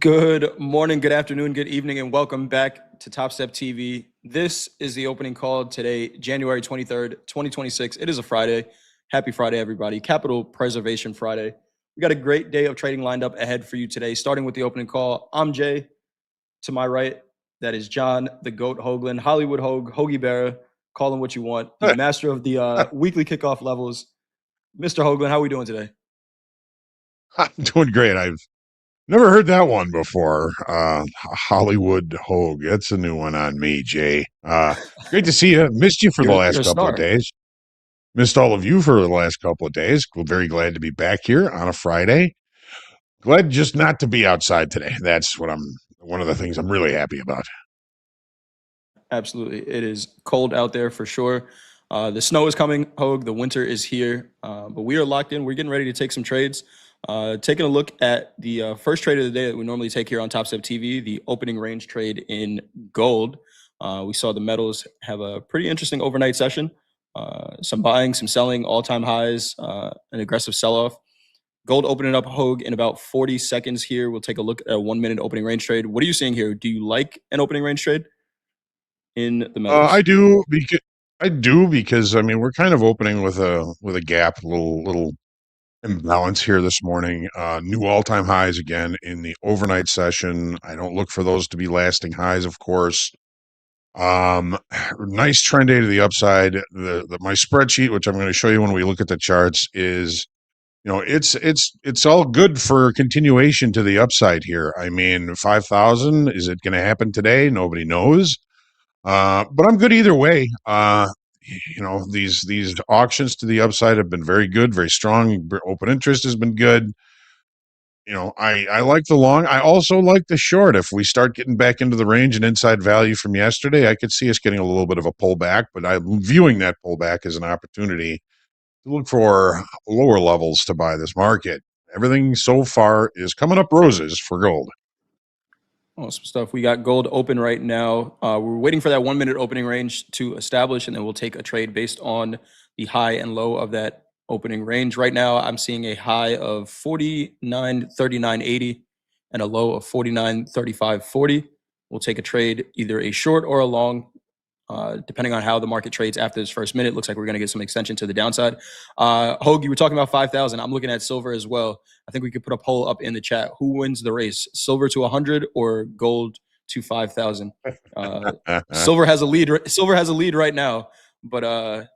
Good morning, good afternoon, good evening, and welcome back to TopstepTV. This is the opening call today, January 23rd, 2026. It is a Friday. Happy Friday, everybody. Capital Preservation Friday. We got a great day of trading lined up ahead for you today, starting with the opening call. I'm Jay. To my right, that is John, the GOAT Hoagland, Hollywood Hoag, Hoagie Bearer, call him what you want. The master of the weekly kickoff levels. Mr. Hoagland, how are we doing today? I'm doing great. I've never heard that one before. Hollywood Hogue. That's a new one on me, Jay. Great to see you. Missed you for the You're last a couple of star. days. Missed all of you for the last couple of days. We're very glad to be back here on a Friday. Glad just not to be outside today. That's one of the things I'm really happy about. Absolutely. It is cold out there for sure. The snow is coming, Hogue. The winter is here. But we are locked in. We're getting ready to take some trades. Taking a look at the first trade of the day that we normally take here on TopstepTV, the opening range trade in gold. We saw the metals have a pretty interesting overnight session. Some buying, some selling, all-time highs, an aggressive sell-off. Gold opening up, Hogue, in about 40 seconds here. We'll take a look at a 1-minute opening range trade. What are you seeing here? Do you like an opening range trade in the I metals? do because I mean we're kind of opening with a gap, little imbalance here this morning. New all-time highs again in the overnight session. I don't look for those to be lasting highs, of course. Nice trend day to the upside. My spreadsheet, which I'm going to show you when we look at the charts, is it's all good for continuation to the upside here. I mean, 5,000, is it going to happen today? Nobody knows. But I'm good either way. These auctions to the upside have been very good, very strong. Open interest has been good. I like the long. I also like the short. If we start getting back into the range and inside value from yesterday, I could see us getting a little bit of a pullback, but I'm viewing that pullback as an opportunity to look for lower levels to buy this market. Everything so far is coming up roses for gold. Awesome stuff. We got gold open right now. We're waiting for that 1-minute opening range to establish, and then we'll take a trade based on the high and low of that opening range. Right now, I'm seeing a high of 49.3980 and a low of 49.3540. We'll take a trade, either a short or a long, depending on how the market trades after this first minute. Looks like we're going to get some extension to the downside. Hogue, you were talking about 5,000. I'm looking at silver as well. I think we could put a poll up in the chat. Who wins the race, silver to 100 or gold to 5,000? Silver has a lead. Silver has a lead right now, but of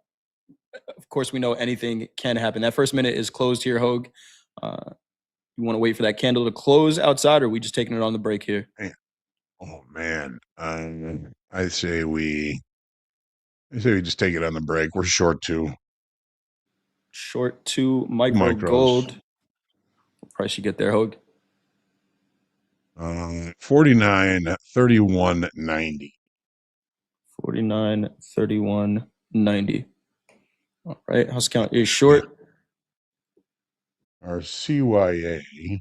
course we know anything can happen. That first minute is closed here, Hogue. You want to wait for that candle to close outside, or are we just taking it on the break here? Oh man, I say we just take it on the break. We're short two Short to micro micros. gold. What price you get there, Hogue? 49.31.90. 49.31.90. All right, house count is short. Our CYA.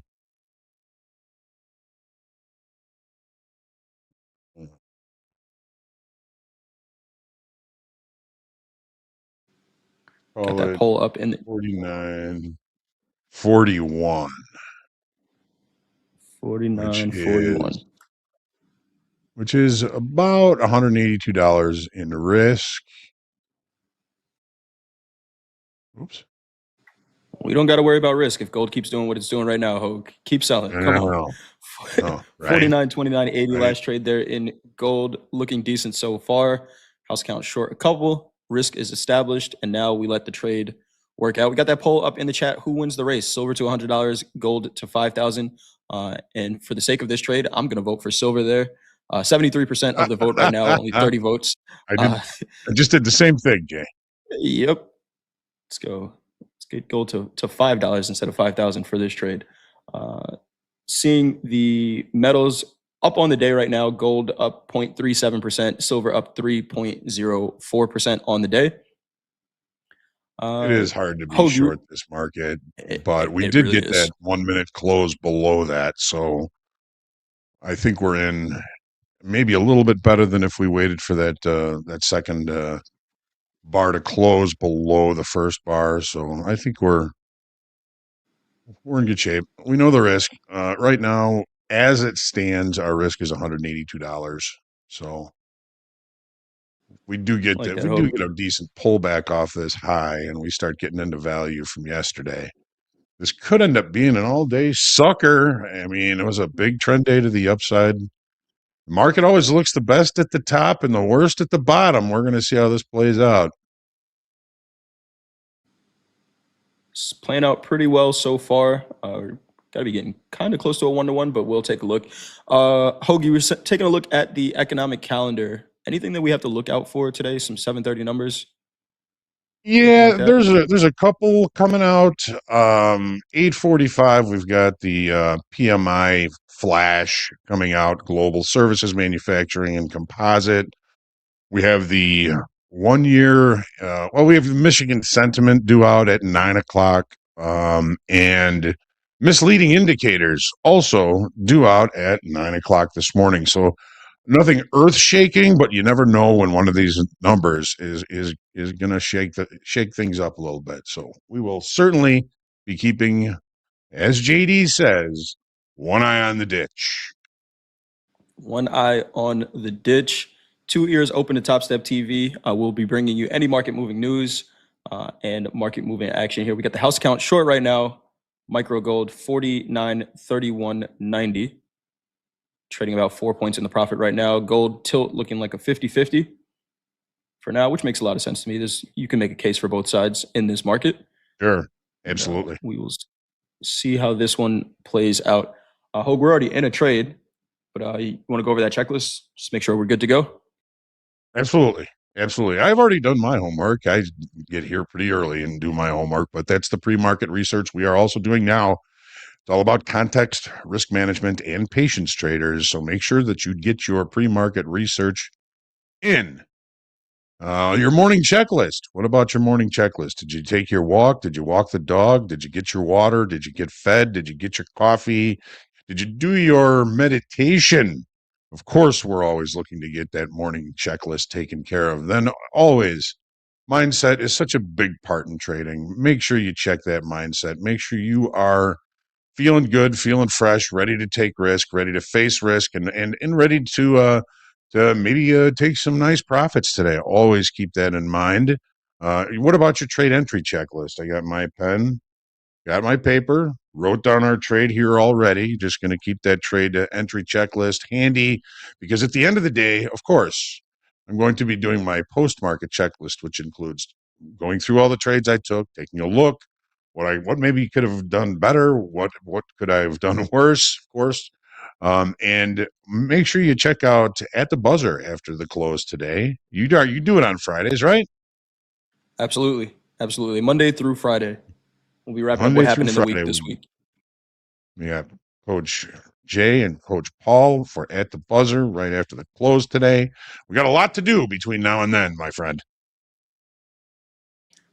Got Call that it poll up in the 49.41, which 49.41. is about $182 in risk. Oops. We don't got to worry about risk if gold keeps doing what it's doing right now, Hogue. Keep selling. Come on. Oh, right. 49.29.80 Right. last trade there in gold. Looking decent so far. House count short a couple. Risk is established. And now we let the trade work out. We got that poll up in the chat. Who wins the race? Silver to $100, gold to 5,000. And for the sake of this trade, I'm going to vote for silver there. 73% of the vote right now, only 30 votes. I just did the same thing, Jay. Yep. Let's go. Let's get gold to $5 instead of 5,000 for this trade. Seeing the metals up on the day right now, gold up 0.37%, silver up 3.04% on the day. It is hard to be Hogue, short this market, but we it did really get is. that 1-minute close below that. So I think we're in maybe a little bit better than if we waited for that second bar to close below the first bar. So I think we're in good shape. We know the risk right now. as it stands, our risk is $182. So we do get I like that. that, We do Hogue. get a decent pullback off this high, and we start getting into value from yesterday. This could end up being an all-day sucker. I mean, it was a big trend day to the upside. The market always looks the best at the top and the worst at the bottom. We're going to see how this plays out. It's playing out pretty well so far. Got to be getting kind of close to a 1-to-1, but we'll take a look. Hoagie, we're taking a look at the economic calendar. Anything that we have to look out for today? Some 7:30 numbers, anything like Yeah, that? there's a couple coming out. 8:45, we've got the PMI flash coming out, global services, manufacturing, and composite. We have the 1 year. We have the Michigan sentiment due out at 9 o'clock, and misleading indicators also due out at 9 o'clock this morning. So nothing earth shaking, but you never know when one of these numbers is going to shake things up a little bit. So we will certainly be keeping, as JD says, one eye on the ditch. One eye on the ditch, two ears open to Topstep TV. We'll be bringing you any market moving news and market moving action here. We got the house count short right now. Micro gold 49.3190. Trading about 4 points in the profit right now. Gold tilt looking like a 50-50 for now, which makes a lot of sense to me. You can make a case for both sides in this market. Sure, absolutely. We will see how this one plays out. Hogue, we're already in a trade, but you want to go over that checklist? Just make sure we're good to go. Absolutely. Absolutely. I've already done my homework. I get here pretty early and do my homework, but that's the pre-market research we are also doing now. It's all about context, risk management, and patience, traders. So make sure that you get your pre-market research in. Your morning checklist. What about your morning checklist? Did you take your walk? Did you walk the dog? Did you get your water? Did you get fed? Did you get your coffee? Did you do your meditation? Of course, we're always looking to get that morning checklist taken care of. Then always, mindset is such a big part in trading. Make sure you check that mindset. Make sure you are feeling good, feeling fresh, ready to take risk, ready to face risk, and ready to maybe take some nice profits today. Always keep that in mind. What about your trade entry checklist? I got my pen, got my paper, wrote down our trade here already. Just going to keep that trade entry checklist handy because at the end of the day, of course, I'm going to be doing my post-market checklist, which includes going through all the trades I took, taking a look, what maybe could have done better, what could I have done worse, of course. And make sure you check out at the buzzer after the close today. You do it on Fridays, right? Absolutely. Absolutely. Monday through Friday. We'll be wrapping up Monday what through happened in the week Friday. this week. We have Coach Jay and Coach Paul for at the buzzer right after the close today. We got a lot to do between now and then, my friend.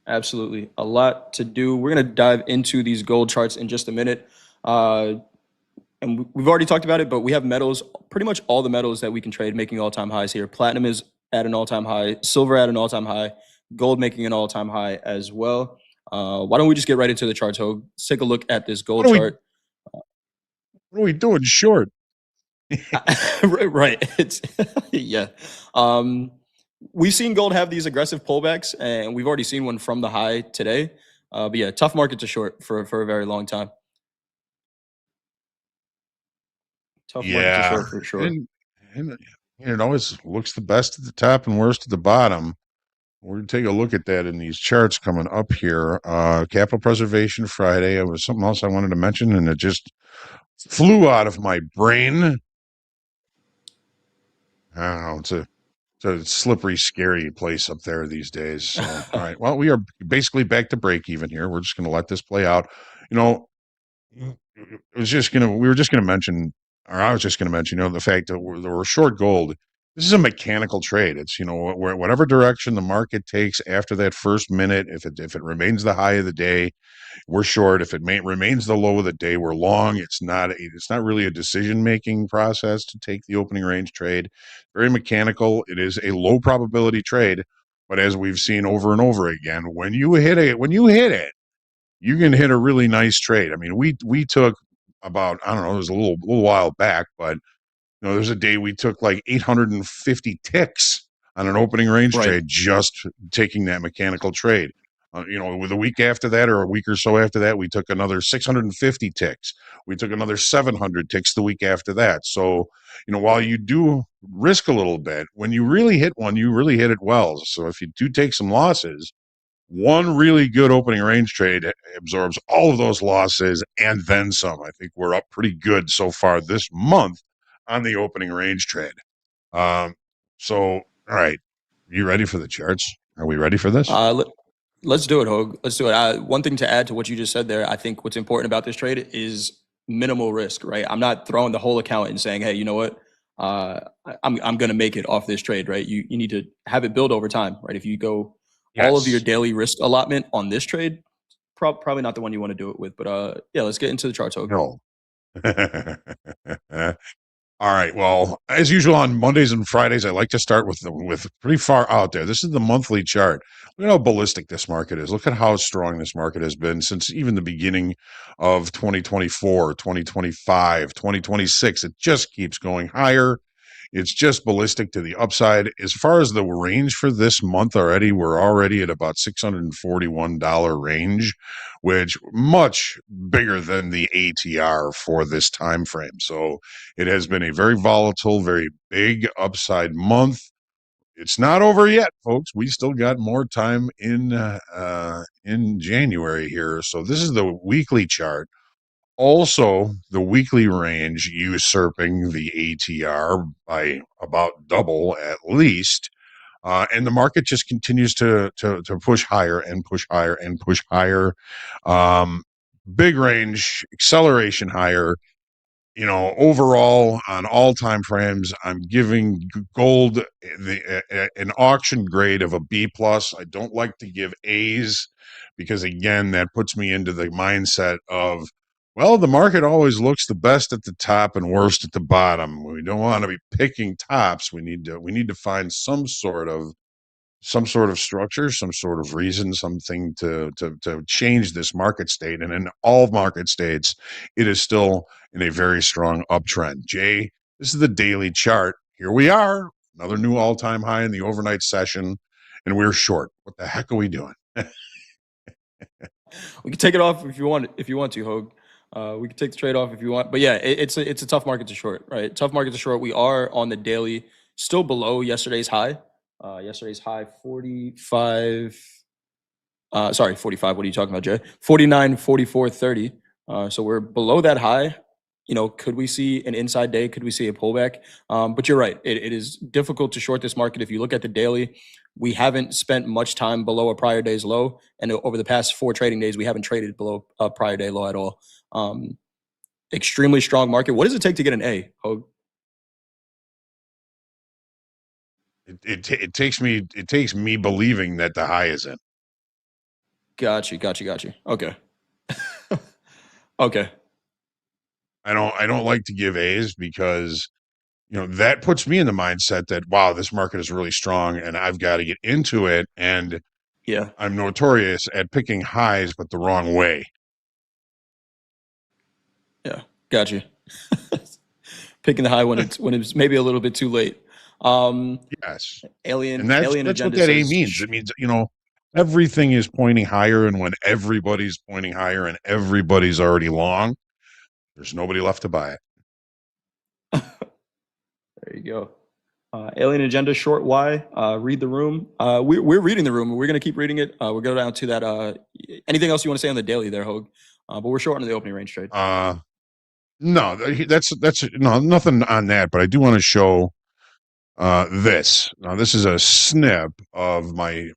Absolutely. A lot to do. We're going to dive into these gold charts in just a minute. And we've already talked about it, but we have metals, pretty much all the metals that we can trade making all-time highs here. Platinum is at an all-time high, silver at an all-time high, gold making an all-time high as well. Why don't we just get right into the charts, Hogue? Let's take a look at this gold chart. What are we doing short? Right. It's yeah. We've seen gold have these aggressive pullbacks, and we've already seen one from the high today. But yeah, tough market to short for a very long time. Tough market to short for sure. And it always looks the best at the top and worst at the bottom. We're going to take a look at that in these charts coming up here. Capital Preservation Friday. It was something else I wanted to mention, and it just flew out of my brain. I don't know. It's a slippery, scary place up there these days. So, all right. Well, we are basically back to break even here. We're just going to let this play out. You know, we were just going to mention, or I was just going to mention, the fact that we're short gold. This is a mechanical trade. It's, whatever direction the market takes after that first minute, if it remains the high of the day, we're short. If it remains the low of the day, we're long. It's not really a decision-making process to take the opening range trade. Very mechanical. It is a low probability trade, but as we've seen over and over again, when you hit it, you can hit a really nice trade. I mean, we took about, I don't know, it was a little while back, but there's a day we took like 850 ticks on an opening range Right. trade, just taking that mechanical trade. With a week after that or a week or so after that, we took another 650 ticks. We took another 700 ticks the week after that. So, while you do risk a little bit, when you really hit one, you really hit it well. So if you do take some losses, one really good opening range trade absorbs all of those losses and then some. I think we're up pretty good so far this month on the opening range trade. Um, so, all right, you ready for the charts? Are we ready for this? Let, let's do it, Hogue. Let's do it. One thing to add to what you just said there, I think what's important about this trade is minimal risk, right? I'm not throwing the whole account and saying, hey, you know what? I'm going to make it off this trade, right? You need to have it build over time, right? If you go all of your Yes. daily risk allotment on this trade, probably not the one you want to do it with. But yeah, let's get into the charts, Hogue. No. All right. Well, as usual on Mondays and Fridays, I like to start with pretty far out there. This is the monthly chart. Look at how ballistic this market is. Look at how strong this market has been since even the beginning of 2024, 2025, 2026. It just keeps going higher. It's just ballistic to the upside. As far as the range for this month already, we're already at about $641 range, which much bigger than the ATR for this time frame. So it has been a very volatile, very big upside month. It's not over yet, folks. We still got more time in January here. So this is the weekly chart. Also, the weekly range usurping the ATR by about double at least. And the market just continues to push higher and push higher and push higher. Big range, acceleration higher. Overall on all time frames, I'm giving gold an auction grade of a B plus. I don't like to give A's because again, that puts me into the mindset of, well, the market always looks the best at the top and worst at the bottom. We don't want to be picking tops. We need to find some sort of structure, some sort of reason, something to change this market state. And in all market states, it is still in a very strong uptrend. Jay, this is the daily chart. Here we are, another new all-time high in the overnight session, and we're short. What the heck are we doing? We can take it off if you want. If you want to, Hogue. We can take the trade off if you want. But yeah, it's a tough market to short, right? Tough market to short. We are on the daily, still below yesterday's high. Yesterday's high 45. Sorry, 45. What are you talking about, Jay? 49, 44, 30. So we're below that high. Could we see an inside day? Could we see a pullback? But you're right. It is difficult to short this market. If you look at the daily, we haven't spent much time below a prior day's low. And over the past 4 trading days, we haven't traded below a prior day low at all. Extremely strong market. What does it take to get an A, Hogue? It takes me believing that the high is in. Got you. Okay. Okay. I don't like to give A's because that puts me in the mindset that, wow, this market is really strong and I've got to get into it. And Yeah. I'm notorious at picking highs, but the wrong way. Yeah. Got you. Picking the high when it's maybe a little bit too late. Yes. Alien And that's Alien what Agenda that A says means. It means, everything is pointing higher. And when everybody's pointing higher and everybody's already long, there's nobody left to buy it. there you go. Alien Agenda short Y. Read the room. We're reading the room. We're gonna keep reading it. We'll go down to that. Anything else you want to say on the daily there, Hogue? But we're short on the opening range trade. No, that's no, nothing on that, but I do want to show this. Now, this is a snip of my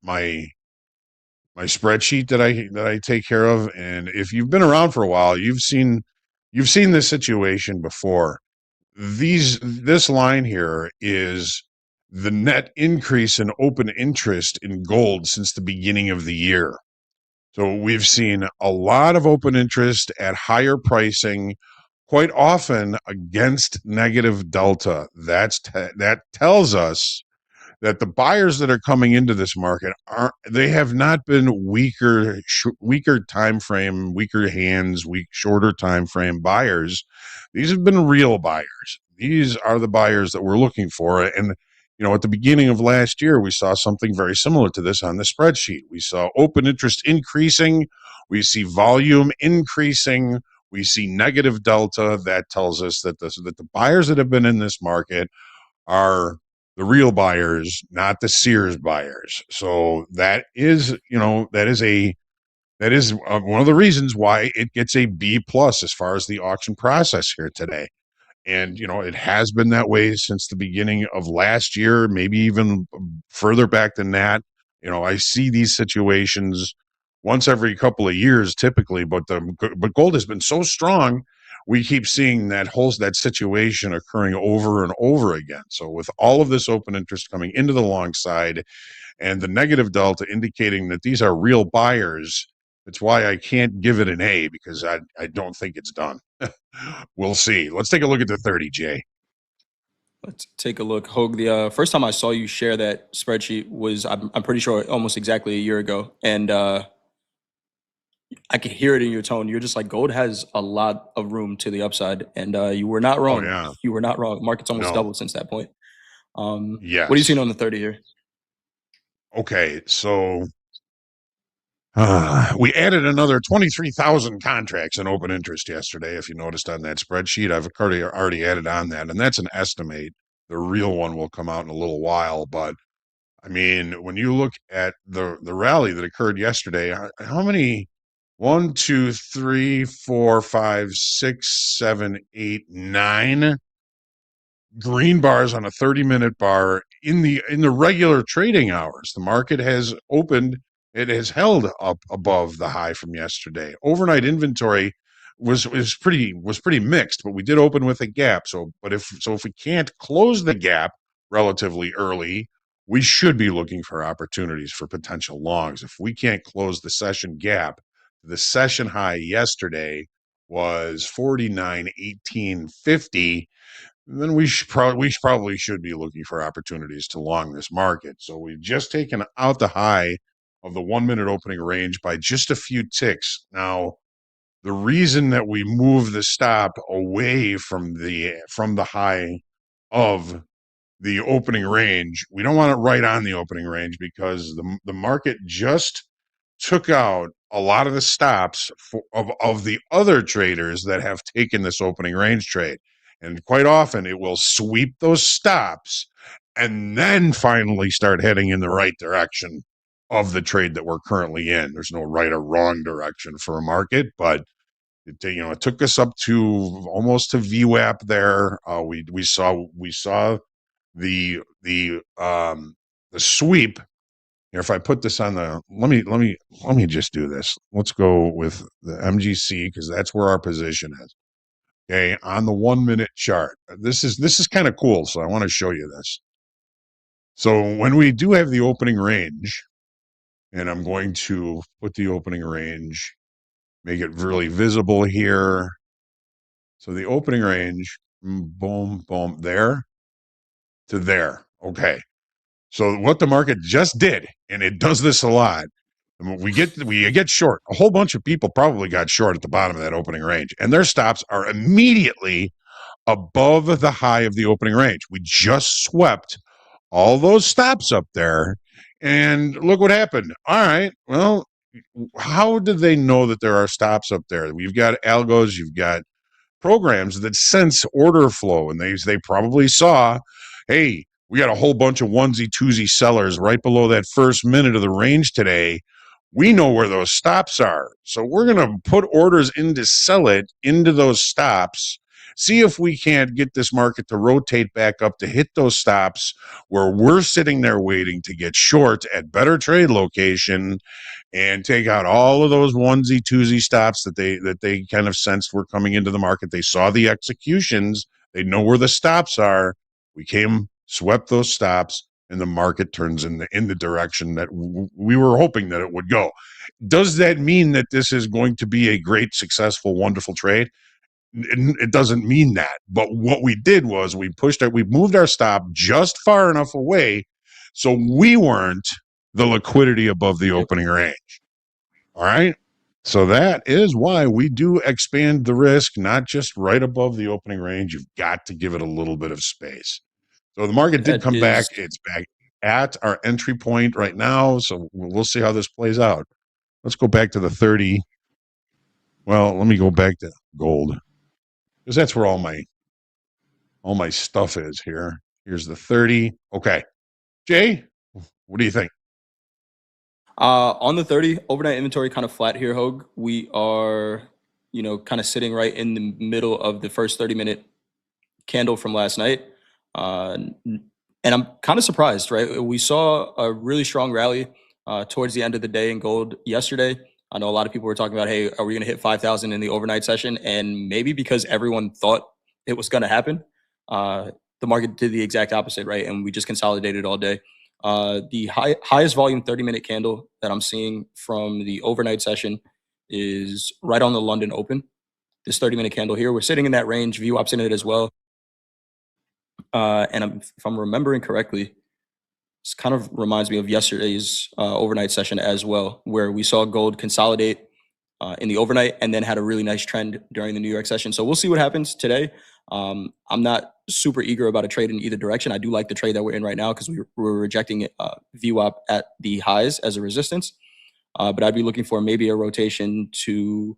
spreadsheet that I take care of, and if you've been around for a while, you've seen this situation before. This line here is the net increase in open interest in gold since the beginning of the year. So we've seen a lot of open interest at higher pricing, quite often against negative delta. That tells us that the buyers that are coming into this market they have not been weaker time frame, weaker hands, shorter time frame buyers. These have been real buyers. These are the buyers that we're looking for. And at the beginning of last year, we saw something very similar to this on the spreadsheet. We saw open interest increasing, we see volume increasing, we see negative delta. That tells us that the buyers that have been in this market are the real buyers, not the Sears buyers. So that is one of the reasons why it gets a B plus as far as the auction process here today. And it has been that way since the beginning of last year, maybe even further back than that. I see these situations once every couple of years typically, but gold has been so strong, we keep seeing that situation occurring over and over again. So with all of this open interest coming into the long side and the negative delta indicating that these are real buyers, it's why I can't give it an A, because I don't think it's done. We'll see. Let's take a look at the 30, Jay. Let's take a look. Hogue, the first time I saw you share that spreadsheet was, I'm pretty sure, almost exactly a year ago. And I could hear it in your tone. You're just like, gold has a lot of room to the upside. And you were not wrong. Oh, yeah. You were not wrong. Market's almost No. doubled since that point. Yes. What are you seeing on the 30 here? Okay, so we added another 23,000 contracts in open interest yesterday. If you noticed on that spreadsheet, I've already added on that, and that's an estimate. The real one will come out in a little while, but I mean, when you look at the rally that occurred yesterday, how many? 1, 2, 3, 4, 5, 6, 7, 8, 9 green bars on a 30-minute bar in the regular trading hours. The market has opened, it has held up above the high from yesterday. Overnight inventory was pretty mixed, but we did open with a gap. So if we can't close the gap relatively early, we should be looking for opportunities for potential longs. If we can't close the session gap, the session high yesterday was 49.1850. Then we probably should be looking for opportunities to long this market. So we've just taken out the high of the 1 minute opening range by just a few ticks. Now, the reason that we move the stop away from the high of the opening range, we don't want it right on the opening range, because the market just took out a lot of the stops of the other traders that have taken this opening range trade. And quite often it will sweep those stops and then finally start heading in the right direction of the trade that we're currently in. There's no right or wrong direction for a market, but it took us up to almost to VWAP there. We saw the sweep. If I put this on the, let me just do this. Let's go with the MGC, because that's where our position is. Okay, on the 1 minute chart. This is kind of cool, so I want to show you this. So when we do have the opening range, and I'm going to put the opening range, make it really visible here. So the opening range, boom, boom, there to there. Okay. So what the market just did, and it does this a lot, we get short. A whole bunch of people probably got short at the bottom of that opening range, and their stops are immediately above the high of the opening range. We just swept all those stops up there, and look what happened. All right, well, how did they know that there are stops up there? We've got algos, you've got programs that sense order flow, and they probably saw, hey, we got a whole bunch of onesie twosie sellers right below that first minute of the range today. We know where those stops are, so we're going to put orders in to sell it into those stops. See if we can't get this market to rotate back up to hit those stops where we're sitting there waiting to get short at better trade location, and take out all of those onesie twosie stops that they kind of sensed were coming into the market. They saw the executions. They know where the stops are. We came, swept those stops, and the market turns in the direction that we were hoping that it would go. Does that mean that this is going to be a great, successful, wonderful trade? It doesn't mean that. But what we did was we moved our stop just far enough away So we weren't the liquidity above the opening range. All right. So that is why we do expand the risk, not just right above the opening range. You've got to give it a little bit of space. So the market did That come back. is It's back at our entry point right now. So we'll see how this plays out. Let's go back to the 30. Well, let me go back to gold because that's where all my stuff is here. Here's the 30. Okay. Jay, what do you think? on the 30 overnight inventory kind of flat here, Hogue. We are, kind of sitting right in the middle of the first 30-minute candle from last night. And I'm kind of surprised, right? We saw a really strong rally towards the end of the day in gold yesterday. I know a lot of people were talking about, hey, are we going to hit 5,000 in the overnight session? And maybe because everyone thought it was going to happen, the market did the exact opposite, right? And we just consolidated all day. The highest volume 30-minute candle that I'm seeing from the overnight session is right on the London Open. This 30-minute candle here, we're sitting in that range. VWAP's in it as well. And if I'm remembering correctly, this kind of reminds me of yesterday's overnight session as well, where we saw gold consolidate in the overnight and then had a really nice trend during the New York session. So we'll see what happens today. I'm not super eager about a trade in either direction. I do like the trade that we're in right now because we're rejecting VWAP at the highs as a resistance. But I'd be looking for maybe a rotation to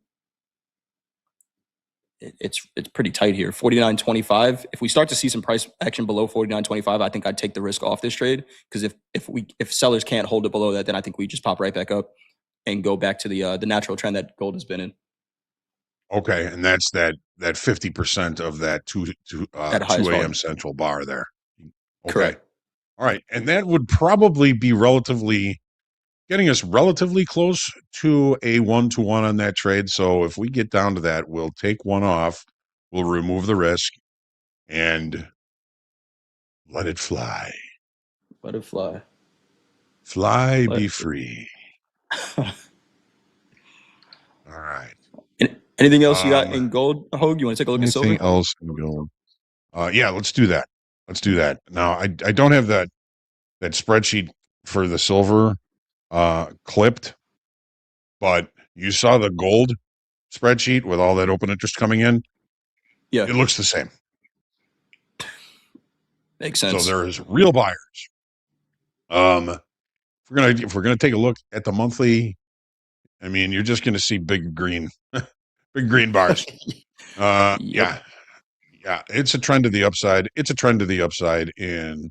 it's pretty tight here. 49.25. If we start to see some price action below 49.25, I think I'd take the risk off this trade because if sellers can't hold it below that, then I think we just pop right back up and go back to the natural trend that gold has been in. Okay, and that's that 50% of that 2 At highest a.m. volume. central bar there. Okay. Correct. All right. And that would probably be getting us relatively close to a 1-to-1 on that trade. So if we get down to that, we'll take one off, we'll remove the risk, and let it fly. Let it fly. Fly, Let be it free. All right. Anything else you got in gold, Hogue? You want to take a look at silver? Anything else in gold? Yeah, let's do that. Let's do that. Now, I don't have that spreadsheet for the silver clipped, but you saw the gold spreadsheet with all that open interest coming in. Yeah. It looks the same. Makes So sense. there's real buyers. If we're gonna take a look at the monthly, I mean, you're just gonna see big green, big green bars. Yep. Yeah. It's a trend to the upside. It's a trend to the upside in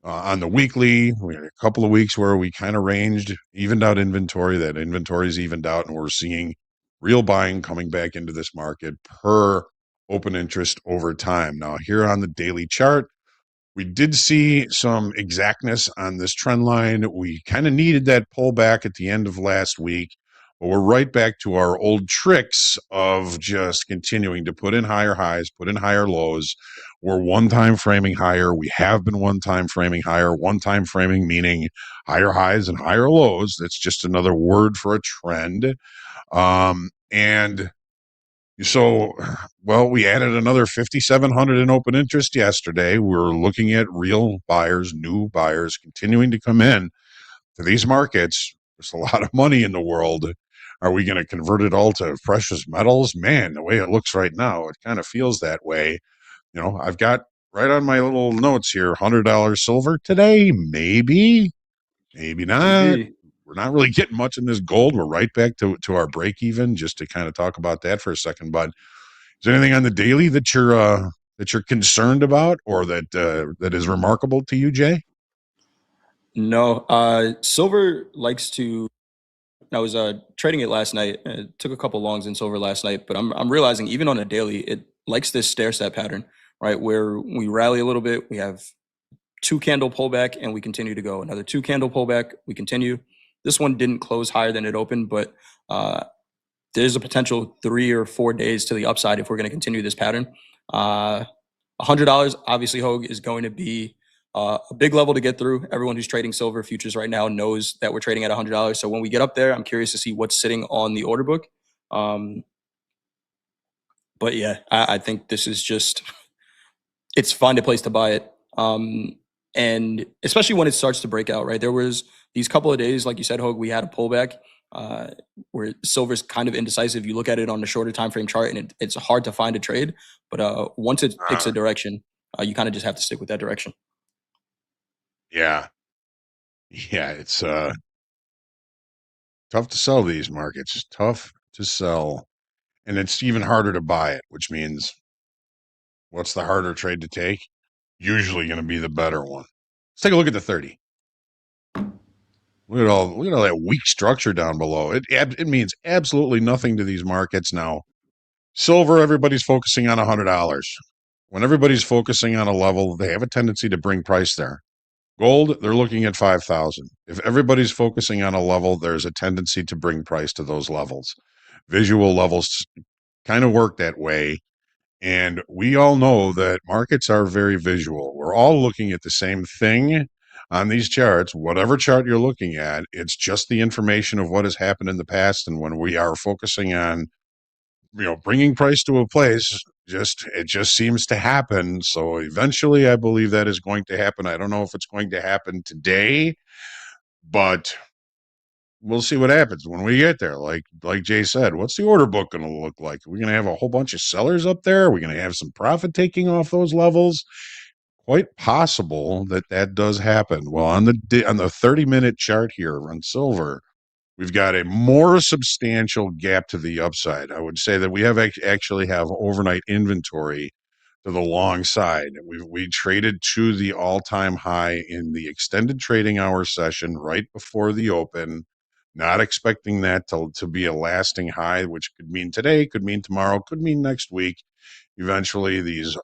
on the weekly. We had a couple of weeks where we kind of ranged, evened out inventory. That inventory's evened out, and we're seeing real buying coming back into this market per open interest over time. Now, here on the daily chart, we did see some exactness on this trend line. We kind of needed that pullback at the end of last week, but we're right back to our old tricks of just continuing to put in higher highs, put in higher lows. We're one time framing higher. We have been one time framing higher, one time framing meaning higher highs and higher lows. That's just another word for a trend. And so, well, we added another 5,700 in open interest yesterday. We're looking at real buyers, new buyers continuing to come in to these markets. There's a lot of money in the world. Are we going to convert it all to precious metals? Man, the way it looks right now, it kind of feels that way. I've got right on my little notes here, $100 silver today, maybe not. Maybe. We're not really getting much in this gold. We're right back to our break even, just to kind of talk about that for a second. But is there anything on the daily that you're concerned about, or that is remarkable to you, Jay? No. Silver likes to. I was trading it last night. Took a couple longs in silver last night, but I'm realizing even on a daily, it likes this stair step pattern, right? Where we rally a little bit, we have 2 candle pullback, and we continue to go. Another 2 candle pullback, we continue. This one didn't close higher than it opened, but there's a potential 3 or 4 days to the upside if we're going to continue this pattern. $100, obviously, Hogue, is going to be a big level to get through. Everyone who's trading silver futures right now knows that we're trading at $100. So when we get up there, I'm curious to see what's sitting on the order book. But yeah, I think this is just, it's find a place to buy it. And especially when it starts to break out, right? There was these couple of days, like you said, Hogue, we had a pullback where silver's kind of indecisive. You look at it on the shorter time frame chart, and it's hard to find a trade. But once it picks a direction, you kind of just have to stick with that direction. Yeah. Yeah, it's tough to sell these markets. It's tough to sell. And it's even harder to buy it, which means what's the harder trade to take? Usually going to be the better one. Let's take a look at the 30. Look at all that weak structure down below. It means absolutely nothing to these markets now. Silver, everybody's focusing on $100. When everybody's focusing on a level, they have a tendency to bring price there. Gold, they're looking at 5,000. If everybody's focusing on a level, there's a tendency to bring price to those levels. Visual levels kind of work that way. And we all know that markets are very visual. We're all looking at the same thing on these charts. Whatever chart you're looking at, it's just the information of what has happened in the past. And when we are focusing on, bringing price to a place, it just seems to happen. So eventually, I believe that is going to happen. I don't know if it's going to happen today, but we'll see what happens when we get there. Like Jay said, what's the order book going to look like? Are we going to have a whole bunch of sellers up there? Are we going to have some profit taking off those levels? Quite possible that does happen. Well, on the 30-minute chart here on silver, we've got a more substantial gap to the upside. I would say that we actually have overnight inventory to the long side. We traded to the all-time high in the extended trading hour session right before the open, not expecting that to be a lasting high, which could mean today, could mean tomorrow, could mean next week. Eventually, these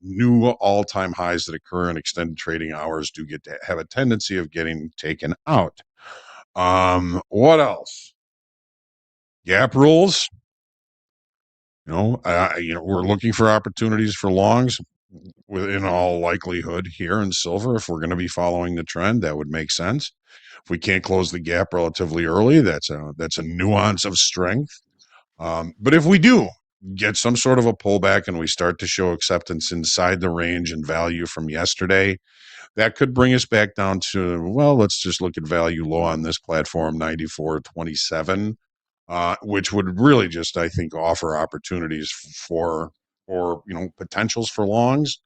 new all-time highs that occur in extended trading hours do get to have a tendency of getting taken out. What else? Gap rules. We're looking for opportunities for longs in all likelihood here in silver. If we're going to be following the trend, that would make sense. If we can't close the gap relatively early, that's a nuance of strength. But if we do get some sort of a pullback and we start to show acceptance inside the range and value from yesterday, that could bring us back down to, well, let's just look at value low on this platform, 94.27, which would really just, I think, offer opportunities for potentials for longs.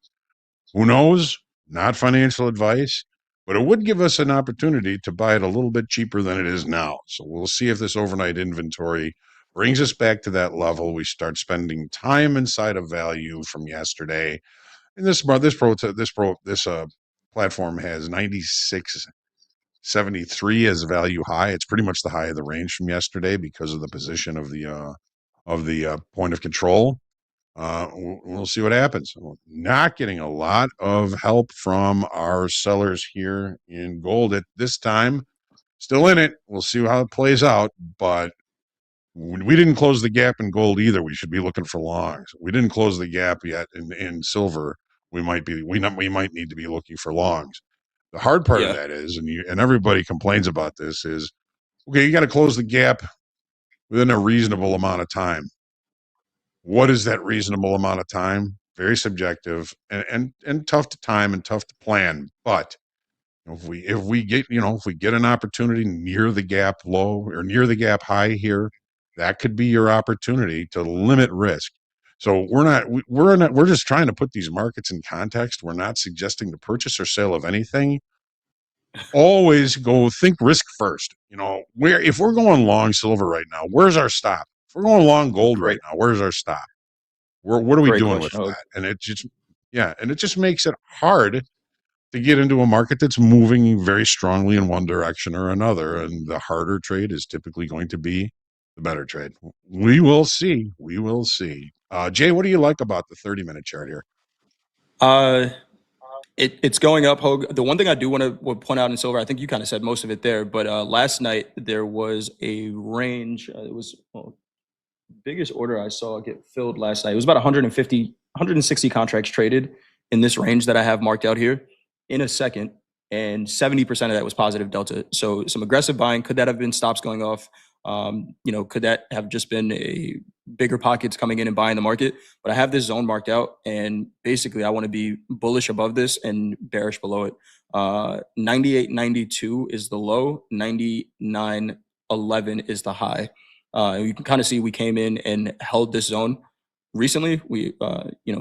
Who knows? Not financial advice, but it would give us an opportunity to buy it a little bit cheaper than it is now. So we'll see if this overnight inventory brings us back to that level. We start spending time inside of value from yesterday. And this platform has 96.73 as value high. It's pretty much the high of the range from yesterday because of the position of the point of control. We'll see what happens. Not getting a lot of help from our sellers here in gold at this time. Still in it. We'll see how it plays out. But we didn't close the gap in gold either. We should be looking for longs. We didn't close the gap yet in silver. We might need to be looking for longs. The hard part of Yeah, that is, and everybody complains about this, is okay, you got to close the gap within a reasonable amount of time. What is that reasonable amount of time? Very subjective and tough to time and tough to plan. But if we get an opportunity near the gap low or near the gap high here, that could be your opportunity to limit risk. So we're just trying to put these markets in context. We're not suggesting the purchase or sale of anything. Always think risk first. If we're going long silver right now, where's our stop? If we're going long gold right great, now, where's our stop? What are we great doing with question, Hogue. that? And it just makes it hard to get into a market that's moving very strongly in one direction or another. And the harder trade is typically going to be the better trade. We will see. We will see. Jay, what do you like about the 30-minute chart here? Uh, it's going up, Hogue. The one thing I do want to point out in silver, I think you kind of said most of it there, but last night there was a range. It was biggest order I saw get filled last night. It was about 150, 160 contracts traded in this range that I have marked out here in a second. And 70% of that was positive delta. So some aggressive buying. Could that have been stops going off? Could that have just been a bigger pockets coming in and buying the market. But I have this zone marked out, and basically I want to be bullish above this and bearish below it. 98.92 is the low, 99.11 is the high. You can kind of see we came in and held this zone recently. We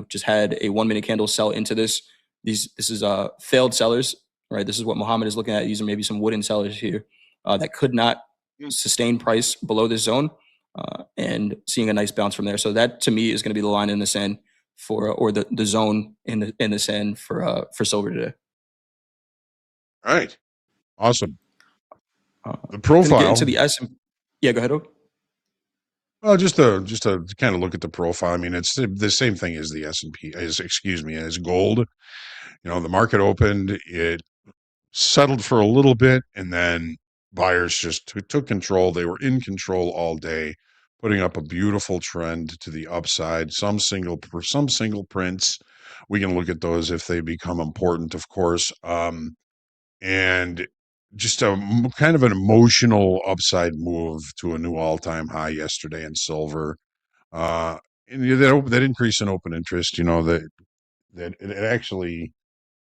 just had a 1 minute candle sell into this. This is failed sellers, right? This is what Mohammed is looking at. These are maybe some wooden sellers here that could not sustain price below this zone, and seeing a nice bounce from there. So that to me is going to be the line in the sand or the zone in the sand for silver today. All right, awesome. The Gonna profile. get into the S&P. Yeah, go ahead. Oak. Well, just to kind of look at the profile. I mean, it's the same thing as the S&P, as gold. You know, the market opened, it settled for a little bit, and then buyers just took control. They were in control all day, putting up a beautiful trend to the upside. Some single prints. We can look at those if they become important, of course. And just a kind of an emotional upside move to a new all-time high yesterday in silver. And that increase in open interest, you know, that it actually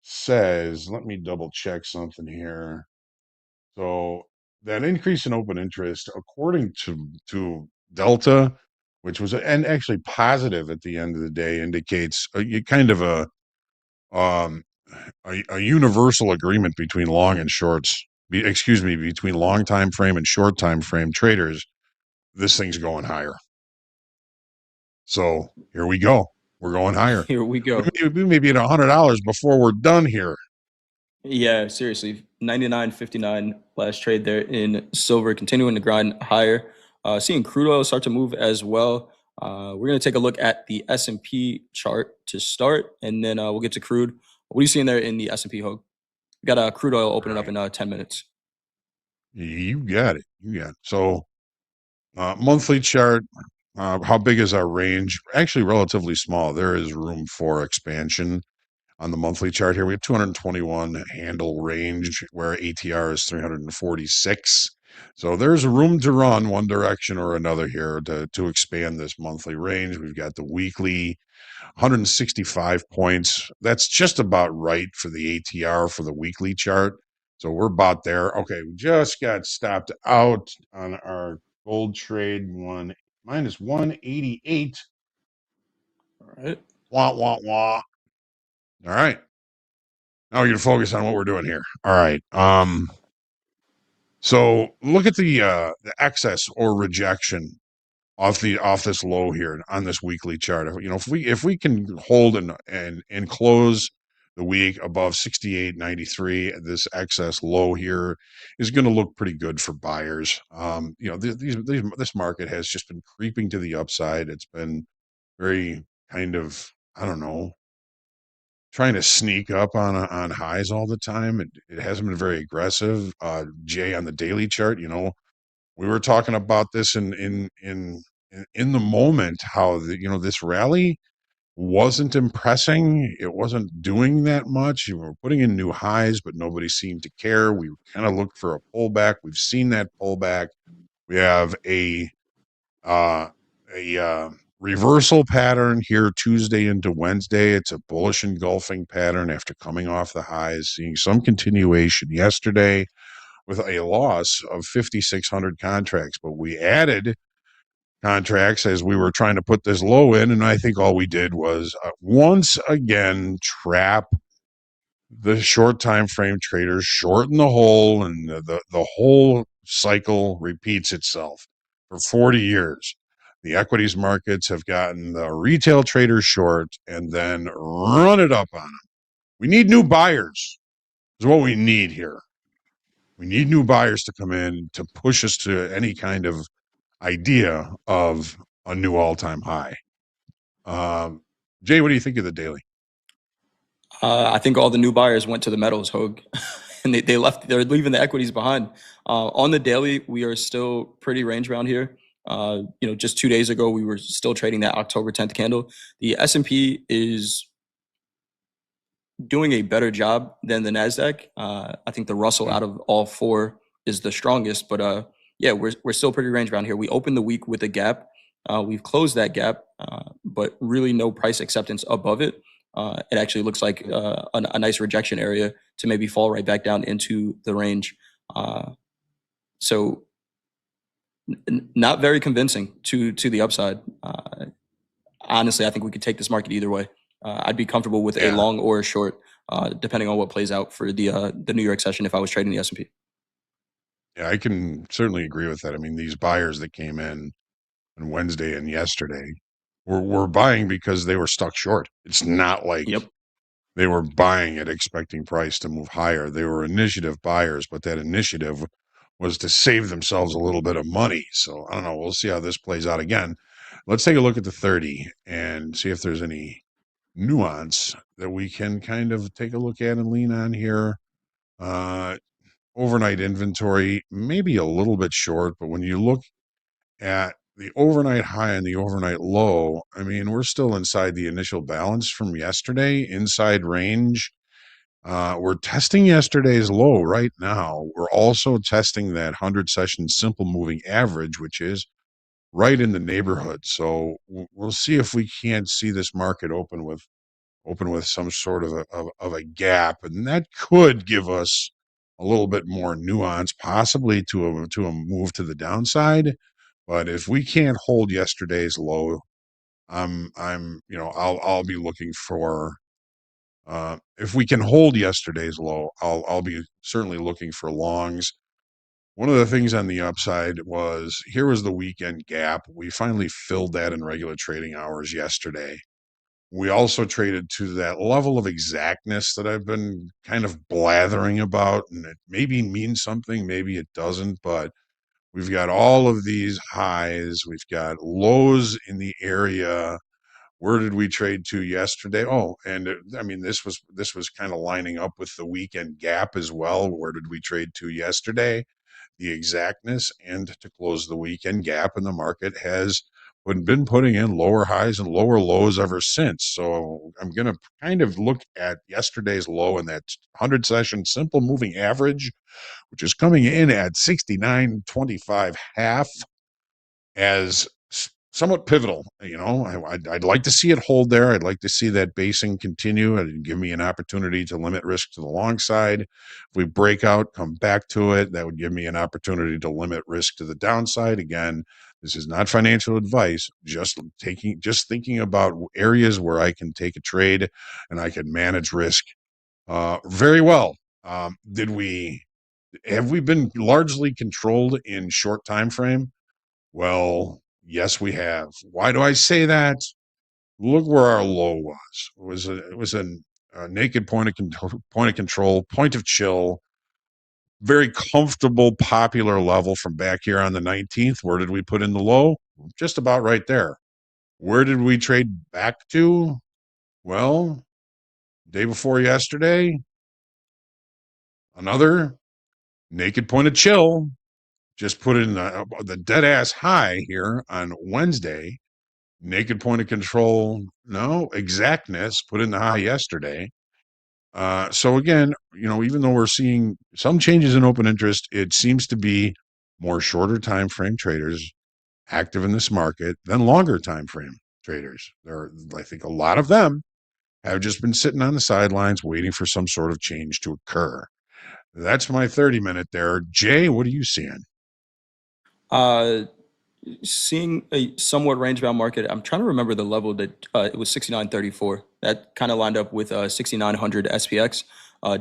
says, let me double check something here. So that increase in open interest, according to Delta, which was and actually positive at the end of the day, indicates kind of um, a universal agreement between long and shorts. Between long time frame and short time frame traders. This thing's going higher. So here we go. We're going higher. Here we go. We may be at $100 before we're done here. Yeah, seriously, 99.59 last trade there in silver, continuing to grind higher. Seeing crude oil start to move as well. We're going to take a look at the S&P chart to start, and then we'll get to crude. What are you seeing there in the S&P, Hogue? We got crude oil opening up in 10 minutes. You got it. You got it. So monthly chart, how big is our range? Actually, relatively small. There is room for expansion on the monthly chart here. We have 221 handle range where ATR is 346. So there's room to run one direction or another here to expand this monthly range. We've got the weekly 165 points. That's just about right for the ATR for the weekly chart. So we're about there. Okay, we just got stopped out on our gold trade minus 188. All right. Wah, wah, wah. All right. Now we're going to focus on what we're doing here. All right. So look at the excess or rejection off this low here on this weekly chart. You know, if we can hold and close the week above 68.93, this excess low here is going to look pretty good for buyers. You know, this market has just been creeping to the upside. It's been very kind of, I don't know, trying to sneak up on highs all the time. It hasn't been very aggressive. Jay, on the daily chart, you know, we were talking about this in the moment, how this rally wasn't impressing. It wasn't doing that much. You were putting in new highs, but nobody seemed to care. We kind of looked for a pullback. We've seen that pullback. We have a reversal pattern here Tuesday into Wednesday. It's a bullish engulfing pattern after coming off the highs, seeing some continuation yesterday with a loss of 5,600 contracts. But we added contracts as we were trying to put this low in, and I think all we did was once again trap the short time frame traders, shorten the hole, and the whole cycle repeats itself for 40 years. The equities markets have gotten the retail traders short and then run it up on them. We need new buyers is what we need here. We need new buyers to come in to push us to any kind of idea of a new all-time high. Jay, what do you think of the daily? I think all the new buyers went to the metals, Hogue, and they're leaving the equities behind. On the daily, we are still pretty range bound here. Just 2 days ago, we were still trading that October 10th candle. The S&P is doing a better job than the NASDAQ. I think the Russell out of all four is the strongest, but yeah, we're still pretty range bound here. We opened the week with a gap We've closed that gap, but really no price acceptance above it. It actually looks like a nice rejection area to maybe fall right back down into the range. So not very convincing to the upside. Honestly, I think we could take this market either way. I'd be comfortable with a Yeah, long or a short, depending on what plays out for the New York session if I was trading the S&P. yeah, I can certainly agree with that. I mean, these buyers that came in on Wednesday and yesterday were buying because they were stuck short. It's not like Yep. they were buying it expecting price to move higher. They were initiative buyers, but that initiative was to save themselves a little bit of money. So I don't know. We'll see how this plays out again. Let's take a look at the 30 and see if there's any nuance that we can kind of take a look at and lean on here. Uh, Overnight inventory, maybe a little bit short, but when you look at the overnight high and the overnight low, I mean, we're still inside the initial balance from yesterday, inside range. We're testing yesterday's low right now. We're also testing that 100 session simple moving average, which is right in the neighborhood. So we'll see if we can't see this market open with some sort of a gap, and that could give us a little bit more nuance, possibly to a move to the downside. But if we can't hold yesterday's low, I'm I'll be looking for if we can hold yesterday's low, I'll be certainly looking for longs. One of the things on the upside was here was the weekend gap. We finally filled that in regular trading hours yesterday. We also traded to that level of exactness that I've been kind of blathering about, and it maybe means something, maybe it doesn't, but we've got all of these highs, we've got lows in the area. Where did we trade to yesterday? Oh, and I mean, this was kind of lining up with the weekend gap as well. Where did we trade to yesterday? The exactness, and to close the weekend gap, and the market has been putting in lower highs and lower lows ever since. So I'm going to kind of look at yesterday's low and that 100 session simple moving average, which is coming in at 69.25 half, as somewhat pivotal. I'd like to see it hold there. I'd like to see that basing continue and give me an opportunity to limit risk to the long side. If we break out, come back to it, that would give me an opportunity to limit risk to the downside. Again, this is not financial advice, just thinking about areas where I can take a trade and I can manage risk very well. Did we have we been largely controlled in short time frame? Well, yes, we have. Why do I say that? Look where our low was. It was a naked point of control, point of chill, very comfortable, popular level from back here on the 19th. Where did we put in the low? Just about right there. Where did we trade back to? Well, day before yesterday, another naked point of chill. Just put in the dead ass high here on Wednesday. Naked point of control, no. Exactness, put in the high yesterday. So again, even though we're seeing some changes in open interest, it seems to be more shorter time frame traders active in this market than longer time frame traders. I think a lot of them have just been sitting on the sidelines waiting for some sort of change to occur. That's my 30-minute there. Jay, what are you seeing? Uh, Seeing a somewhat range bound market. I'm trying to remember the level that it was 69.34. That kind of lined up with 6,900 SPX.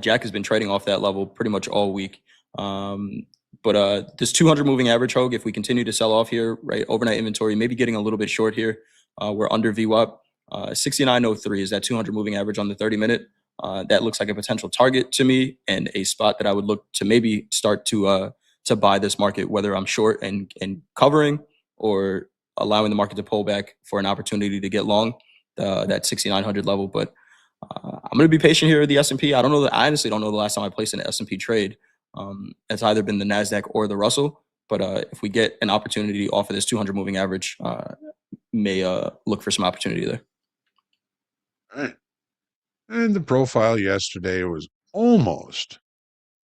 Jack has been trading off that level pretty much all week. But this 200 moving average, Hogue, if we continue to sell off here, right, overnight inventory, maybe getting a little bit short here. We're under VWAP. 69.03 is that 200 moving average on the 30-minute. That looks like a potential target to me and a spot that I would look to maybe start to buy this market, whether I'm short and covering or allowing the market to pull back for an opportunity to get long that 6,900 level. But I'm going to be patient here at the S&P. I don't know. I honestly don't know the last time I placed an S&P trade. It's either been the NASDAQ or the Russell. But if we get an opportunity off of this 200 moving average, may look for some opportunity there. All right. And the profile yesterday was almost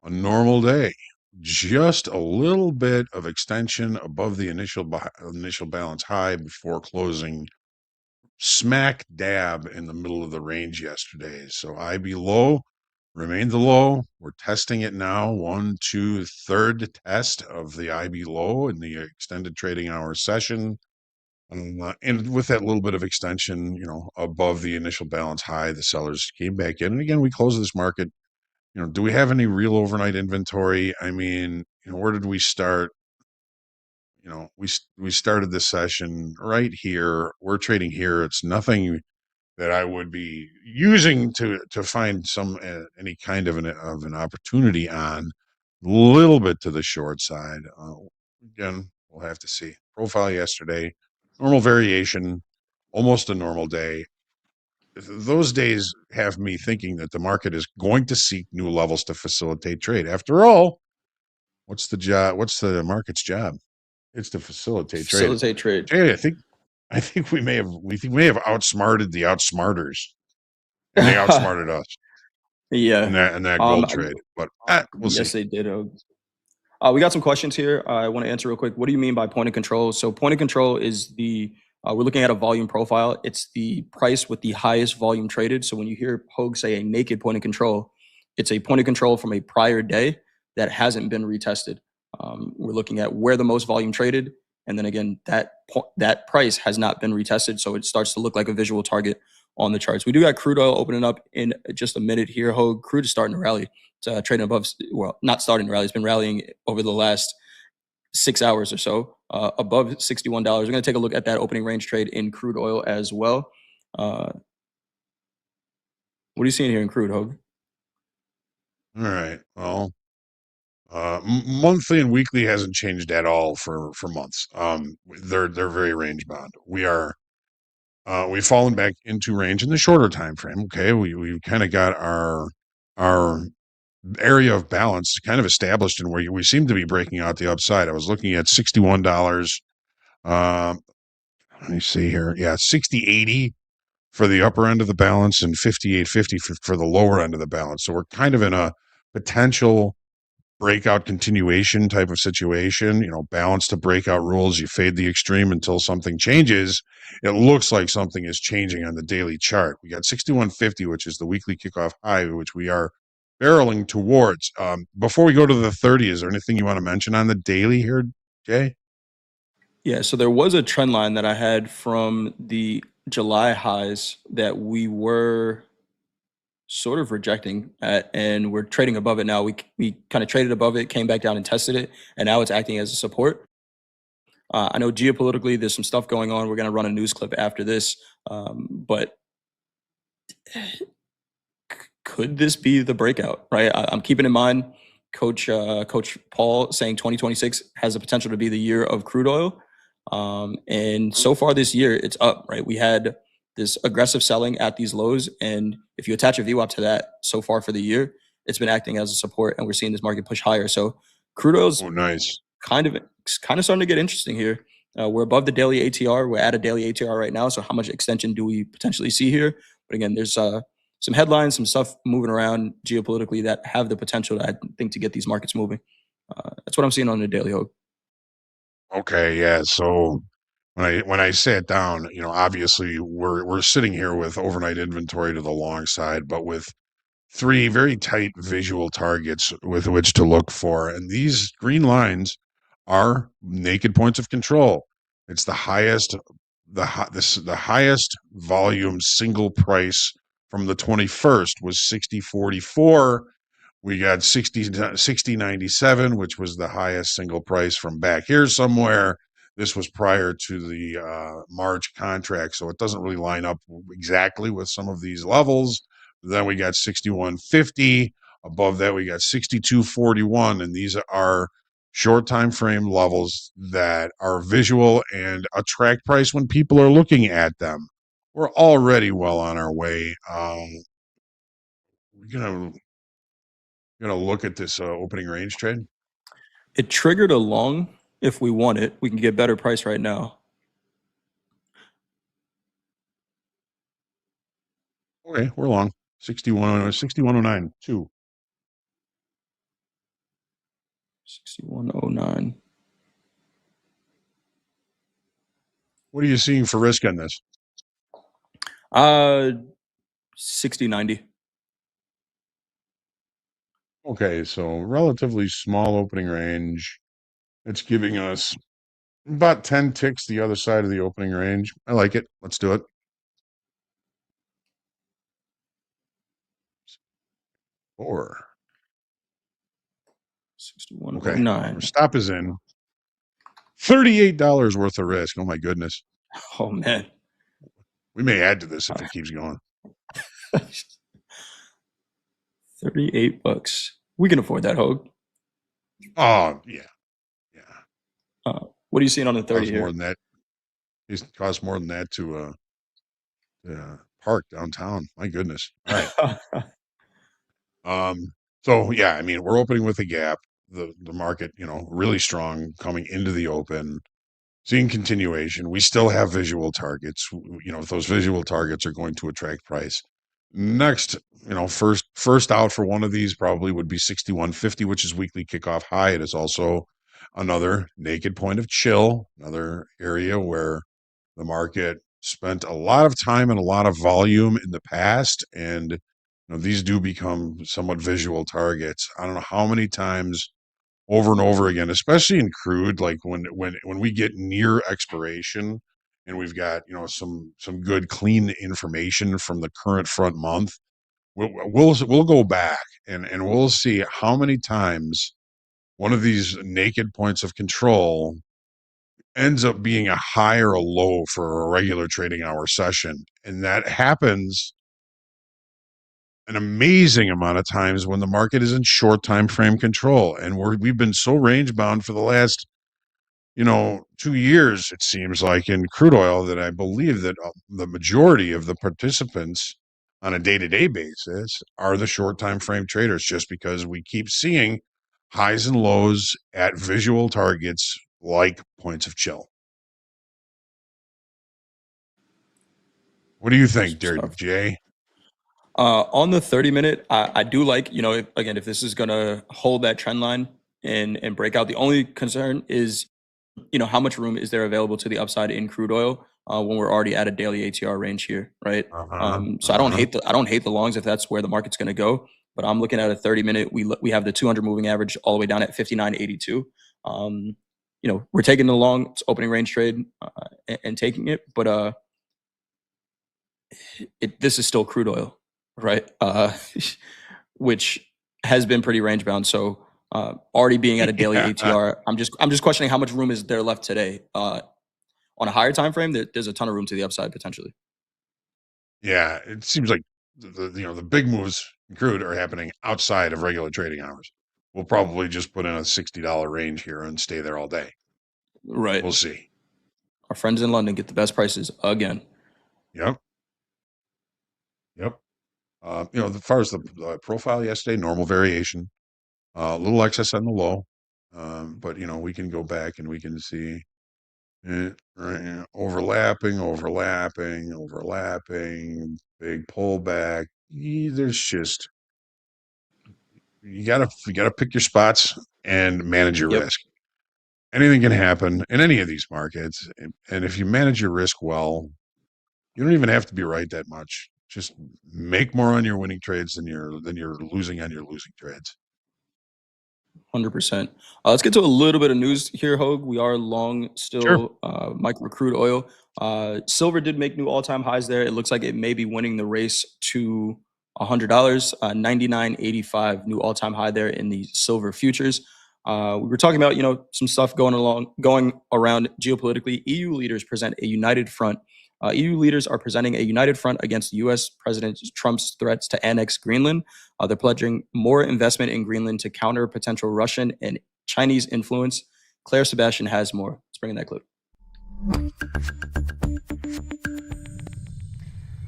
a normal day. just a little bit of extension above the initial balance high before closing smack dab in the middle of the range yesterday. So IB low remained the low. We're testing it now. One, two, third test of the IB low in the extended trading hour session. And with that little bit of extension, above the initial balance high, the sellers came back in. And again, we closed this market. Do we have any real overnight inventory? I mean, where did we start? We started this session right here. We're trading here. It's nothing that I would be using to find some any kind of an opportunity on. Little bit to the short side. Again, we'll have to see. Profile yesterday, normal variation, almost a normal day. Those days have me thinking that the market is going to seek new levels to facilitate trade. After all, what's the job? What's the market's job? It's to facilitate trade. Facilitate trade. Jay, I think we may have outsmarted the outsmarters, and they outsmarted us in Yeah. that gold trade. But we'll see. Yes, they did. We got some questions here. I want to answer real quick. What do you mean by point of control? So point of control is we're looking at a volume profile. It's the price with the highest volume traded. So when you hear Hogue say a naked point of control, it's a point of control from a prior day that hasn't been retested. We're looking at where the most volume traded. And then again, that price has not been retested. So it starts to look like a visual target on the charts. We do got crude oil opening up in just a minute here. Hogue, crude is starting to rally. It's trading above, well, not starting to rally. It's been rallying over the last 6 hours or so, above $61. We're going to take a look at that opening range trade in crude oil as well. What are you seeing here in crude, Hogue? All right. Well, monthly and weekly hasn't changed at all for months. They're very range bound. We've fallen back into range in the shorter time frame. Okay, we've kind of got our area of balance kind of established, and where we seem to be breaking out the upside. I was looking at $61. Let me see here. Yeah, 60.80 for the upper end of the balance and 58.50 for the lower end of the balance. So we're kind of in a potential breakout continuation type of situation, balance to breakout rules. You fade the extreme until something changes. It looks like something is changing on the daily chart. We got 61.50, which is the weekly kickoff high, which we are barreling towards. Before we go to the 30, is there anything you want to mention on the daily here, Jay? Yeah, so there was a trend line that I had from the July highs that we were sort of rejecting at, and we're trading above it now. We kind of traded above it, came back down and tested it, and now it's acting as a support. I know geopolitically there's some stuff going on. We're going to run a news clip after this, but could this be the breakout? Right? I'm keeping in mind Coach Paul saying 2026 has the potential to be the year of crude oil, and so far this year it's up. Right? We had this aggressive selling at these lows, and if you attach a VWAP to that, so far for the year, it's been acting as a support, and we're seeing this market push higher. So crude oil's Oh, nice. kind of starting to get interesting here. We're above the daily ATR. We're at a daily ATR right now. So how much extension do we potentially see here? But again, there's some headlines, some stuff moving around geopolitically that have the potential, I think, to get these markets moving. That's what I'm seeing on the daily, Hope. Okay, yeah. So when I sat down, obviously we're sitting here with overnight inventory to the long side, but with three very tight visual targets with which to look for. And these green lines are naked points of control. It's the highest volume single price from the 21st was 60.44. We got 60.97, which was the highest single price from back here somewhere. This was prior to the March contract, so it doesn't really line up exactly with some of these levels. Then we got 61.50. Above that, we got 62.41, and these are short time frame levels that are visual and attract price when people are looking at them. We're already well on our way. We're gonna look at this opening range trade. It triggered a long. If we want it, we can get better price right now. Okay, we're long. 6109, 2. 6109. What are you seeing for risk on this? 6090. Okay, so relatively small opening range. It's giving us about 10 ticks the other side of the opening range. I like it. Let's do it. Four. Okay. Our 6109. stop is in. $38 worth of risk. Oh my goodness. Oh man. We may add to this if it keeps going. 38 bucks. We can afford that, Hogue. Oh, yeah. Yeah. What are you seeing on the 30 Costs more here? than that. It costs more than that to park downtown. My goodness. All right. So yeah, I mean, we're opening with a gap. The market, really strong coming into the open, seeing continuation. We still have visual targets. If those visual targets are going to attract price. Next, first out for one of these probably would be 6150, which is weekly kickoff high. It is also another naked point of chill, another area where the market spent a lot of time and a lot of volume in the past, and these do become somewhat visual targets. I don't know how many times over and over again, especially in crude, like when we get near expiration and we've got some good clean information from the current front month, we'll go back and we'll see how many times one of these naked points of control ends up being a high or a low for a regular trading hour session. And that happens an amazing amount of times when the market is in short time frame control. And we've been so range bound for the last 2 years, it seems like, in crude oil, that I believe that the majority of the participants on a day-to-day basis are the short time frame traders, just because we keep seeing highs and lows at visual targets like points of chill. What do you think, dear Jay? On the 30-minute, I do like, if this is going to hold that trend line and break out, the only concern is, how much room is there available to the upside in crude oil when we're already at a daily ATR range here, right? So I don't hate the longs if that's where the market's going to go, but I'm looking at a 30-minute. We have the 200 moving average all the way down at 59.82. We're taking the long opening range trade and taking it, but this is still crude oil, right? Which has been pretty range bound. So already being at a daily ATR, I'm just questioning how much room is there left today. On a higher time frame, there's a ton of room to the upside potentially. Yeah, it seems like the big moves in crude are happening outside of regular trading hours. We'll probably just put in a $60 range here and stay there all day. Right. We'll see. Our friends in London get the best prices again. Yep. As far as the profile yesterday, normal variation, a little excess on the low, but we can go back and we can see it, right, overlapping, big pullback. There's just you gotta pick your spots and manage your Yep. risk. Anything can happen in any of these markets, and if you manage your risk well, you don't even have to be right that much. Just make more on your winning trades than you're losing on your losing trades. 100%. Let's get to a little bit of news here, Hogue. We are long Sure. still micro crude oil. Silver did make new all-time highs there. It looks like it may be winning the race to $100. 99.85 new all-time high there in the silver futures. We were talking about some stuff going around geopolitically. EU leaders present a united front. EU leaders are presenting a united front against U.S. President Trump's threats to annex Greenland. They're pledging more investment in Greenland to counter potential Russian and Chinese influence. Claire Sebastian has more. Let's bring in that clip.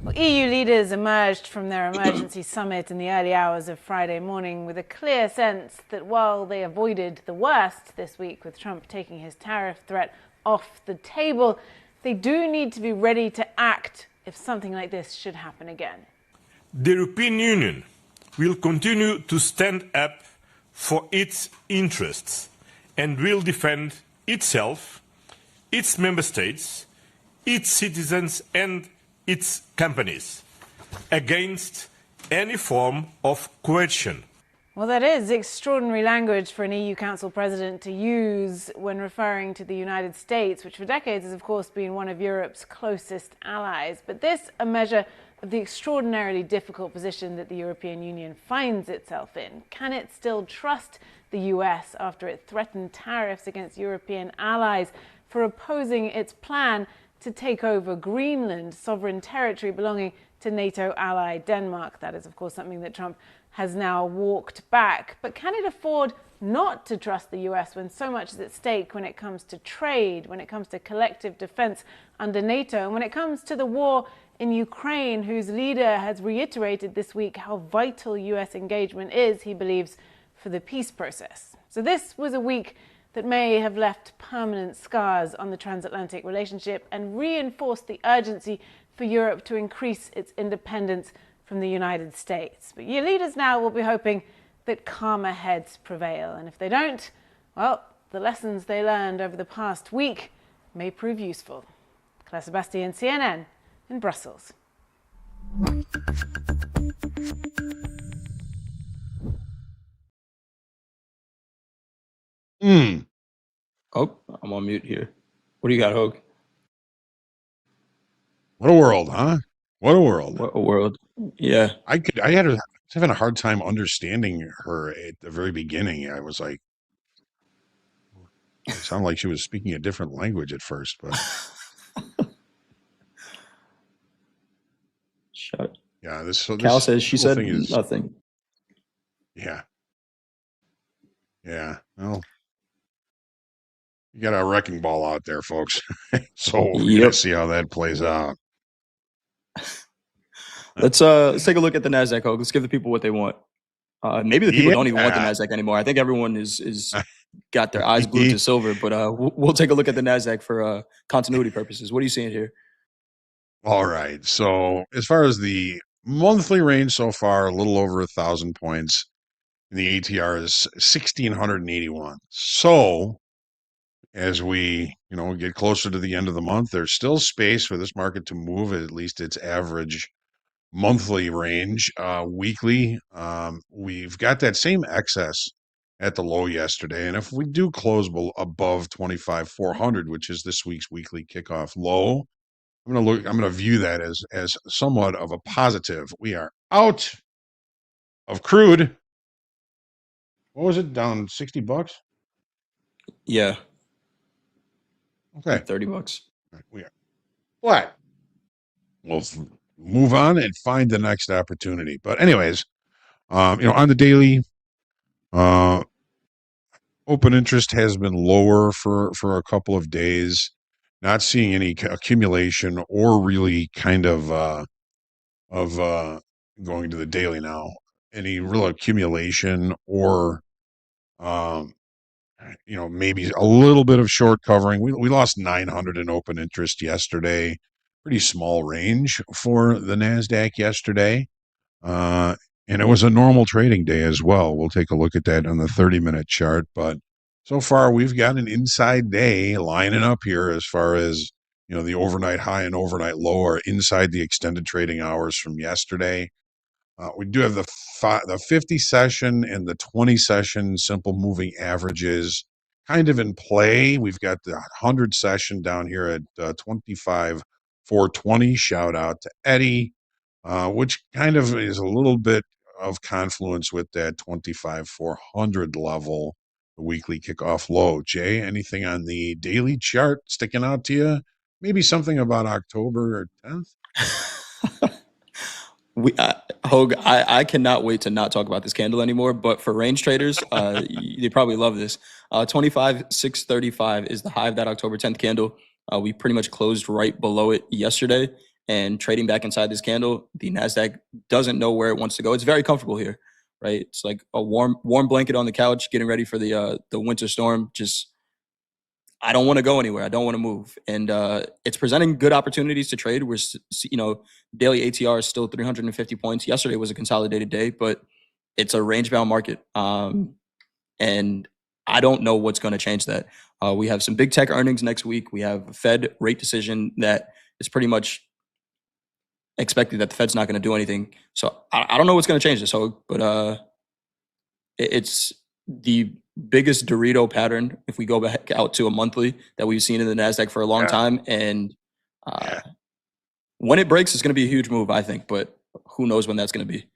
Well, EU leaders emerged from their emergency summit in the early hours of Friday morning with a clear sense that while they avoided the worst this week with Trump taking his tariff threat off the table, they do need to be ready to act if something like this should happen again. The European Union will continue to stand up for its interests and will defend itself, its member states, its citizens and its companies against any form of coercion. Well, that is extraordinary language for an EU Council president to use when referring to the United States, which for decades has, of course, been one of Europe's closest allies. But this a measure of the extraordinarily difficult position that the European Union finds itself in. Can it still trust the US after it threatened tariffs against European allies for opposing its plan to take over Greenland, sovereign territory belonging to NATO ally Denmark? That is, of course, something that Trump has now walked back. But can it afford not to trust the US when so much is at stake when it comes to trade, when it comes to collective defense under NATO, and when it comes to the war in Ukraine, whose leader has reiterated this week how vital US engagement is, he believes, for the peace process? So this was a week that may have left permanent scars on the transatlantic relationship and reinforced the urgency for Europe to increase its independence from the United States. But your leaders now will be hoping that calmer heads prevail. And if they don't, well, the lessons they learned over the past week may prove useful. Claire Sebastian, CNN in Brussels. Oh, I'm on mute here. What do you got, Hogue? What a world, huh? What a world. What a world. Yeah. I was having a hard time understanding her at the very beginning. I was like, it sounded like she was speaking a different language at first, but Shut. yeah, Cal says she whole said thing is nothing. yeah. Well, you got a wrecking ball out there, folks. So we're gonna see how that plays out. Let's take a look at the NASDAQ, Hogue. Let's give the people what they want. Maybe the people don't even want the NASDAQ anymore. I think everyone is got their eyes glued to silver, but we'll take a look at the NASDAQ for continuity purposes. What are you seeing here? All right. So as far as the monthly range so far, a little over 1,000 points. And the ATR is 1,681. So as we, get closer to the end of the month, there's still space for this market to move at least its average monthly range. Weekly, we've got that same excess at the low yesterday. And if we do close above 25,400, which is this week's weekly kickoff low, I'm going to view that as somewhat of a positive. We are out of crude. What was it? Down $60? Yeah. Okay. Like $30. Right, we are flat. We'll move on and find the next opportunity. But anyways, on the daily, open interest has been lower for a couple of days. Not seeing any accumulation or really kind of going to the daily now. Any real accumulation or maybe a little bit of short covering. We lost 900 in open interest yesterday. Pretty small range for the NASDAQ yesterday. And it was a normal trading day as well. We'll take a look at that on the 30-minute chart. But so far, we've got an inside day lining up here as far as, the overnight high and overnight low are inside the extended trading hours from yesterday. We do have the 50 session and the 20 session simple moving averages kind of in play. We've got the 100 session down here at 25,420. Shout out to Eddie, which kind of is a little bit of confluence with that 25,400 level, the weekly kickoff low. Jay, anything on the daily chart sticking out to you? Maybe something about October 10th? Hogue, I cannot wait to not talk about this candle anymore. But for range traders, they probably love this. 25,635 is the high of that October 10th candle. We pretty much closed right below it yesterday, and trading back inside this candle, the NASDAQ doesn't know where it wants to go. It's very comfortable here, right? It's like a warm blanket on the couch, getting ready for the winter storm. Just, I don't want to go anywhere. I don't want to move. And it's presenting good opportunities to trade. We're, daily ATR is still 350 points. Yesterday was a consolidated day, but it's a range-bound market. And I don't know what's going to change that. We have some big tech earnings next week. We have a Fed rate decision that is pretty much expected that the Fed's not going to do anything. So I don't know what's going to change this, but it's the biggest Dorito pattern if we go back out to a monthly that we've seen in the NASDAQ for a long time. And when it breaks, it's going to be a huge move, I think. But who knows when that's going to be.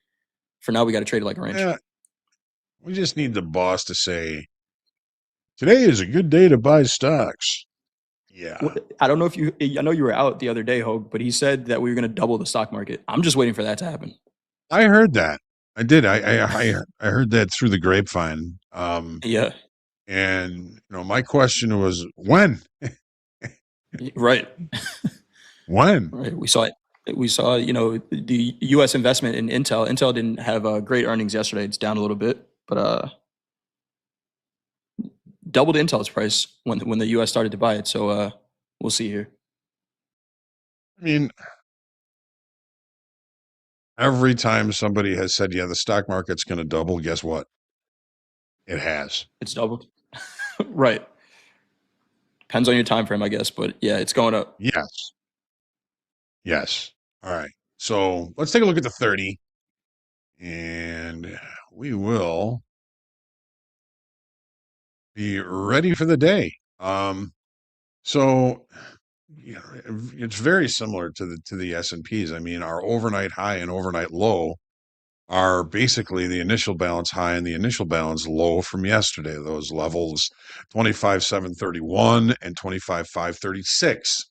For now, we got to trade it like a range. Yeah. We just need the boss to say, today is a good day to buy stocks. Yeah. I don't know if you, I know you were out the other day, Hogue, but he said that we were going to double the stock market. I'm just waiting for that to happen. I heard that. I did. I heard that through the grapevine. Yeah. And my question was when? Right. When? Right. We saw it. We saw, the U.S. investment in Intel. Intel didn't have great earnings yesterday. It's down a little bit, but doubled Intel's price when the U.S. started to buy it. So we'll see here. I mean, every time somebody has said, yeah, the stock market's going to double, guess what? It has. It's doubled. Right. Depends on your time frame, I guess. But yeah, it's going up. Yes. Yes. All right. So let's take a look at the 30. And we will be ready for the day. So it's very similar to the S&Ps. I mean, our overnight high and overnight low are basically the initial balance high and the initial balance low from yesterday. Those levels 25,731 and 25,536.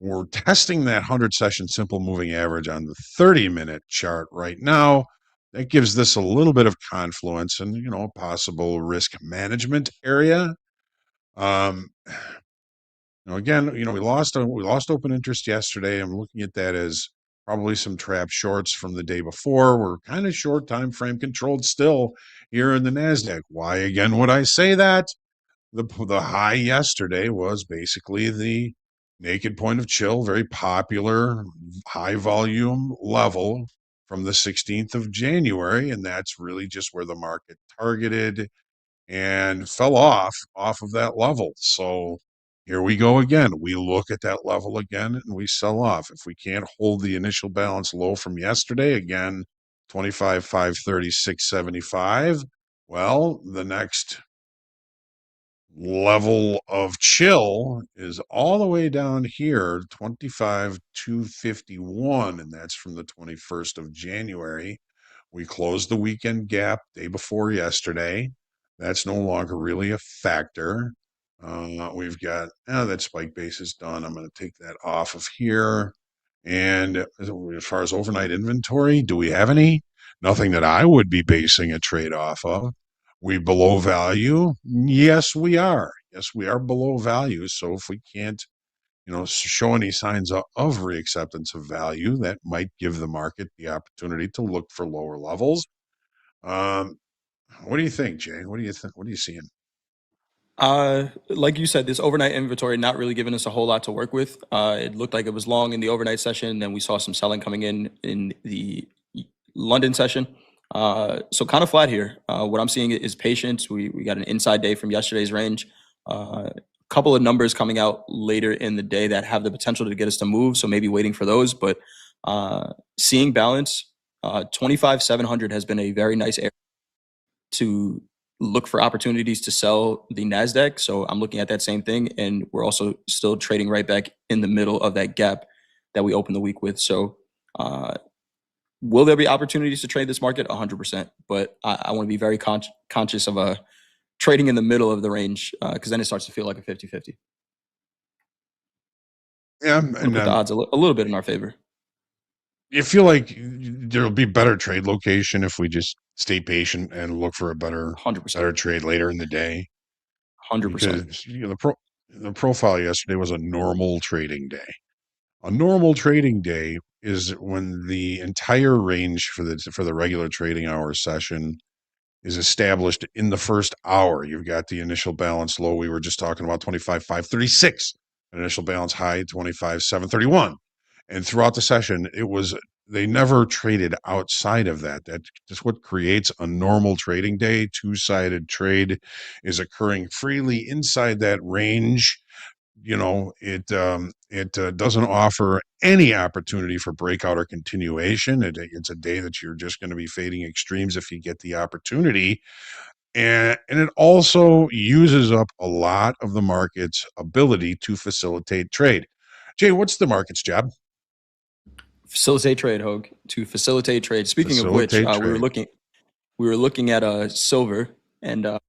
We're testing that 100 session simple moving average on the 30-minute chart right now. That gives this a little bit of confluence and a possible risk management area. Again, we lost open interest yesterday. I'm looking at that as probably some trap shorts from the day before. We're kind of short time frame controlled still here in the NASDAQ. Why again would I say that? The high yesterday was basically the naked point of chill, very popular high volume level from the 16th of January. And that's really just where the market targeted and fell off of that level. So here we go again. We look at that level again and we sell off. If we can't hold the initial balance low from yesterday, again, 25,536.75, well, the next level of chill is all the way down here, 25,251, and that's from the 21st of January. We closed the weekend gap day before yesterday. That's no longer really a factor. We've got that spike base is done. I'm going to take that off of here. And as far as overnight inventory, do we have any? Nothing that I would be basing a trade off of. We below value? Yes, we are. Yes, we are below value. So if we can't, show any signs of reacceptance of value, that might give the market the opportunity to look for lower levels. What do you think, Jay? What do you think? What are you seeing? Like you said, this overnight inventory not really giving us a whole lot to work with. It looked like it was long in the overnight session. Then we saw some selling coming in the London session. So kind of flat here. What I'm seeing is patience. We got an inside day from yesterday's range. A couple of numbers coming out later in the day that have the potential to get us to move. So maybe waiting for those, but seeing balance, 25,700 has been a very nice area to look for opportunities to sell the NASDAQ. So I'm looking at that same thing. And we're also still trading right back in the middle of that gap that we opened the week with. So will there be opportunities to trade this market? 100%. But I want to be very conscious of trading in the middle of the range because then it starts to feel like a 50-50. Yeah. And put the odds a little bit in our favor. You feel like there'll be better trade location if we just stay patient and look for a better 100%. better trade later in the day. 100%. Because the profile yesterday was a normal trading day. A normal trading day is when the entire range for the regular trading hour session is established in the first hour. You've got the initial balance low. We were just talking about 25,536. Initial balance high, 25,731. And throughout the session, it was they never traded outside of that. That's just what creates a normal trading day. Two-sided trade is occurring freely inside that range. It doesn't offer any opportunity for breakout or continuation. It's a day that you're just going to be fading extremes if you get the opportunity. And it also uses up a lot of the market's ability to facilitate trade. Jay, what's the market's job? Facilitate trade, Hogue. To facilitate trade. Speaking of which, Facilitate we were trade. looking at silver and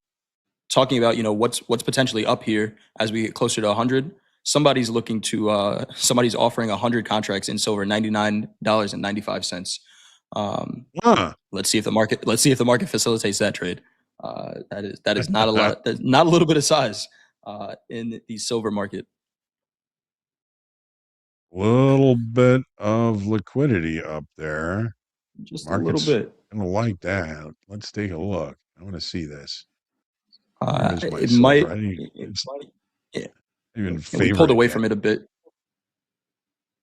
talking about what's potentially up here as we get closer to 100. Somebody's offering 100 contracts in silver, $99.95. Let's see if the market facilitates that trade. That is not a lot. That's not a little bit of size in the silver market. Little bit of liquidity up there. Just Market's a little bit. gonna like that. Let's take a look. I want to see this. It might. Yeah. Even We pulled away from it a bit,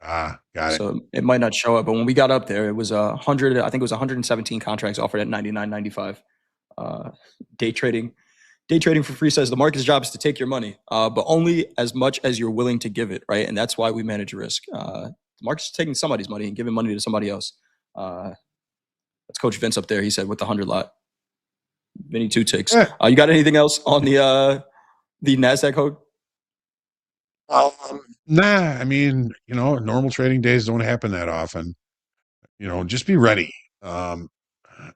got it. so it might not show up. But when we got up there, it was 100. I think it was 117 contracts offered at $99.95. Day trading for free says the market's job is to take your money, but only as much as you're willing to give it, right? And that's why we manage risk. The market's taking somebody's money and giving money to somebody else. That's Coach Vince up there. He said with the 100 lot. Vinny two ticks. You got anything else on the NASDAQ, Hogue? Nah, I mean, normal trading days don't happen that often. Just be ready.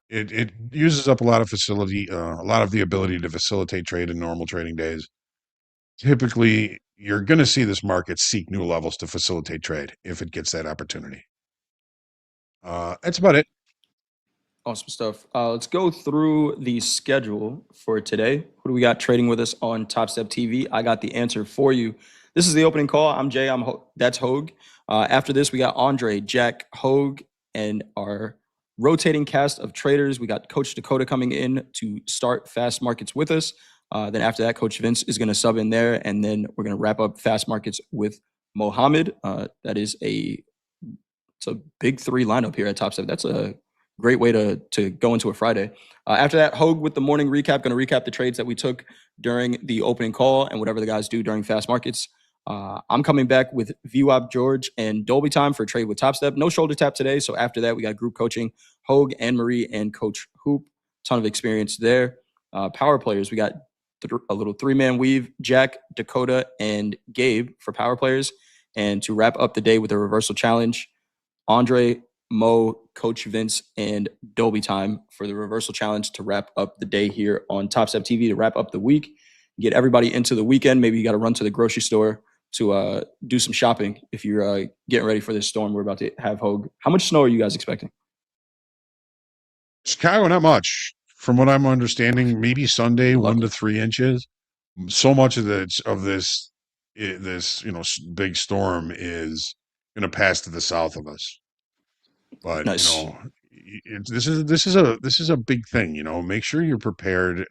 It uses up a lot of a lot of the ability to facilitate trade in normal trading days. Typically, you're going to see this market seek new levels to facilitate trade if it gets that opportunity. That's about it. Awesome stuff. Let's go through the schedule for today. Who do we got trading with us on Topstep TV? I got the answer for you. This is the opening call. I'm Jay. That's Hogue. After this, we got Andre, Jack, Hogue, and our rotating cast of traders. We got Coach Dakota coming in to start fast markets with us. Then after that, Coach Vince is going to sub in there, and then we're going to wrap up fast markets with Mohammed. That is it's a big three lineup here at Topstep. That's a great way to go into a Friday. After that, Hogue with the morning recap, going to recap the trades that we took during the opening call and whatever the guys do during fast markets. I'm coming back with VWAP George and Dolby Time for trade with Topstep. No shoulder tap today. So after that, we got group coaching, Hogue, Anne-Marie, and Coach Hoop. Ton of experience there. Power players, we got a little three-man weave, Jack, Dakota, and Gabe for power players. And to wrap up the day with a reversal challenge, Andre, Mo, Coach Vince, and Dolby Time for the reversal challenge to wrap up the day here on Topstep TV, to wrap up the week, get everybody into the weekend. Maybe you got to run to the grocery store to do some shopping if you're getting ready for this storm we're about to have, Hogue. How much snow are you guys expecting? Chicago, not much. From what I'm understanding, maybe Sunday, 1 to 3 inches. So much of this big storm is going to pass to the south of us. But Nice. this is a big thing. Make sure you're prepared.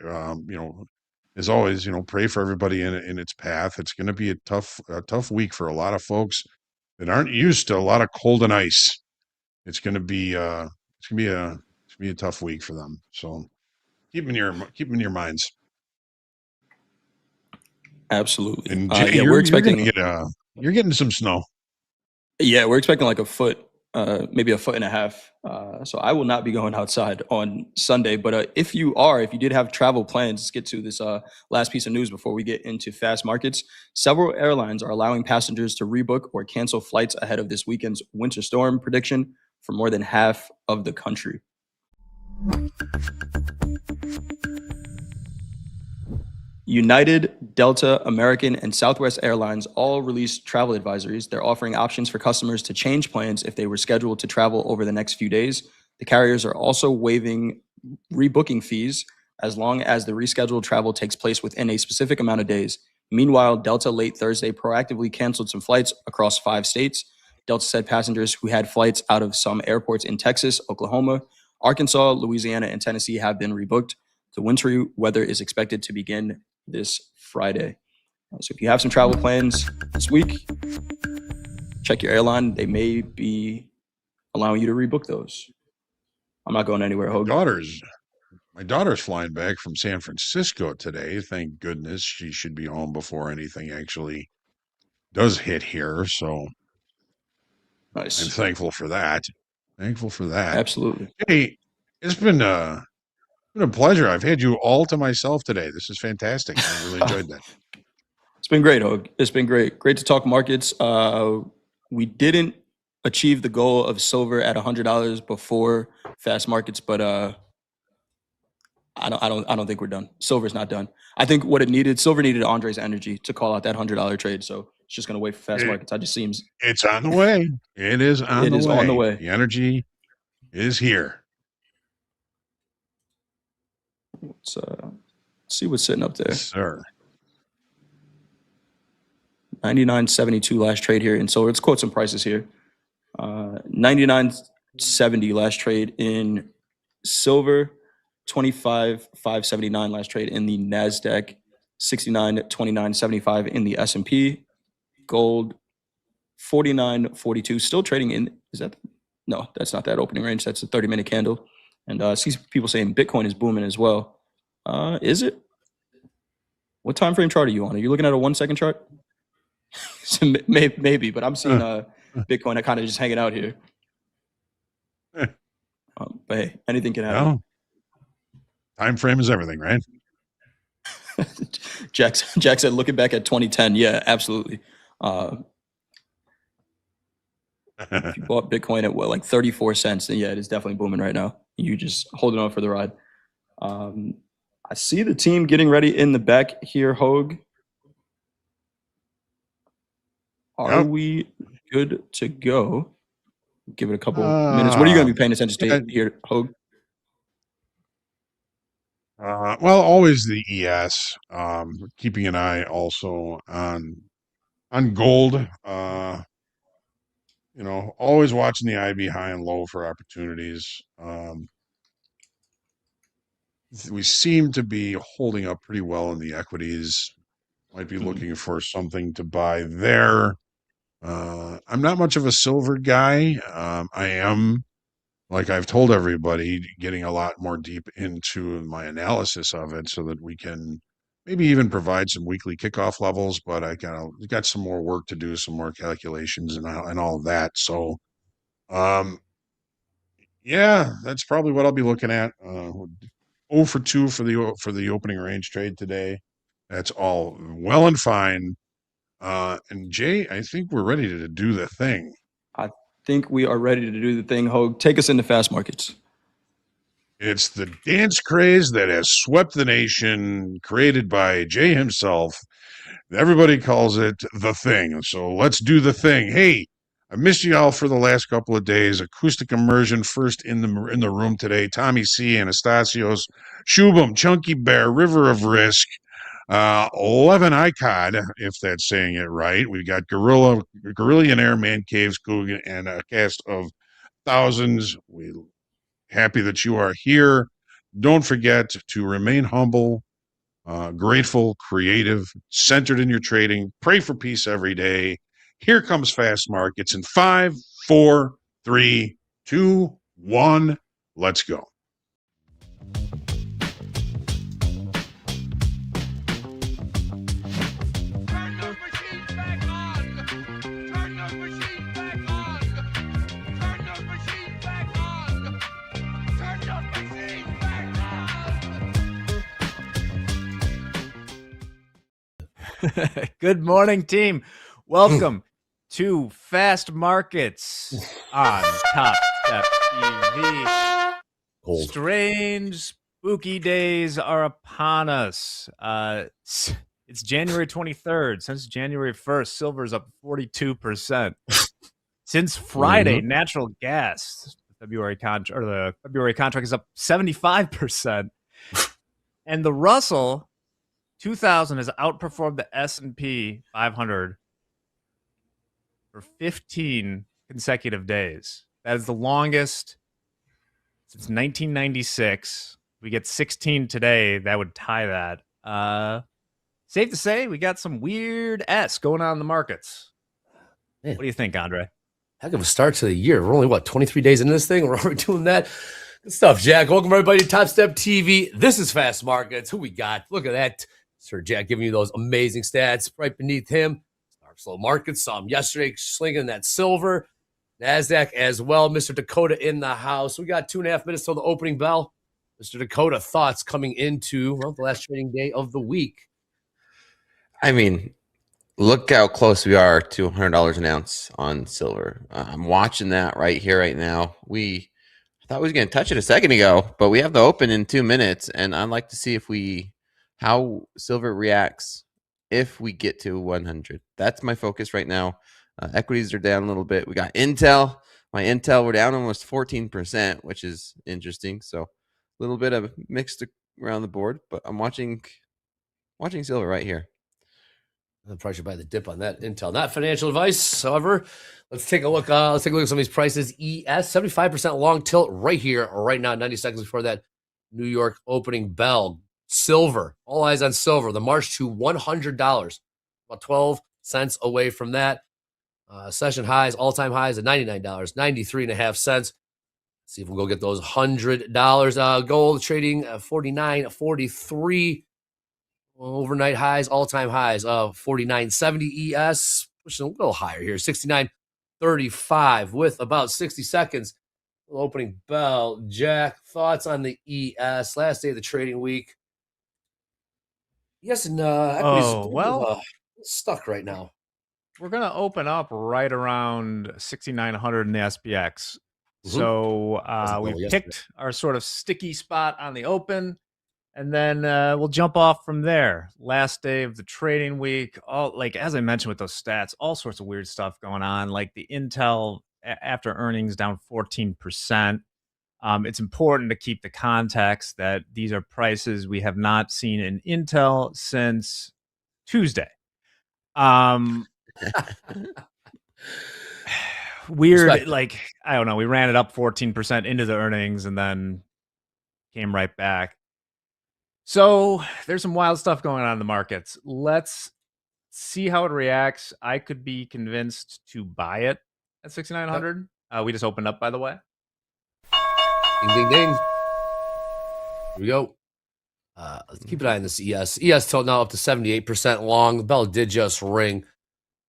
As always, pray for everybody in its path. It's going to be a tough week for a lot of folks that aren't used to a lot of cold and ice. It's going to be a tough week for them. So keep them in your minds. Absolutely. And Jay, we're expecting you're getting some snow. Yeah, we're expecting like a foot, maybe a foot and a half. So I will not be going outside on Sunday. But if you did have travel plans, let's get to this last piece of news before we get into fast markets. Several airlines are allowing passengers to rebook or cancel flights ahead of this weekend's winter storm prediction for more than half of the country. United, Delta, American, and Southwest Airlines all released travel advisories. They're offering options for customers to change plans if they were scheduled to travel over the next few days. The carriers are also waiving rebooking fees as long as the rescheduled travel takes place within a specific amount of days. Meanwhile, Delta late Thursday proactively canceled some flights across 5 states. Delta said passengers who had flights out of some airports in Texas, Oklahoma, Arkansas, Louisiana, and Tennessee have been rebooked. The wintry weather is expected to begin this Friday. So if you have some travel plans this week, check your airline. They may be allowing you to rebook those. I'm not going anywhere, Hogue. My daughter's flying back from San Francisco today. Thank goodness. She should be home before anything actually does hit here. So Nice. I'm thankful for that. Absolutely. Hey, it's been a pleasure. I've had you all to myself today. This is fantastic. I really enjoyed that. It's been great, Hogue. It's been great. Great to talk markets. We didn't achieve the goal of silver at $100 before fast markets, but I don't think we're done. Silver's not done. I think what silver needed Andre's energy to call out that $100 trade. So it's just gonna wait for fast markets. It just seems it's on the way. It is on the way. The energy is here. Let's see what's sitting up there. Yes, sir. 99.72 last trade here in silver. Let's quote some prices here. 99.70 last trade in silver. 25.579 last trade in the NASDAQ. 69.2975 in the S&P. Gold 49.42 still trading in. No, that's not that opening range. That's a 30-minute candle. And I see people saying Bitcoin is booming as well. Is it? What time frame chart are you on? Are you looking at a 1-second chart? So maybe, but I'm seeing Bitcoin kind of just hanging out here. But hey, anything can happen. Well, time frame is everything, right? Jack said, looking back at 2010, yeah, absolutely. If you bought Bitcoin at like 34 cents, then yeah, it is definitely booming right now. You just holding on for the ride. I see the team getting ready in the back here, Hogue. Are we good to go? Give it a couple minutes. What are you going to be paying attention to here, Hogue? Well, always the ES. Keeping an eye also on gold. Always watching the IB high and low for opportunities. We seem to be holding up pretty well in the equities. Might be looking for something to buy there. I'm not much of a silver guy. I am, like I've told everybody, getting a lot more deep into my analysis of it so that we can maybe even provide some weekly kickoff levels. But I got some more work to do, some more calculations and all of that. So, yeah, that's probably what I'll be looking at. 0 for 2 for the opening range trade today. That's all well and fine. And Jay, I think we're ready to do the thing. I think we are ready to do the thing, Hogue. Take us into fast markets. It's the dance craze that has swept the nation, created by Jay himself. Everybody calls it the thing. So let's do the thing. Hey, I missed you all for the last couple of days. Acoustic immersion first in the room today. Tommy C, Anastasios, Shubham, Chunky Bear, River of Risk, 11 Icod, if that's saying it right. We've got Gorillionaire, Man Caves, Coogan, and a cast of thousands. We're happy that you are here. Don't forget to remain humble, grateful, creative, centered in your trading. Pray for peace every day. Here comes fast markets in 5, 4, 3, 2, 1. Let's go. Good morning, team. Welcome to Fast Markets on Topstep TV. Strange, spooky days are upon us. It's January 23rd. Since January 1st, silver's up 42%. Since Friday, natural gas, the February contract is up 75%. And the Russell 2000 has outperformed the S&P 500 for 15 consecutive days. That is the longest since 1996. We get 16 today. That would tie that. Safe to say, we got some weird S going on in the markets. Man. What do you think, Andre? Heck of a start to the year. We're only, 23 days into this thing? We're already doing that. Good stuff, Jack. Welcome, everybody, to TopstepTV. This is Fast Markets. Who we got? Look at that. Sir Jack giving you those amazing stats. Right beneath him, Start Slow Markets. Saw him yesterday slinging that silver. NASDAQ as well. Mr. Dakota in the house. We got 2.5 minutes till the opening bell. Mr. Dakota, thoughts coming into the last trading day of the week? I mean, look how close we are to $100 an ounce on silver. I'm watching that right here, right now. I thought we was going to touch it a second ago, but we have the open in 2 minutes, and I'd like to see how silver reacts if we get to 100. That's my focus right now. Equities are down a little bit. We got Intel. My Intel, we're down almost 14%, which is interesting. So a little bit of mixed around the board, but I'm watching silver right here. I'm probably should buy the dip on that Intel. Not financial advice, however. Let's take a look. Let's take a look at some of these prices. ES 75% long tilt right here, right now. 90 seconds before that New York opening bell. Silver, all eyes on silver. The march to $100, about 12 cents away from that. Session highs, all-time highs at $99, 93.5 cents. See if we'll go get those $100. Gold trading 49.43. Overnight highs, all-time highs of 49.70 ES, pushing a little higher here, 69.35 with about 60 seconds. Opening bell. Jack, thoughts on the ES last day of the trading week? Yes, and equities stuck right now. We're going to open up right around 6,900 in the SPX. So we've picked our sort of sticky spot on the open, and then we'll jump off from there. Last day of the trading week, as I mentioned with those stats, all sorts of weird stuff going on, like the Intel after earnings down 14%. It's important to keep the context that these are prices we have not seen in Intel since Tuesday. Weird, I don't know. We ran it up 14% into the earnings and then came right back. So there's some wild stuff going on in the markets. Let's see how it reacts. I could be convinced to buy it at 6,900. We just opened up, by the way. Ding, ding, ding. Here we go. Let's keep an eye on this ES. ES tilt now up to 78% long. The bell did just ring.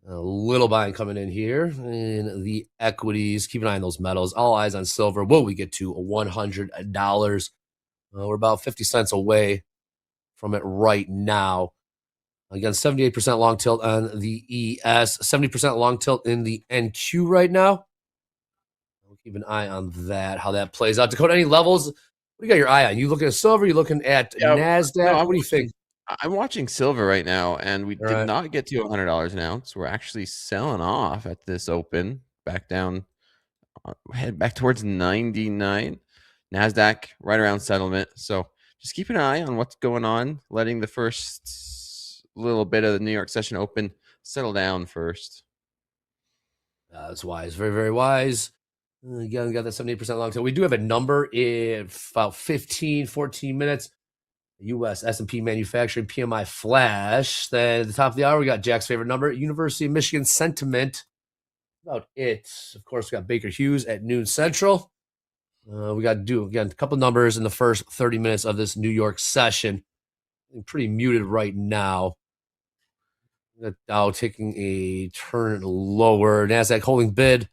A little buying coming in here in the equities. Keep an eye on those metals. All eyes on silver. Will we get to $100? We're about 50 cents away from it right now. Again, 78% long tilt on the ES. 70% long tilt in the NQ right now. We'll keep an eye on that, how that plays out. Dakota, any levels? What do you got your eye on? You looking at silver? You looking at NASDAQ? No, what do you think? I'm watching silver right now, and we did not get to $100 an ounce. We're actually selling off at this open, back down, head back towards 99. NASDAQ right around settlement. So just keep an eye on what's going on, letting the first little bit of the New York session open settle down first. That's wise. Very, very wise. Again, we got that 78% long tail. We do have a number in about 14 minutes. U.S. S&P manufacturing PMI flash. Then at the top of the hour, we got Jack's favorite number, University of Michigan sentiment. About it. Of course, we got Baker Hughes at noon central. We got to do, again, a couple numbers in the first 30 minutes of this New York session. Pretty muted right now. Dow taking a turn lower. NASDAQ holding bid.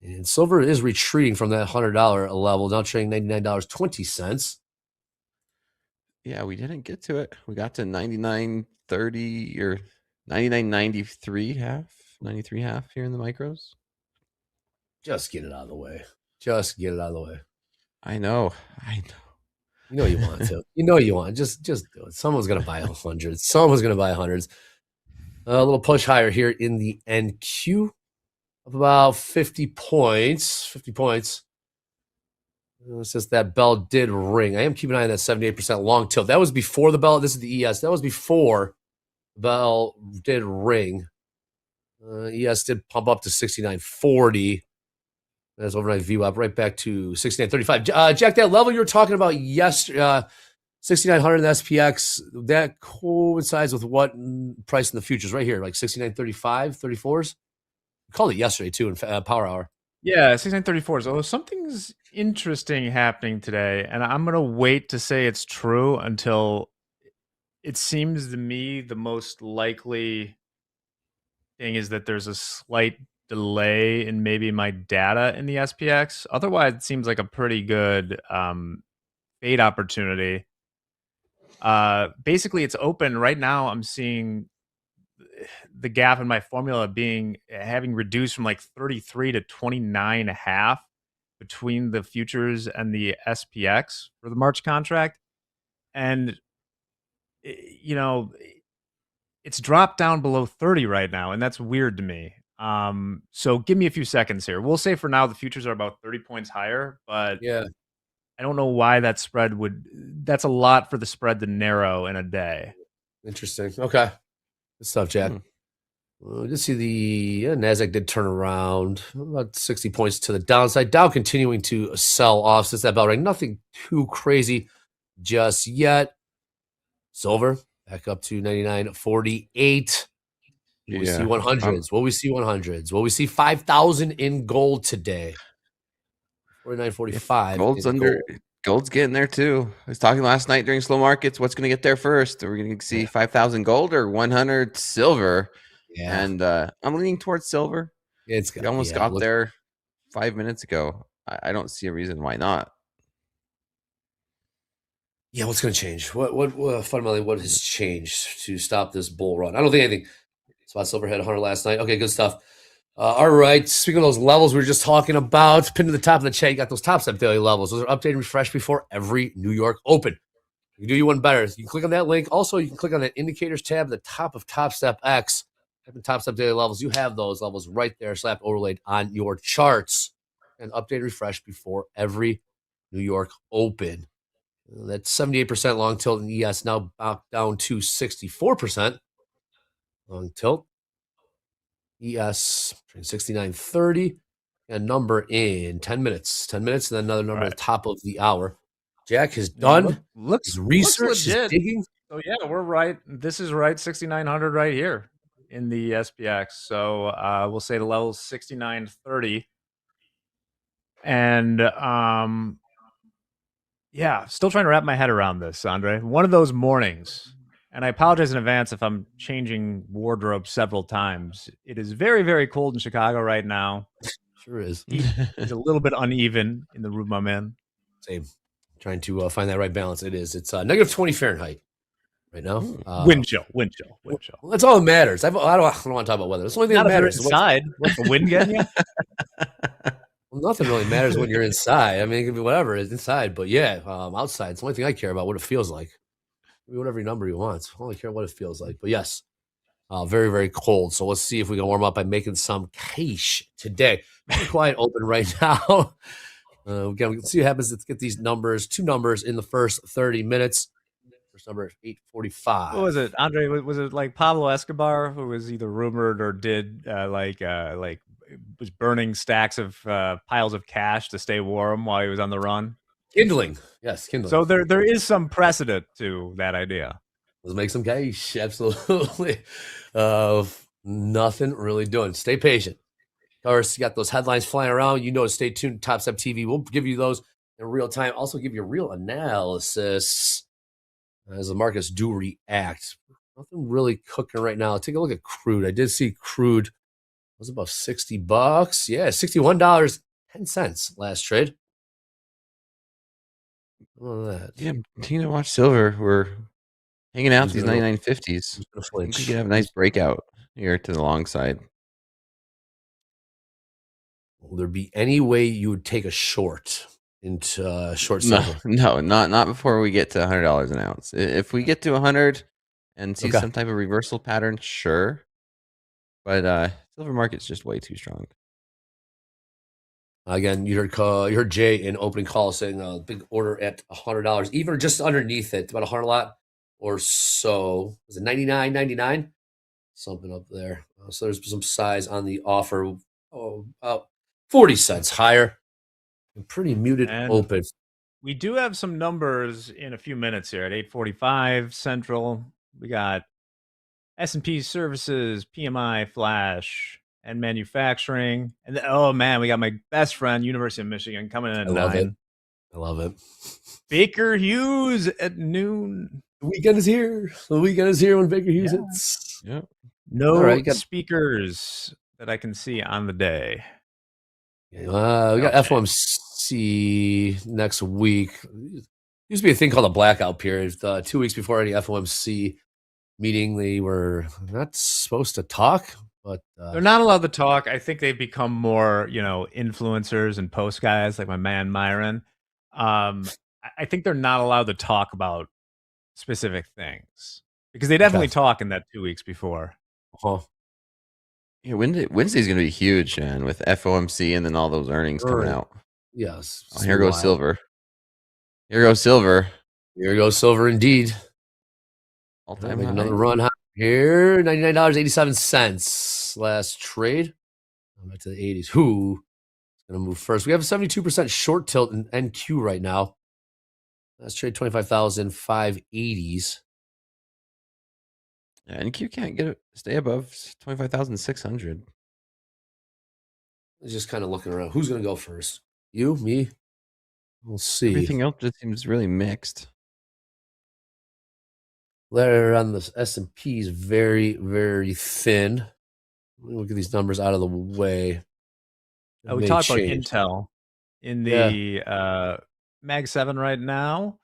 And silver is retreating from that $100 level, now trading $99.20. Yeah, we didn't get to it. We got to 99.30 or 99.93 half, 93 half here in the micros. Just get it out of the way. Just get it out of the way. I know. You know you want to. You know you want. Just do it. Someone's gonna buy hundreds. Someone's gonna buy hundreds. A little push higher here in the NQ of about 50 points. 50 points. Since that bell did ring. I am keeping an eye on that 78% long tilt. That was before the bell. This is the ES. That was before the bell did ring. ES did pump up to 69.40. That's overnight view up right back to 69.35. Jack, that level you were talking about yesterday, 6,900 in the SPX, that coincides with what price in the futures right here, like 69.35, 34s? called it yesterday too in Power Hour. Yeah, 6934. So something's interesting happening today, and I'm gonna wait to say it's true until it seems to me the most likely thing is that there's a slight delay in maybe my data in the SPX. Otherwise, it seems like a pretty good fade opportunity. Basically, it's open right now. I'm seeing the gap in my formula having reduced from like 33 to 29.5 between the futures and the SPX for the March contract. And, you know, it's dropped down below 30 right now, and that's weird to me. So give me a few seconds here. We'll say for now the futures are about 30 points higher, but Yeah, I don't know why that spread that's a lot for the spread to narrow in a day. interesting. Okay, good stuff, Jack. Just see the NASDAQ did turn around about 60 points to the downside. Dow continuing to sell off since that bell rang. Nothing too crazy just yet. Silver back up to 99.48. Will we see 100s? Will we see 100s? Will we see 5,000 in gold today? 49.45. Gold's getting there too. I was talking last night during slow markets. What's going to get there first? Are we going to see 5,000 gold or 100 silver? Yeah, And I'm leaning towards silver. we almost got there 5 minutes ago. I don't see a reason why not. Yeah, what's going to change? What fundamentally what has changed to stop this bull run? I don't think anything. Spot silver had 100 last night. Okay, good stuff. All right. Speaking of those levels we were just talking about, pinned to the top of the chat, you got those Topstep daily levels. Those are updated and refreshed before every New York Open. You can do you one better. You can click on that link. Also, you can click on that indicators tab at the top of Topstep X. Type in Topstep daily levels. You have those levels right there, slapped overlaid on your charts, and update and refresh before every New York Open. That's 78% long tilt in ES now back down to 64% long tilt. ES 69.30, a number in 10 minutes. 10 minutes, and then another number at the top of the hour. Jack has done his research, his digging. So yeah, we're right. This is right, 6,900 right here in the SPX. So we'll say the level is 69.30. And yeah, still trying to wrap my head around this, Andre. One of those mornings, and I apologize in advance if I'm changing wardrobe several times. It is very, very cold in Chicago right now. Sure is. It's a little bit uneven in the room I'm in. Same. Trying to find that right balance. It is. It's negative 20 Fahrenheit right now. Wind chill. Well, that's all that matters. I don't want to talk about weather. That's the only thing Not that matters. Inside. What's the wind getting you? Well, nothing really matters when you're inside. I mean, it can be whatever is inside, but yeah, outside. It's the only thing I care about. What it feels like. Whatever number you want. I only care what it feels like. But yes, very, very cold. So let's see if we can warm up by making some cash today. Pretty quiet open right now. Again, we can see what happens. Let's get these numbers. Two numbers in the first 30 minutes. First number 8:45. What was it, Andre? Was it like Pablo Escobar, who was either rumored or did was burning stacks of piles of cash to stay warm while he was on the run? Kindling. Yes, kindling. So there is some precedent to that idea. Let's make some cash. Absolutely. Nothing really doing. Stay patient. Of course, you got those headlines flying around. You know, stay tuned. TopstepTV. We'll give you those in real time. Also give you real analysis as the markets do react. Nothing really cooking right now. Take a look at crude. I did see crude was about $60. Yeah, $61.10 last trade. Yeah, continue to watch silver. We're hanging out these 99.50s. We could have a nice breakout here to the long side. Will there be any way you would take a short into short silver? No, not before we get to $100 an ounce. If we get to 100 and see some type of reversal pattern, sure. But silver market's just way too strong. Again, you heard Jay in opening call saying a big order at $100, even just underneath it, about 100 lot or so. Was it 99.99? Something up there. So there's some size on the offer. About 40 cents higher. Pretty muted open. We do have some numbers in a few minutes here at 8:45 Central. We got S&P Services, PMI Flash, and manufacturing. And then, oh man, we got my best friend, University of Michigan, coming in at 9. I love it. Baker Hughes at noon. The weekend is here. The weekend is here when Baker Hughes hits. Yep. No speakers that I can see on the day. We got FOMC next week. Used to be a thing called a blackout period. 2 weeks before any FOMC meeting, they were not supposed to talk, but they're not allowed to talk. I think they've become more, influencers and post guys like my man Myron. I think they're not allowed to talk about specific things because they definitely talk in that 2 weeks before. Yeah, Wednesday's going to be huge, man, with FOMC and then all those earnings coming out. Yes. Oh, here goes silver. Here goes silver. Here goes silver indeed. All-time high. Another run high here. $99.87 last trade. Back to the 80s. Who is going to move first? We have a 72% short tilt in NQ right now. Last trade 25,580s. Yeah, NQ can't stay above 25,600. Just kind of looking around. Who's going to go first? You, me? We'll see. Everything else just seems really mixed. There on the S&P is very, very thin. Let me look at these numbers out of the way. We talked about Intel in the Mag 7 right now.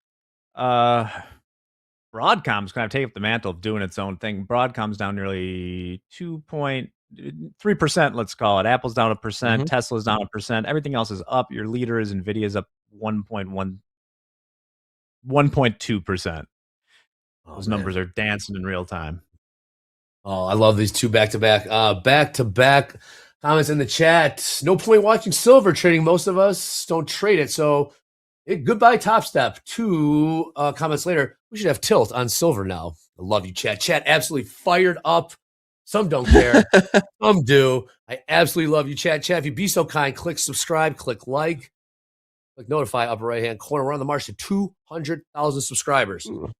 Broadcom's kind of taking up the mantle of doing its own thing. Broadcom's down nearly 2.3%, let's call it. Apple's down 1%. Tesla's down 1%. Everything else is up. Your leader is NVIDIA's up 1.2%. Those numbers are dancing in real time. Oh, I love these two back-to-back. Back-to-back comments in the chat. No point watching silver trading. Most of us don't trade it. So goodbye, Topstep. 2 comments later, we should have tilt on silver now. I love you, chat. Chat absolutely fired up. Some don't care. Some do. I absolutely love you, chat. Chat, if you be so kind, click subscribe, click like, click notify, upper right-hand corner. We're on the march to 200,000 subscribers. Ooh.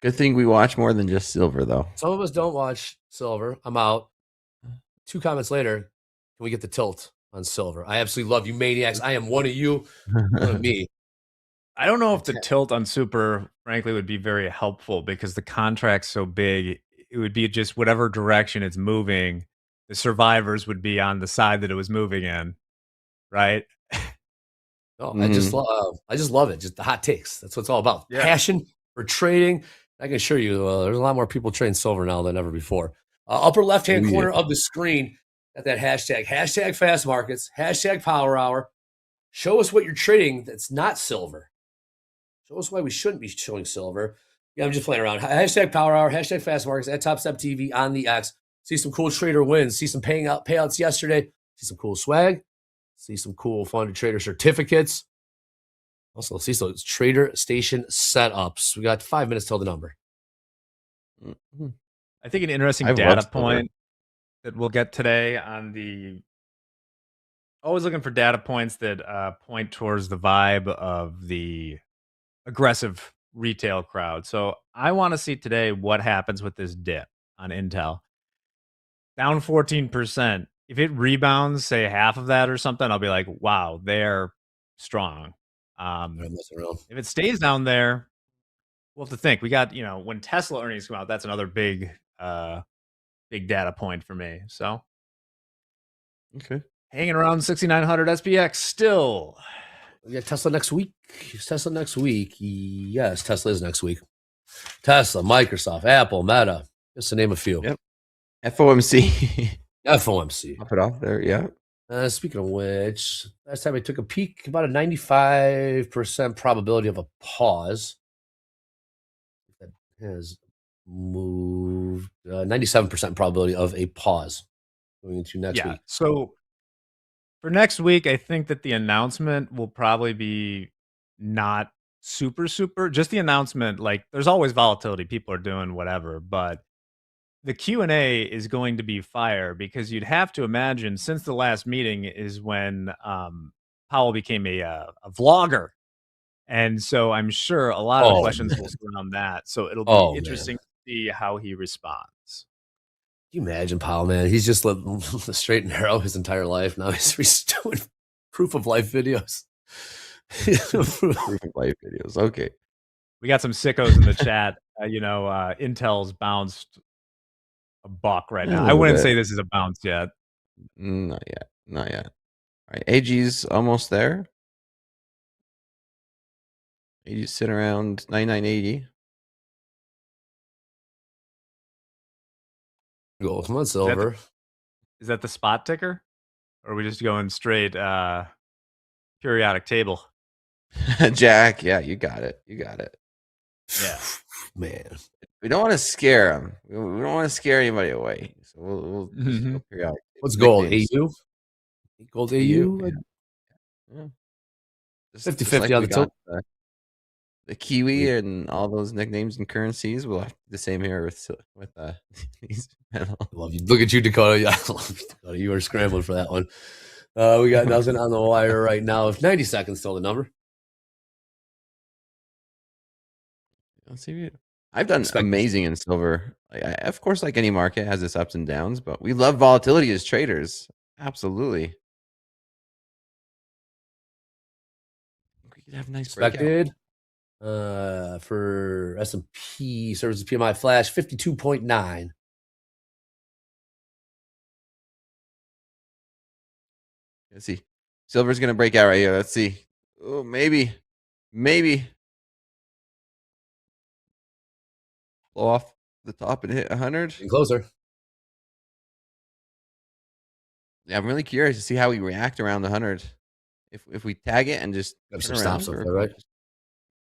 Good thing we watch more than just silver, though. Some of us don't watch silver. I'm out. 2 comments later, can we get the tilt on silver? I absolutely love you, maniacs. I am one of you, one of me. I don't know if the tilt on super, frankly, would be very helpful because the contract's so big. It would be just whatever direction it's moving. The survivors would be on the side that it was moving in, right? Oh, I just love it. Just the hot takes. That's what it's all about. Yeah. Passion for trading. I can assure you, there's a lot more people trading silver now than ever before. Upper left-hand corner of the screen, got that hashtag fast markets, hashtag power hour. Show us what you're trading that's not silver. Show us why we shouldn't be showing silver. Yeah, I'm just playing around. Hashtag power hour, hashtag fast markets at TopstepTV on the X. See some cool trader wins. See some payouts yesterday. See some cool swag. See some cool funded trader certificates. Also, let's see those trader station setups. We got 5 minutes till the number. I think an interesting data point that we'll get today on the always looking for data points that point towards the vibe of the aggressive retail crowd. So I want to see today what happens with this dip on Intel. Down 14%. If it rebounds, say half of that or something, I'll be like, wow, they're strong. If it stays down there, we'll have to think. We got, when Tesla earnings come out, that's another big data point for me. So, okay, hanging around 6,900 SPX still. We got Tesla next week. Is Tesla next week? Yes, Tesla is next week. Tesla, Microsoft, Apple, Meta, just to name a few. Yep. FOMC. FOMC. Pop it off there, yeah. Speaking of which, last time I took a peek, about a 95% probability of a pause. That has moved 97% probability of a pause going into next week. So for next week, I think that the announcement will probably be not super, just the announcement. Like there's always volatility. People are doing whatever, but the Q&A is going to be fire because you'd have to imagine since the last meeting is when Powell became a vlogger. And so I'm sure a lot of the questions will surround that. So it'll be interesting to see how he responds. you imagine Powell, man? He's just lived the straight and narrow his entire life. Now he's doing proof of life videos. Proof of life videos. Okay. We got some sickos in the chat. Intel's bounced a buck right now. I wouldn't say this is a bounce yet. Not yet. Not yet. All right. AG's almost there. AG's sitting around 99.80. Gold. Come on, silver. Is that the spot ticker? Or are we just going straight periodic table? Jack, yeah, you got it. You got it. Yeah. Man. We don't want to scare them. We don't want to scare anybody away. So we'll just go periodic. What's gold? Nicknames. AU? Gold AU? Yeah. 50-50 on the tilt. The Kiwi and all those nicknames and currencies. We'll have to do the same here with these metals. Love you. Look at you, Dakota. Yeah, I love you, Dakota. You were scrambling for that one. We got nothing on the wire right now. If 90 seconds still the number. Let's see. I've done amazing in silver. Of course, like any market has its ups and downs, but we love volatility as traders. Absolutely. We could have a nice breakout. For S&P services PMI flash 52.9. Let's see. Silver's going to break out right here. Let's see. Oh, maybe. Blow off the top and hit 100. Getting closer. Yeah, I'm really curious to see how we react around the 100. If we tag it and just have some stops over there, right?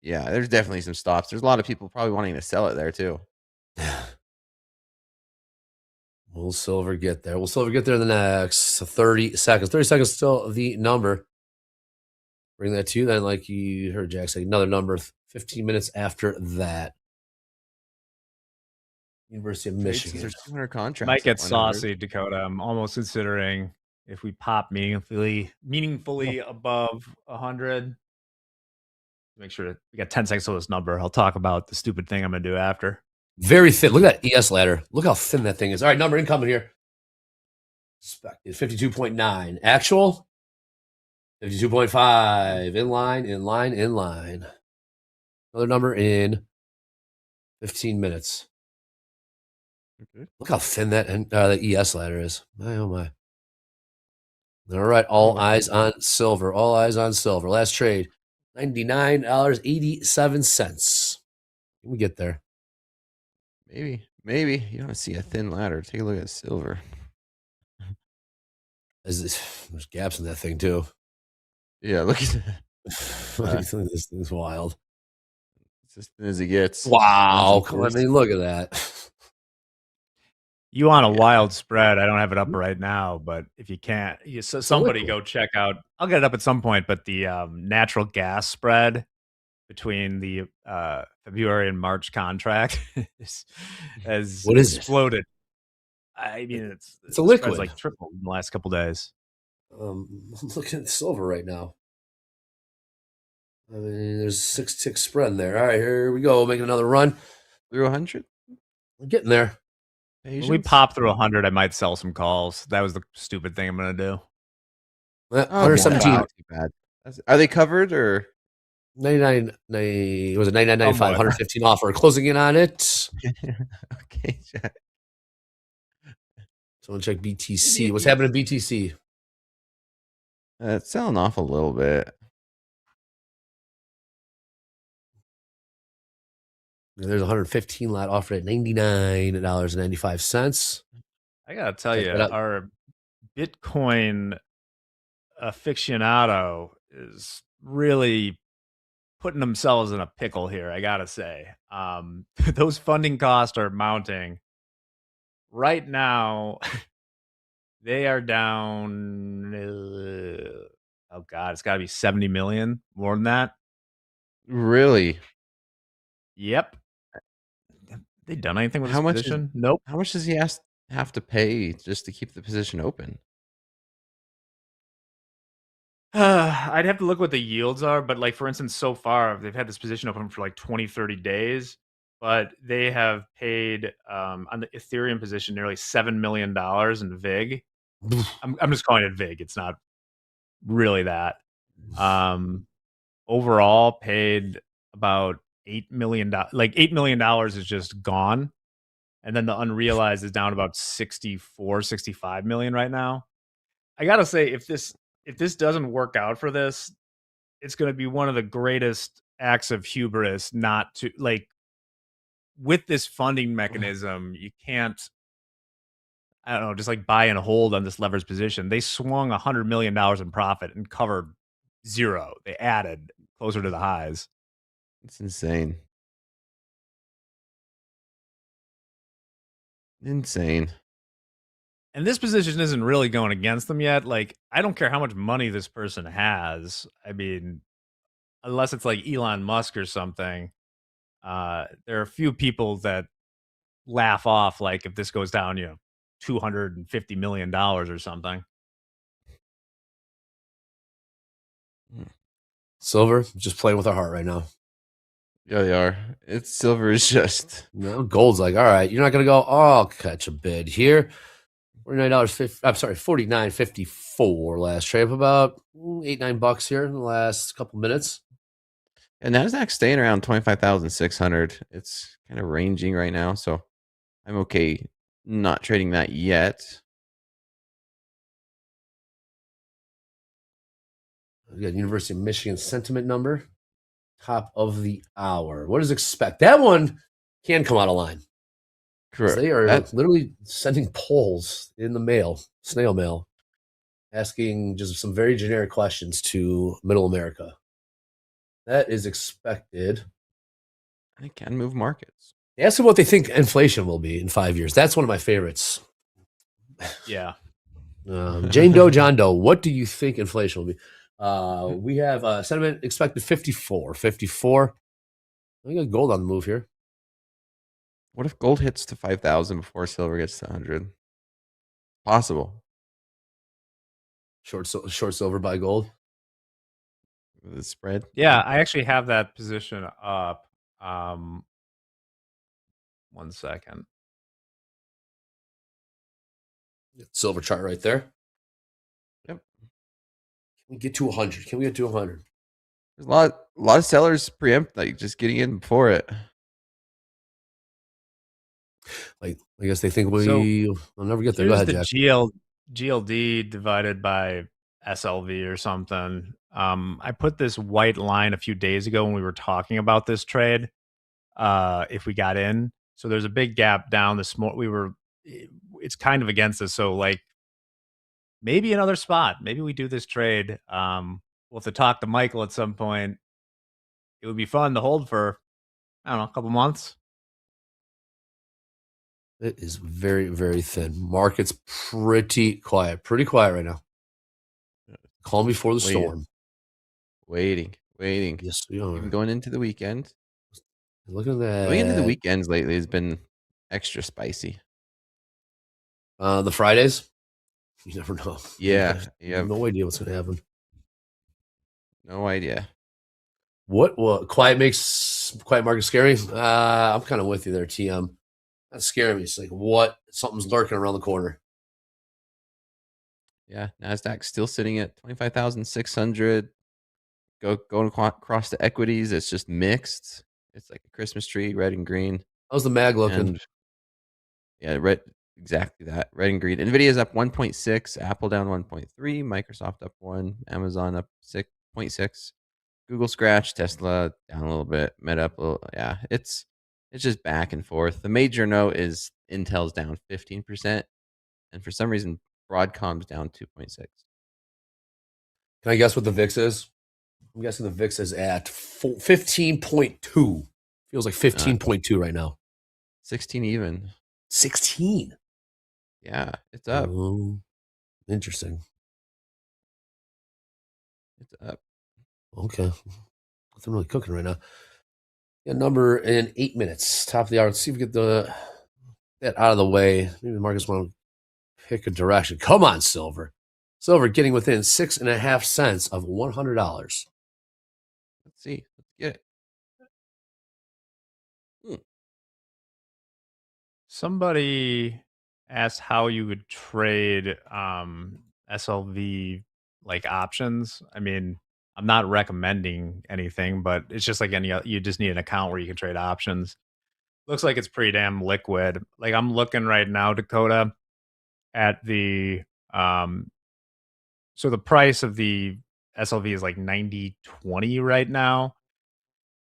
Yeah, there's definitely some stops. There's a lot of people probably wanting to sell it there too. Will silver get there? Will silver get there in the next 30 seconds? 30 seconds still the number. Bring that to you then, like you heard Jack say, another number 15 minutes after that. University of Michigan. There's 200 contracts. Might get saucy, Dakota. I'm almost considering if we pop meaningfully above 100. Make sure we got 10 seconds to this number. I'll talk about the stupid thing I'm going to do after. Very thin. Look at that ES ladder. Look how thin that thing is. All right, number incoming here. Expected 52.9. Actual 52.5. In line. Another number in 15 minutes. Okay. Look how thin that ES ladder is. My, oh my. All right, all eyes on silver. All eyes on silver. Last trade. $99.87. We get there. Maybe. You don't see a thin ladder. Take a look at silver. There's gaps in that thing too. Yeah, look at that. This thing's wild. It's as thin as it gets. Wow. I mean, look at that. You want a wild spread. I don't have it up right now, but if you can't, somebody go check out. I'll get it up at some point, but the natural gas spread between the February and March contract has exploded. I mean, it's a liquid. It's like tripled in the last couple days. I'm looking at silver right now. I mean, there's a 6-tick spread in there. All right, here we go. Making another run. Through 100? We're getting there. When we pop through 100, I might sell some calls. That was the stupid thing I'm going to do. 117. Wow, too bad. Are they covered or 99? Was it 99.95? 115 offer. Closing in on it. Okay, Jack. Someone check BTC. What's happening to BTC? It's selling off a little bit. There's 115 lot offered at $99.95. I gotta tell you, our Bitcoin aficionado is really putting themselves in a pickle here. I gotta say, those funding costs are mounting. Right now, they are down. Oh God, it's got to be 70 million, more than that. Really? Yep. Have they done anything with How this much position? Nope. How much does he have to pay just to keep the position open? I'd have to look what the yields are, but like for instance, so far they've had this position open for like 20, 30 days. but they have paid on the Ethereum position nearly $7 million in VIG. I'm just calling it VIG. It's not really that. Overall, paid about $8 million. Like $8 million is just gone, and then the unrealized is down about 65 million right now. I gotta say, if this doesn't work out for this, it's going to be one of the greatest acts of hubris not to, like, with this funding mechanism, you can't, I don't know, just like buy and hold on this leverage position. They swung $100 million in profit and covered zero. They added closer to the highs. It's insane. Insane. And this position isn't really going against them yet. Like, I don't care how much money this person has. I mean, unless it's like Elon Musk or something, there are a few people that laugh off, like, if this goes down, $250 million or something. Silver, just playing with our heart right now. Yeah, they are. It's silver is just. Gold's like, all right, you're not gonna go. Oh, I'll catch a bid here. $49.50. I'm sorry, $49.54 last trade, up about $8-9 here in the last couple minutes. And NASDAQ staying around 25,600. It's kind of ranging right now, so I'm okay not trading that yet. We got University of Michigan sentiment number, top of the hour. What does expect? That one can come out of line. Correct. They are literally sending polls in the mail, snail mail, asking just some very generic questions to Middle America. That is expected. It can move markets. Ask them what they think inflation will be in 5 years. That's one of my favorites. Yeah. Jane Doe, John Doe, what do you think inflation will be? We have sentiment expected 54. We got gold on the move here. What if gold hits to 5,000 before silver gets to 100? Possible. Short silver buy gold. The spread. Yeah, I actually have that position up. 1 second. Silver chart right there. Yep. Can we get to 100? There's a lot of sellers preempt, like, just getting in before it. Like, I guess they think we'll never get there. Go ahead, the Jack. GLD divided by SLV or something. I put this white line a few days ago when we were talking about this trade. If we got in, so there's a big gap down. It's kind of against us. So, like, maybe another spot. Maybe we do this trade. We'll have to talk to Michael at some point. It would be fun to hold for, I don't know, a couple months. It is very, very thin. Market's pretty quiet right now. Calm before the storm. Waiting. Yes, we are. Even going into the weekend. Look at that. Going into the weekends lately has been extra spicy. The Fridays, you never know. Yeah, you have no idea what's going to happen. No idea. What quiet market scary? I'm kind of with you there, TM. That's scaring me. It's like, what? Something's lurking around the corner. Yeah, NASDAQ still sitting at 25,600. Going across the equities, it's just mixed. It's like a Christmas tree, red and green. How's the mag looking? Yeah, red, exactly that. Red and green. NVIDIA's up 1.6, Apple down 1.3, Microsoft up 1, Amazon up 6.6, Google scratch, Tesla down a little bit, Meta up a little. Yeah, it's just back and forth. The major note is Intel's down 15%, and for some reason, Broadcom's down 2.6. Can I guess what the VIX is? I'm guessing the VIX is at 15.2. Feels like 15.2 right now. 16 even. 16. Yeah, it's up. Interesting. It's up. Okay. Nothing really cooking right now. Yeah, number in 8 minutes. Top of the hour. Let's see if we get that out of the way. Maybe the markets want to pick a direction. Come on, silver. Silver getting within 6.5 cents of $100. Let's see. Let's get it. Somebody asked how you would trade SLV like options. I mean, I'm not recommending anything, but it's just like any you just need an account where you can trade options. Looks like it's pretty damn liquid. Like I'm looking right now, Dakota, at the so the price of the SLV is like 90.20 right now.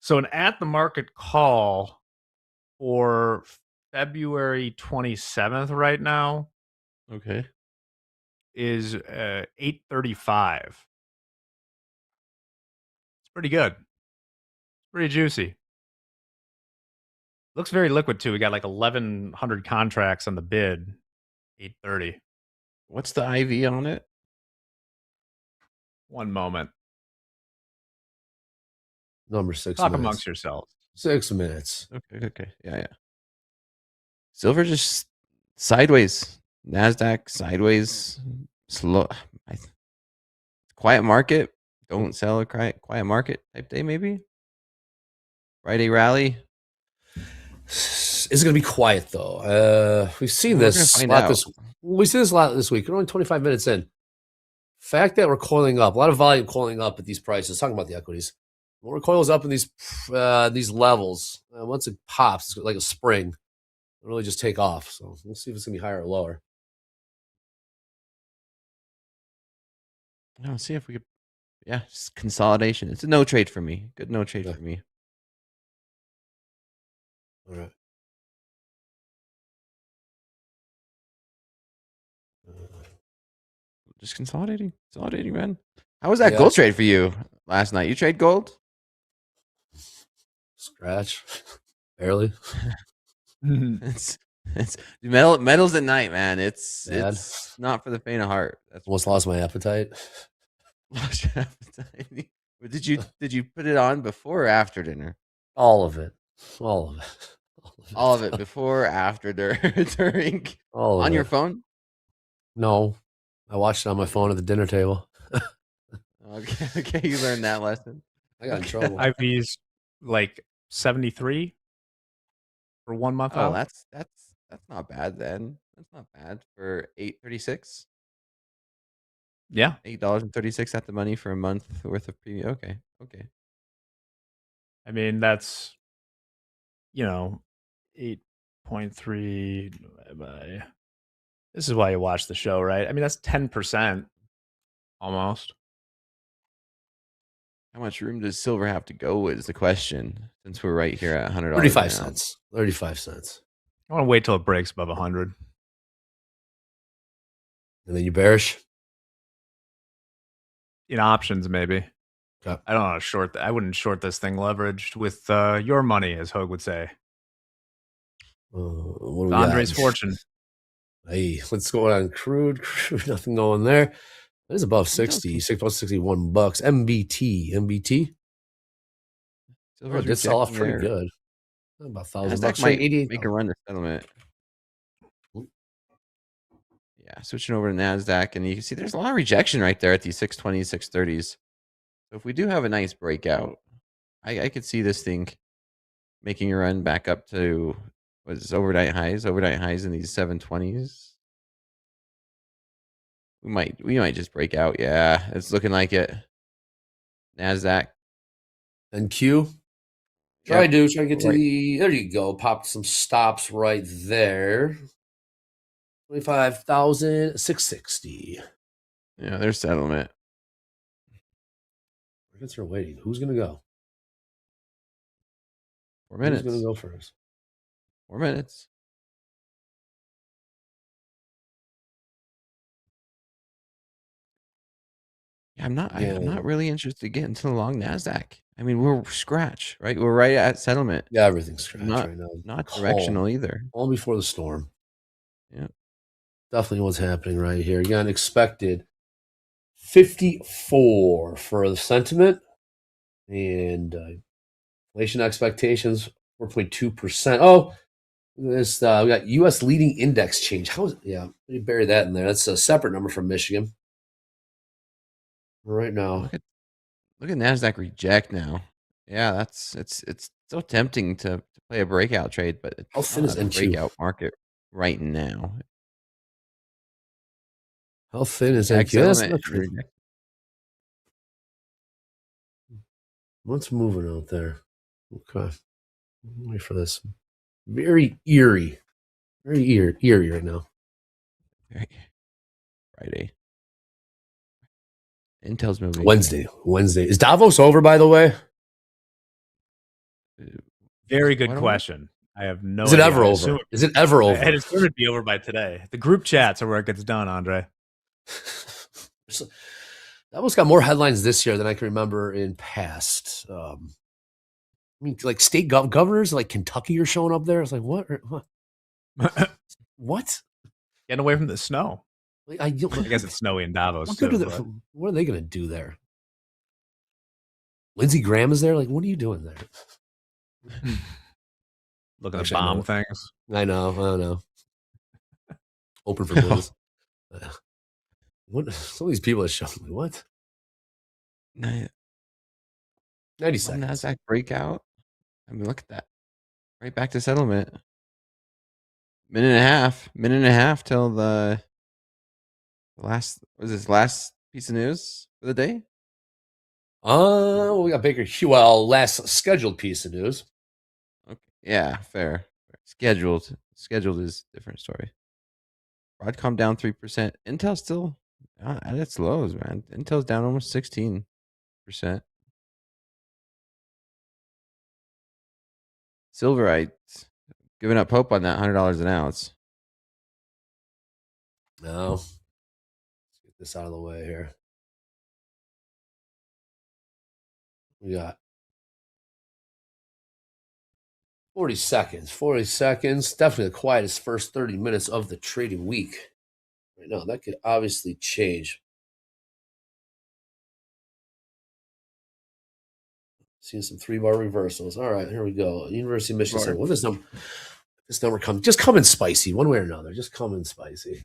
So an at the market call for February 27th right now Okay. is 835. It's pretty good. It's pretty juicy. Looks very liquid too. We got like 1,100 contracts on the bid. 830. What's the IV on it? One moment. Number 6 Talk minutes. amongst yourselves. 6 minutes. Okay. Yeah. Silver just sideways. NASDAQ sideways. Slow. Quiet market. Don't sell a quiet market type day, maybe. Friday rally. It's going to be quiet though. We've seen this a lot we've seen this a lot this week. We're only 25 minutes in. Fact that we're coiling up, a lot of volume coiling up at these prices. Talking about the equities, when it coils up in these levels, once it pops, it's like a spring. It'll really just take off. So we'll see if it's gonna be higher or lower. I'll see if we could. Yeah, just consolidation. It's a no trade for me. Good no trade for me. All right. Just consolidating, man. How was that gold trade for you last night? You trade gold? Scratch, barely. it's metals at night, man. It's not for the faint of heart. That's almost lost my appetite. Lost your appetite. Did you put it on before or after dinner? All of it. All of it before, after, during. All of on it. your phone? No, I watched it on my phone at the dinner table. Okay, you learned that lesson. I got in trouble. IV's like 73 for 1 month. Oh, that's not bad then. That's not bad for 836. Yeah, $8.36 at the money for a month worth of premium. Okay. I mean that's 8.3 by. This is why you watch the show, right? I mean that's 10% almost. How much room does silver have to go is the question, since we're right here at $100. 35 cents. 35 cents. I want to wait till it breaks above 100. And then you bearish? In options, maybe. Okay. I don't know. I wouldn't short this thing leveraged with your money, as Hogue would say. What Andre's fortune. Hey, let's go on crude. Nothing going there. That is above 60. Above $61. MBT. Silver did sell off pretty good. About $1,000. Might make a run to settlement. Yeah, switching over to NASDAQ, and you can see there's a lot of rejection right there at these 620s, 630s. So if we do have a nice breakout, I could see this thing making a run back up to overnight highs in these 720s. We might just break out. Yeah, it's looking like it. NASDAQ. And Q. Try to get to the. There you go. Popped some stops right there. 25,660. Yeah, there's settlement. Markets are waiting. Who's gonna go? 4 minutes. Who's gonna go first? 4 minutes. Yeah, I'm not really interested to get into the long NASDAQ. I mean, we're scratch, right? We're right at settlement. Yeah, everything's scratch right now. Not directional either. All before the storm. Yeah. Definitely what's happening right here. You got an expected 54 for the sentiment and inflation expectations 4.2%. Oh, this we got U.S. leading index change. How is it? Yeah, let me bury that in there. That's a separate number from Michigan. Right now, Look at NASDAQ reject now. Yeah, it's so tempting to play a breakout trade, but How it's thin is not a NQ? breakout market right now. How thin is Ag NQ? That's settlement. not crazy. What's moving out there? Okay. Wait for this. Very eerie. Very eerie right now. Friday. Intel's moving. Wednesday. Is Davos over, by the way? Very good What question. I have no Is it idea. ever I over? assume Is it ever over? I'd assume it'd be over by today. The group chats are where it gets done, Andre. Davos got more headlines this year than I can remember in past. I mean, like state governors like Kentucky are showing up there. It's like, what? What? Getting away from the snow. Like, I guess it's snowy in Davos. what, Too, what are they going to do there? Lindsey Graham is there. Like, what are you doing there? Looking at bomb things. I know. Open for business. What? Some of these people are showing me what? 90 seconds. NASDAQ breakout. I mean, look at that. Right back to settlement. Minute and a half till the last. Was this last piece of news for the day? We got Baker Hughes. Well, last scheduled piece of news. Okay. Yeah, fair. Scheduled is a different story. Broadcom down 3%. Intel still at its lows, man. Intel's down almost 16%. Silverite giving up hope on that $100 an ounce. No. Let's get this out of the way here. We got 40 seconds. 40 seconds. Definitely the quietest first 30 minutes of the trading week. Right now, that could obviously change. Seeing some 3-bar reversals. All right, here we go. University of Michigan. What is this number come? Just come in spicy, one way or another. Just come in spicy.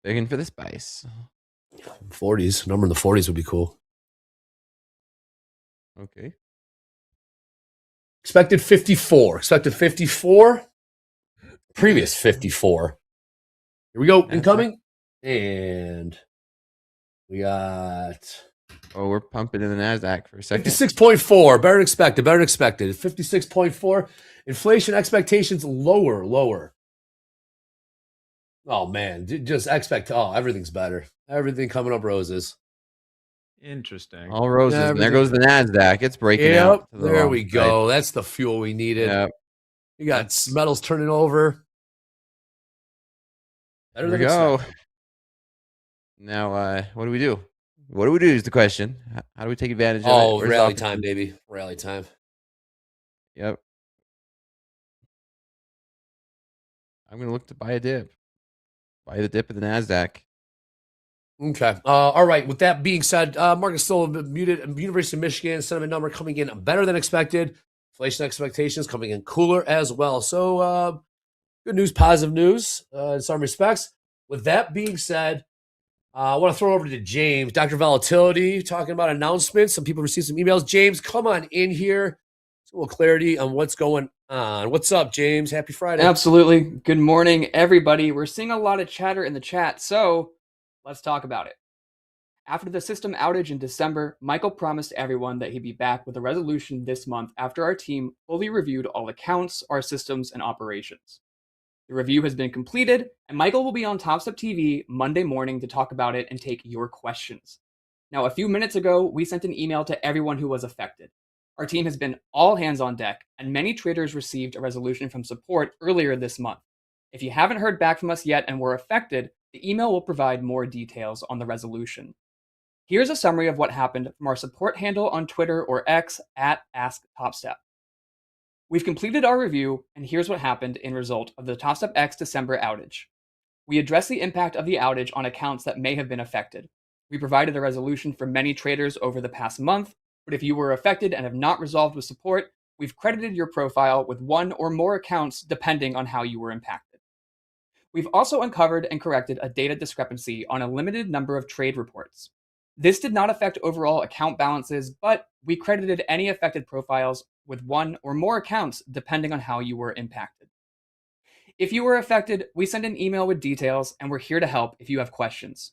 Begging for the spice. 40s. Number in the 40s would be cool. Okay. Expected 54. Previous 54. Here we go. Incoming. And we got... Oh, we're pumping in the NASDAQ for a second. 56.4. Better than expected. 56.4. Inflation expectations lower. Oh, man. Just everything's better. Everything coming up roses. Interesting. All roses. And there goes the NASDAQ. It's breaking out. There we go. That's the fuel we needed. Yep. You got metals turning over. There we go. Now, what do we do? What do we do is the question. How do we take advantage of it? Oh, rally time, baby. Rally time. Yep. I'm going to look to buy a dip. Buy the dip of the NASDAQ. Okay. All right. With that being said, market's still muted. University of Michigan sentiment number coming in better than expected. Inflation expectations coming in cooler as well. So good news, positive news in some respects. With that being said, I want to throw it over to James, Dr. Volatility, talking about announcements. Some people received some emails. James, come on in here. A little clarity on what's going on. What's up, James? Happy Friday. Absolutely. Good morning, everybody. We're seeing a lot of chatter in the chat, so let's talk about it. After the system outage in December, Michael promised everyone that he'd be back with a resolution this month after our team fully reviewed all accounts, our systems, and operations. The review has been completed, and Michael will be on TopstepTV Monday morning to talk about it and take your questions. Now, a few minutes ago, we sent an email to everyone who was affected. Our team has been all hands on deck, and many traders received a resolution from support earlier this month. If you haven't heard back from us yet and were affected, the email will provide more details on the resolution. Here's a summary of what happened from our support handle on Twitter or X at AskTopstep. We've completed our review, and here's what happened in result of the Topstep X December outage. We addressed the impact of the outage on accounts that may have been affected. We provided a resolution for many traders over the past month, but if you were affected and have not resolved with support, we've credited your profile with one or more accounts depending on how you were impacted. We've also uncovered and corrected a data discrepancy on a limited number of trade reports. This did not affect overall account balances, but we credited any affected profiles with one or more accounts depending on how you were impacted. If you were affected, we send an email with details, and we're here to help if you have questions.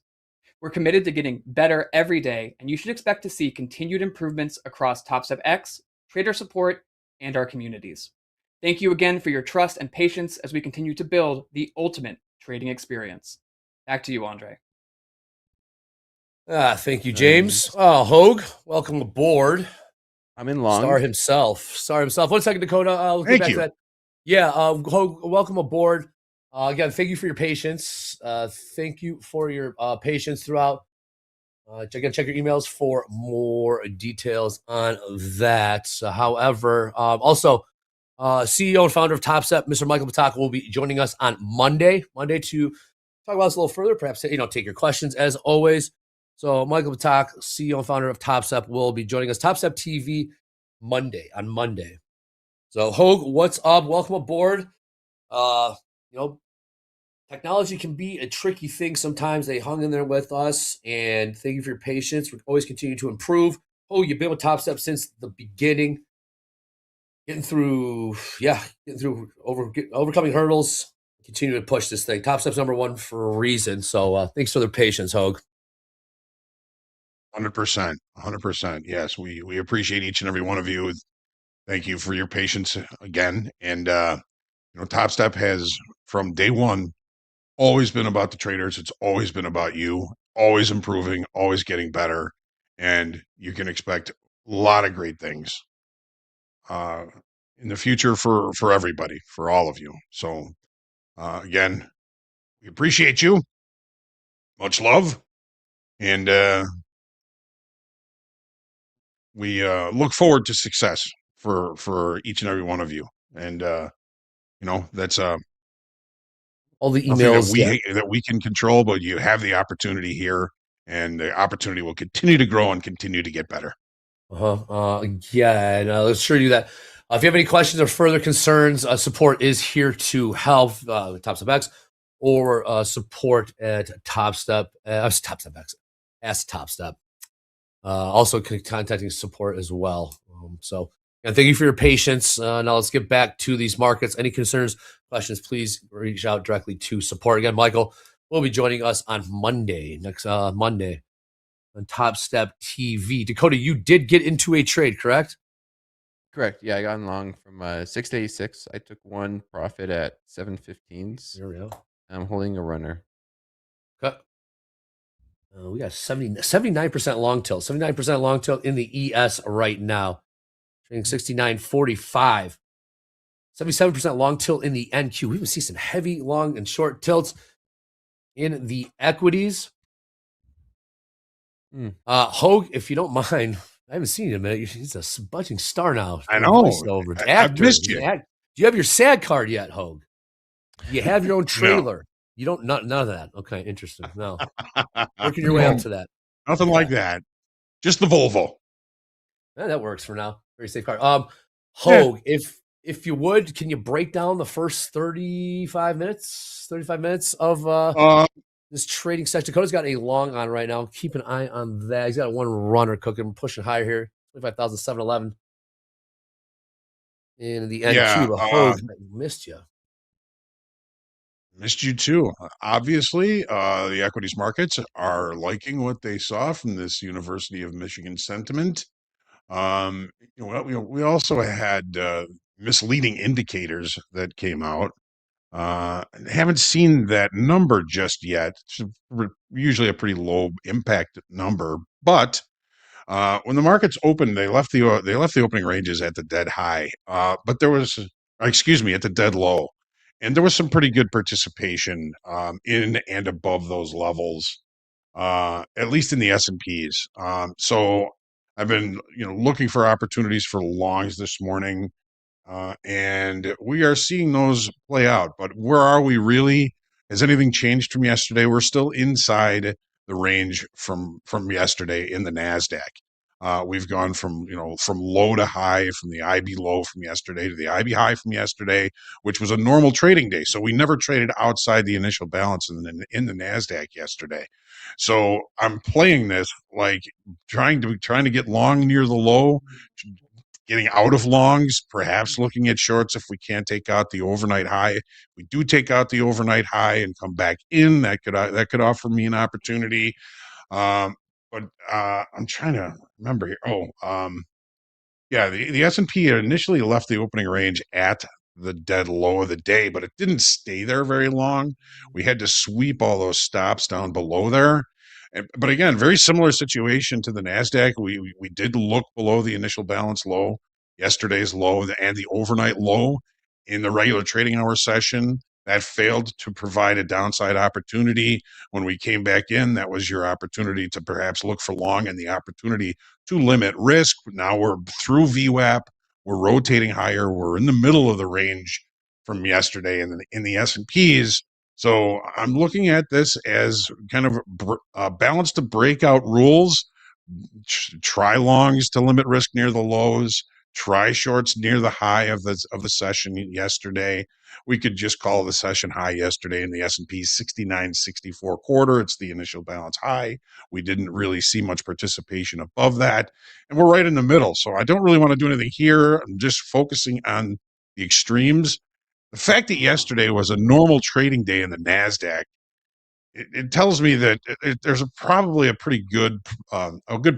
We're committed to getting better every day, and you should expect to see continued improvements across Topstep X, trader support, and our communities. Thank you again for your trust and patience as we continue to build the ultimate trading experience. Back to you, Andre. Thank you, James. Hogue, welcome aboard. I'm in long. Star himself. 1 second, Dakota. We'll get Thank back you. to that. Yeah, Hogue, welcome aboard. Again, thank you for your patience. Thank you for your patience throughout. Check your emails for more details on that. However, also, CEO and founder of Topstep, Mr. Michael Pataka, will be joining us on Monday to talk about this a little further. Perhaps take your questions as always. So Michael Pataka, CEO and founder of Topstep, will be joining us. TopstepTV on Monday. So Hogue, what's up? Welcome aboard. Technology can be a tricky thing sometimes. They hung in there with us, and thank you for your patience. We always continue to improve. Oh, you've been with Topstep since the beginning, overcoming hurdles, continue to push this thing. Topstep's #1 for a reason. So thanks for the patience, Hogue. 100%. Yes, we appreciate each and every one of you. Thank you for your patience again. And Topstep has, from day one, always been about the traders. It's always been about you, always improving, always getting better. And you can expect a lot of great things in the future for everybody, for all of you. So again, we appreciate you. Much love. And we look forward to success for each and every one of you. And that's all the nothing emails that we can control, but you have the opportunity here, and the opportunity will continue to grow and continue to get better. Yeah, and let's sure do that. If you have any questions or further concerns, support is here to help. Topstep X or support at Topstep. Topstep X. Ask Topstep. Also contacting support as well. And thank you for your patience. Now let's get back to these markets. Any concerns, questions, please reach out directly to support. Again, Michael will be joining us on next Monday on TopstepTV. Dakota, you did get into a trade, correct? Correct. Yeah, I got in long from 6 to 86. I took one profit at 7.15s. There we go. I'm holding a runner. Okay. We got 79% long tilt. 79% long tilt in the ES right now. Trading 69.45. 77% long tilt in the NQ. We will see some heavy long and short tilts in the equities. Hogue, if you don't mind, I haven't seen you in a minute. He's a budging star now. I know. I've missed you. Do you have your SAG card yet, Hogue? Do you have your own trailer? No. You don't, none of that. Okay, interesting. No. Working your way up to that. Nothing like that. Just the Volvo. Yeah, that works for now. Very safe card. Hogue, if you would, can you break down the first 35 minutes of this trading session? Dakota's got a long on right now. Keep an eye on that. He's got one runner cooking, pushing higher here. 25,711 in the NQ. Yeah, Hogue, missed you. Missed you too. Obviously, the equities markets are liking what they saw from this University of Michigan sentiment. We also had misleading indicators that came out. Haven't seen that number just yet. It's usually a pretty low impact number, but when the markets opened, they left the opening ranges at the dead high. But there was, at the dead low, and there was some pretty good participation in and above those levels, at least in the S&Ps. So I've been looking for opportunities for longs this morning. And we are seeing those play out. But where are we really? Has anything changed from yesterday? We're still inside the range from yesterday in the NASDAQ. We've gone from low to high, from the IB low from yesterday to the IB high from yesterday, which was a normal trading day. So we never traded outside the initial balance in the NASDAQ yesterday. So I'm playing this like trying to get long near the low, getting out of longs, perhaps looking at shorts if we can't take out the overnight high. If we do take out the overnight high and come back in, that could offer me an opportunity. But I'm trying to remember here. Yeah, the S&P had initially left the opening range at the dead low of the day, but it didn't stay there very long. We had to sweep all those stops down below there. But again, very similar situation to the NASDAQ. We did look below the initial balance low, yesterday's low, and the overnight low in the regular trading hour session. That failed to provide a downside opportunity. When we came back in, that was your opportunity to perhaps look for long and the opportunity to limit risk. Now we're through VWAP. We're rotating higher. We're in the middle of the range from yesterday in the S&Ps. So I'm looking at this as kind of balance to breakout rules. Try longs to limit risk near the lows. Try shorts near the high of the session yesterday. We could just call the session high yesterday in the S&P 69.64 quarter. It's the initial balance high. We didn't really see much participation above that. And we're right in the middle. So I don't really want to do anything here. I'm just focusing on the extremes. The fact that yesterday was a normal trading day in the NASDAQ, it tells me that there's probably a pretty good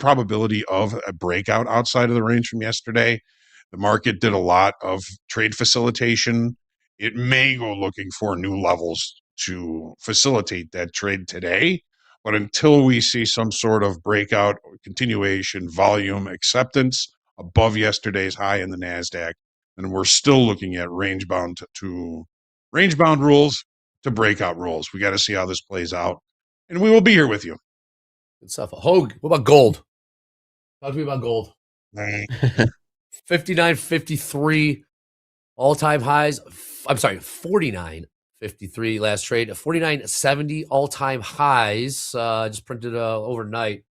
probability of a breakout outside of the range from yesterday. The market did a lot of trade facilitation. It may go looking for new levels to facilitate that trade today. But until we see some sort of breakout, continuation, volume, acceptance above yesterday's high in the NASDAQ, then we're still looking at range-bound rules to breakout rules. We got to see how this plays out. And we will be here with you. Good stuff. Hogue, what about gold? Talk to me about gold. 59.53 all-time highs. I'm sorry, 49.53 last trade. 49.70 all-time highs. Just printed overnight.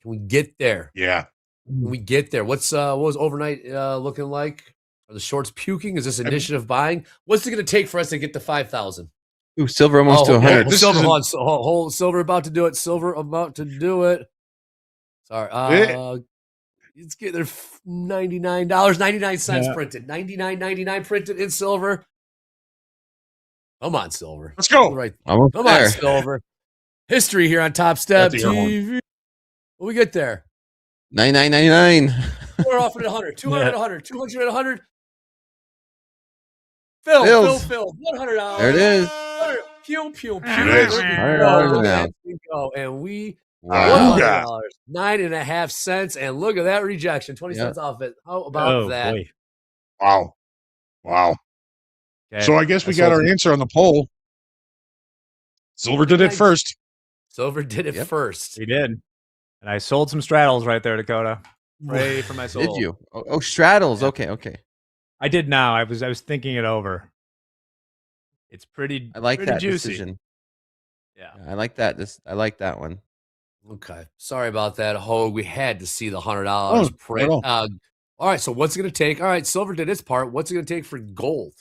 Can we get there? Yeah. Can we get there? What was overnight looking like? Are the shorts puking? Is this initiative buying? What's it going to take for us to get to 5,000? Ooh, silver almost to 100. Silver about to do it. Silver about to do it. Sorry. Let's get there. $99.99 printed. $99.99 printed in silver. Come on, silver. Let's go. Right. Almost Come there. on, silver. History here on TopstepTV. When we get there. 99.99. We're off at 100. 200 at 100. 200 at 100. Phil. $100. There it is. Pew, pew, pew. $100 an ounce. And we Wow. $100. 9.5 cents. And look at that rejection. 20 cents off it. How about that? Boy. Wow. Okay. So I guess we got our answer on the poll. Silver did it first. Silver did it first. He did. And I sold some straddles right there, Dakota. Pray for my soul. Did you? Oh, straddles. Okay. I did now. I was thinking it over. It's pretty. I like pretty that juicy. decision. Yeah. I like that. I like that one. Okay. Sorry about that, Hogue. We had to see the $100 print. All right. So what's it going to take? All right. Silver did its part. What's it going to take for gold?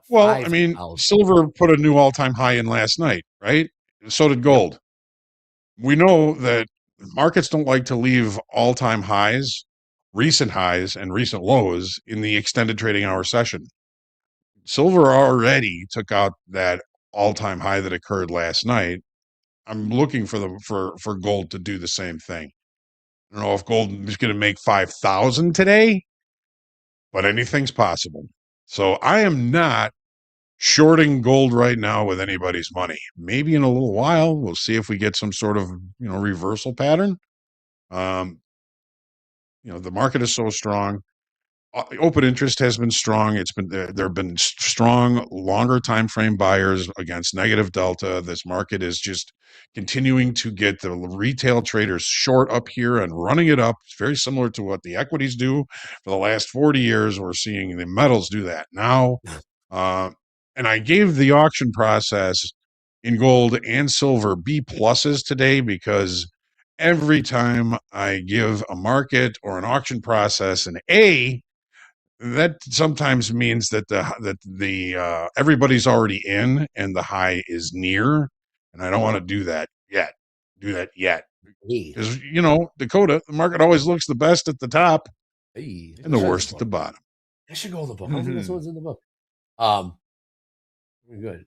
Well, I mean, silver put a new all-time high in last night, right? So did gold. We know that markets don't like to leave all-time highs, recent highs, and recent lows in the extended trading hour session. Silver already took out that all-time high that occurred last night. I'm looking for gold to do the same thing. I don't know if gold is going to make 5,000 today, but anything's possible. So I am not shorting gold right now with anybody's money. Maybe in a little while, we'll see if we get some sort of, reversal pattern. The market is so strong. Open interest has been strong. It's been there have been strong, longer time frame buyers against negative delta. This market is just continuing to get the retail traders short up here and running it up. It's very similar to what the equities do for the last 40 years. We're seeing the metals do that now. And I gave the auction process in gold and silver B pluses today because every time I give a market or an auction process an A, that sometimes means that the everybody's already in and the high is near, and I don't want to do that yet. Because Dakota, the market always looks the best at the top Hey, and the worst at the bottom. that should go in the book. I don't think this one's in the book. Very good.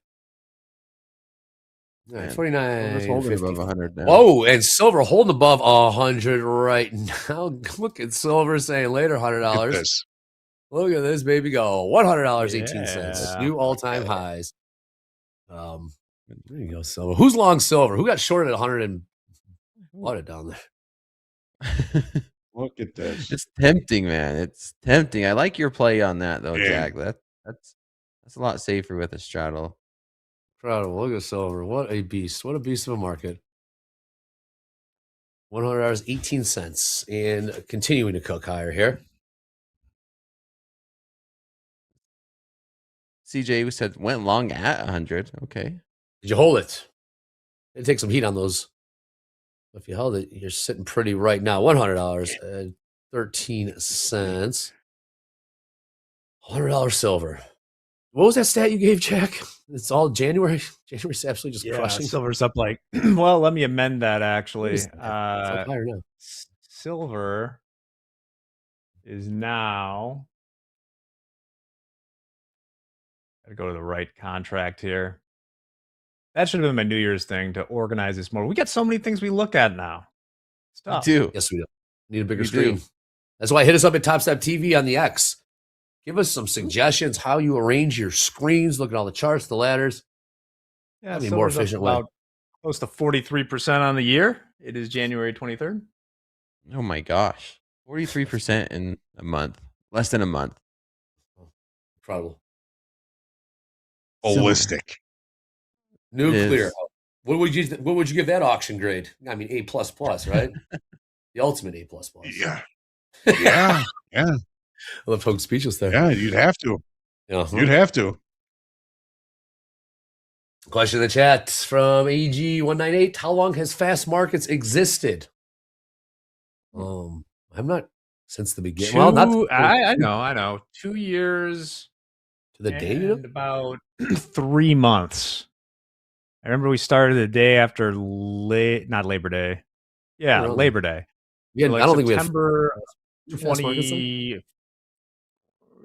All right, 49. holding above 100 now. Whoa, and silver holding above 100 right now. Look at silver saying later $100. Look at this baby go. $100.18. New all-time highs. There you go, silver. Who's long silver? Who got shorted at 100 and bought it down there? Look at this. It's tempting, man. It's tempting. I like your play on that though, Jack. That's a lot safer with a straddle. Incredible. Look at silver. What a beast. What a beast of a market. $100.18 and continuing to cook higher here. CJ said went long at 100. Okay. Did you hold it? It takes some heat on those. If you held it, you're sitting pretty right now. $100.13. $100 silver. What was that stat you gave, Jack? It's all January. January's absolutely just crushing. Silver's up like, well, let me amend that actually. It's up higher now. Silver is now, gotta go to the right contract here. That should have been my New Year's thing to organize this more. We got so many things we look at now. Stop. We do. Yes, we do. Need a bigger We screen. do. That's why hit us up at TopstepTV on the X. Give us some suggestions how you arrange your screens. Look at all the charts, the ladders. Yeah, I mean, more efficient way. Close to 43% on the year. It is January 23rd. Oh my gosh. 43% in a month. Less than a month. Incredible. Holistic. Nuclear. What would you give that auction grade? I mean, A++, right? The ultimate A++. Yeah. Yeah. Yeah. I love folks speechless there. Yeah, you'd have to. Uh-huh. You'd have to. Question in the chat from AG198. How long has fast markets existed? I'm not since the beginning. Well, not I know. 2 years to the day. and about 3 months. I remember we started the day after not Labor Day. Yeah, Labor Day. Yeah, like I don't think September we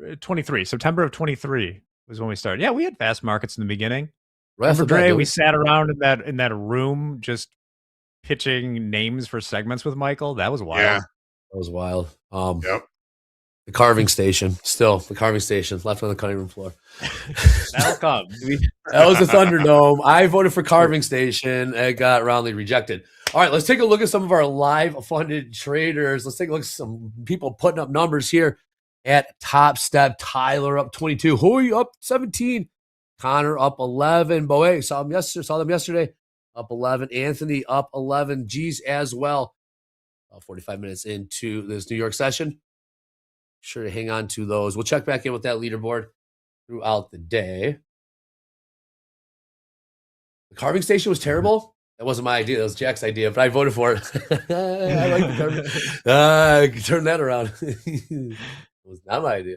had 23. September of 23 was when we started. Yeah, we had fast markets in the beginning. Right off the Remember, bat, Dre, we sat around in that room just pitching names for segments with Michael. That was wild. Yeah. That was wild. Yep. The carving station. Still, the carving station left on the cutting room floor. That'll come. That was the Thunderdome. I voted for carving station. It got roundly rejected. All right, let's take a look at some of our live funded traders. Let's take a look at some people putting up numbers here at Topstep. Tyler up 22. Hoy up 17. Connor up 11. Boe, saw them yesterday. Up 11. Anthony up 11. G's as well. 45 minutes into this New York session. Sure to hang on to those. We'll check back in with that leaderboard throughout the day. The carving station was terrible. That wasn't my idea. That was Jack's idea, but I voted for it. I like the carving. I can turn that around. It was not my idea.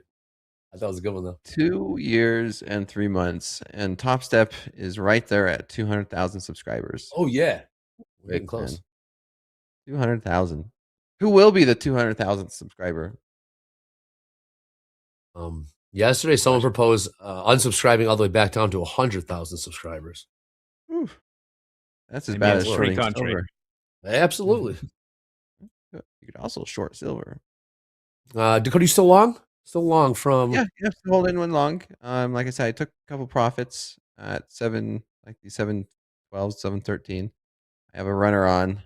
I thought it was a good one, though. 2 years and 3 months. And Topstep is right there at 200,000 subscribers. Oh, yeah. We're getting close. Man. 200,000. Who will be the 200,000th subscriber? Yesterday, someone proposed unsubscribing all the way back down to 100,000 subscribers. Oof. That's as bad as shorting silver. Absolutely. You could also short silver. Dakota, you still long? Still long from... Yeah, still holding one long. Like I said, I took a couple profits at 712, 713. I have a runner on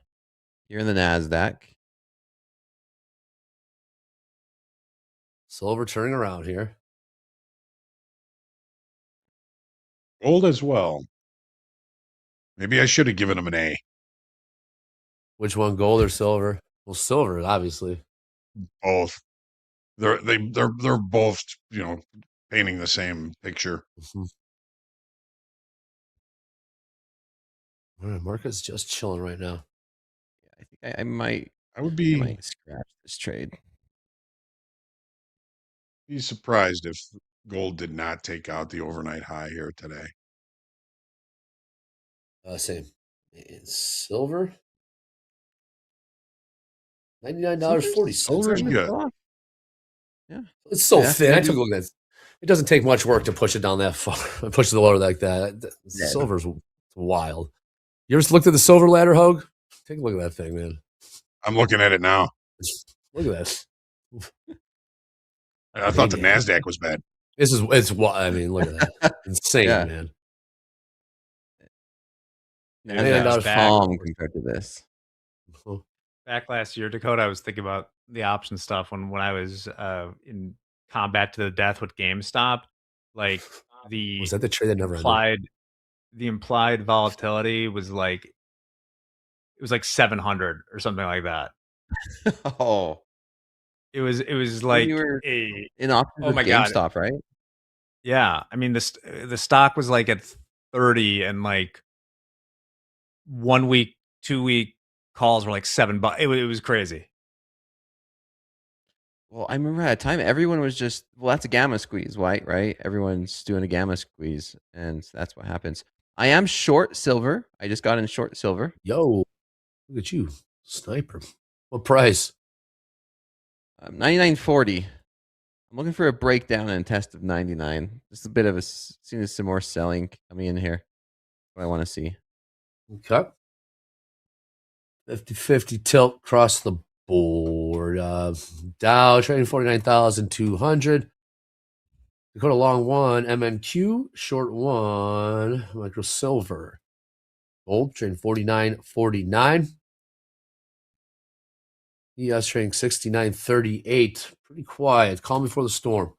here in the NASDAQ. Silver turning around here. Gold as well. Maybe I should have given him an A. Which one, gold or silver? Well, silver, obviously. Both. They're both, painting the same picture. Mm-hmm. All right, market's just chilling right now. Yeah, I think I might would be scratch this trade. surprised if gold did not take out the overnight high here today. Same. And silver, Silver's $99.40. good. Yeah, It's so that's thin. I maybe- took a look at it. It doesn't take much work to push it down that far. Push the lower like that. Yeah. Silver's wild. You ever looked at the silver ladder, Hogue? Take a look at that thing, man. I'm looking at it now. Look at that. I thought the NASDAQ was bad. I mean, look at that. Insane, Yeah. man. NASDAQ's back. calm compared to this. Back last year, Dakota, I was thinking about the option stuff when I was in combat to the death with GameStop. Like Was that the trade that never ended? the implied volatility was like it was like 700 or something like that. Oh, It was like you were a in options Oh with my God. GameStop, right? yeah. I mean the stock was like at 30 and like 1 week, 2 week calls were like $7. It was crazy. Well, I remember at a time everyone was just, well, that's a gamma squeeze, right? Everyone's doing a gamma squeeze, and that's what happens. I am short silver. I just got in short silver. Yo, look at you, sniper. What price? 99.40. I'm looking for a breakdown and test of 99. Just a bit of seeing some more selling coming in here. What I want to see. Okay. 50-50 tilt across the board. Dow trading 49,200. Dakota long one, MNQ, short one, micro silver. Gold trading 49.49. ES trading 69.38. Pretty quiet. Calm before the storm.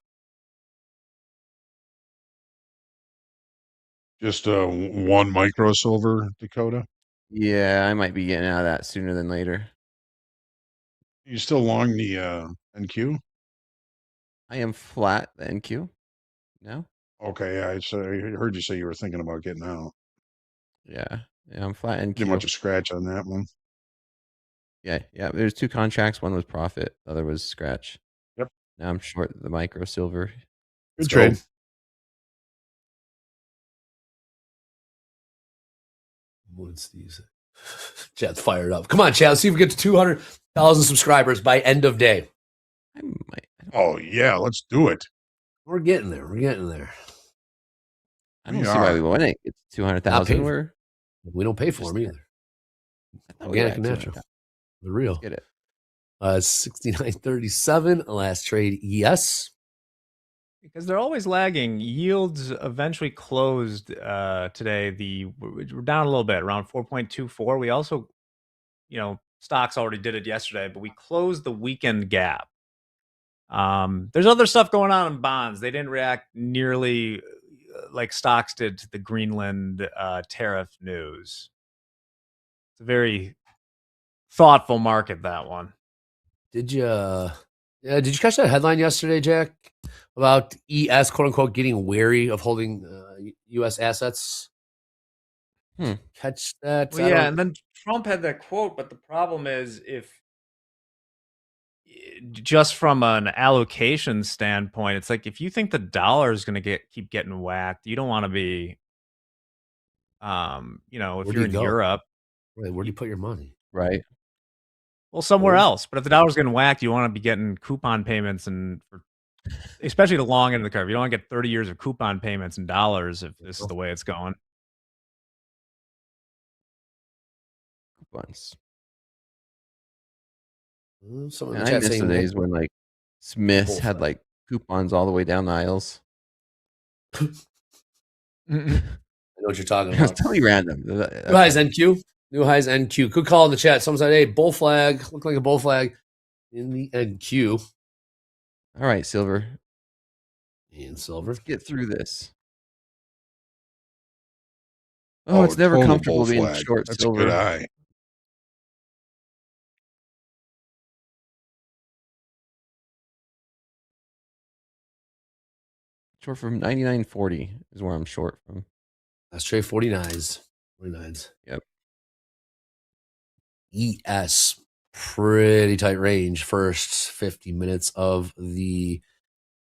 Just one micro silver, Dakota. Yeah, I might be getting out of that sooner than later. You still long the NQ? I am flat the NQ. No? Okay, yeah, I heard you say you were thinking about getting out. Yeah, I'm flat NQ. Didn't much of scratch on that one. Yeah. There's two contracts. One was profit, the other was scratch. Yep. Now I'm short the micro silver. Good Let's trade. go. What's these? Chad's fired up. Come on, Chad. Let's see if we get to 200,000 subscribers by end of day. I might. Oh yeah, let's do it. We're getting there. We're getting there. I don't We see why are. we wouldn't. It's Not 200,000. paid. We're We don't pay for them either. I thought we were Organic at and natural. 200,000. They're real. Get it. 69.37. Last trade. ES. Because they're always lagging. Yields eventually closed today. We're down a little bit, around 4.24. We also, stocks already did it yesterday, but we closed the weekend gap. There's other stuff going on in bonds. They didn't react nearly like stocks did to the Greenland tariff news. It's a very thoughtful market, that one. Did you catch that headline yesterday, Jack, about ES quote unquote getting wary of holding U.S. assets? Catch that? Well, yeah, and then Trump had that quote, but the problem is if just from an allocation standpoint, it's like if you think the dollar is going to keep getting whacked, you don't want to be, if Where do you're you in go? Europe, Right, where do you put your money? Right. well, somewhere Gold? else. But if the dollar's getting whacked, you want to be getting coupon payments especially the long end of the curve. You don't want to get 30 years of coupon payments in dollars if this is the way it's going. Coupons. Someone in And the I chat miss the saying days when like Smiths had Bullfrog. like coupons all the way down the aisles. I know what you're talking It was about. totally random. New highs NQ. New highs NQ. Good call in the chat. Someone said, hey, bull flag. Looked like a bull flag in the NQ. All right, silver. And silver. Let's get through this. Oh, it's never total comfortable bull being flag. short That's silver. a good eye. Short from 99.40 is where I'm short from. Let's trade 49s. 49s. Yep. ES, pretty tight range. First 50 minutes of the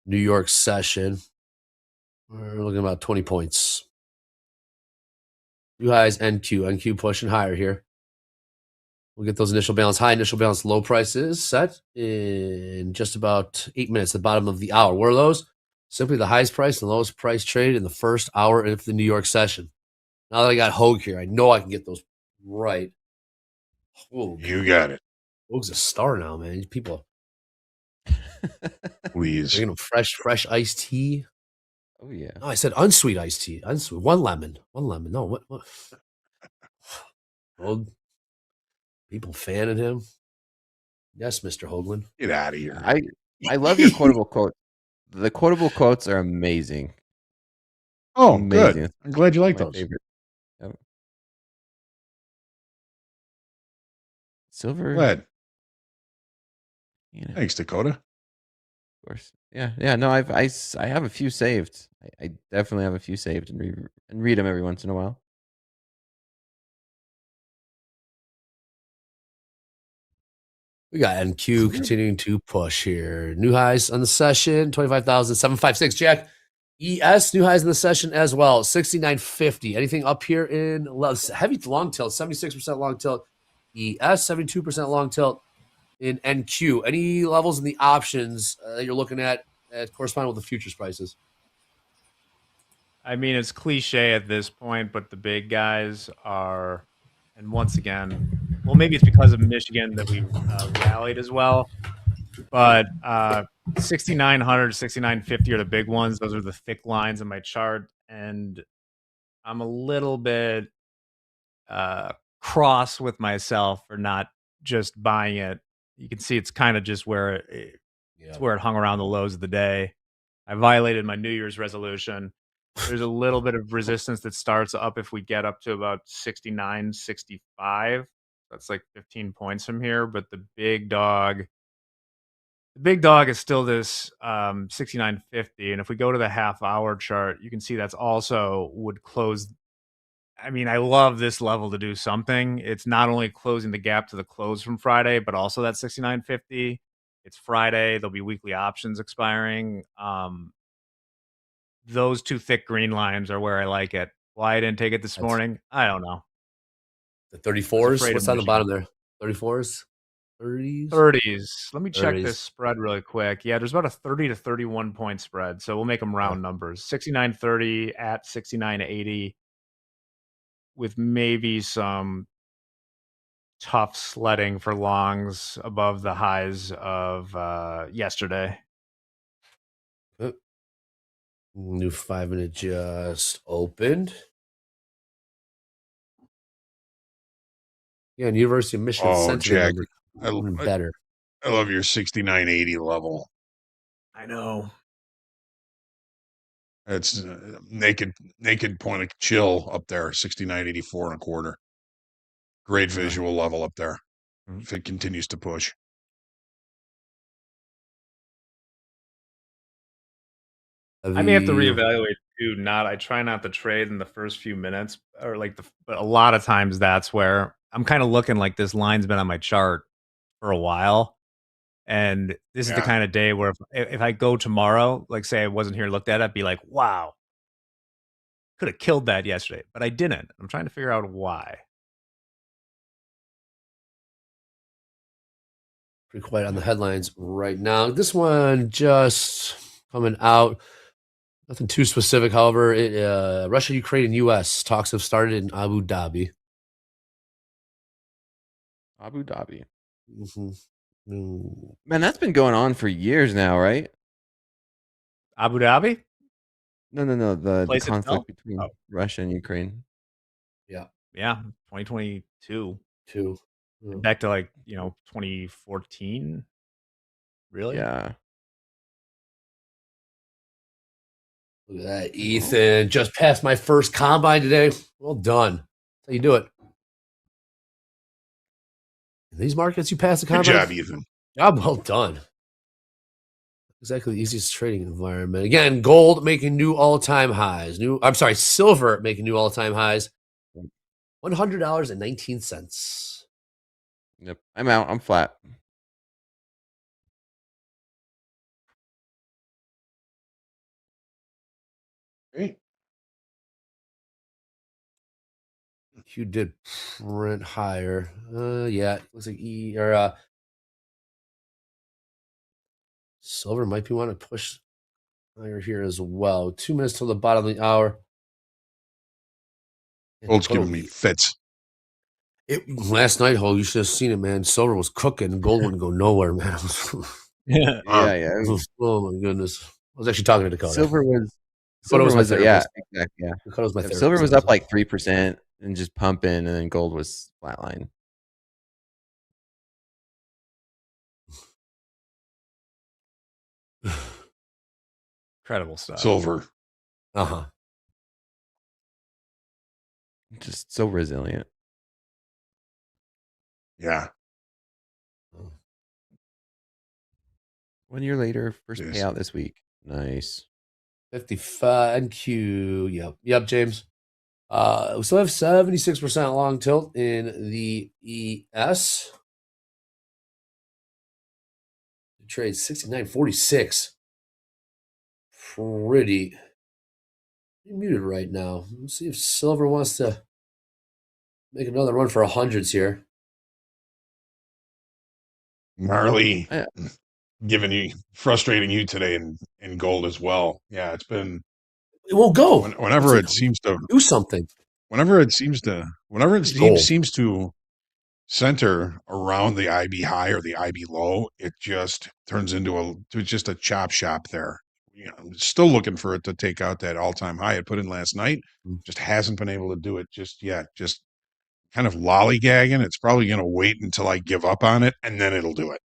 New York session. We're looking at about 20 points. New highs, NQ pushing higher here. We'll get those initial balance high, initial balance low prices set in just about 8 minutes, the bottom of the hour. Where are those? Simply the highest price and lowest price trade in the first hour of the New York session. Now that I got Hogue here, I know I can get those right. Hogue. You got it. Hogue's a star now, man. These people Please. drinking fresh iced tea. Oh yeah. No, I said unsweet iced tea. Unsweet. One lemon. No, what? Hogue. People fanning him. Yes, Mr. Hoagland. Get out of here. I love your quotable quote. The quotable quotes are amazing. Oh, Amazing. good. I'm glad you like My those. favorite. Yep. Silver. Glad. You know, Thanks, Dakota. of course. Yeah. No, I have a few saved. I definitely have a few saved and read them every once in a while. We got NQ continuing to push here. New highs on the session, 25,756. Jack, ES, new highs in the session as well, 69.50. Anything up here in heavy long tilt, 76% long tilt. ES, 72% long tilt in NQ. Any levels in the options that you're looking at that correspond with the futures prices? I mean, it's cliche at this point, but the big guys are, and once again, well, maybe it's because of Michigan that we rallied as well, but 6,900, 6,950 are the big ones. Those are the thick lines in my chart, and I'm a little bit cross with myself for not just buying it. You can see it's kind of just where it's where it hung around the lows of the day. I violated my New Year's resolution. There's a little bit of resistance that starts up if we get up to about 69, 65. That's like 15 points from here. But the big dog is still this 69.50. And if we go to the half hour chart, you can see that's also would close. I mean, I love this level to do something. It's not only closing the gap to the close from Friday, but also that 69.50. It's Friday. There'll be weekly options expiring. Those two thick green lines are where I like it. Why I didn't take it this morning, I don't know. The 34s? What's on the bottom there? 34s? 30s? 30s. Let me check 30s. this spread really quick. Yeah, there's about a 30 to 31 point spread. So we'll make them round numbers. 69.30 at 69.80 with maybe some tough sledding for longs above the highs of yesterday. New 5-minute just opened. Yeah, and University of Michigan Jack, even better. I love your 69.80 level. I know. It's naked point of chill up there, 69.84 and a quarter. Great visual level up there. If it continues to push. I may have to reevaluate too. I try not to trade in the first few minutes, or but a lot of times that's where I'm kind of looking like this line's been on my chart for a while, and this is the kind of day where if I go tomorrow, like say I wasn't here and looked at it, I'd be like, wow, could have killed that yesterday, but I didn't. I'm trying to figure out why. Pretty quiet on the headlines right now. This one just coming out. Nothing too specific, however. Russia, Ukraine, and U.S. talks have started in Abu Dhabi. Abu Dhabi. Mm-hmm. Man, that's been going on for years now, right? Abu Dhabi? No. The conflict itself? between Russia and Ukraine. Yeah. 2022. Back to 2014. Really? Yeah. Look at that, Ethan. Just passed my first combine today. Well done. That's how you do it. In these markets, you pass the combine. Good job, Ethan. Job well done. Exactly the easiest trading environment. Again, gold making new all-time highs. Silver making new all-time highs. $100.19. Yep. I'm out. I'm flat. Great. You did print higher. Yeah, looks like silver might be wanting to push higher here as well. 2 minutes till the bottom of the hour. Gold's giving me fits. Last night, you should have seen it, man. Silver was cooking, and gold wouldn't go nowhere, man. Yeah. Yeah. Oh my goodness! I was actually talking to Dakota. Silver was my yeah, therapist. exactly. Yeah. Dakota was my therapist. Silver was up like 3% and just pumping, and then gold was flatline. Incredible stuff. Silver. Just so resilient. Yeah. 1 year later, first Yes. payout this week. Nice. 55 NQ. Yep, James. We still have 76% long tilt in the ES. Trade 69.46. Pretty muted right now. Let's see if silver wants to make another run for hundreds here. Gnarly. Frustrating you today in gold as well. Yeah, it's been. It won't go. Whenever it seems to do something. Whenever it seems to center around the IB high or the IB low, it just turns into just a chop shop there. I'm still looking for it to take out that all-time high it put in last night. Just hasn't been able to do it just yet. Just kind of lollygagging. It's probably going to wait until I give up on it, and then it'll do it.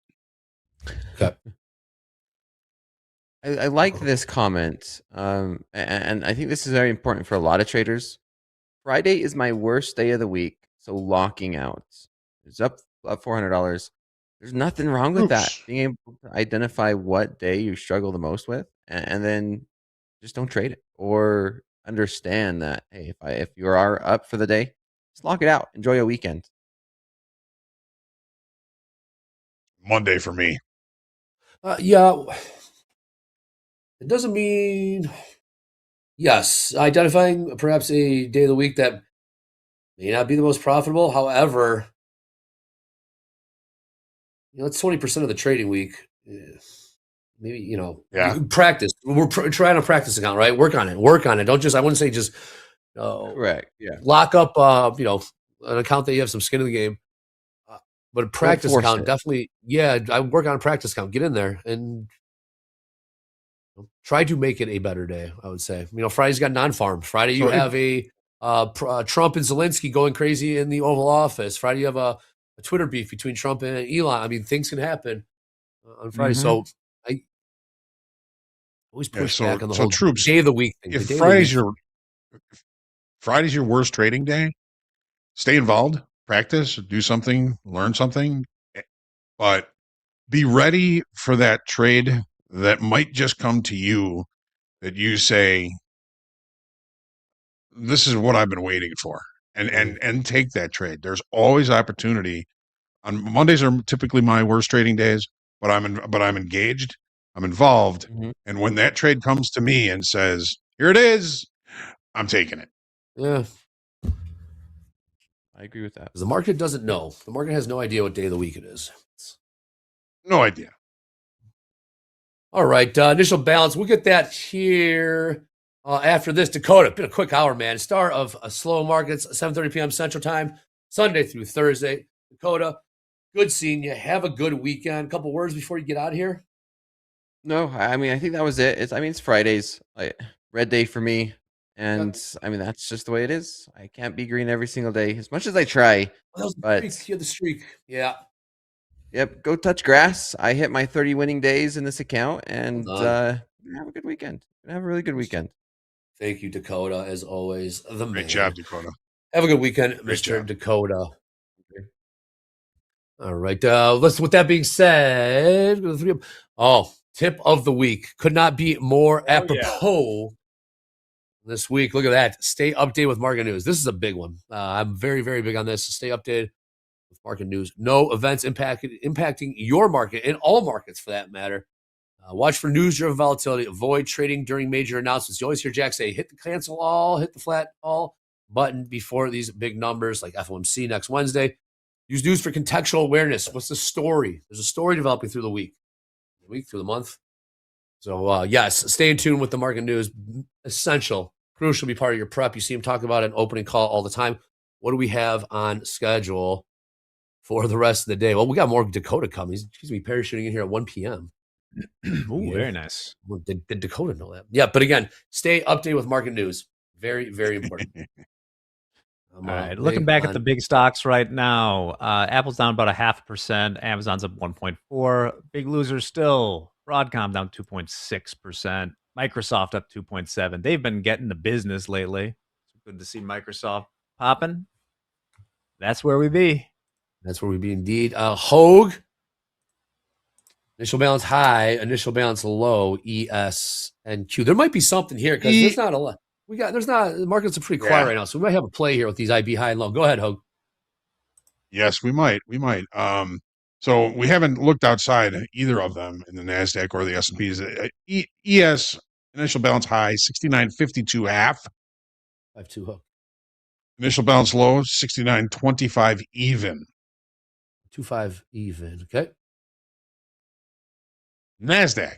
Okay. I like this comment, and I think this is very important for a lot of traders. Friday is my worst day of the week, so locking out. It's up $400. There's nothing wrong with that. Being able to identify what day you struggle the most with, and then just don't trade it, or understand that, hey, if you are up for the day, just lock it out. Enjoy your weekend. Monday for me. Yeah. It doesn't mean, yes, identifying perhaps a day of the week that may not be the most profitable. However, it's 20% of the trading week. Maybe, practice. We're trying a practice account, right? Work on it. Don't just, I wouldn't say just, correct. Yeah. Lock up, an account that you have some skin in the game. But a practice account, definitely, yeah, I work on a practice account. Get in there and try to make it a better day, I would say. Friday's got non-farm. Friday you have a Trump and Zelensky going crazy in the Oval Office. Friday you have a Twitter beef between Trump and Elon. I mean, things can happen on Friday. Mm-hmm. So I always push back on the whole troops, day of the week thing. If Friday's your worst trading day, stay involved, practice, do something, learn something, but be ready for that trade that might just come to you that you say, this is what I've been waiting for, and take that trade. There's always opportunity. On Mondays are typically my worst trading days, but I'm engaged, I'm involved, and when that trade comes to me and says, here it is, I'm taking it. Yeah. I agree with that. The market doesn't know. The market has no idea what day of the week it is. No idea. All right, initial balance. We'll get that here after this. Dakota, been a quick hour, man. Start of slow markets, 7:30 p.m. Central Time, Sunday through Thursday. Dakota, good seeing you. Have a good weekend. A couple words before you get out of here. No, I mean, I think that was it. It's Fridays, like red day for me, and I mean that's just the way it is. I can't be green every single day, as much as I try. But you had the streak, yeah. Yep, go touch grass. I hit my 30 winning days in this account, and have a good weekend. Have a really good weekend. Thank you, Dakota, as always. Great job, Dakota. Have a good weekend, Mr. Dakota. All right. With that being said, tip of the week could not be more apropos this week. Look at that. Stay updated with market news. This is a big one. I'm very, very big on this. Stay updated with market news. No events impacting your market and all markets for that matter. Watch for news-driven volatility. Avoid trading during major announcements. You always hear Jack say, hit the cancel all, hit the flat all button before these big numbers like FOMC next Wednesday. Use news for contextual awareness. What's the story? There's a story developing through the through the month. So, yes, stay in tune with the market news. Essential, crucial, be part of your prep. You see him talk about an opening call all the time. What do we have on schedule for the rest of the day? Well, we got more Dakota coming. He's going to be parachuting in here at 1 p.m. Ooh, very nice. Well, did Dakota know that? Yeah, but again, stay updated with market news. Very, very important. All right, looking back at the big stocks right now, Apple's down about 0.5%. Amazon's up 1.4%. Big losers still. Broadcom down 2.6%. Microsoft up 2.7%. They've been getting the business lately. It's good to see Microsoft popping. That's where we be. That's where we be indeed. Hogue. Initial balance high, initial balance low, ES and Q. There might be something here because there's not a lot. The markets are pretty quiet right now, so we might have a play here with these IB high and low. Go ahead, Hogue. Yes, we might. So we haven't looked outside either of them in the NASDAQ or the S&Ps. ES, initial balance high, 69.52 half. 5-2 Hogue. Initial balance low, 69.25 even. 2.5 even. Okay. NASDAQ.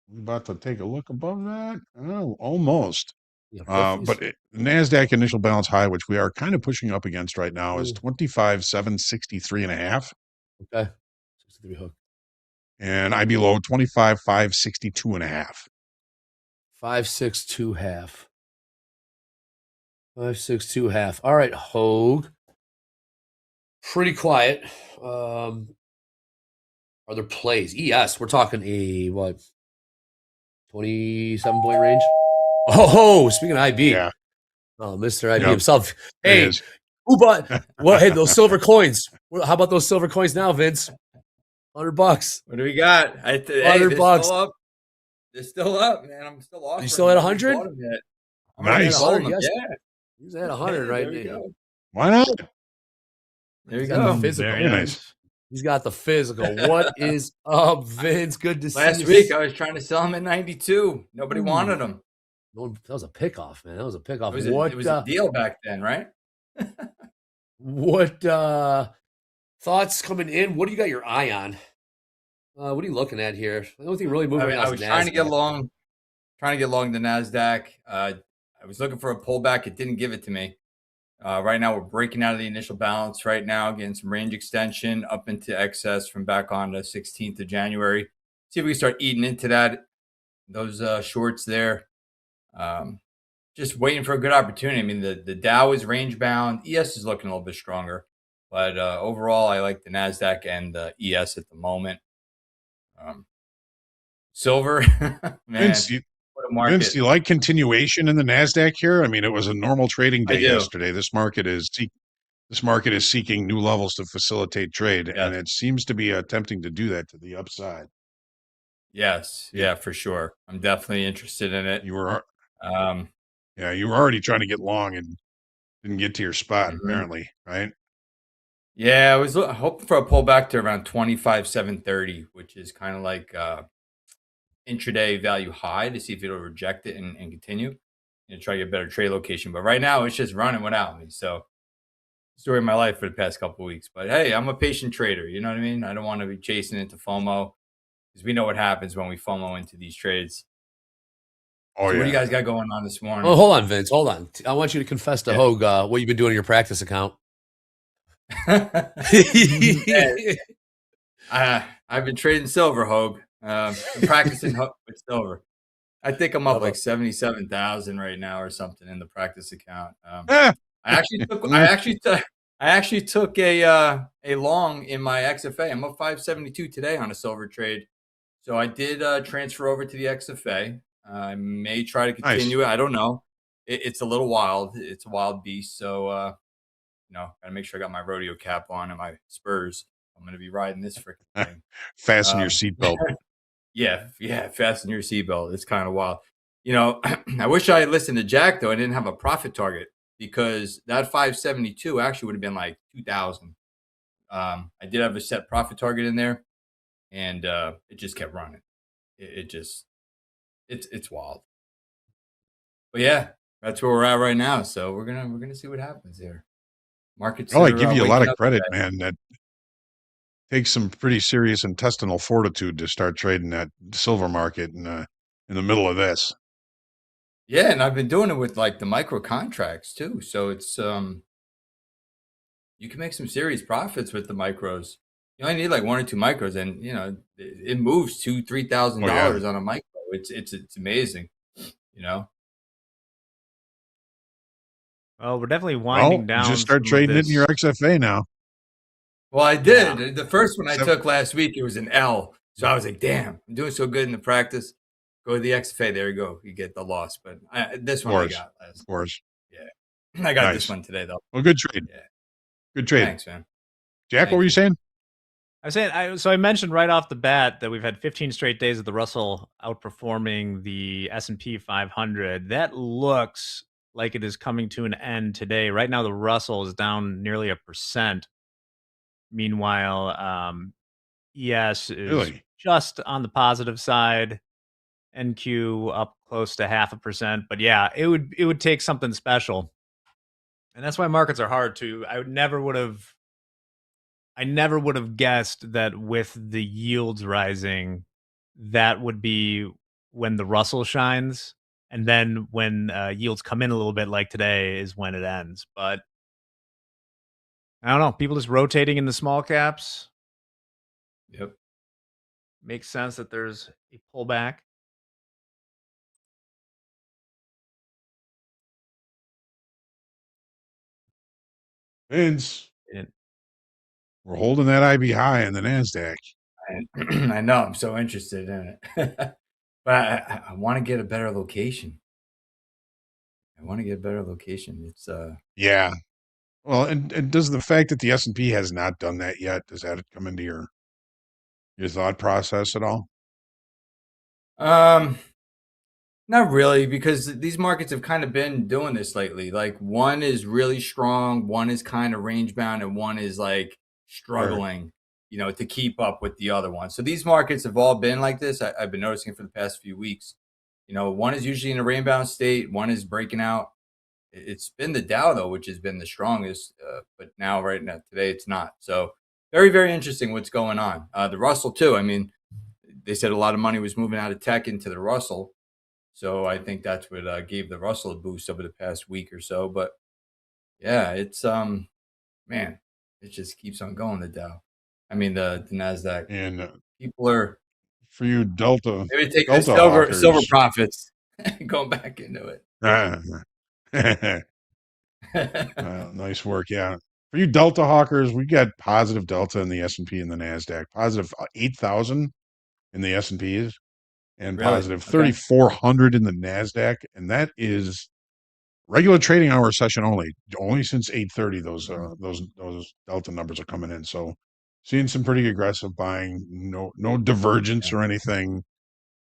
We about to take a look above that? Oh, almost. Yeah, but NASDAQ initial balance high, which we are kind of pushing up against right now, is 25,763 and a half. Okay. 63 Hogue. And IB low, 25,562 and a half. 5.62 half. 5.62 half. All right, Hogue. Pretty quiet. Are there plays? ES, we're talking a, 27-point range? Oh, speaking of IB. Yeah. Oh, Mr. IB himself. Hey, is. who bought? Well, hey, those silver coins. How about those silver coins now, Vince? $100. What do we got? Hey, $100. They're still up, man. I'm still off. You still at 100? Nice. Yes. He's at 100 right now. Why not? There you go. Physical. Very nice. He's got the physical. What is up, Vince? Good to see you. Last week, I was trying to sell him at 92. Nobody wanted him. That was a pickoff, man. That was a pickoff. It was a deal back then, right? What thoughts coming in? What do you got your eye on? What are you looking at here? The only thing really moving I was trying to get long the NASDAQ. I was looking for a pullback. It didn't give it to me. Right now, we're breaking out of the initial balance right now, getting some range extension up into excess from back on the 16th of January. See if we can start eating into that, those shorts there. Just waiting for a good opportunity. I mean, the Dow is range bound. ES is looking a little bit stronger. But overall, I like the NASDAQ and the ES at the moment. Silver, man. Vince, do you like continuation in the NASDAQ here? I mean, it was a normal trading day yesterday. This market is seeking new levels to facilitate trade, and it seems to be attempting to do that to the upside. Yes, yeah, for sure. I'm definitely interested in it. You were already trying to get long and didn't get to your spot, apparently, right? Yeah, I was hoping for a pullback to around 25,730, which is kind of like intraday value high to see if it'll reject it and continue and try to get a better trade location. But right now, it's just running without me. So, story of my life for the past couple of weeks. But hey, I'm a patient trader. You know what I mean? I don't want to be chasing into FOMO because we know what happens when we FOMO into these trades. Oh, so what do you guys got going on this morning? Oh, hold on, Vince. Hold on. I want you to confess to Hogue what you've been doing in your practice account. I've been trading silver, Hogue. Practicing with silver. I think I'm up like 77,000 right now or something in the practice account. I actually took a long in my XFA. I'm up 572 today on a silver trade. So I did transfer over to the XFA. I may try to continue it. I don't know. It's a little wild. It's a wild beast. So gotta make sure I got my rodeo cap on and my spurs. I'm gonna be riding this freaking thing. Fasten your seatbelt. Yeah, fasten your seatbelt. It's kind of wild. I wish I had listened to Jack, though. I didn't have a profit target because that 572 actually would have been like 2,000. I did have a set profit target in there, and it just kept running. It's wild. But yeah, that's where we're at right now. So we're gonna see what happens here. Markets. Oh, I are, give you a lot waking of up credit, today. man. That takes some pretty serious intestinal fortitude to start trading that silver market in the middle of this. Yeah, and I've been doing it with like the micro contracts too. So it's you can make some serious profits with the micros. You only need like 1 or 2 micros, and it moves $2,000-$3,000 on a micro. It's amazing, you know. Well, we're definitely Well, winding you just down start some of trading it in your this. XFA now. Well, I Yeah. did. The first one I took last week, it was an L. So I was like, damn, I'm doing so good in the practice. Go to the XFA. There you go. You get the loss. But this one I got last. Of course. Yeah. I got this one today, though. Well, good trade. Yeah. Good trade. Thanks, man. Jack, what were you saying? I was saying, so I mentioned right off the bat that we've had 15 straight days of the Russell outperforming the S&P 500. That looks like it is coming to an end today. Right now, the Russell is down nearly 1%. Meanwhile, ES is Really? just on the positive side. NQ up close to 0.5%. But yeah, it would take something special. And that's why markets are hard to. I never would have guessed that with the yields rising, that would be when the Russell shines. And then when yields come in a little bit like today is when it ends. But I don't know. People just rotating in the small caps. Yep. Makes sense that there's a pullback. Vince, we're holding that IB high in the NASDAQ. I know. I'm so interested in it. But I want to get a better location. It's Yeah. Well, and does the fact that the S&P has not done that yet, does that come into your thought process at all? Not really, because these markets have kind of been doing this lately. Like one is really strong, one is kind of range bound, and one is like struggling, to keep up with the other one. So these markets have all been like this. I've been noticing for the past few weeks. One is usually in a range bound state, one is breaking out. It's been the Dow though, which has been the strongest, but now right now today it's not. So very, very interesting what's going on. The Russell too. I mean, they said a lot of money was moving out of tech into the Russell. So I think that's what gave the Russell a boost over the past week or so. But yeah, it's man, it just keeps on going. The Dow, I mean the NASDAQ, and people are for you Delta. Maybe take Delta the silver hawkers. profits, going back into it. Nice work, yeah. For you Delta hawkers, we got positive Delta in the S&P and the NASDAQ, positive 8,000 in the S&Ps, and Really? positive Okay. 3,400 in the NASDAQ, and that is regular trading hour session only. Only since 8:30 those Delta numbers are coming in. So seeing some pretty aggressive buying, no divergence or anything,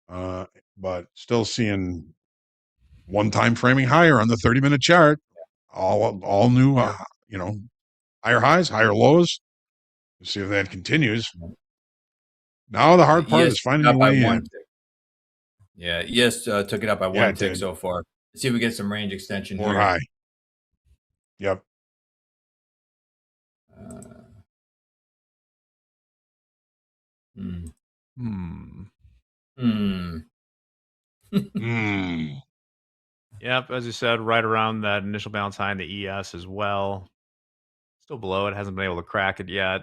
but still seeing one time framing higher on the 30-minute chart. All new, higher highs, higher lows. We'll see if that continues. Now the hard part is finding your way in. Yeah, ES took it up by one tick so far. Let's see if we get some range extension More here. high. Yep. Yep, as you said, right around that initial balance high in the ES as well. Still below it, hasn't been able to crack it yet.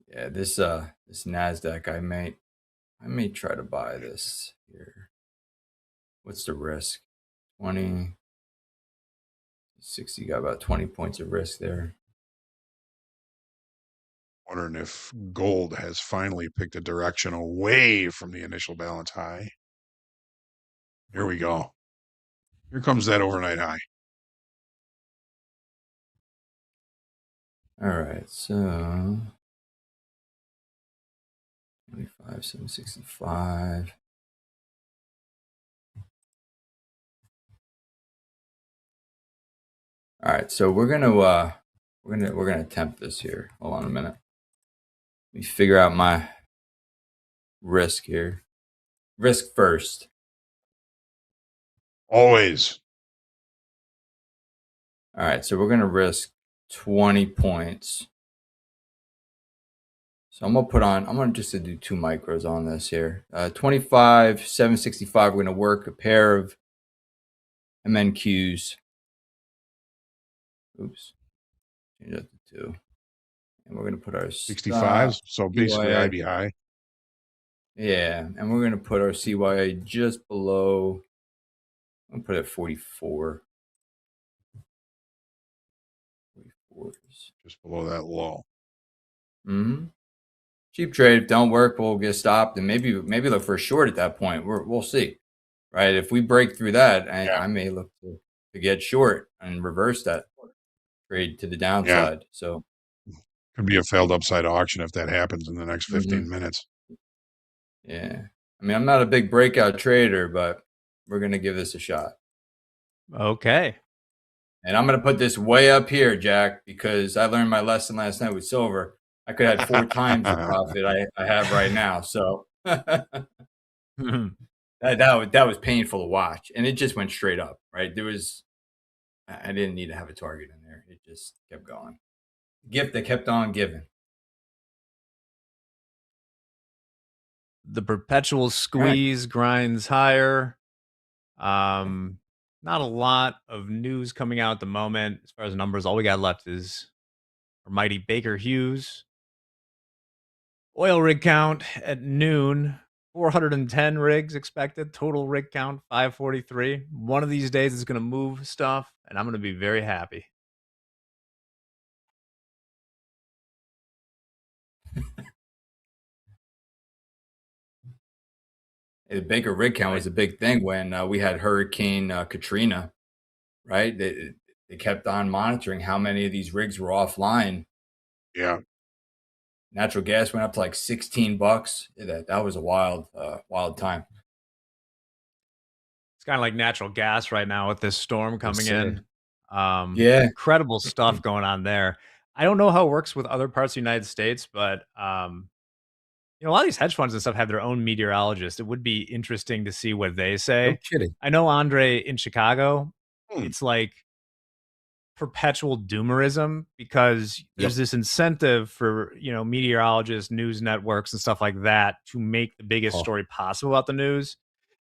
Yeah, this NASDAQ, I may try to buy this here. What's the risk? 20, 60, got about 20 points of risk there. Wondering if gold has finally picked a direction away from the initial balance high. Here we go. Here comes that overnight high. All right, so 25,765. All right, so we're gonna We're gonna attempt this here. Hold on a minute. Let me figure out my risk here. Risk first. Always. All right, so we're gonna risk 20 points. So I'm gonna just do 2 micros on this here. 25, 765. We're gonna work a pair of MNQs. Oops. Change that to 2. And we're gonna put our 65. So basically CYA. IB high. Yeah, and we're gonna put our CYA just below. I'm gonna put it at 44. 44 is Just below that low. Mm-hmm. Cheap trade. If don't work, we'll get stopped, and maybe look for a short at that point. We'll see, right? If we break through that, I may look to get short and reverse that trade to the downside. So could be a failed upside auction if that happens in the next 15 minutes. Yeah, I mean, I'm not a big breakout trader, but we're gonna give this a shot. Okay. And I'm gonna put this way up here, Jack, because I learned my lesson last night with silver. I could have 4 times the profit I have right now. So that was painful to watch, and it just went straight up. Right, I didn't need to have a target in there. It just kept going. Gift that kept on giving. The perpetual squeeze grinds higher. Not a lot of news coming out at the moment as far as numbers. All we got left is our mighty Baker Hughes. Oil rig count at noon, 410 rigs expected. Total rig count, 543. One of these days is going to move stuff, and I'm going to be very happy. The Baker rig count was a big thing when we had Hurricane Katrina, right? They kept on monitoring how many of these rigs were offline. Yeah. Natural gas went up to like $16. That was a wild time. It's kind of like natural gas right now with this storm coming in. Yeah. Incredible stuff going on there. I don't know how it works with other parts of the United States, but a lot of these hedge funds and stuff have their own meteorologists. It would be interesting to see what they say. No kidding. I know Andre in Chicago, it's like perpetual doomerism because there's this incentive for, meteorologists, news networks and stuff like that to make the biggest story possible about the news.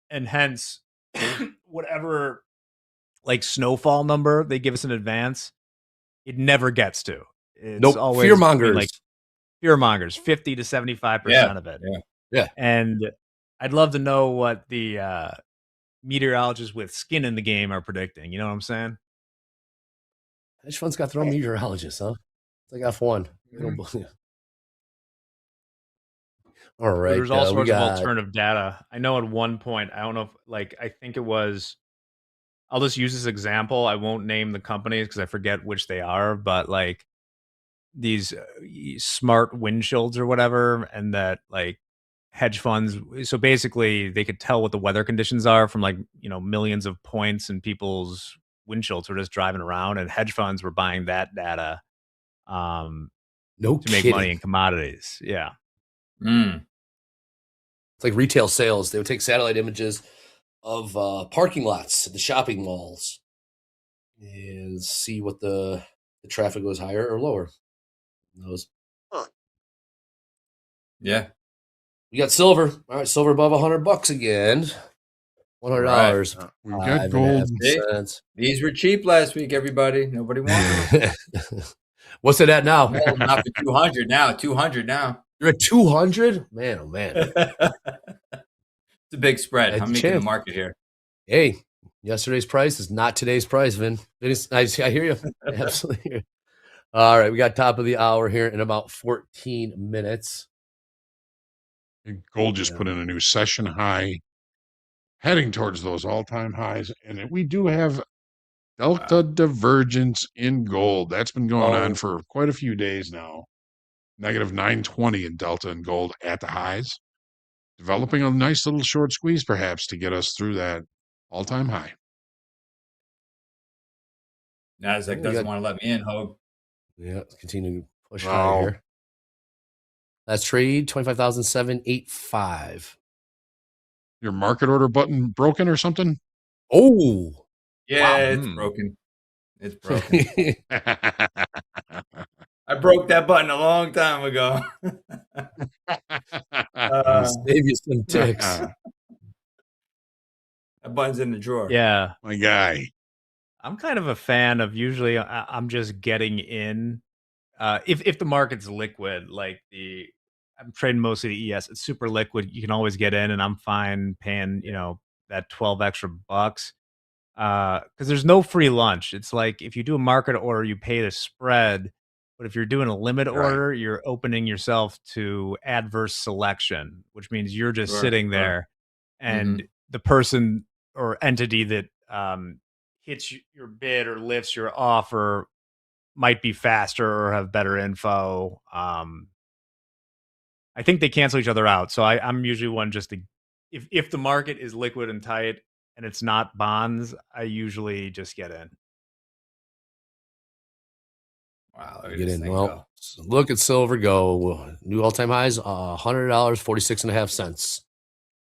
And hence whatever like snowfall number they give us in advance, it never gets to. It's always fear mongers. Like fear mongers, 50 to 75% of it. Yeah. And I'd love to know what the meteorologists with skin in the game are predicting. You know what I'm saying? Hedge funds got their own meteorologists, huh? It's like F1. All right. There's all sorts of alternative data. I know at one point, I don't know if I think it was, I'll just use this example. I won't name the companies because I forget which they are, but like these smart windshields or whatever, and that like hedge funds. So basically they could tell what the weather conditions are from millions of points and people's windshields were just driving around, and hedge funds were buying that data to make money in commodities. Yeah. It's like retail sales. They would take satellite images of parking lots at the shopping malls and see what the traffic goes higher or lower. Yeah. We got silver. All right, silver above $100 again. $100. Right. We got gold. These were cheap last week, everybody. Nobody wanted them. What's it at now? Well, not for 200 now. 200 now. You're at 200? Man, oh man. It's a big spread. I'm making the market here. Hey, yesterday's price is not today's price, Vin. I hear you. Absolutely. All right, we got top of the hour here in about 14 minutes. Gold just put in a new session high, heading towards those all-time highs. And we do have delta divergence in gold. That's been going on for quite a few days now. Negative 920 in delta and gold at the highs. Developing a nice little short squeeze, perhaps, to get us through that all-time high. NASDAQ doesn't want to let me in, Hogue. Yeah, continue to push Wow. higher here. Last trade, 25,785. Your market order button broken or something? Oh, Yeah, wow. it's broken. It's broken. I broke that button a long time ago. Save you some ticks. That button's in the drawer. Yeah. My guy. I'm kind of a fan of usually I'm just getting in. If the market's liquid, like I'm trading mostly the ES, it's super liquid. You can always get in, and I'm fine paying, that 12 extra bucks. Because there's no free lunch. It's like if you do a market order, you pay the spread. But if you're doing a limit Right. order, you're opening yourself to adverse selection, which means you're just Sure, sitting sure. there, and the person or entity that hits your bid or lifts your offer might be faster or have better info. I think they cancel each other out. So I'm usually one just to, if the market is liquid and tight and it's not bonds, I usually just get in. Wow, look at Get this in. thing Well, go. look at silver go. New all-time highs, $100, 46.5 cents.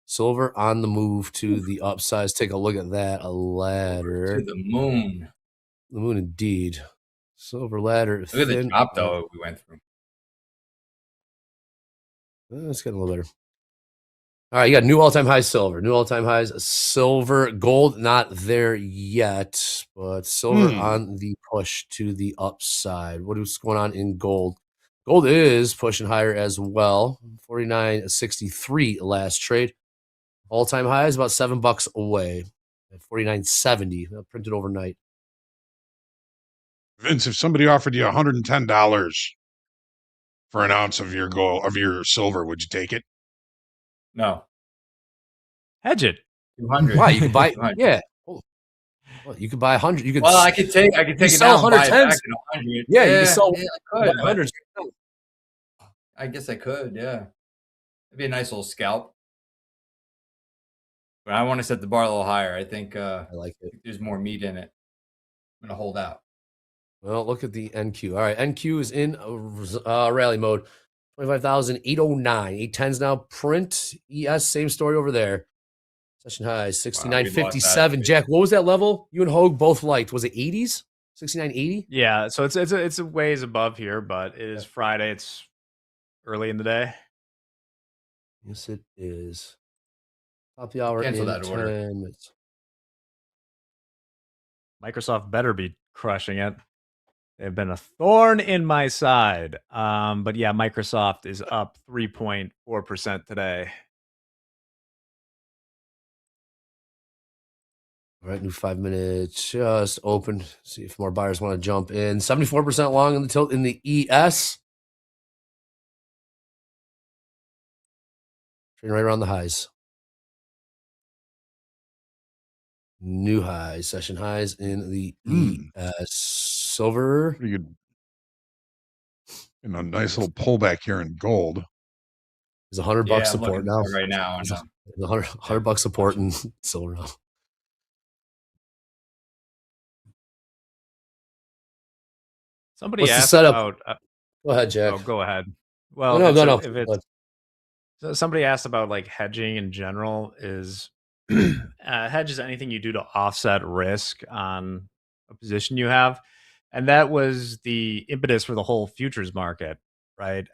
Silver on the move to the upside. Take a look at that. A ladder. To the moon. The moon indeed. Silver ladder. Look at the drop, though, we went through. It's getting a little better. All right, you got new all-time highs silver. New all-time highs silver. Gold not there yet, but silver on the push to the upside. What is going on in gold? Gold is pushing higher as well. 49.63 last trade. All-time high is about $7 away at 49.70. Printed overnight. Vince, if somebody offered you $110 for an ounce of your silver, would you take it? No. Hedge it. 200. Why? You can buy 200. yeah. Well, you could buy 100. You could Well, I could take it sell now and buy it back 110s. at 100. Yeah, you can sell I could. but 100. I guess I could, yeah. It'd be a nice little scalp. But I want to set the bar a little higher. I think I like it. there's more meat in it. I'm going to hold out. Well, look at the NQ. All right, NQ is in rally mode. 25,809. 810s now. Print ES, same story over there. Session high, 69.57. Jack, what was that level you and Hogue both liked? Was it 80s? 69.80? Yeah, so it's a ways above here, but it is Friday. It's early in the day. Yes, it is. Top of the hour Cancel in that 10 order. minutes. Microsoft better be crushing it. They've been a thorn in my side. But yeah, Microsoft is up 3.4% today. All right, new 5 minutes just opened. See if more buyers want to jump in. 74% long in the tilt in the ES. Trading right around the highs. New highs, session highs in the ES. Silver. Pretty good. And a nice little pullback here in gold. Is $100 I'm support looking now. for it right now. I know. $100 support in silver now. Somebody What's the asked setup? about. Go ahead, Jack. Oh, go ahead. Well, no. If it's so somebody asked about like hedging in general. Is hedge is anything you do to offset risk on a position you have, and that was the impetus for the whole futures market, right?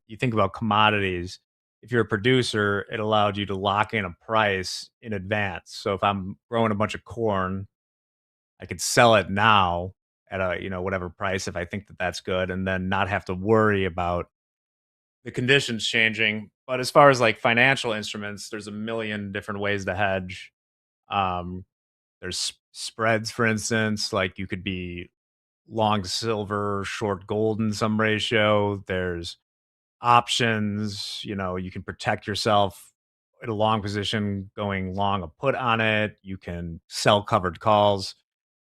You think about commodities. If you're a producer, it allowed you to lock in a price in advance. So if I'm growing a bunch of corn, I could sell it now at a whatever price if I think that that's good, and then not have to worry about the conditions changing. But as far as like financial instruments, there's a million different ways to hedge. There's spreads, for instance, like you could be long silver, short gold in some ratio. There's options, you can protect yourself in a long position going long a put on it. You can sell covered calls.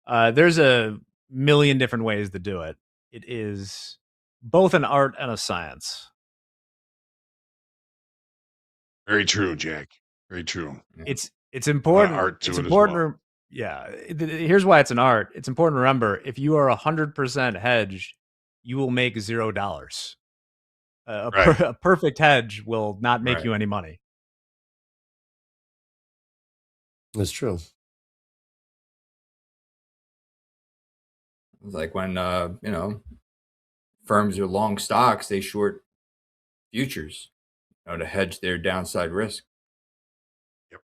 There's a million different ways to do it. It is both an art and a science. Very true, Jack. Very true. It's important. Art to It's it as important. well. Yeah. Here's why it's an art. It's important to remember if you are 100% hedged, you will make $0. Right. A perfect hedge will not make Right. you any money. That's true. It's like when firms are long stocks, they short futures, to hedge their downside risk. Yep.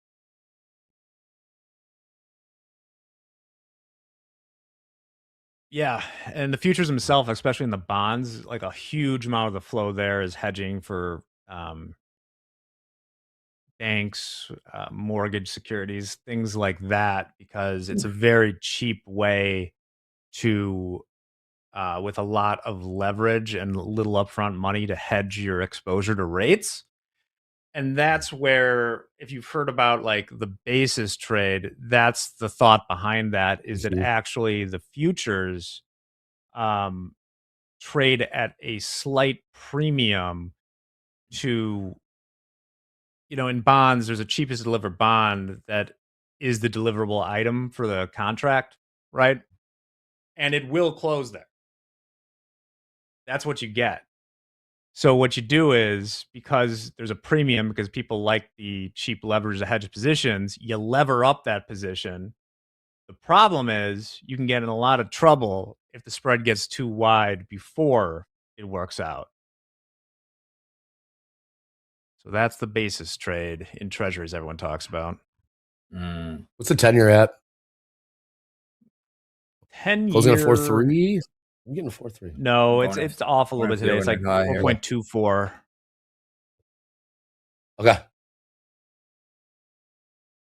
Yeah, and the futures themselves, especially in the bonds, like a huge amount of the flow there is hedging for banks, mortgage securities, things like that, because it's a very cheap way to, with a lot of leverage and little upfront money, to hedge your exposure to rates. And that's where, if you've heard about like the basis trade, that's the thought behind that, is that actually the futures trade at a slight premium to, in bonds, there's a cheapest delivered bond that is the deliverable item for the contract, right? And it will close there. That's what you get. So what you do is, because there's a premium, because people like the cheap leverage to hedge positions, you lever up that position. The problem is you can get in a lot of trouble if the spread gets too wide before it works out. So that's the basis trade in treasuries everyone talks about. What's the 10-year at? 10-year closing at 4.3. I'm getting 4.3. No, it's off a little bit today. It's like 4.24. Okay.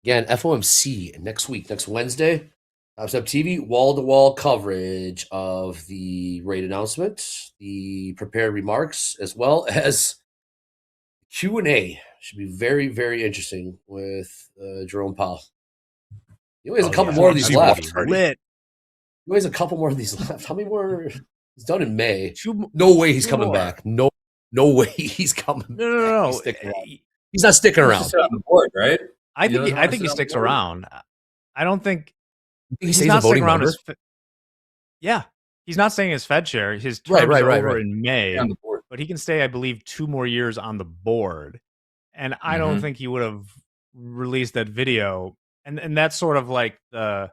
Again, FOMC next week, next Wednesday. TopstepTV, wall-to-wall coverage of the rate announcement, the prepared remarks, as well as Q&A. Should be very, very interesting with Jerome Powell. He only has a couple more of these left. Lit. He only has a couple more of these left. How many more? He's done in May. No way he's coming back. No way he's coming back. No. He's not sticking around. He's on the board, right? I think he sticks around. I don't think he's not sticking around. Yeah, he's not staying as Fed chair. His term is over in May, but he can stay, I believe, 2 more years on the board. And I don't think he would have released that video. And that's sort of like the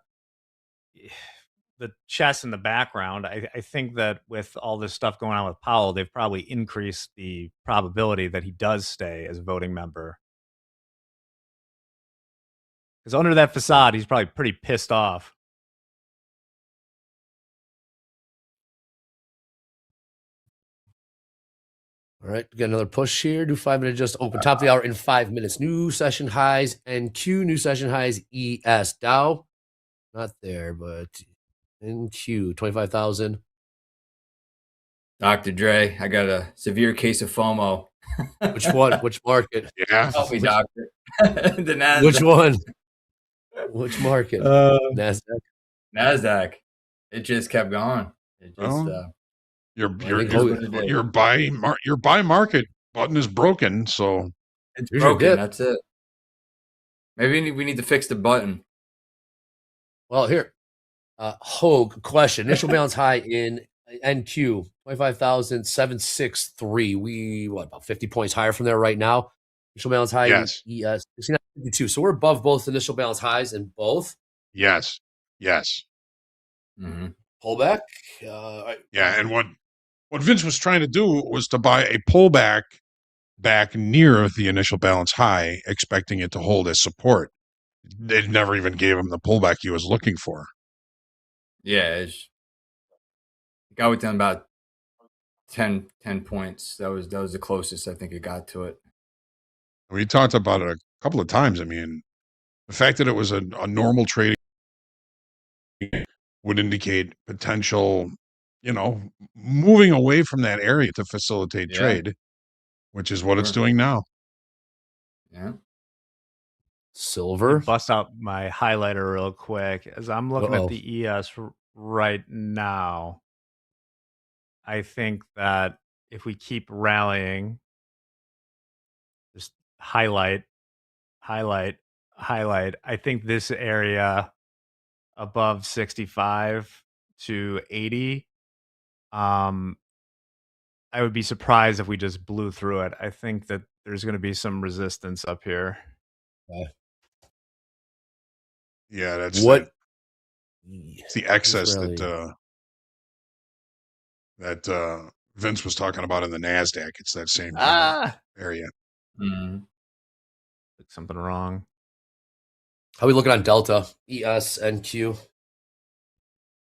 chess in the background. I think that with all this stuff going on with Powell, they've probably increased the probability that he does stay as a voting member. Because under that facade, he's probably pretty pissed off. All right, get another push here. Do 5 minute just open top of the hour in 5 minutes. New session highs NQ, new session highs ES. Dow, not there, but NQ 25,000. Dr. Dre, I got a severe case of FOMO. Which one? Which market? Yeah. Help me, doctor. The NASDAQ. Which one? Which market? NASDAQ. NASDAQ. It just kept going. It just your buy market button is broken, so it's broken. That's it. Maybe we need to fix the button. Well, here, Hogue question: initial balance high in NQ 25,763. We about 50 points higher from there right now. Initial balance high in ES 69.52. So we're above both initial balance highs in both. Yes. Pullback. And what Vince was trying to do was to buy a pullback back near the initial balance high, expecting it to hold as support. They never even gave him the pullback he was looking for. Yeah, it got within about 10 points. That was the closest I think it got to it. We talked about it a couple of times. I mean, the fact that it was a normal trading would indicate potential, moving away from that area to facilitate trade, which is what it's doing now. Yeah. Silver. Bust out my highlighter real quick as I'm looking at the ES right now. I think that if we keep rallying, just highlight. I think this area above 65 to 80 I would be surprised if we just blew through it. I think that there's going to be some resistance up here. Yeah, that's What? it's the excess that Vince was talking about in the NASDAQ. It's that same kind of area. Like something wrong. How we looking on Delta, ES, NQ?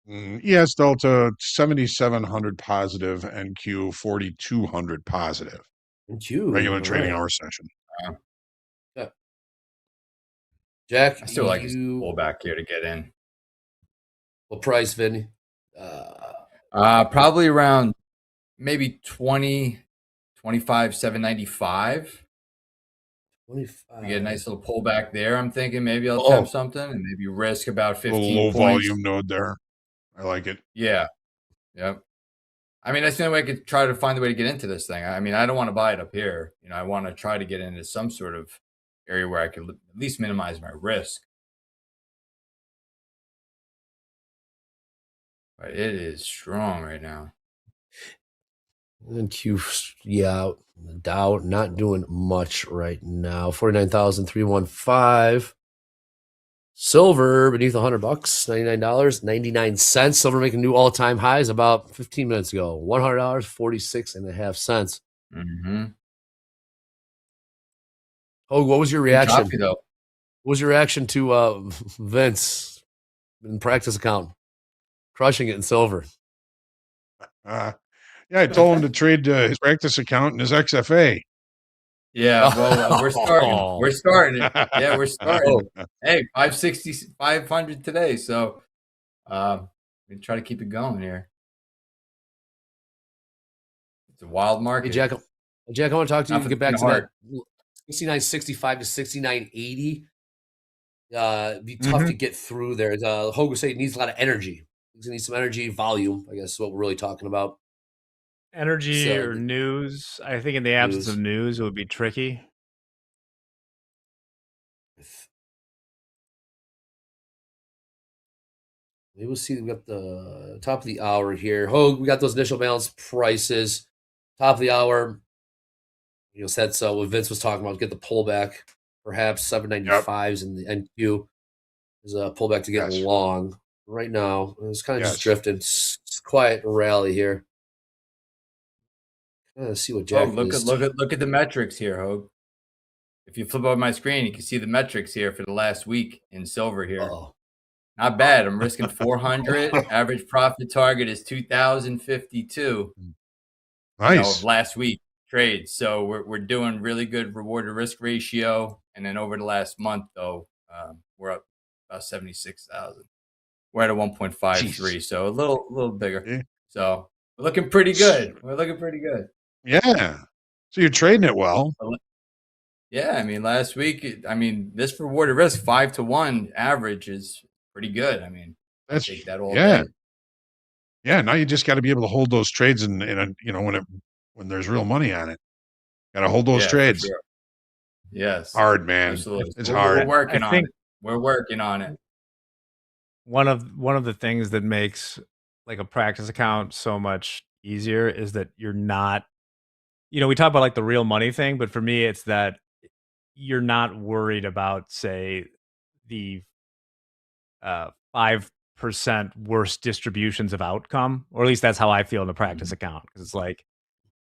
ES Delta 7,700 positive, NQ 4,200 positive. NQ, Regular trading hour session. Yeah. Jack, I still like to pull back here to get in. What price, Vinny? Probably around maybe 20, 25, 795. 25. We get a nice little pullback there. I'm thinking maybe I'll attempt something and maybe risk about 15 a low points. volume node there. I like it. Yeah. Yep. I mean, that's the only way I could try to find a way to get into this thing. I mean, I don't want to buy it up here. You know, I want to try to get into some sort of area where I could at least minimize my risk. But it is strong right now. NQ, yeah, Dow not doing much right now. 49,315. Silver beneath $100, $99.99. Silver making new all-time highs about 15 minutes ago. $100, 46.5 Mm-hmm. Oh, what was your reaction? Choppy, though. What was your reaction to Vince in practice account crushing it in silver? Yeah, I told him to trade his practice account and his XFA. Yeah, well, we're starting. We're starting. Yeah, we're starting. Hey, 560, 500 today. So we try to keep it going here. It's a wild market. Hey, Jack, I want to talk to you. Get back to that 69.65 to 69.80. It'd be tough to get through there. Hogue would say it needs a lot of energy. He's gonna need some energy, volume, I guess is what we're really talking about. Energy or news. I think in the absence of news, it would be tricky. Maybe we'll see. We got the top of the hour here. Hogue, we got those initial balance prices. Top of the hour. You know, said so. What Vince was talking about, get the pullback, perhaps 795s in the NQ. There's a pullback to get long. Right now, it's kind of just drifting. It's quiet rally here. Let's see what Jack look at the metrics here, Hogue. If you flip over my screen, you can see the metrics here for the last week in silver here. Not bad. I'm risking 400. Average profit target is 2,052. Nice. Last week trades. So we're doing really good reward to risk ratio. And then over the last month, though, we're up about 76,000. We're at a 1.53, so a little bigger. Yeah. So we're looking pretty good. We're looking pretty good. Yeah. So you're trading it well. Yeah, I mean, last week, this reward to risk 5-to-1 average is pretty good. I mean, I take that all day. Yeah, now you just got to be able to hold those trades in a, you know, when there's real money on it. Got to hold those trades. For sure. Yes. Hard, man. Absolutely. It's hard. We're working on it. We're working on it. One of the things that makes like a practice account so much easier is that you're not, you know, we talk about like the real money thing, but for me, it's that you're not worried about, say, the 5% worst distributions of outcome, or at least that's how I feel in a practice account. Because it's like,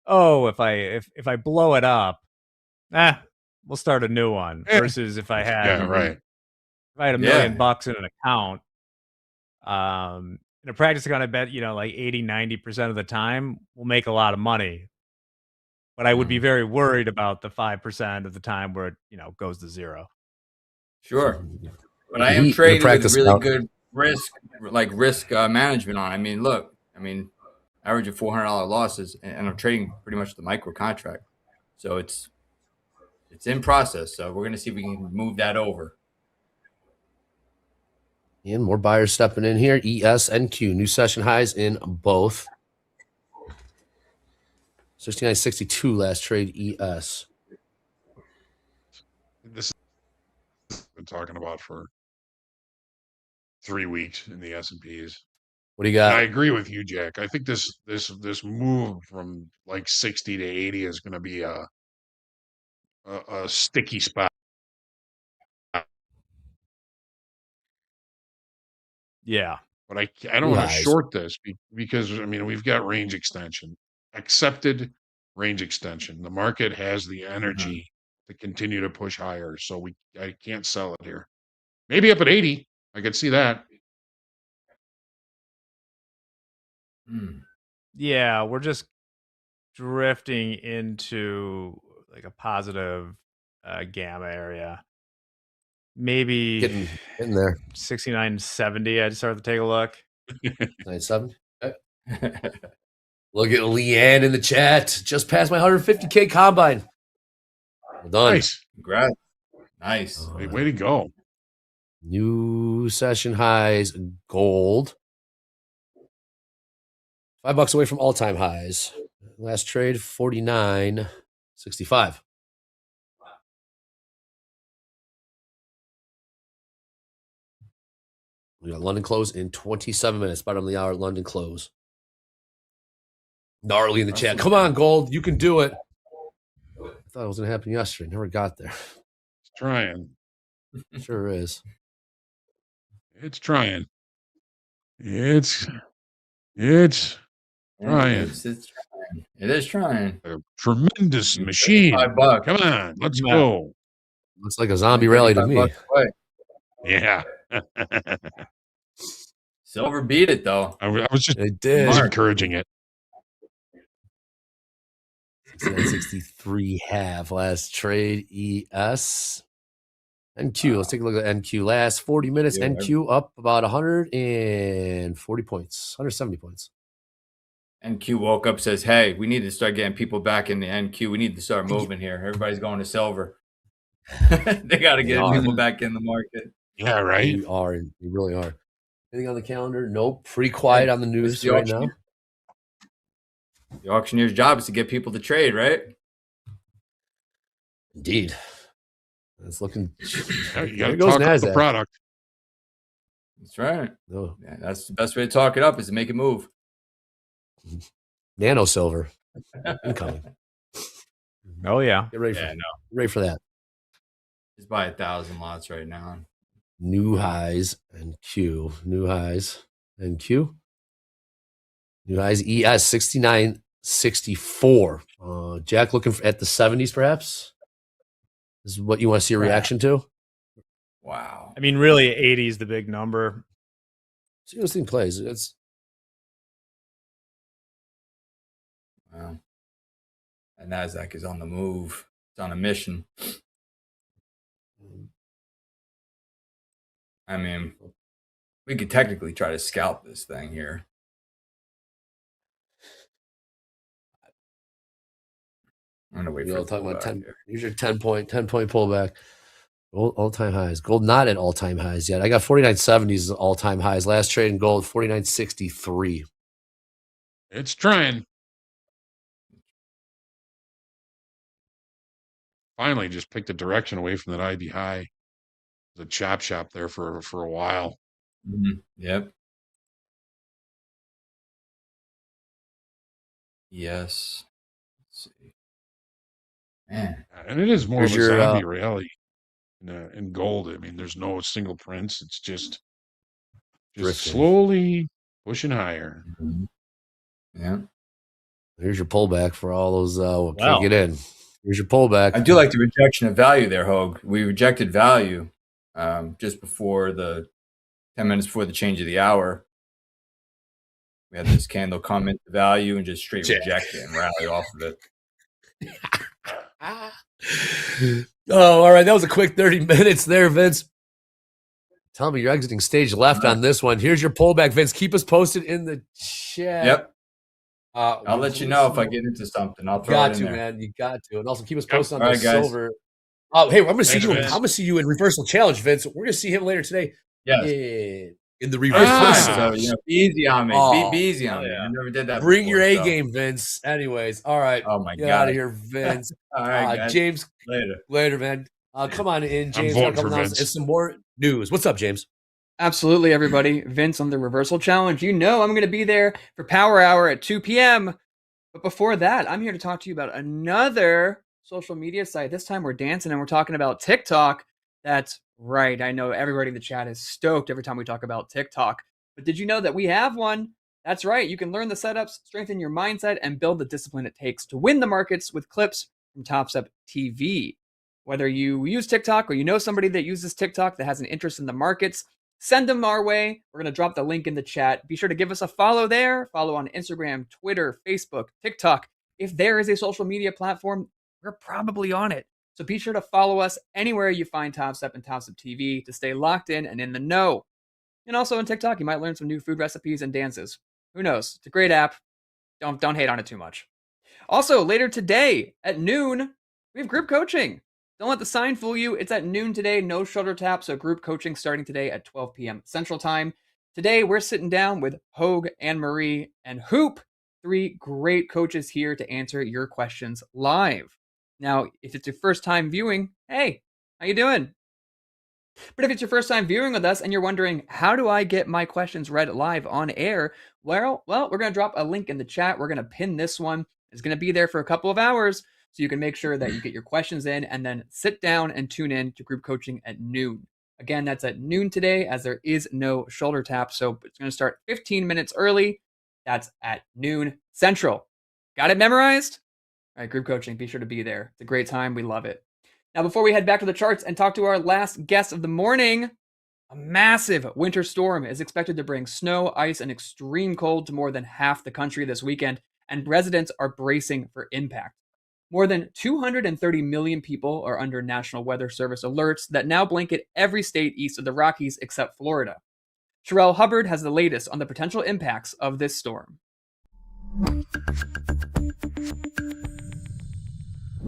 oh, if I blow it up, we'll start a new one. Versus if I had if I had $1 million in an account, in a practice account, I bet, you know, like 80-90% of the time we'll make a lot of money. But I would be very worried about the 5% of the time where it, you know, goes to zero. Sure. But I am trading with really good risk management on. I mean, look, average of $400 losses, and I'm trading pretty much the micro contract. So it's in process. So we're going to see if we can move that over. And more buyers stepping in here. ES and Q. New session highs in both. 69.62 last trade ES. This has been talking about for 3 weeks in the S&Ps. What do you And got? I agree with you, Jack. I think this move from like 60 to 80 is going to be a sticky spot. Yeah. But I don't New want to highs. short this because I mean we've got range extension, accepted range extension. The market has the energy to continue to push higher, so I can't sell it here. Maybe up at 80, I could see that. Yeah, we're just drifting into like a positive gamma area. Maybe Getting in there. 69.70. I'd start to take a look. 97. Okay. Look at Leanne in the chat. Just passed my 150K combine. Well done. Nice. Congrats. Nice. Way to go. New session highs, gold. $5 away from all-time highs. Last trade, 49.65. We got London close in 27 minutes. Bottom of the hour, London close. Gnarly in the chat. Come on, gold. You can do it. I thought it was going to happen yesterday. Never got there. It's trying. Sure is. It's trying. It's trying. It's trying. It is trying. A tremendous machine. $5. Come on, let's go. Looks like a zombie rally to me. $5 away. Yeah. Silver beat it though. I was just It did. encouraging it. 63 half last trade ES. NQ. Let's take a look at NQ. Last 40 minutes. Yeah. NQ up about 140 points, 170 points. NQ woke up, says, "Hey, we need to start getting people back in the NQ. We need to start moving here. Everybody's going to silver. They got to get people back in the market." Yeah, right. We are. We really are. Anything on the calendar? Nope. Pretty quiet on the news the right now. The auctioneer's job is to get people to trade, right? Indeed. It's looking. You got to There goes talk up the NASDAQ. product. That's right. No. Yeah, that's the best way to talk it up is to make it move. Nano silver. Incoming. Oh, yeah. Get ready for, Yeah, get ready for that. Just buy 1,000 lots right now. New highs and Q. New highs and Q. New highs ES 69.64. Jack looking at the 70s perhaps? This is what you want to see a reaction to? Wow. I mean, really, 80 is the big number. See how this thing plays. It's Wow. And NASDAQ is on the move. It's on a mission. I mean, we could technically try to scalp this thing here. I'm gonna wait for it to talking pull about back 10. here. Here's your 10-point pullback. Gold all-time highs. Gold not at all-time highs yet. I got 49.70s all-time highs. Last trade in gold 49.63. It's trying. Finally, just picked a direction away from that IB high. The chop shop there for a while. Yep. Yes. Let's see. Man. And it is more Here's of a your, zombie rally in gold. I mean, there's no single prints. It's just Drifting. slowly pushing higher. Yeah. Here's your pullback for all those can't get in. Here's your pullback. I do like the rejection of value there, Hogue. We rejected value just before 10 minutes before the change of the hour. We had this candle come into value and just straight reject it and rally off of it. Oh, all right. That was a quick 30 minutes there, Vince. Tell me you're exiting stage left on this one. Here's your pullback, Vince. Keep us posted in the chat. Yep. I'll let you know if I get into something. I'll throw it in there. Man. You got to. And also keep us posted on All the right, guys. silver. Oh, hey, I'm gonna see Thanks, you. Vince. I'm gonna see you in Reversal Challenge, Vince. We're gonna see him later today. Yes. In the reversal. Ah. So, be easy on me. Oh. Be easy on me. I never did that. Bring before, your A so. game, Vince. Anyways, all right. Oh my Get God. out of here, Vince. All right, guys. James, Later. later, man. Come on in, James. voting Got a couple for announcements Vince. and some more news. What's up, James? Absolutely, everybody. Vince on the reversal challenge. You know I'm going to be there for Power Hour at 2 p.m. But before that, I'm here to talk to you about another social media site. This time we're dancing and we're talking about TikTok. That's right. I know everybody in the chat is stoked every time we talk about TikTok. But did you know that we have one? That's right. You can learn the setups, strengthen your mindset, and build the discipline it takes to win the markets with clips from TopstepTV. Whether you use TikTok or you know somebody that uses TikTok that has an interest in the markets, send them our way. We're going to drop the link in the chat. Be sure to give us a follow there. Follow on Instagram, Twitter, Facebook, TikTok. If there is a social media platform, we're probably on it. So be sure to follow us anywhere you find Topstep and Topstep TV to stay locked in and the know. And also on TikTok, you might learn some new food recipes and dances. Who knows? It's a great app. Don't hate on it too much. Also, later today at noon, we have group coaching. Don't let the sign fool you. It's at noon today, no shoulder tap. So group coaching starting today at 12 p.m. Central Time. Today, we're sitting down with Hogue, Anne-Marie, and Hoop, 3 great coaches here to answer your questions live. Now, if it's your first time viewing, hey, how you doing? But if it's your first time viewing with us and you're wondering, how do I get my questions read live on air? Well, we're going to drop a link in the chat. We're going to pin this one. It's going to be there for a couple of hours. So you can make sure that you get your questions in and then sit down and tune in to group coaching at noon. Again, that's at noon today as there is no shoulder tap. So it's going to start 15 minutes early. That's at noon Central. Got it memorized? All right, group coaching, be sure to be there. It's a great time. We love it. Now, before we head back to the charts and talk to our last guest of the morning, a massive winter storm is expected to bring snow, ice, and extreme cold to more than half the country this weekend, and residents are bracing for impact. More than 230 million people are under National Weather Service alerts that now blanket every state east of the Rockies except Florida. Sherelle Hubbard has the latest on the potential impacts of this storm.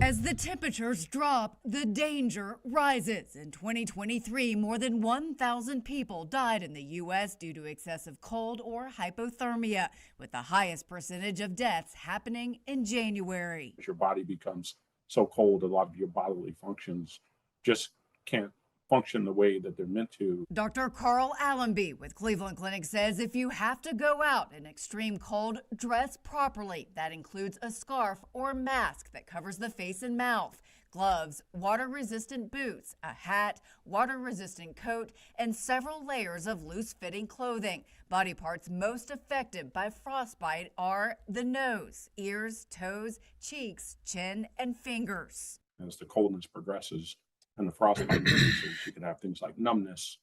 As the temperatures drop, the danger rises. In 2023, more than 1,000 people died in the U.S. due to excessive cold or hypothermia, with the highest percentage of deaths happening in January. Your body becomes so cold, a lot of your bodily functions just can't function the way that they're meant to. Dr. Carl Allenby with Cleveland Clinic says if you have to go out in extreme cold, dress properly. That includes a scarf or mask that covers the face and mouth, gloves, water-resistant boots, a hat, water-resistant coat, and several layers of loose-fitting clothing. Body parts most affected by frostbite are the nose, ears, toes, cheeks, chin, and fingers. As the coldness progresses, and the frostbite increases, you could have things like numbness.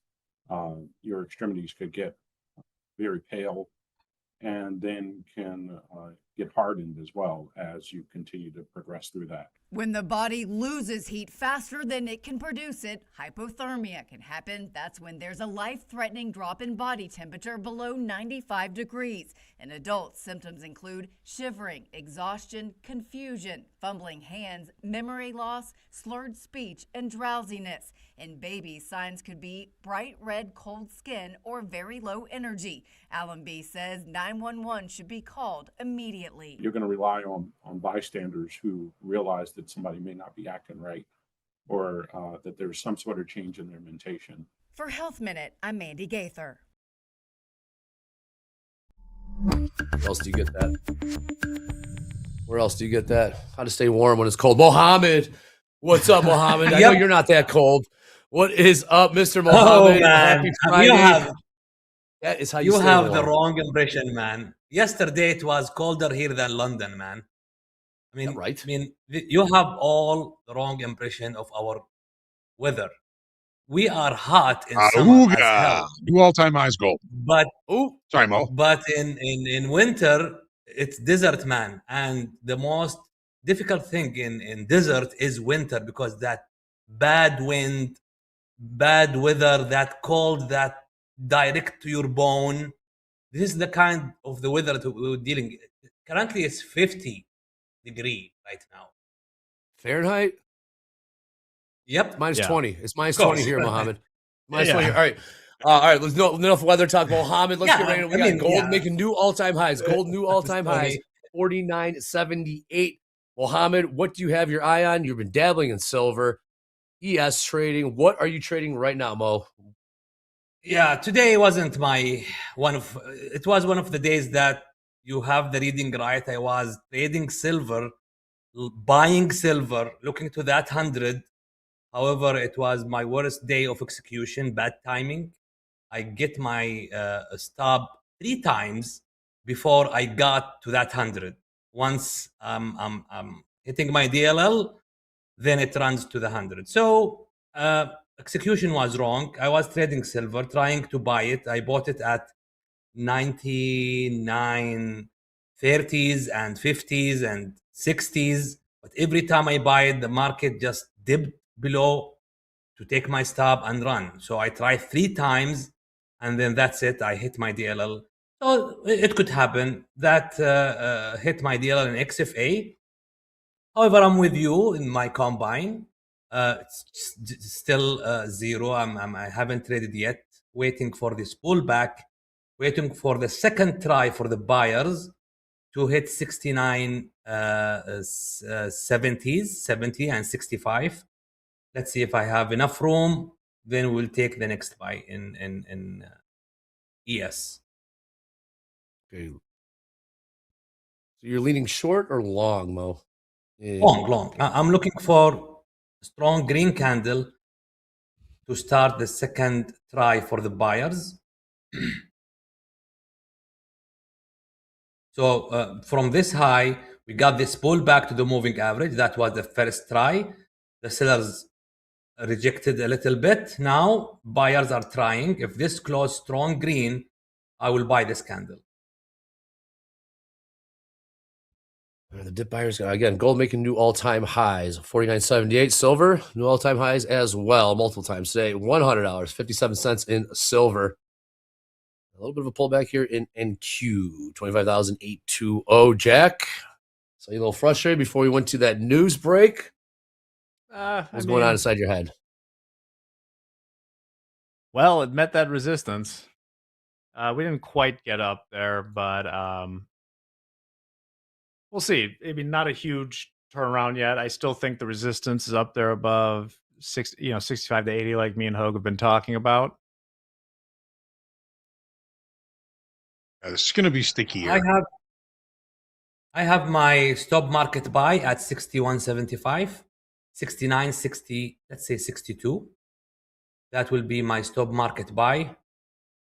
Your extremities could get very pale and then can get hardened as well as you continue to progress through that. When the body loses heat faster than it can produce it, hypothermia can happen. That's when there's a life-threatening drop in body temperature below 95 degrees. In adults, symptoms include shivering, exhaustion, confusion, fumbling hands, memory loss, slurred speech, and drowsiness. In babies, signs could be bright red cold skin or very low energy. Allenby says 911 should be called immediately. You're going to rely on bystanders who realize that somebody may not be acting right or that there's some sort of change in their mentation. For Health Minute, I'm Mandy Gaither. Where else do you get that? Where else do you get that? How to stay warm when it's cold. Mohammed, what's up, Mohammed? I know you're not that cold. What is up, Mr. Mohammed? Oh, man. Happy Friday. That is how you have warm. the wrong impression, man. Yesterday it was colder here than London, man. I mean, right? I mean, you have all the wrong impression of our weather. We are hot in summer as hell. New all-time highs gold. But sorry, Mo. But in winter, it's desert, man. And the most difficult thing in desert is winter because that bad wind, bad weather, that cold, that direct to your bone. This is the kind of the weather that we're dealing with. Currently, it's 50 degree right now. Fahrenheit? Yep. Minus 20. It's minus 20 here, Mohammed. Minus 20 here. All right. Let's enough weather talk. Mohammed, let's get ready. We got gold making new all-time highs. Gold new all-time highs. 49.78. Mohammed, what do you have your eye on? You've been dabbling in silver. ES trading. What are you trading right now, Mo? Yeah, today wasn't my one of. It was one of the days that you have the reading right. I was trading silver, buying silver, looking to that 100. However, it was my worst day of execution, bad timing. I get my stop 3 times before I got to that 100. Once I'm hitting my DLL, then it runs to the 100. So execution was wrong. I was trading silver, trying to buy it. I bought it at 99 30s and 50s and 60s. But every time I buy it, the market just dipped below to take my stop and run. So I tried 3 times, and then that's it. I hit my DLL. So it could happen. That hit my DLL in XFA. However, I'm with you in my combine. It's still zero. I haven't traded yet. Waiting for this pullback. Waiting for the second try for the buyers to hit 69 70s, 70 and 65. Let's see if I have enough room. Then we'll take the next buy in ES. Okay. So you're leaning short or long, Mo? Long. I'm looking for a strong green candle to start the second try for the buyers. So from this high, we got this pullback to the moving average. That was the first try. The sellers rejected a little bit. Now buyers are trying. If this close strong green, I will buy this candle. The dip buyers, again, gold making new all-time highs, 49.78. Silver, new all-time highs as well, multiple times today. $100, 57 cents in silver. A little bit of a pullback here in NQ, 25,820. Jack, so you a little frustrated before we went to that news break? What's going on inside your head? Well, it met that resistance. We didn't quite get up there, but we'll see. Maybe not a huge turnaround yet. I still think the resistance is up there above 65 to 80, like me and Hogue have been talking about. This is going to be sticky here. I have my stop market buy at 61.75, 69, 60, let's say 62. That will be my stop market buy.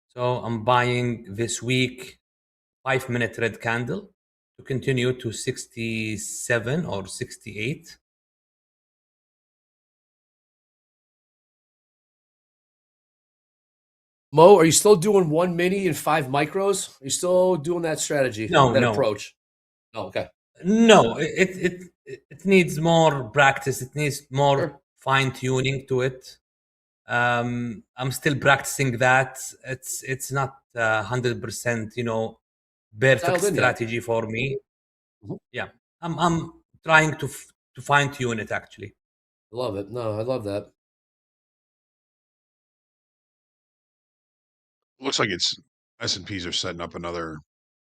So I'm buying this week 5-minute red candle to continue to 67 or 68. Mo, are you still doing 1 mini and 5 micros? Are you still doing that strategy? No. Approach? Oh, okay. No, it needs more practice. It needs more fine tuning to it. I'm still practicing that. It's not 100%, perfect strategy for me. Mm-hmm. Yeah, I'm trying to fine tune it actually. Love it. No, I love that. Looks like it's S&Ps are setting up another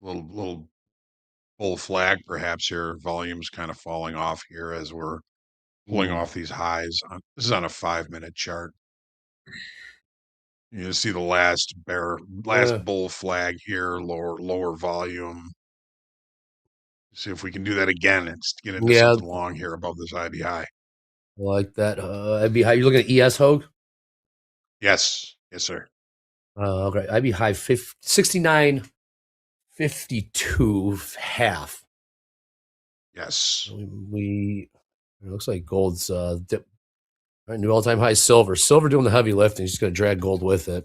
little bull flag perhaps here. Volume's kind of falling off here as we're pulling off these highs. This is on a 5-minute chart. You see the last bull flag here, lower volume. See if we can do that again and get into something long here above this IBI. I like that. IBI, you're looking at ES, Hogue? Yes, sir. Okay, IB high 69.52 half. Yes. It looks like gold's dip. All right, new all-time high silver. Silver doing the heavy lifting. He's going to drag gold with it.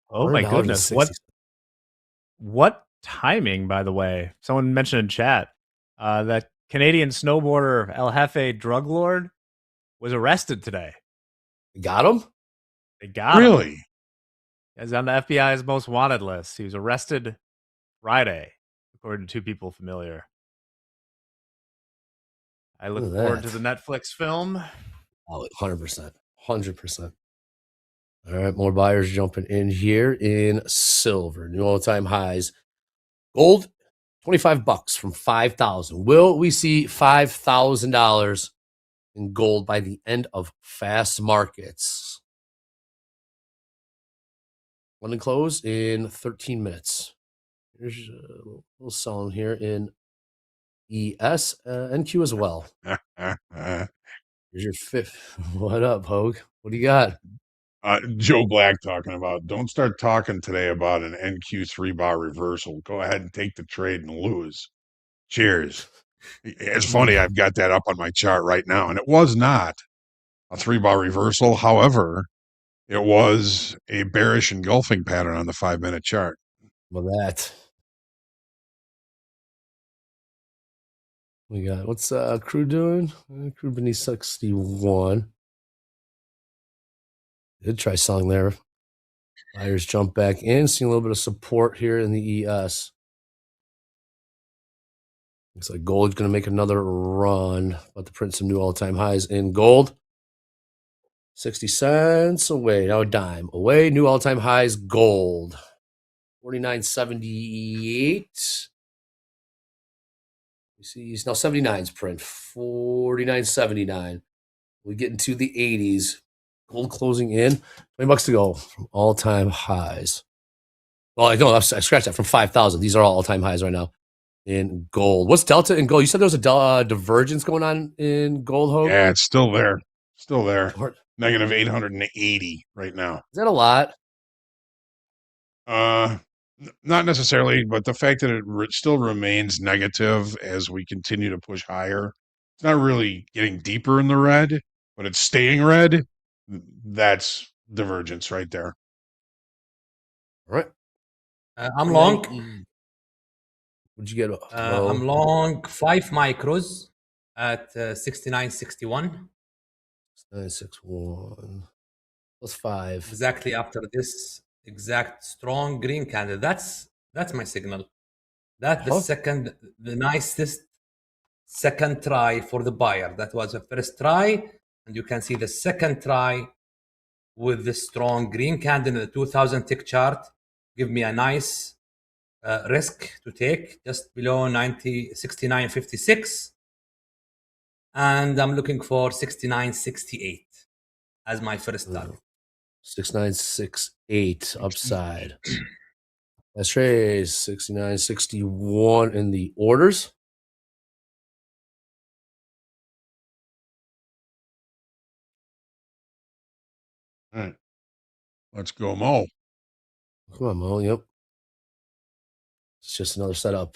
Oh my goodness. What timing, by the way? Someone mentioned in chat that Canadian snowboarder El Jefe drug lord was arrested today. Got him? They got him. Really? He's on the FBI's most wanted list. He was arrested Friday, according to 2 people familiar. I look forward to the Netflix film. Oh, 100%. 100%. All right, more buyers jumping in here in silver. New all-time highs. Gold, $25 from $5,000. Will we see $5,000 in gold by the end of fast markets. London close in 13 minutes. Here's a little selling here in ES, NQ as well. Here's your fifth. What up, Hogue? What do you got? Joe Black talking about, don't start talking today about an NQ 3-bar reversal. Go ahead and take the trade and lose. Cheers. It's funny, I've got that up on my chart right now, and it was not a 3-bar reversal. However, it was a bearish engulfing pattern on the 5-minute chart. Well, that. We got, what's Crude doing? Crude beneath 61. Did try selling there. Buyers jump back in, seeing a little bit of support here in the ES. Looks like gold's going to make another run, about to print some new all-time highs in gold. 60 cents away, now a dime away. New all-time highs, gold. 49.78. You see, it's now 79's print. 49.79. We get into the 80s. Gold closing in. $20 to go from all-time highs. Well, I don't. I scratched that from 5,000. These are all all-time highs right now in gold. What's delta in gold? You said there was a divergence going on in gold, Hogue? Yeah, it's still there. Still there. Negative 880 right now. Is that a lot? Not necessarily, but the fact that it still remains negative as we continue to push higher, it's not really getting deeper in the red, but it's staying red. That's divergence right there. All right. I'm long. What'd you get? I'm long 5 micros at 69.61. 961 plus 5. Exactly after this exact strong green candle. That's my signal. That's the nicest second try for the buyer. That was the first try, and you can see the second try with the strong green candle in the 2000 tick chart. Give me a nice risk to take just below 69.56, and I'm looking for 69.68 as my first target. 6968 upside. Let's trade 6961 in the orders. All right. Let's go, Mo. Come on, Mo. Yep. It's just another setup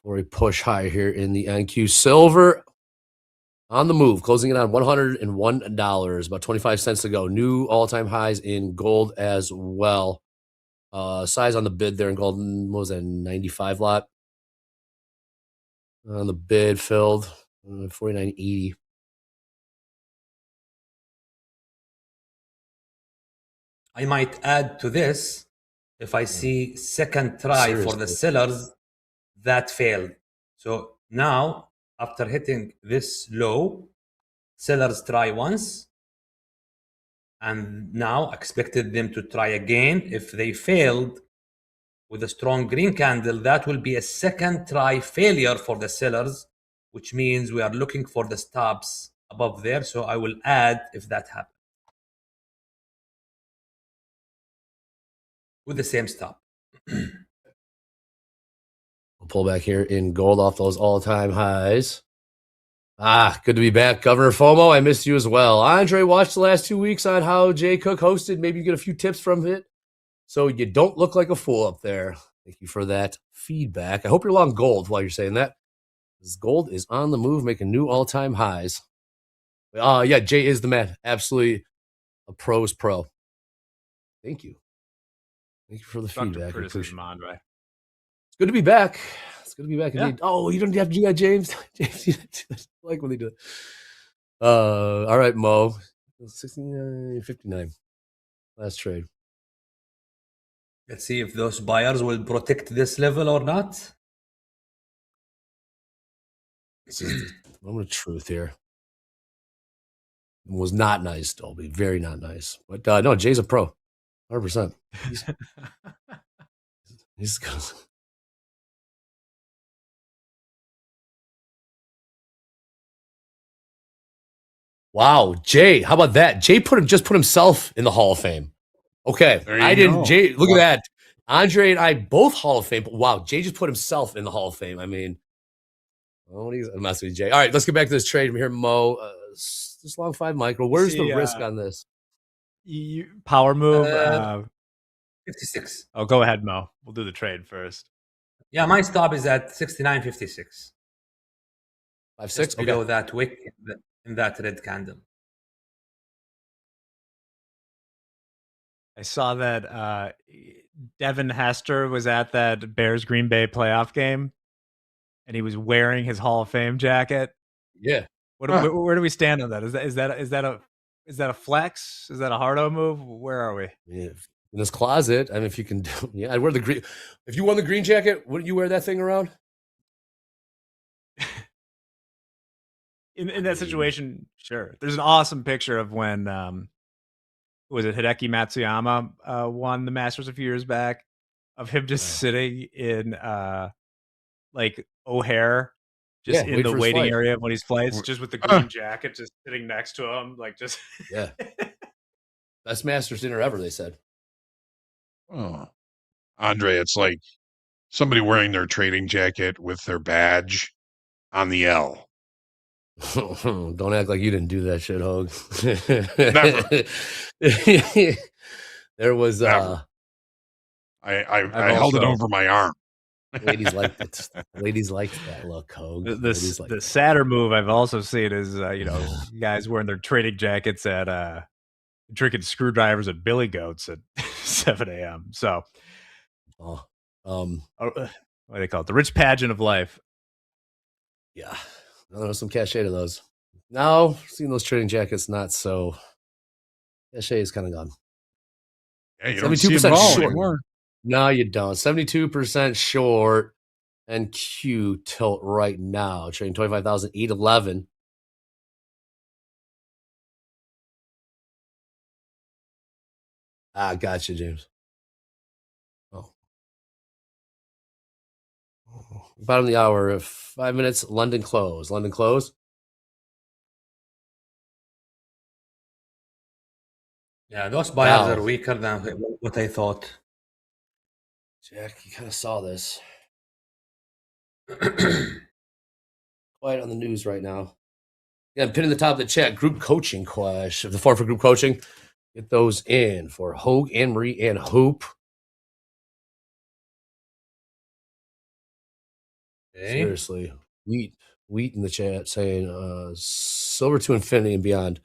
for a push high here in the NQ. Silver on the move, closing in on $101, about 25 cents to go. New all-time highs in gold as well. Size on the bid there in gold, what was that, 95 lot? On the bid filled, 49.80. I might add to this if I see second try for the sellers that failed. So now, after hitting this low, sellers try once, and now expected them to try again. If they failed with a strong green candle, that will be a second try failure for the sellers, which means we are looking for the stops above there. So I will add if that happens with the same stop. We'll pull back here in gold off those all-time highs. Good to be back, Governor FOMO. I missed you as well. Andre watched the last 2 weeks on how Jay Cook hosted. Maybe you get a few tips from it, so you don't look like a fool up there. Thank you for that feedback. I hope you're long gold while you're saying that, because gold is on the move, making new all-time highs. Yeah, Jay is the man. Absolutely a pro's pro. Thank you. Thank you for the feedback. Andre. It's good to be back. It's good to be back. Yeah. Oh, you don't have to do that, James. James, you I like when they do it. All right, Mo. 69.59. Last trade. Let's see if those buyers will protect this level or not. This is the moment of truth here. It was not nice, Dolby. Very not nice. But no, Jay's a pro. 100%. He's Wow, Jay, how about that? Jay just put himself in the Hall of Fame. Okay, There you I didn't. go. Jay, look at that. Andre and I both Hall of Fame. But wow, Jay just put himself in the Hall of Fame. I mean, I'm messing with Jay. All right, let's get back to this trade. We're here, Mo. This long 5 micro. Where's the risk on this? Power move. 56. Oh, go ahead, Mo. We'll do the trade first. Yeah, my stop is at 69.56. 5.6 below that wick in that red candle. I saw that Devin Hester was at that Bears Green Bay playoff game, and he was wearing his Hall of Fame jacket. Yeah. Where do we stand on that? Is that a flex? Is that a hardo move? Where are we? Yeah. In his closet. I mean, if you can do, yeah, I'd wear the green. If you won the green jacket, wouldn't you wear that thing around? In that situation, sure. There's an awesome picture of when was it Hideki Matsuyama won the Masters a few years back, of him just sitting in like O'Hare, just in the waiting area when he's flights, just with the green jacket, just sitting next to him, like just yeah. Best Masters dinner ever, they said. Oh, Andre, it's like somebody wearing their trading jacket with their badge on the L. Don't act like you didn't do that shit, Hogue. Never. There was Never. I held it over my arm. Ladies liked it. Ladies liked that look, Hogue. The sadder move I've also seen is guys wearing their trading jackets at drinking screwdrivers at Billy Goats at 7 a.m. So, what do they call it? The rich pageant of life. Yeah, there's some cachet to those. Now, seeing those trading jackets, not so. Cachet is kind of gone. Yeah, you don't see it at all anymore. No, you don't. 72% short and Q tilt right now, trading 25,811. Gotcha, James. Bottom of the hour, 5 minutes. London close. London close. Yeah, those buyers are weaker than what I thought. Jack, you kind of saw this. Quiet on the news right now. Yeah, I'm pinning the top of the chat. Group coaching question. The form for group coaching. Get those in for Hogue, Anne Marie, and Hoop. Okay. Seriously. Wheat in the chat saying silver to infinity and beyond.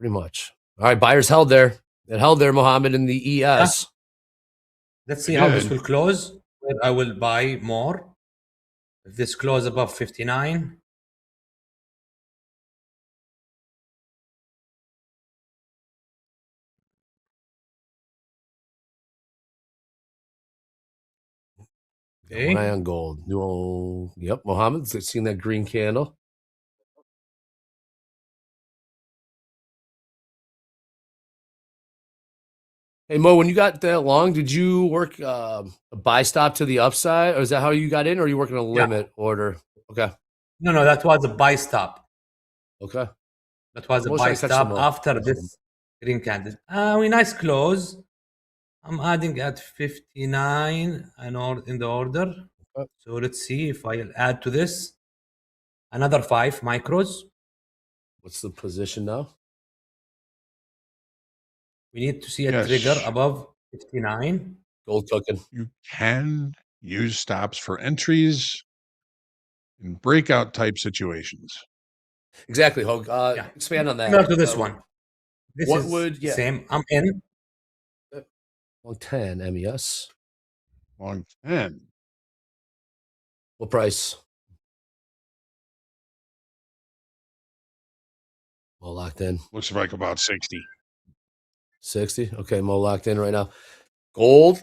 Pretty much. All right, buyers held there. It held there, Mohammed, in the ES. Let's see how this will close. I will buy more. If this close above 59. Okay. One eye on gold. Yep, Mohammed's seen that green candle. Hey, Mo, when you got that long, did you work a buy stop to the upside? Or is that how you got in? Or are you working a limit order? Okay. No, that was a buy stop. Okay. That was a buy stop after this green candle. Nice close. I'm adding at 59 in the order. Okay. So let's see if I'll add to this. Another 5 micros. What's the position now? We need to see a trigger above 59. Gold cooking. You can use stops for entries in breakout type situations. Exactly, Hogue. Expand on that. Similar to this one. This what would same? I'm in. Long 10 MES. Long 10. What price? Mo locked in. Looks like about 60. 60. Okay, Mo locked in right now. Gold,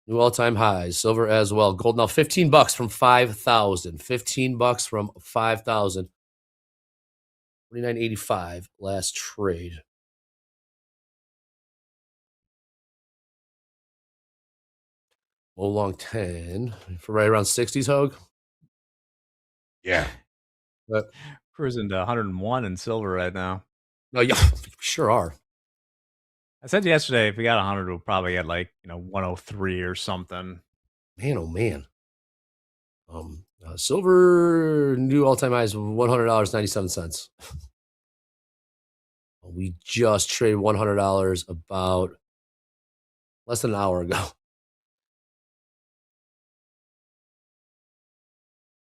new all-time highs. Silver as well. Gold now $15 from 5,000. $15 from 5,000. 49.85 last trade. Mo long 10 for right around 60s, Hogue. Yeah. But cruising to 101 in silver right now. No, yeah, we sure are. I said yesterday, if we got 100, we'll probably get 103 or something. Man, oh man. Silver new all-time highs $100.97. We just traded $100 about less than an hour ago.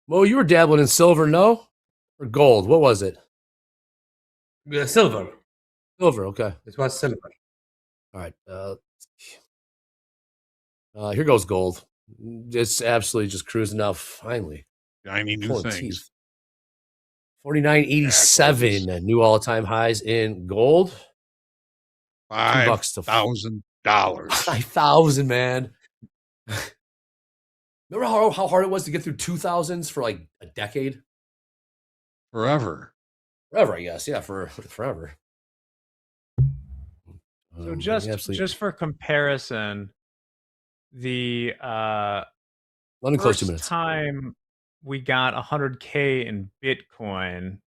Mo, you were dabbling in silver, no? Or gold? What was it? Silver. Silver, okay. It was silver. All right. Here goes gold. It's absolutely just cruising up finally. Shiny new Pulling things. teeth. 49.87 new all-time highs in gold. $2 to $5,000. 5,000, man. Remember how hard it was to get through 2000s for like a decade? Forever. Forever, I guess. Yeah, for forever. So just for comparison, the London close 2 first minutes. time we got 100K in Bitcoin,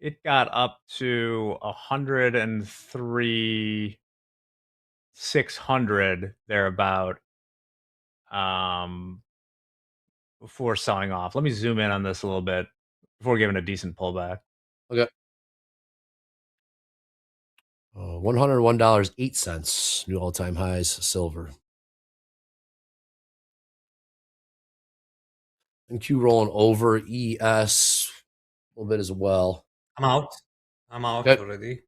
it got up to 103,600 thereabout before selling off. Let me zoom in on this a little bit before giving a decent pullback. Okay. $101.08 new all-time highs silver. NQ rolling over, ES a little bit as well. I'm out Okay. already.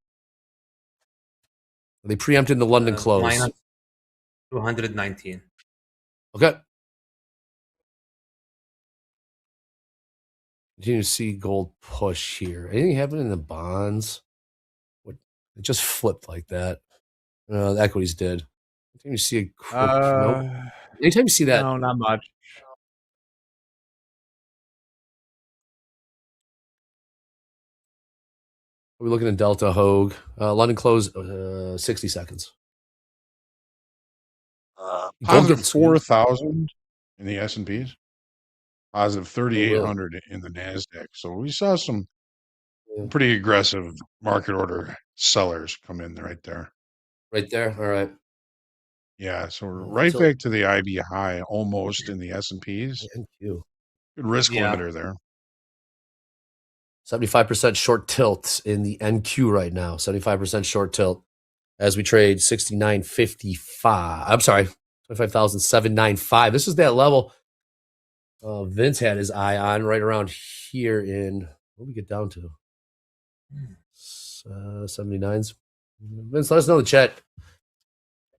They preempted the London close. Minus 219. Okay. Continue to see gold push here. Anything happen in the bonds? What? It just flipped like that. The equities did. Continue to see a quick. Nope. Anytime you see that. No, not much. Are we looking at Delta Hogue? London close 60 seconds. Positive 4,000 in the S&Ps. Positive 3,800 in the NASDAQ. So we saw some pretty aggressive market order sellers come in right there. Right there? All right. Yeah, so we're right back to the IB high almost in the S&Ps. NQ. Good risk limiter there. 75% short tilt in the NQ right now. 75% short tilt as we trade 69.55. I'm sorry, 25,795. This is that level Vince had his eye on right around here in, what did we get down to? 79s. Vince, let us know in the chat.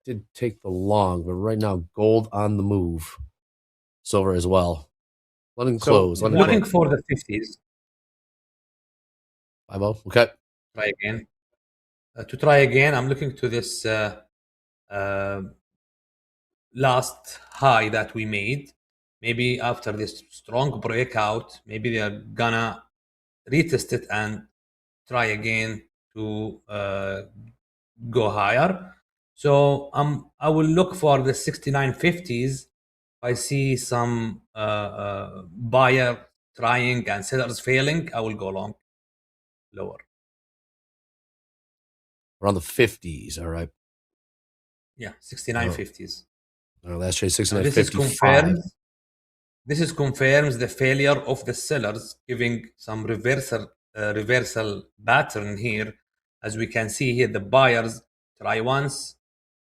Did take the long, but right now gold on the move. Silver as well. London close. London Looking close. for the 50s. 5-0. Okay. Try again. To try again, I'm looking to this last high that we made. Maybe after this strong breakout, maybe they're gonna retest it and try again to go higher. So I will look for the 69.50s. I see some buyer trying and sellers failing, I will go long. Lower. Around the 50s, all right. Yeah, 69.50s. Last trade 69.55. This confirms the failure of the sellers, giving some reversal pattern here. As we can see here, the buyers try once,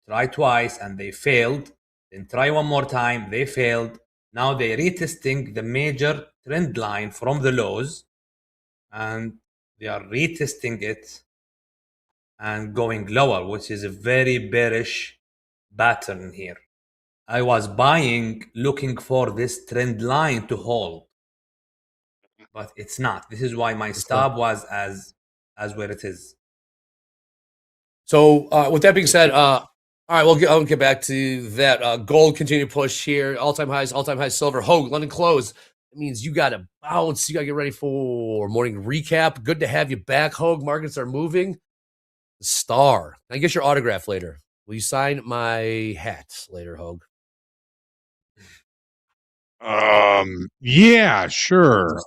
try twice, and they failed. Then try one more time, they failed. Now they're retesting the major trend line from the lows, and they are retesting it and going lower, which is a very bearish pattern here. I was buying, looking for this trend line to hold, but it's not. This is why my stop was as where it is. So with that being said, all right, I'll get back to that. Gold continue to push here. All-time highs, silver. Hogue, London close. It means you got to bounce. You got to get ready for morning recap. Good to have you back, Hogue. Markets are moving. The star. Can I get your autograph later? Will you sign my hat later, Hogue? Yeah, sure.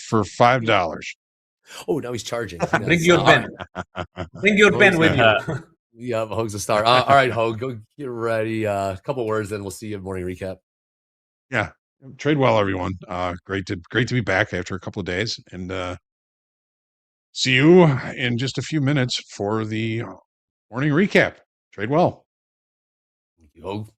For $5. Oh, now he's charging. Bring your pen. Bring your pen with you. Yeah, Hoag's a star. All right, Hoag, go get ready. A couple words, then we'll see you in morning recap. Yeah. Trade well, everyone. Great to be back after a couple of days, and see you in just a few minutes for the morning recap. Trade well. Thank you, Hoag.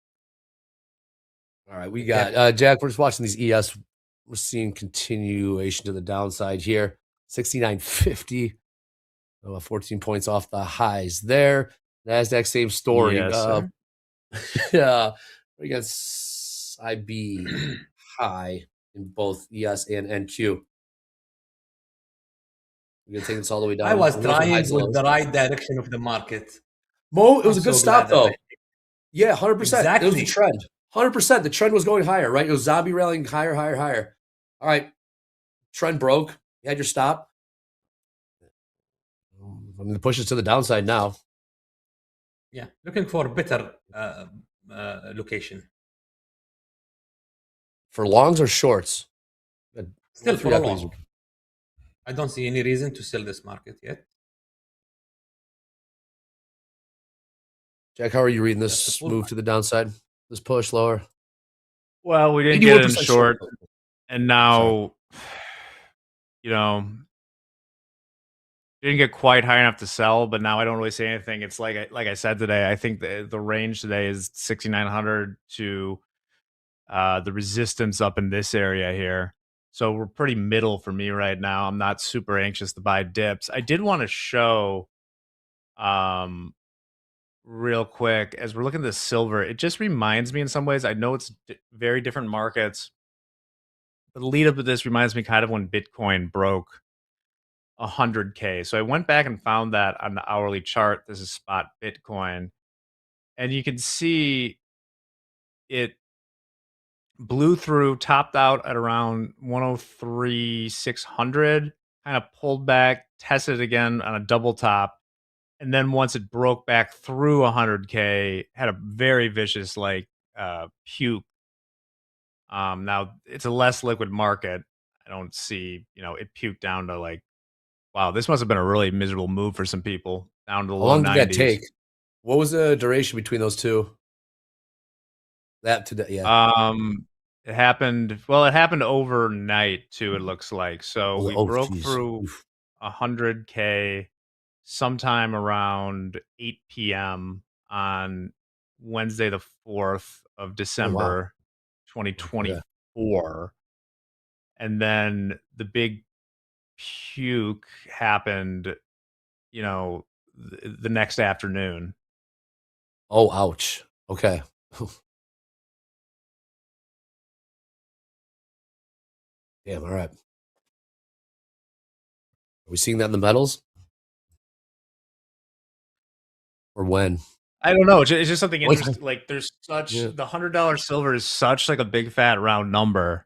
All right, we got Jack. We're just watching these ES. We're seeing continuation to the downside here. 69.50. 14 points off the highs there. NASDAQ, same story. Yes, sir. Yeah, we got IB high in both ES and NQ. We're going to take this all the way down. I was trying with the right direction of the market. Mo, it was a good stop, though. Yeah, 100%. Exactly. It was the trend. 100%. The trend was going higher, right? It was zombie rallying higher, higher, higher. All right. Trend broke. You had your stop. I'm going to push us to the downside now. Yeah, looking for a better location. For longs or shorts? Still for a long. I don't see any reason to sell this market yet. Jack, how are you reading this move to the downside? This push lower? Well, we didn't get in short, and now, didn't get quite high enough to sell, but now I don't really say anything. It's like I said today, I think the range today is 6,900 to the resistance up in this area here. So we're pretty middle for me right now. I'm not super anxious to buy dips. I did want to show real quick, as we're looking at the silver, it just reminds me in some ways, I know it's very different markets, but the lead up to this reminds me kind of when Bitcoin broke 100K. So I went back and found that on the hourly chart. This is spot Bitcoin. And you can see it blew through, topped out at around 103,600, kind of pulled back, tested again on a double top. And then once it broke back through 100K, had a very vicious puke. Now it's a less liquid market. I don't see, it puked down to wow, this must have been a really miserable move for some people, down to the low 90s. How long did that take? What was the duration between those two? That today, yeah. It happened overnight too, it looks like. So we broke through 100K sometime around 8 p.m. on Wednesday, the 4th of December, 2024. And then the big puke happened, the next afternoon. Oh, ouch. Okay. Damn, all right. Are we seeing that in the metals? Or when? I don't know. It's just something interesting. There's such the $100 silver is such a big fat round number.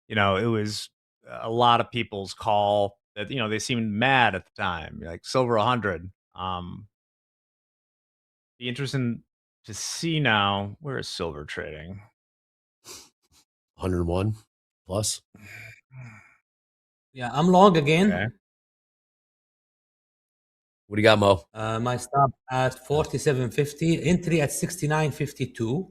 It was a lot of people's call that they seemed mad at the time. Like silver 100. Be interesting to see now. Where is silver trading? 101 plus. Yeah, I'm long again. Okay. What do you got, Mo? My stop at 47.50, entry at 69.52.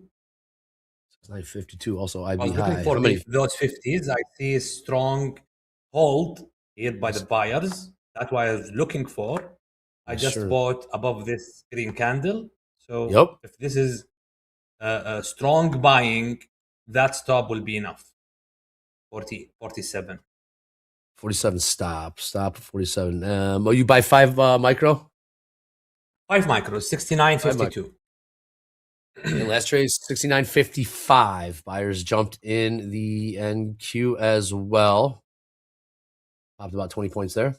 69.52, also IB I was high. looking for those 50s. I see a strong hold here by the buyers. That's what I was looking for. I just bought above this green candle. So if this is a strong buying, that stop will be enough. 47. 47 stop at 47. You buy 5 micro? 5 micro, 69.52. Last trade is 69.55. Buyers jumped in the NQ as well. Popped about 20 points there.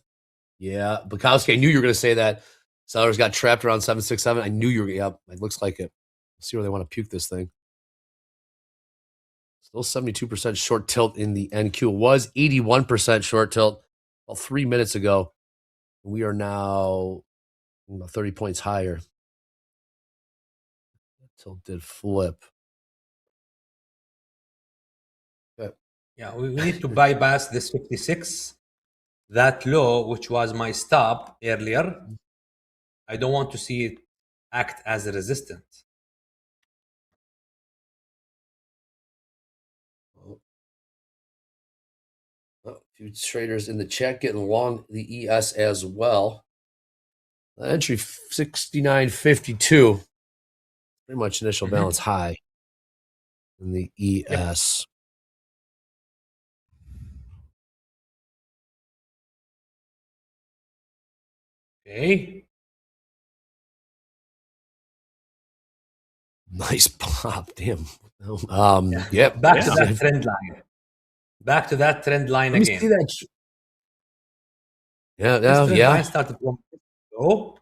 Yeah, Bukowski, I knew you were going to say that. Sellers got trapped around 767. I knew you were. Yep, it looks like it. Let's see where they want to puke this thing. Still 72% short tilt in the NQ. It was 81% short tilt 3 minutes ago. We are now 30 points higher. Tilt did flip. Okay. Yeah, we need to bypass this 56, that low, which was my stop earlier. I don't want to see it act as a resistance. A few traders in the chat getting long the ES as well. Entry 69.52. Pretty much initial balance high in the ES. Okay. Nice pop. Damn. Yep. Back to that trend line. Back to that trend line Let me again. see that. This trend line started from low.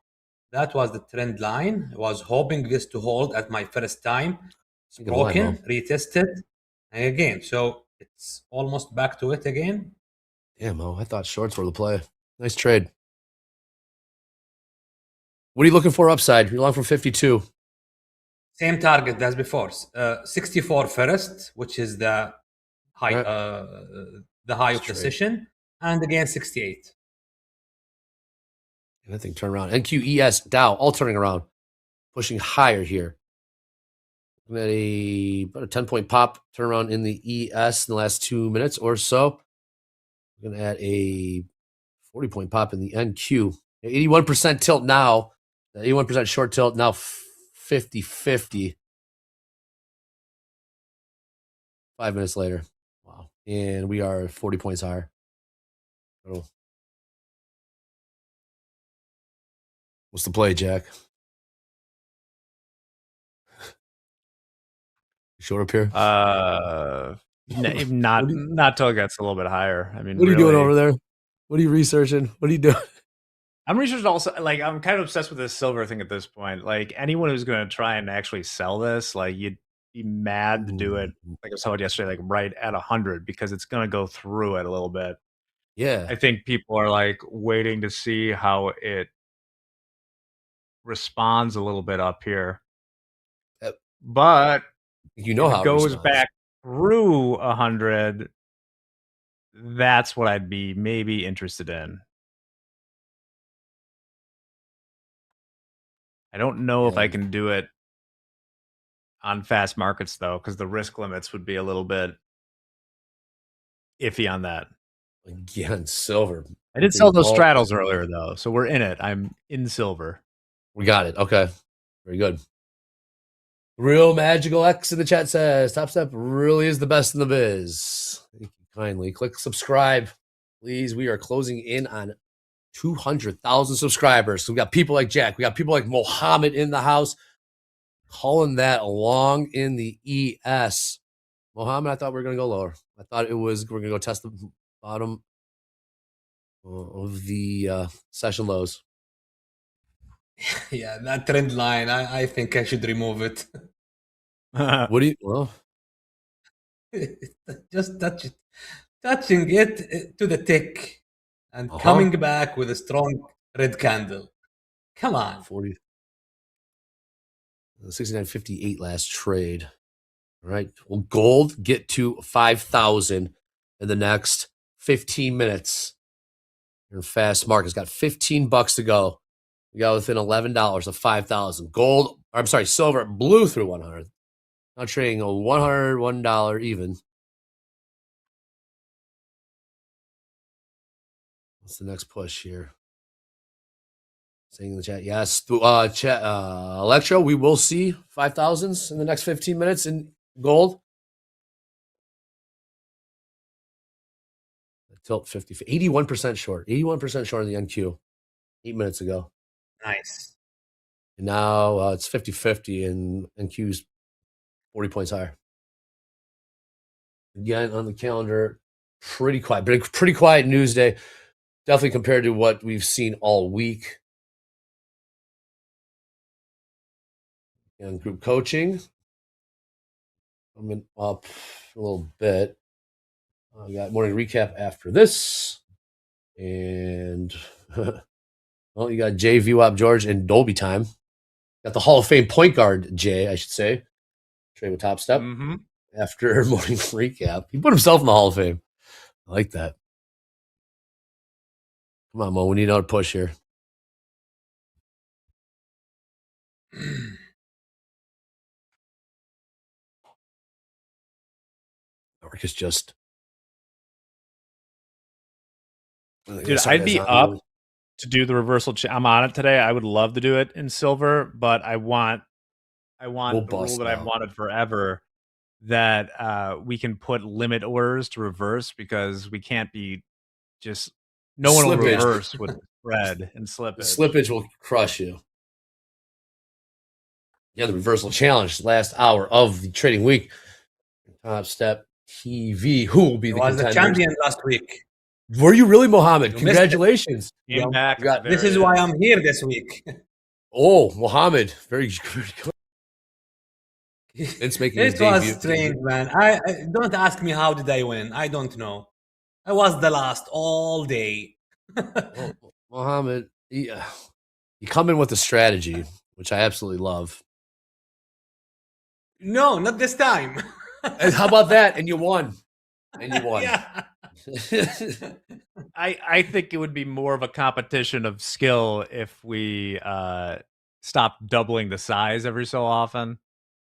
That was the trend line. I was hoping this to hold at my first time. It's broken, retested, and again. So it's almost back to it again. Damn, Mo. I thought shorts were the play. Nice trade. What are you looking for upside? You're long from 52. Same target as before. 64 first, which is the high, the high of the session, and again 68. And I think turn around. NQES, Dow, all turning around, pushing higher here. Looking at about a 10-point pop turnaround in the ES in the last 2 minutes or so. We're going to add a 40-point pop in the NQ. 81% tilt now. 81% short tilt now 50-50. 5 minutes later. Wow. And we are 40 points higher. Oh. What's the play, Jack? Short up here? Not till it gets a little bit higher. I mean, what are you doing over there? What are you researching? What are you doing? I'm researching also, like, I'm kind of obsessed with this silver thing at this point. Like, anyone who's going to try and actually sell this, like, you'd be mad to do it, like I saw it yesterday, like right at 100, because it's going to go through it a little bit. Yeah. I think people are like waiting to see how it responds a little bit up here. But you know if how it goes back through 100, that's what I'd be maybe interested in. I don't know if I can do it on fast markets, though, because the risk limits would be a little bit iffy on that. Again, silver. I did sell those straddles earlier, though, so we're in it. I'm in silver. We got it. Okay. Very good. Real Magical X in the chat says, Topstep really is the best in the biz. Thank you kindly. Click subscribe, please. We are closing in on 200,000 subscribers. So we got people like Jack. We got people like Mohammed in the house calling that along in the ES. Mohammed, I thought we were going to go lower. I thought we're going to go test the bottom of the session lows. Yeah, that trend line, I think I should remove it. What do you, well, just touching it to the tick and coming back with a strong red candle. Come on. 69.58 last trade. All right. Will gold get to 5,000 in the next 15 minutes? Your fast market's got $15 to go. We got within $11 of 5,000. Gold, I'm sorry, silver blew through 100. Now trading a $101 even. What's the next push here? Saying in the chat, yes. Electro, we will see 5,000s in the next 15 minutes in gold. Tilt 50, 81% short. 81% short in the NQ 8 minutes ago. Nice. And now it's 50-50 and NQ's 40 points higher. Again, on the calendar, pretty quiet. Pretty quiet news day. Definitely compared to what we've seen all week. And group coaching. Coming up a little bit. We got morning recap after this. And, well, you got Jay, VWAP, George, and Dolby time. Got the Hall of Fame point guard, Jay, I should say. Trade with Topstep. after morning recap. He put himself in the Hall of Fame. I like that. Come on, Mo. We need another push here. Marcus just. Dude, I'd be up to do the reversal. I'm on it today. I would love to do it in silver, but I want the rule that I've wanted forever, that we can put limit orders to reverse, because we can't be just no one will reverse with spread and slippage. The slippage will crush you. Yeah, the reversal challenge last hour of the trading week. TopstepTV. Who will be the contender? I was the champion last week. Were you really, Mohammed? Congratulations. This is why I'm here this week. Oh, Mohammed. Very good. It's making it was strange, man. I don't ask me how did I win. I don't know. I was the last all day. Well, Mohammed, you come in with a strategy, which I absolutely love. No, not this time. And how about that? And you won. Yeah. I think it would be more of a competition of skill if we stopped doubling the size every so often.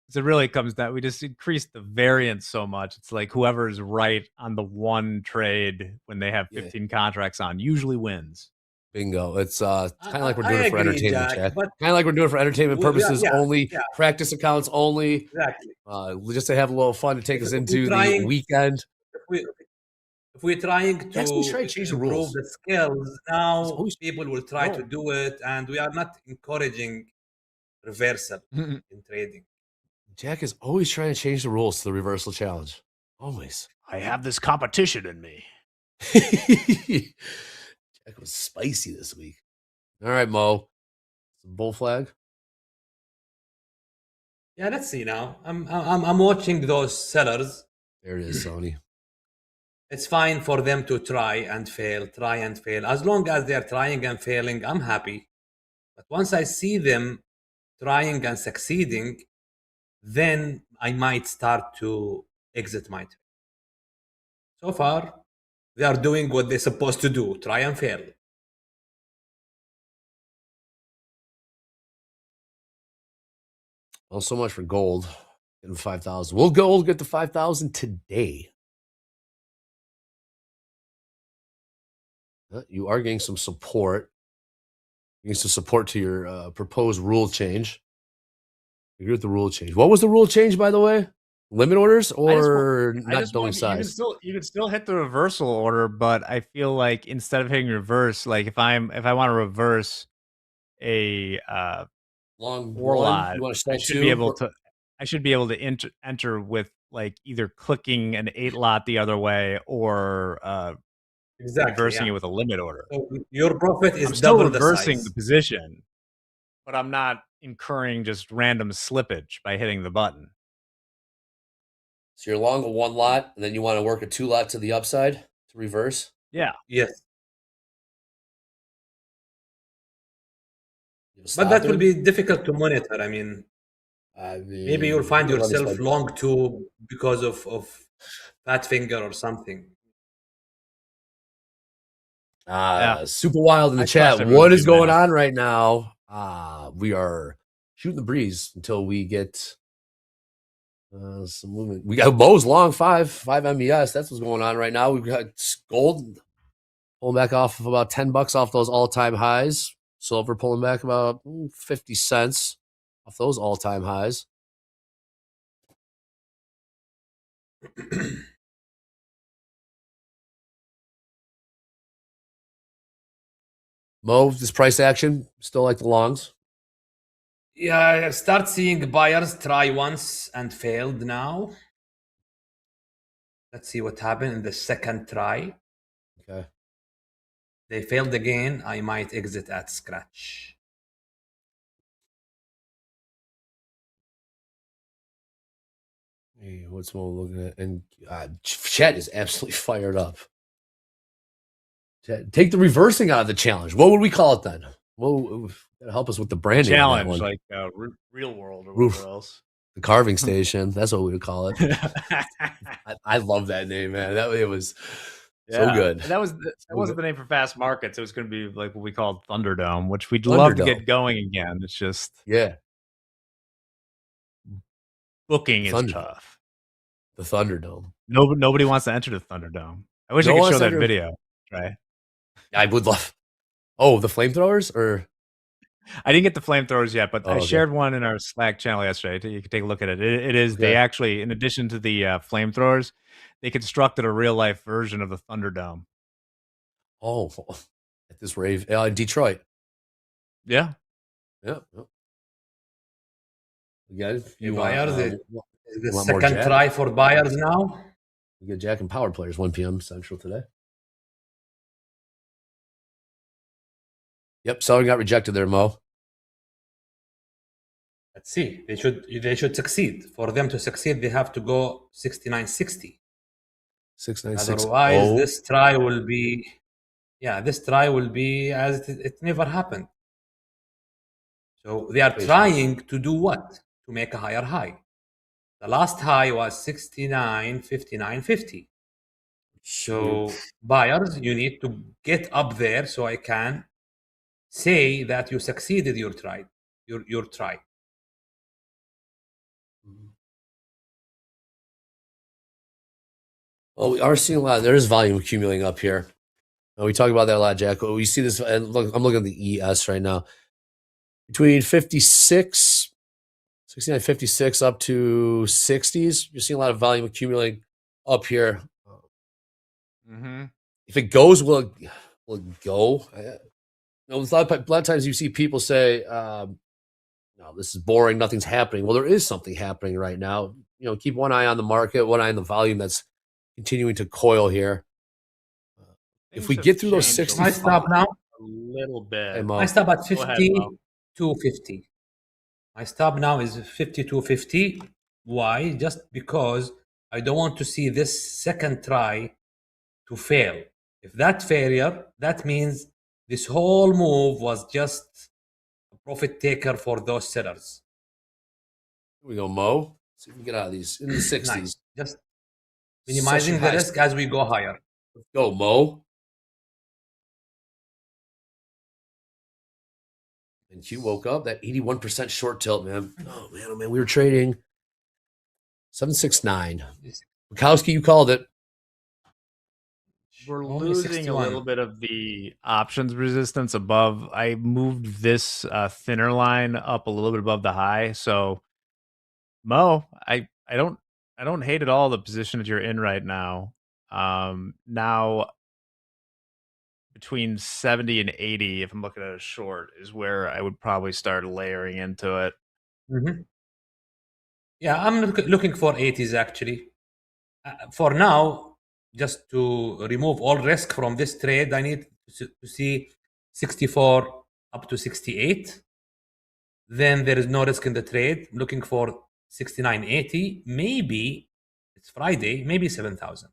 Because it really comes down, we just increased the variance so much. It's like whoever's right on the one trade when they have 15 contracts on usually wins. Bingo. It's kind of like we're doing it for entertainment, Jack. Kind of like we're doing it for entertainment purposes only, practice accounts only. Exactly. Just to have a little fun to take us into the weekend. If we're trying to change the rules, improve the skills, now people will try to do it, and we are not encouraging reversal in trading. Jack is always trying to change the rules to the reversal challenge. Always. I have this competition in me. Jack was spicy this week. All right, Mo. Some bull flag. Yeah, let's see now. I'm watching those sellers. There it is, Sony. It's fine for them to try and fail. As long as they're trying and failing, I'm happy. But once I see them trying and succeeding, then I might start to exit my trade. So far, they are doing what they're supposed to do, try and fail. Well, so much for gold. Getting 5,000. Will gold get to 5,000 today? You are getting some support. Getting some support to your proposed rule change. Agree with the rule change. What was the rule change, by the way? Limit orders or not doubling size? You can still hit the reversal order, but I feel like instead of hitting reverse, like if I want to reverse a long four lot, I should be able to enter with like either clicking an 8 lot the other way or reversing it with a limit order. So your profit is still double reversing the position, but I'm not incurring just random slippage by hitting the button. So you're long a 1 lot, and then you want to work a 2 lot to the upside to reverse? Yeah. Yes. But that will be difficult to monitor. I mean, maybe you'll find yourself long too because of fat finger or something. Super Wild in the chat. What is going on right now? We are shooting the breeze until we get some movement. We got Mo's long 5 MES. That's what's going on right now. We've got gold pulling back off of about $10 off those all-time highs. Silver pulling back about 50 cents off those all-time highs. Mo, this price action, still like the longs? Yeah, I start seeing buyers try once and failed now. Let's see what happened in the second try. Okay. They failed again. I might exit at scratch. Hey, what's Mo looking at? And chat is absolutely fired up. Take the reversing out of the challenge. What would we call it then? Well, help us with the branding. Challenge, like real world or whatever else. The carving station. That's what we would call it. I love that name, man. It was so good. And that wasn't the name for fast markets. It was going to be like what we called Thunderdome, which we'd love to get going again. It's just booking is tough. The Thunderdome. Nobody wants to enter the Thunderdome. I wish I could show that video. Right? I would love. Oh, the flamethrowers, or I didn't get the flamethrowers yet, but I shared one in our Slack channel yesterday. You can take a look at it. It is they actually, in addition to the flamethrowers, they constructed a real life version of the Thunderdome. Oh, at this rave in Detroit. Yeah. Yeah. Buyers, the second try for buyers now. We get Jack and Power Players 1 p.m. Central today. Yep, selling got rejected there, Mo. Let's see. They should succeed. For them to succeed, they have to go 69.60. 69.60. Otherwise, this try will be as it never happened. So they are trying to do what? To make a higher high. The last high was 69.59.50. So buyers, you need to get up there so I can say that you succeeded your try. Your try. Well, we are seeing a lot. There is volume accumulating up here. We talk about that a lot, Jack. We see this, and look, I'm looking at the ES right now. Between 69.56 up to 60s, you're seeing a lot of volume accumulating up here. If it goes, will it go? A lot of times you see people say, "No, this is boring. Nothing's happening." Well, there is something happening right now. Keep one eye on the market, one eye on the volume that's continuing to coil here. If we get through those 60, I stop now a little bit. I stop at 52.50. My stop now is 52.50. Why? Just because I don't want to see this second try to fail. If that failure, that means this whole move was just a profit taker for those sellers. Here we go, Mo. See if we can get out of these in the 60s. Nice. Just minimizing the risk as we go higher. Let's go, Mo. And Q woke up. That 81% short tilt, man. Oh, man. We were trading 769. Bukowski, you called it. We're losing a little bit of the options resistance above. I moved this thinner line up a little bit above the high. So, Mo, I don't hate at all the position that you're in right now. Now between 70 and 80, if I'm looking at a short, is where I would probably start layering into it. Yeah, I'm looking for 80s actually. For now, just to remove all risk from this trade, I need to see 64 up to 68. Then there is no risk in the trade. I'm looking for 69.80. Maybe it's Friday, maybe 7,000.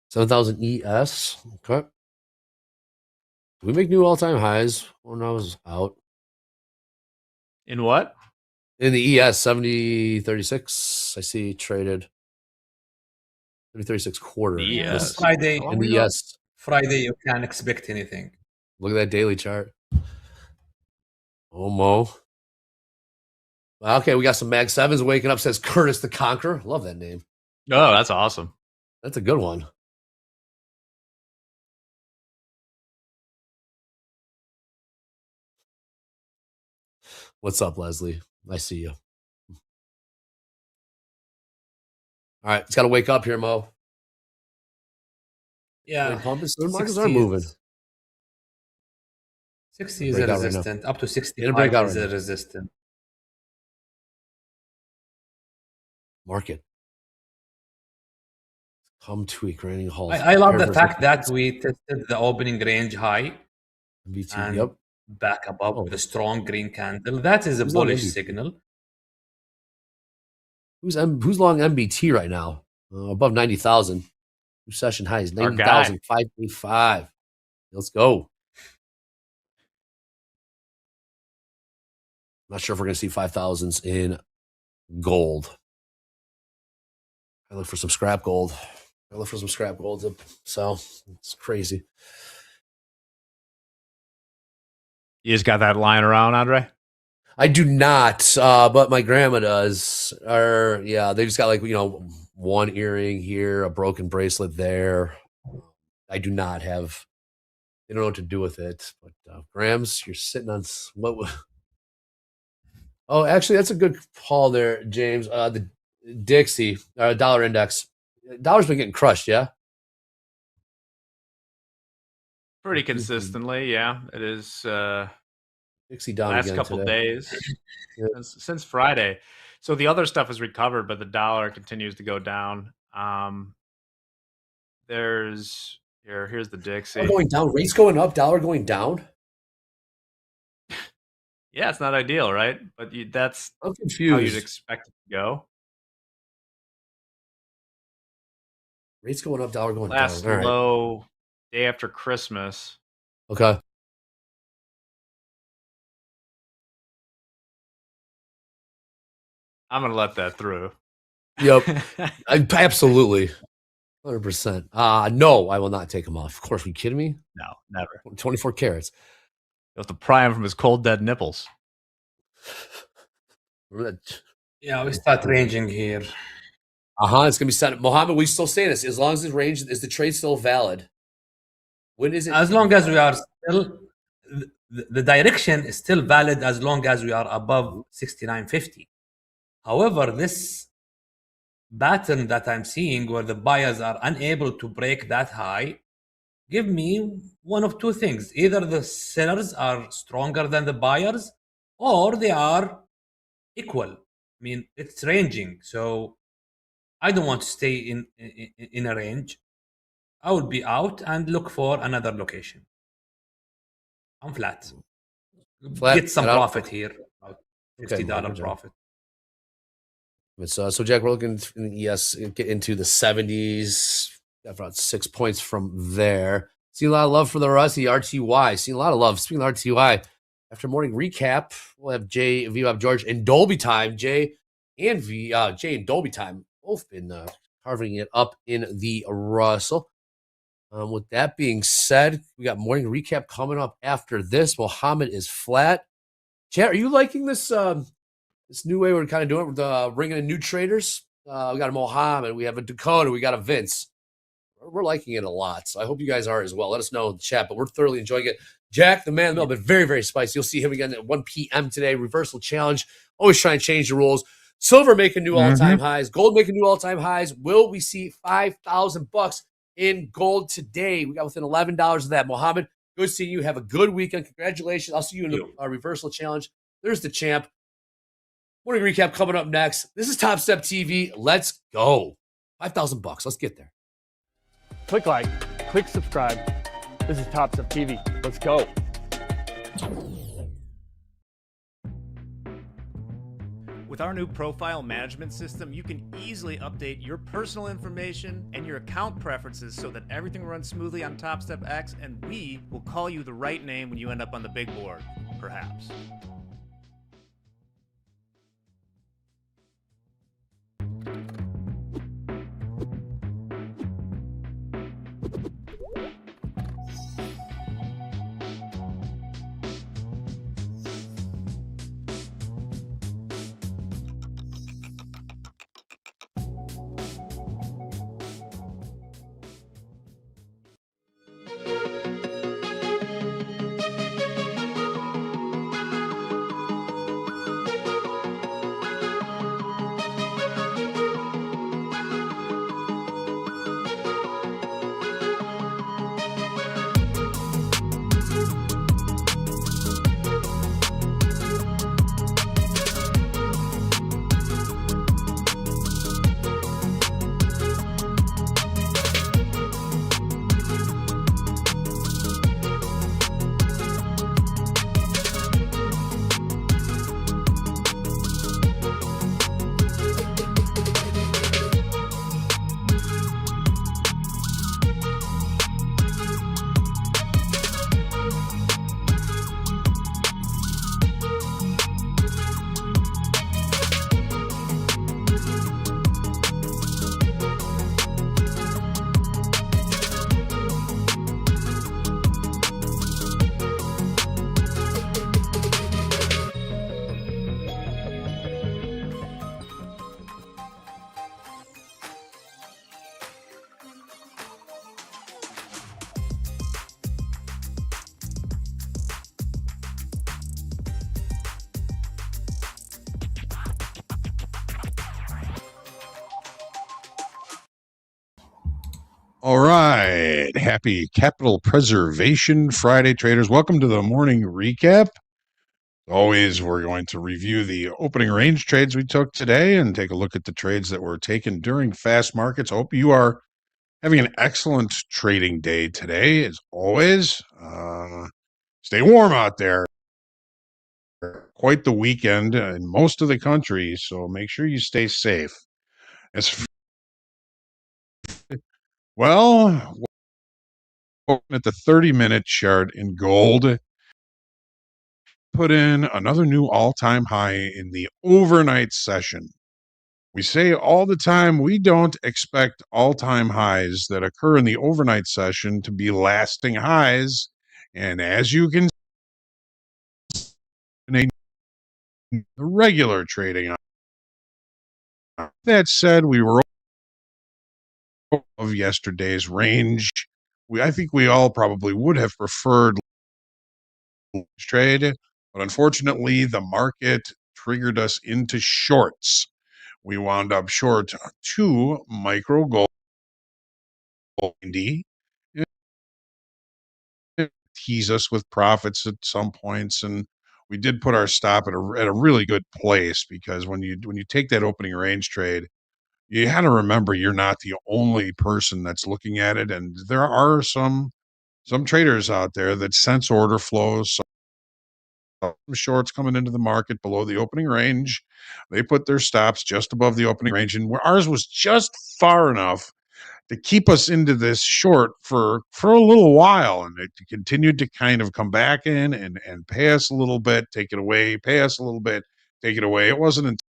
7,000 ES. Okay. Do we make new all-time highs when I was out? In what? In the ES, 70.36. I see traded 30.36 quarter. Yes. Friday. In the ES. Friday, you can't expect anything. Look at that daily chart. Oh, Mo. Well, okay, we got some Mag 7s waking up, says Curtis the Conqueror. Love that name. Oh, that's awesome. That's a good one. What's up, Leslie? I see you. All right, it's got to wake up here, Mo. Yeah. Markets are moving. 60 is a resistant. Up to 65 is a resistant. Market. Come tweak, raining halt. I love the fact that we tested the opening range high and back above with a strong green candle. That is a bullish signal. Who's long MBT right now? Above 90,000. New session high is 90,585. Let's go. Not sure if we're going to see 5,000s in gold. I look for some scrap gold. So it's crazy. You just got that lying around, Andre? I do not, but my grandma does. Or yeah, they just got like, one earring here, a broken bracelet there. I do not have. They don't know what to do with it. But Grams, you're sitting on what? Oh, actually, that's a good call there, James. The Dixie dollar index. Dollar's been getting crushed, yeah. Pretty consistently, yeah. It is. Dixie down last again couple today. days since Friday. So the other stuff has recovered, but the dollar continues to go down. Here's the Dixie. Going down, rates going up, dollar going down. Yeah, it's not ideal, right? But that's I'm how you'd confused. expect it to go. Rates going up, dollar going Last down. All right. low day after Christmas. Okay. I'm gonna let that through. Yep. Absolutely. 100%. No, I will not take them off. Of course, are you kidding me? No, never. 24 carats. You have to pry him from his cold, dead nipples. Remember that? Yeah, we start ranging here. It's gonna be set. Mohammed, we still say this. As long as the range is the trade still valid. When is it? As long as we are still, the direction is still valid as long as we are above 69.50. However, this pattern that I'm seeing where the buyers are unable to break that high give me one of two things. Either the sellers are stronger than the buyers or they are equal. I mean, it's ranging. So I don't want to stay in a range. I will be out and look for another location. I'm flat. Get some profit here. $50 profit. So Jack, we're looking get into the 70s. Got about 6 points from there. See a lot of love for the Rusty RTY. See a lot of love. Speaking of RTY, after morning recap, we'll have Jay, VWAP George, and Dolby Time. Jay and Dolby Time both been carving it up in the Russell. With that being said, we got morning recap coming up after this. Mohammed is flat. Chat, are you liking this this new way we're kind of doing it with bringing in new traders? We got a Mohammed, we have a Dakota, we got a Vince. We're liking it a lot. So I hope you guys are as well. Let us know in the chat, but we're thoroughly enjoying it. Jack, the man in the middle, been very, very spicy. You'll see him again at 1 p.m. today. Reversal challenge. Always trying to change the rules. Silver making new all-time highs. Gold making new all-time highs. Will we see $5,000 in gold today? We got within $11 of that. Mohammed, good seeing you. Have a good weekend. Congratulations. I'll see you in the reversal challenge. There's the champ. Morning recap coming up next. This is TopstepTV. Let's go. $5,000. Let's get there. Click like, click subscribe. This is TopstepTV. Let's go. With our new profile management system, you can easily update your personal information and your account preferences so that everything runs smoothly on TopStep X, and we will call you the right name when you end up on the big board, perhaps. All right. Happy Capital Preservation Friday, traders. Welcome to the morning recap. Always, we're going to review the opening range trades we took today and take a look at the trades that were taken during fast markets. Hope you are having an excellent trading day today, as always. Stay warm out there. Quite the weekend in most of the country, so make sure you stay safe. Well, at the 30-minute chart in gold, put in another new all-time high in the overnight session. We say all the time we don't expect all-time highs that occur in the overnight session to be lasting highs, and as you can see in a regular trading. That said, we were of yesterday's range. I think we all probably would have preferred trade, but unfortunately, the market triggered us into shorts. We wound up short 2 micro gold D. Tease us with profits at some points, and we did put our stop at a really good place, because when you take that opening range trade, you had to remember you're not the only person that's looking at it, and there are some traders out there that sense order flows. Some shorts coming into the market below the opening range. They put their stops just above the opening range, and ours was just far enough to keep us into this short for a little while, and it continued to kind of come back in and pay us a little bit, take it away, pay us a little bit, take it away. It wasn't until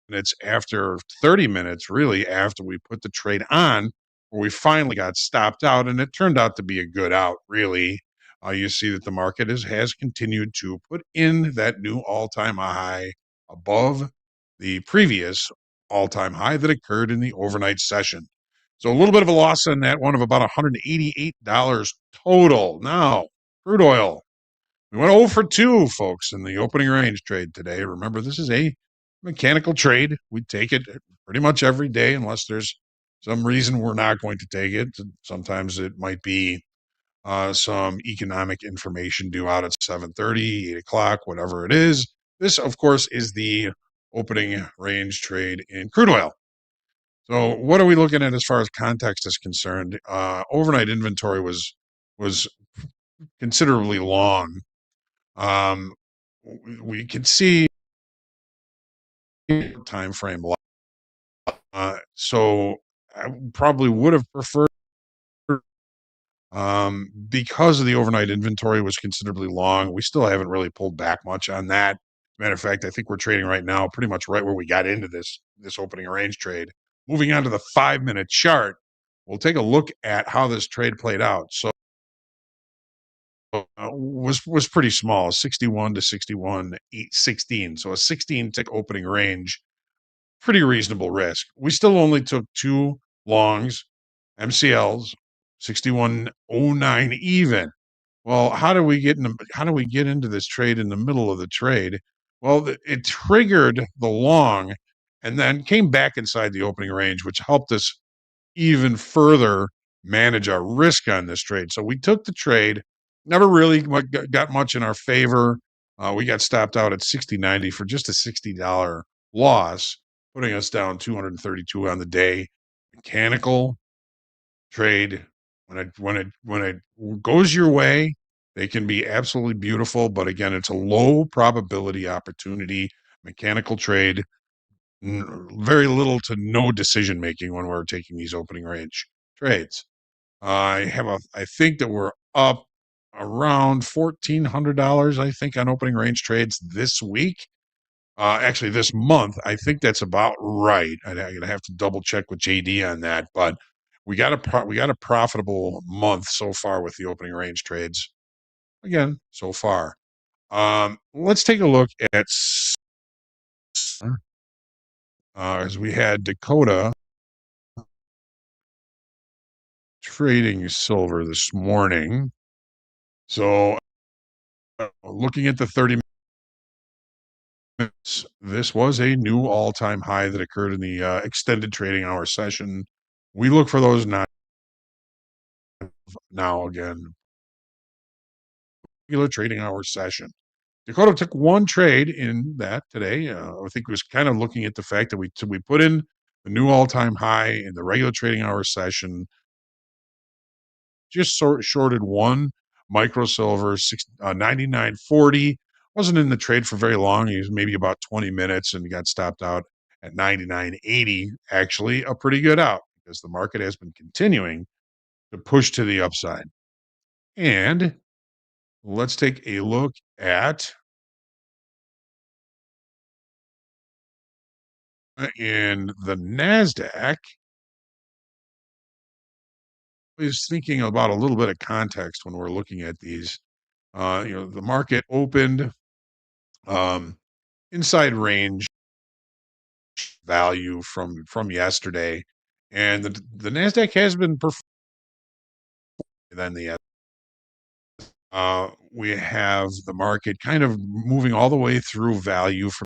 minutes after 30 minutes, really, after we put the trade on, where we finally got stopped out, and it turned out to be a good out, really. You see that the market has continued to put in that new all-time high above the previous all-time high that occurred in the overnight session. So a little bit of a loss on that one of about $188 total. Now, crude oil. We went 0 for 2, folks, in the opening range trade today. Remember, this is a mechanical trade. We take it pretty much every day unless there's some reason we're not going to take it. Sometimes it might be some economic information due out at 7:30, 8 o'clock, whatever it is. This, of course, is the opening range trade in crude oil. So what are we looking at as far as context is concerned? Overnight inventory was considerably long. We can see time frame. So I probably would have preferred, because of the overnight inventory was considerably long. We still haven't really pulled back much on that. Matter of fact, I think we're trading right now pretty much right where we got into this opening range trade. Moving on to the 5-minute chart, we'll take a look at how this trade played out. So was pretty small, 61 to 61, 16. So a 16 tick opening range, pretty reasonable risk. We still only took 2 longs, MCLs, 61.09 even. Well, how do we get into this trade in the middle of the trade? Well, it triggered the long and then came back inside the opening range, which helped us even further manage our risk on this trade. So we took the trade, never really got much in our favor. We got stopped out at 60.90 for just a $60 loss, putting us down 232 on the day. Mechanical trade, when it goes your way, they can be absolutely beautiful, but again, it's a low probability opportunity. Mechanical trade, very little to no decision making when we're taking these opening range trades. I think that we're up around $1,400, I think, on opening range trades this week. Actually, this month, I think that's about right. I'm gonna have to double check with JD on that, but we got a profitable month so far with the opening range trades. Again, so far. Let's take a look at as we had Dakota trading silver this morning. So looking at the 30 minutes, this was a new all-time high that occurred in the extended trading hour session We look for those now again. Regular trading hour session. Dakota took one trade in that today. I think it was kind of looking at the fact that we put in the new all-time high in the regular trading hour session. Just shorted one micro silver, 99.40. Wasn't in the trade for very long. He was maybe about 20 minutes and got stopped out at 99.80. Actually, a pretty good out because the market has been continuing to push to the upside. And let's take a look at in the NASDAQ. Is thinking about a little bit of context when we're looking at these. The market opened inside range value from yesterday, and the Nasdaq has been performing than the we have the market kind of moving all the way through value from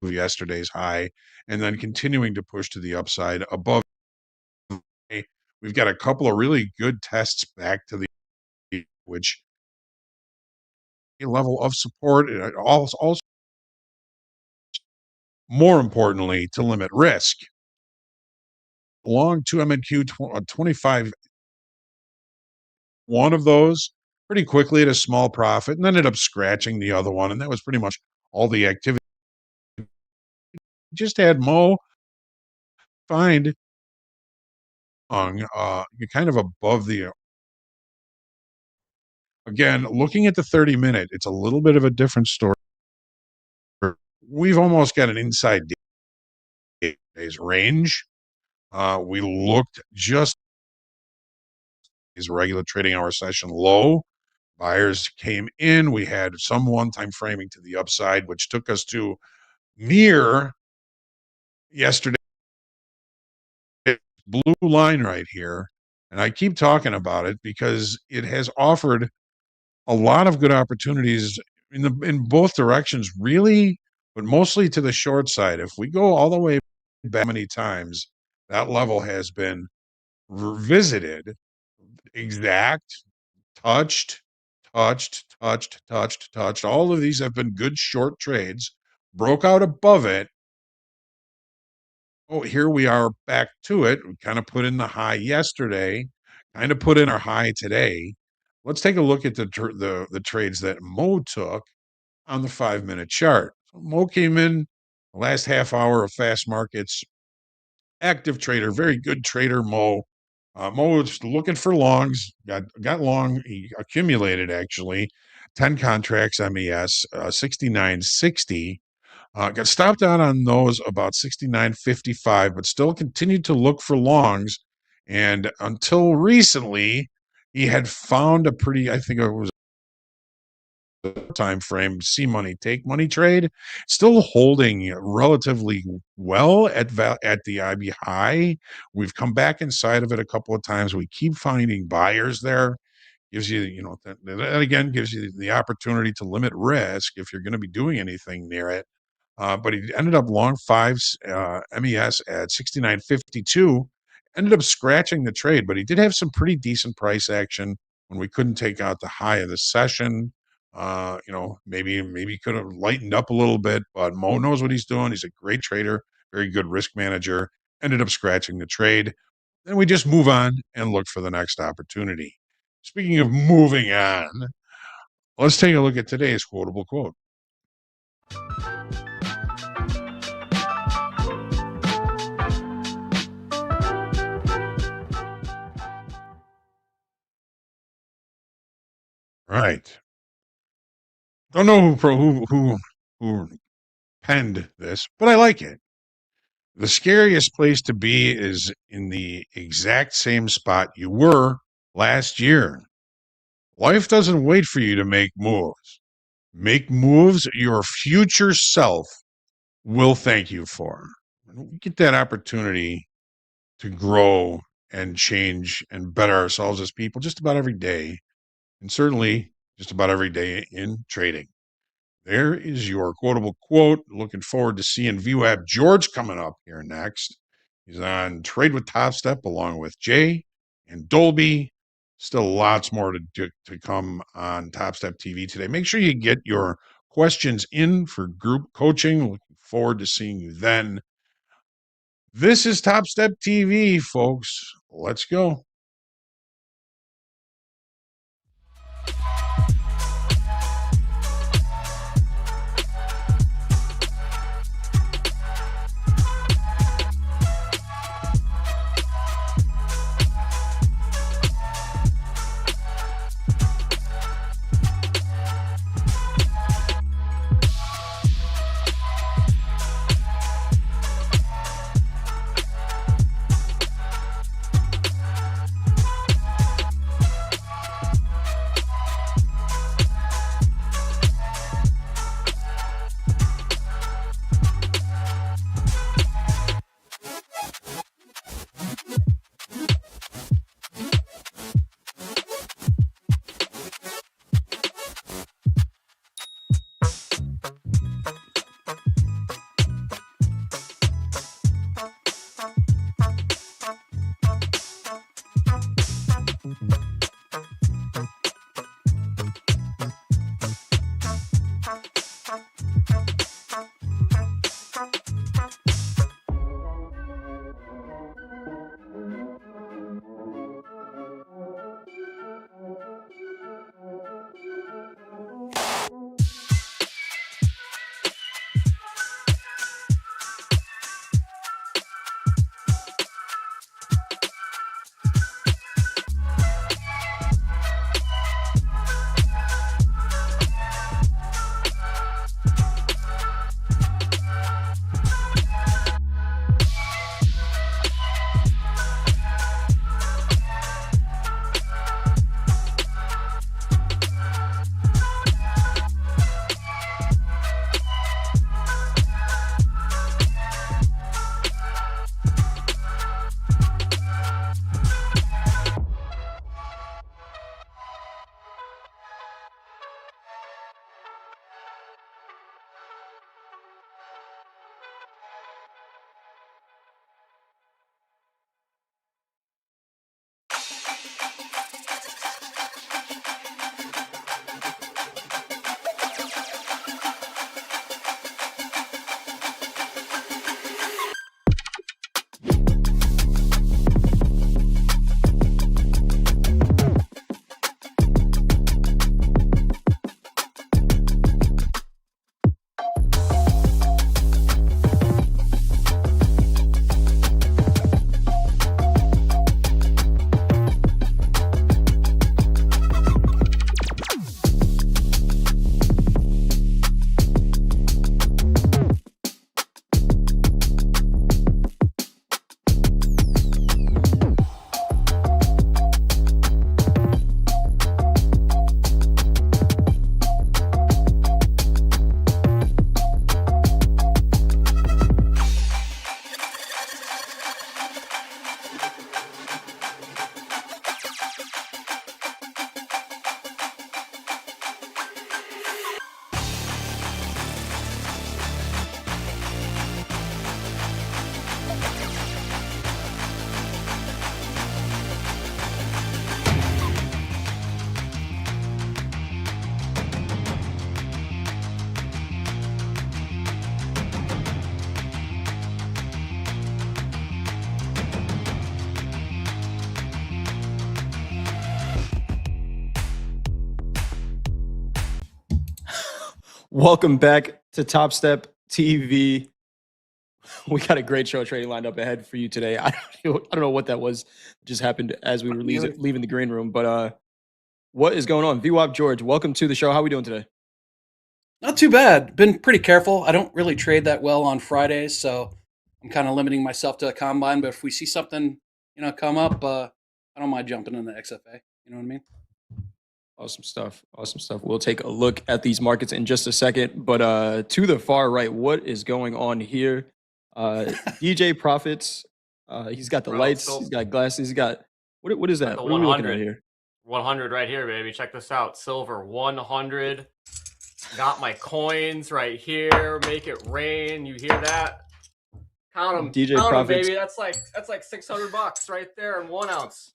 yesterday's high, and then continuing to push to the upside above. We've got a couple of really good tests back to the which level of support, also more importantly, to limit risk. Long 2 MNQ 25, one of those pretty quickly at a small profit and ended up scratching the other one. And that was pretty much all the activity. Just had Mo find you're kind of above the again, looking at the 30-minute, it's a little bit of a different story. We've almost got an inside day's range. We looked just his regular trading hour session low. Buyers came in. We had some one-time framing to the upside, which took us to near yesterday. Blue line right here. And I keep talking about it because it has offered a lot of good opportunities in both directions, really, but mostly to the short side. If we go all the way back many times, that level has been revisited, exact, touched. All of these have been good short trades, broke out above it. Oh, here we are back to it. We kind of put in the high yesterday, kind of put in our high today. Let's take a look at the trades that Mo took on the 5-minute chart. So Mo came in the last half hour of fast markets. Active trader, very good trader, Mo. Mo was looking for longs, got long, he accumulated actually 10 contracts MES, 69.60. Got stopped out on those about 69.55, but still continued to look for longs. And until recently, he had found a pretty, I think it was time frame, see money, take money trade, still holding relatively well at the IB high. We've come back inside of it a couple of times. We keep finding buyers there. Gives you, that again gives you the opportunity to limit risk if you're going to be doing anything near it. But he ended up long fives MES at 69.52. Ended up scratching the trade, but he did have some pretty decent price action when we couldn't take out the high of the session. Maybe could have lightened up a little bit, but Mo knows what he's doing. He's a great trader, very good risk manager. Ended up scratching the trade. Then we just move on and look for the next opportunity. Speaking of moving on, let's take a look at today's quotable quote. Right. Don't know who penned this, but I like it. The scariest place to be is in the exact same spot you were last year. Life doesn't wait for you to make moves. Make moves your future self will thank you for. We get that opportunity to grow and change and better ourselves as people just about every day, and certainly just about every day in trading. There is your quotable quote. Looking forward to seeing VWAP George coming up here next. He's on Trade with Topstep along with Jay and Dolby. Still lots more to come on Topstep TV today. Make sure you get your questions in for group coaching. Looking forward to seeing you then. This is Topstep TV, folks. Let's go. Welcome back to Topstep TV. We got a great show trading lined up ahead for you today. I don't know what that was. Just happened as we were leaving the green room. But what is going on? VWAP George, welcome to the show. How are we doing today? Not too bad. Been pretty careful. I don't really trade that well on Fridays, so I'm kind of limiting myself to a combine. But if we see something, come up, I don't mind jumping in the XFA. You know what I mean? Awesome stuff. Awesome stuff. We'll take a look at these markets in just a second. But to the far right, what is going on here? DJ Profits. He's got the lights. He's got glasses. He's got what is that? What are we looking at here? 100 right here, baby. Check this out. Silver 100. Got my coins right here. Make it rain. You hear that? Count them, DJ count 'em, Profits. baby. That's like $600 right there in 1 ounce.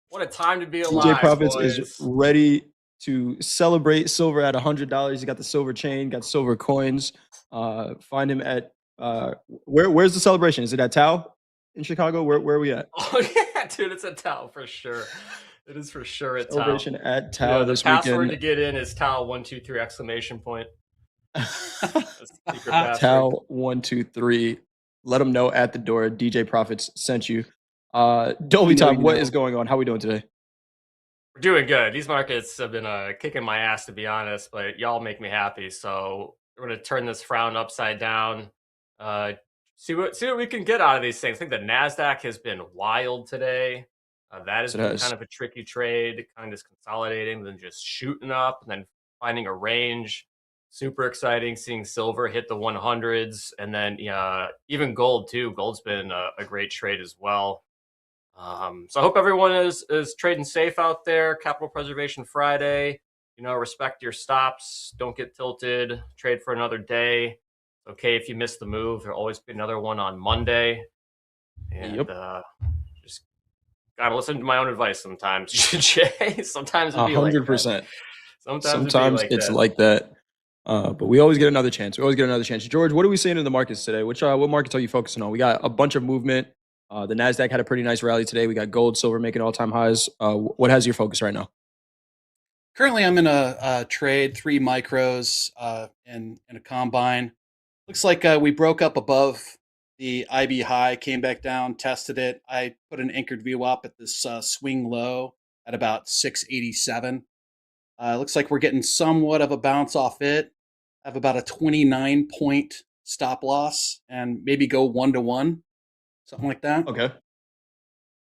What a time to be DJ alive, Profits boys. is ready to celebrate silver at $100. He got the silver chain, got silver coins. Find him at where's the celebration? Is it at Tao in Chicago? Where are we at? Oh yeah, dude, it's at Tao for sure. It is for sure at Tao. Celebration at Tao The this password weekend. to get in is Tao123 exclamation point. That's the secret password. Tao123. Let them know at the door. DJ Profits sent you. Dolby time. What is going on? How are we doing today? We're doing good. These markets have been kicking my ass, to be honest, but y'all make me happy. So we're gonna turn this frown upside down. See what we can get out of these things. I think the NASDAQ has been wild today. That has been kind of a tricky trade, kind of consolidating, then just shooting up, and then finding a range. Super exciting seeing silver hit the 100s, and then even gold too. Gold's been a great trade as well. So I hope everyone is trading safe out there. Capital Preservation Friday. Respect your stops. Don't get tilted. Trade for another day. It's okay if you miss the move. There'll always be another one on Monday. And just gotta listen to my own advice sometimes, Jay. Sometimes it'll be 100%. Sometimes it's like that. But we always get another chance. George, what are we seeing in the markets today? What markets are you focusing on? We got a bunch of movement. The NASDAQ had a pretty nice rally today. We got gold, silver making all-time highs. What has your focus right now? Currently, I'm in a trade, 3 micros in a combine. Looks like we broke up above the IB high, came back down, tested it. I put an anchored VWAP at this swing low at about 687. Looks like we're getting somewhat of a bounce off it. I have about a 29-point stop loss and maybe go 1-to-1, something like that. Okay.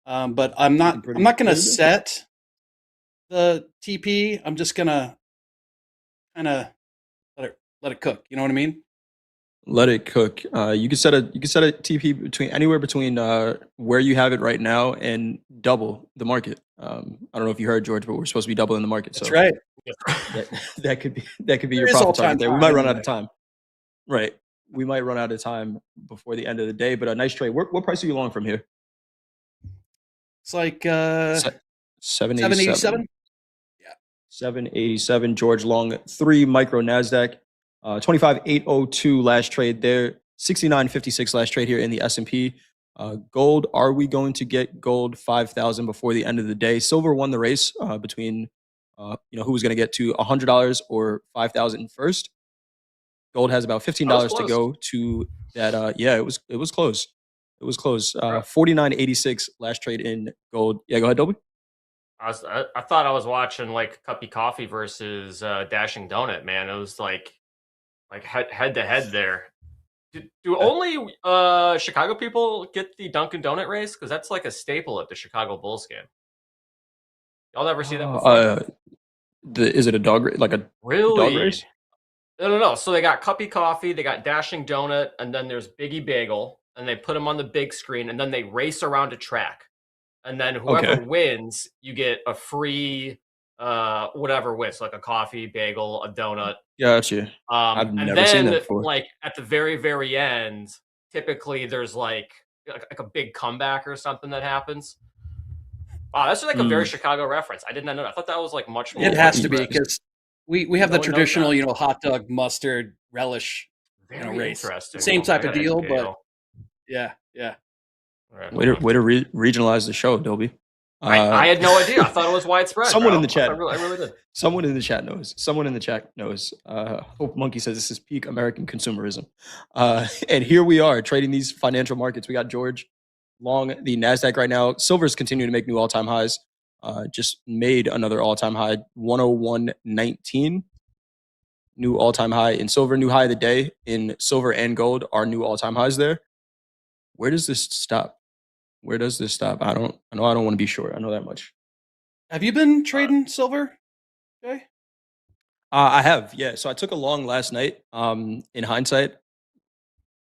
But I'm not going to set the TP. I'm just going to kind of let it cook. You know what I mean? Let it cook. You can set a TP anywhere between where you have it right now and double the market. I don't know if you heard, George, but we're supposed to be doubling the market. That's right. That could be your profit target there. We might run out of time. Right. We might run out of time before the end of the day, but a nice trade. What price are you long from here? It's like 787. Yeah. 787. George long 3 micro NASDAQ. 25,802 last trade there. 69.56 last trade here in the S&P. Gold, are we going to get gold 5,000 before the end of the day? Silver won the race between who was going to get to $100 or 5,000 first. Gold has about $15 to go to that. It was close. It was close. 49.86 last trade in gold. Yeah, go ahead, Dolby. I thought I was watching like Cuppy Coffee versus Dashing Donut, man. It was like head to head there. Do only Chicago people get the Dunkin' Donut race? Because that's like a staple at the Chicago Bulls game. Y'all never see that before? Is it a dog race? Like a dog race? No. So they got Cuppy Coffee, they got Dashing Donut, and then there's Biggie Bagel, and they put them on the big screen, and then they race around a track. And then whoever wins, you get a free whatever wins, like a coffee, bagel, a donut. Gotcha. I've never seen that before. Like at the very, very end, typically there's like a big comeback or something that happens. Wow, that's like a very Chicago reference. I did not know that. I thought that was like much more. It has to be because we have the traditional, hot dog mustard relish race. Same type of deal, but yeah. Right. Way to regionalize the show, Dolby. I had no idea. I thought it was widespread. Someone in the chat. I really did. Someone in the chat knows. Hope Monkey says this is peak American consumerism. And here we are trading these financial markets. We got George long the NASDAQ right now. Silver's continuing to make new all-time highs. Just made another all-time high, 101.19. New all-time high in silver. New high of the day in silver and gold are new all-time highs there. Where does this stop? I know I don't want to be short. I know that much. Have you been trading silver? Okay. I have, yeah. So I took a long last night. In hindsight,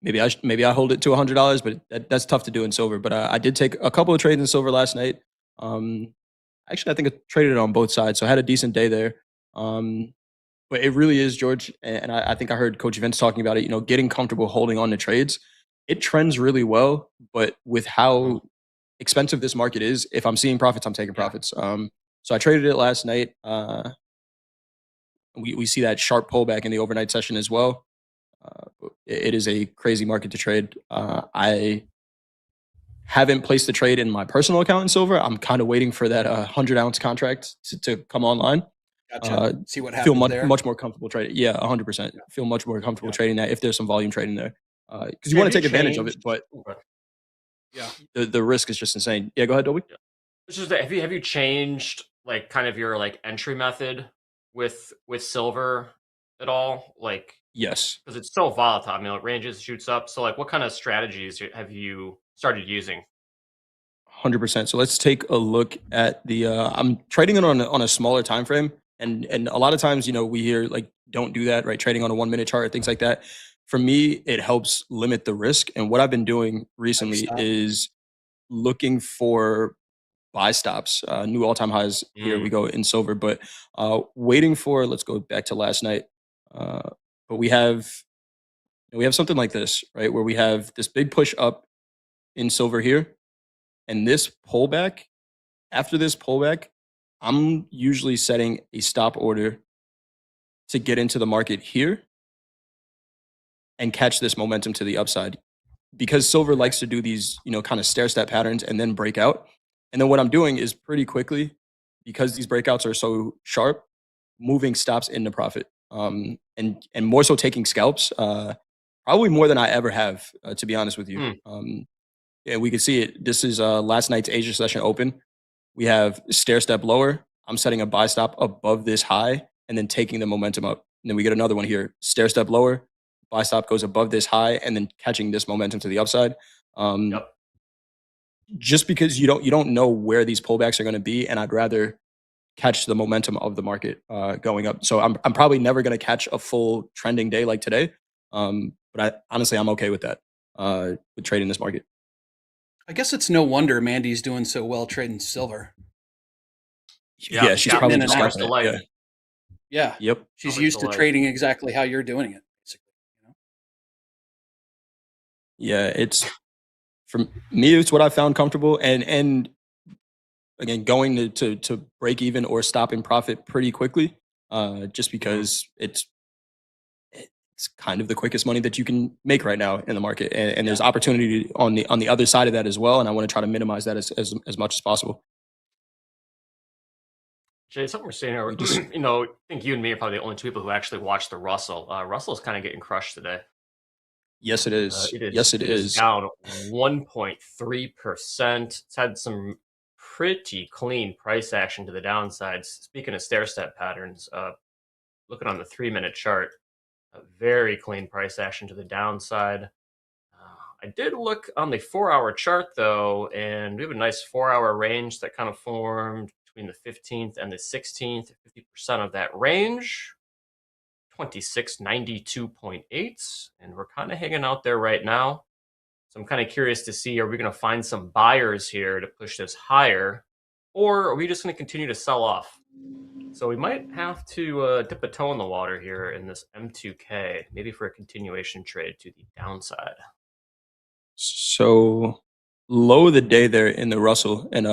maybe I hold it to $100, but that's tough to do in silver. But I did take a couple of trades in silver last night. Actually, I think I traded it on both sides, so I had a decent day there. But it really is, George, and I think I heard Coach Vince talking about it. Getting comfortable holding on to trades, it trends really well. But with how expensive this market is, if I'm seeing profits, I'm taking profits. So I traded it last night. We see that sharp pullback in the overnight session as well. It is a crazy market to trade. I haven't placed the trade in my personal account in silver. I'm kind of waiting for that 100-ounce contract to come online. Gotcha. See what Feel happens there. much more comfortable trading. Yeah, 100%. Feel much more comfortable trading that if there's some volume trading there, because you want to take advantage of it. But yeah, the risk is just insane. Yeah, go ahead, Dolby. It's just have you changed like kind of your like entry method with silver at all? Like yes, because it's so volatile. I mean, it ranges, shoots up. So like, what kind of strategies have you started using? 100%. So let's take a look at the. I'm trading it on a smaller time frame, and a lot of times, we hear like don't do that, right? Trading on a 1-minute chart, things like that. For me, it helps limit the risk. And what I've been doing recently is looking for buy stops, new all-time highs. Here we go in silver, but waiting for. Let's go back to last night. But we have something like this, right, where we have this big push up in silver here. And this pullback, after this pullback, I'm usually setting a stop order to get into the market here and catch this momentum to the upside. Because silver likes to do these, kind of stair-step patterns and then break out. And then what I'm doing is pretty quickly, because these breakouts are so sharp, moving stops into profit. And more so taking scalps, probably more than I ever have, to be honest with you. Yeah, we can see it. This is last night's Asia session open. We have stair step lower. I'm setting a buy stop above this high and then taking the momentum up. And then we get another one here. Stair step lower. Buy stop goes above this high and then catching this momentum to the upside. Just because you don't know where these pullbacks are going to be, and I'd rather catch the momentum of the market going up. So I'm probably never going to catch a full trending day like today. But honestly, I'm okay with that, with trading this market. I guess it's no wonder Mandy's doing so well trading silver. Yeah, she's probably just got that. Yeah. Yep. She's used to trading exactly how you're doing it, basically. Yeah, it's for me. It's what I found comfortable, and again, going to break even or stop in profit pretty quickly, just because it's kind of the quickest money that you can make right now in the market, and there's opportunity on the other side of that as well. And I want to try to minimize that as much as possible. Jay, something we're seeing here, I think you and me are probably the only two people who actually watch the Russell. Russell's kind of getting crushed today. Yes, it is. Yes, it is. Down 1.3%. It's had some pretty clean price action to the downside. Speaking of stair-step patterns, looking on the 3-minute chart, a very clean price action to the downside. I did look on the 4-hour chart, though, and we have a nice 4-hour range that kind of formed between the 15th and the 16th. 50% of that range, 2692.8, and we're kind of hanging out there right now. So I'm kind of curious to see, are we going to find some buyers here to push this higher, or are we just going to continue to sell off? So we might have to dip a toe in the water here in this M2K, maybe for a continuation trade to the downside. So low of the day there in the Russell, and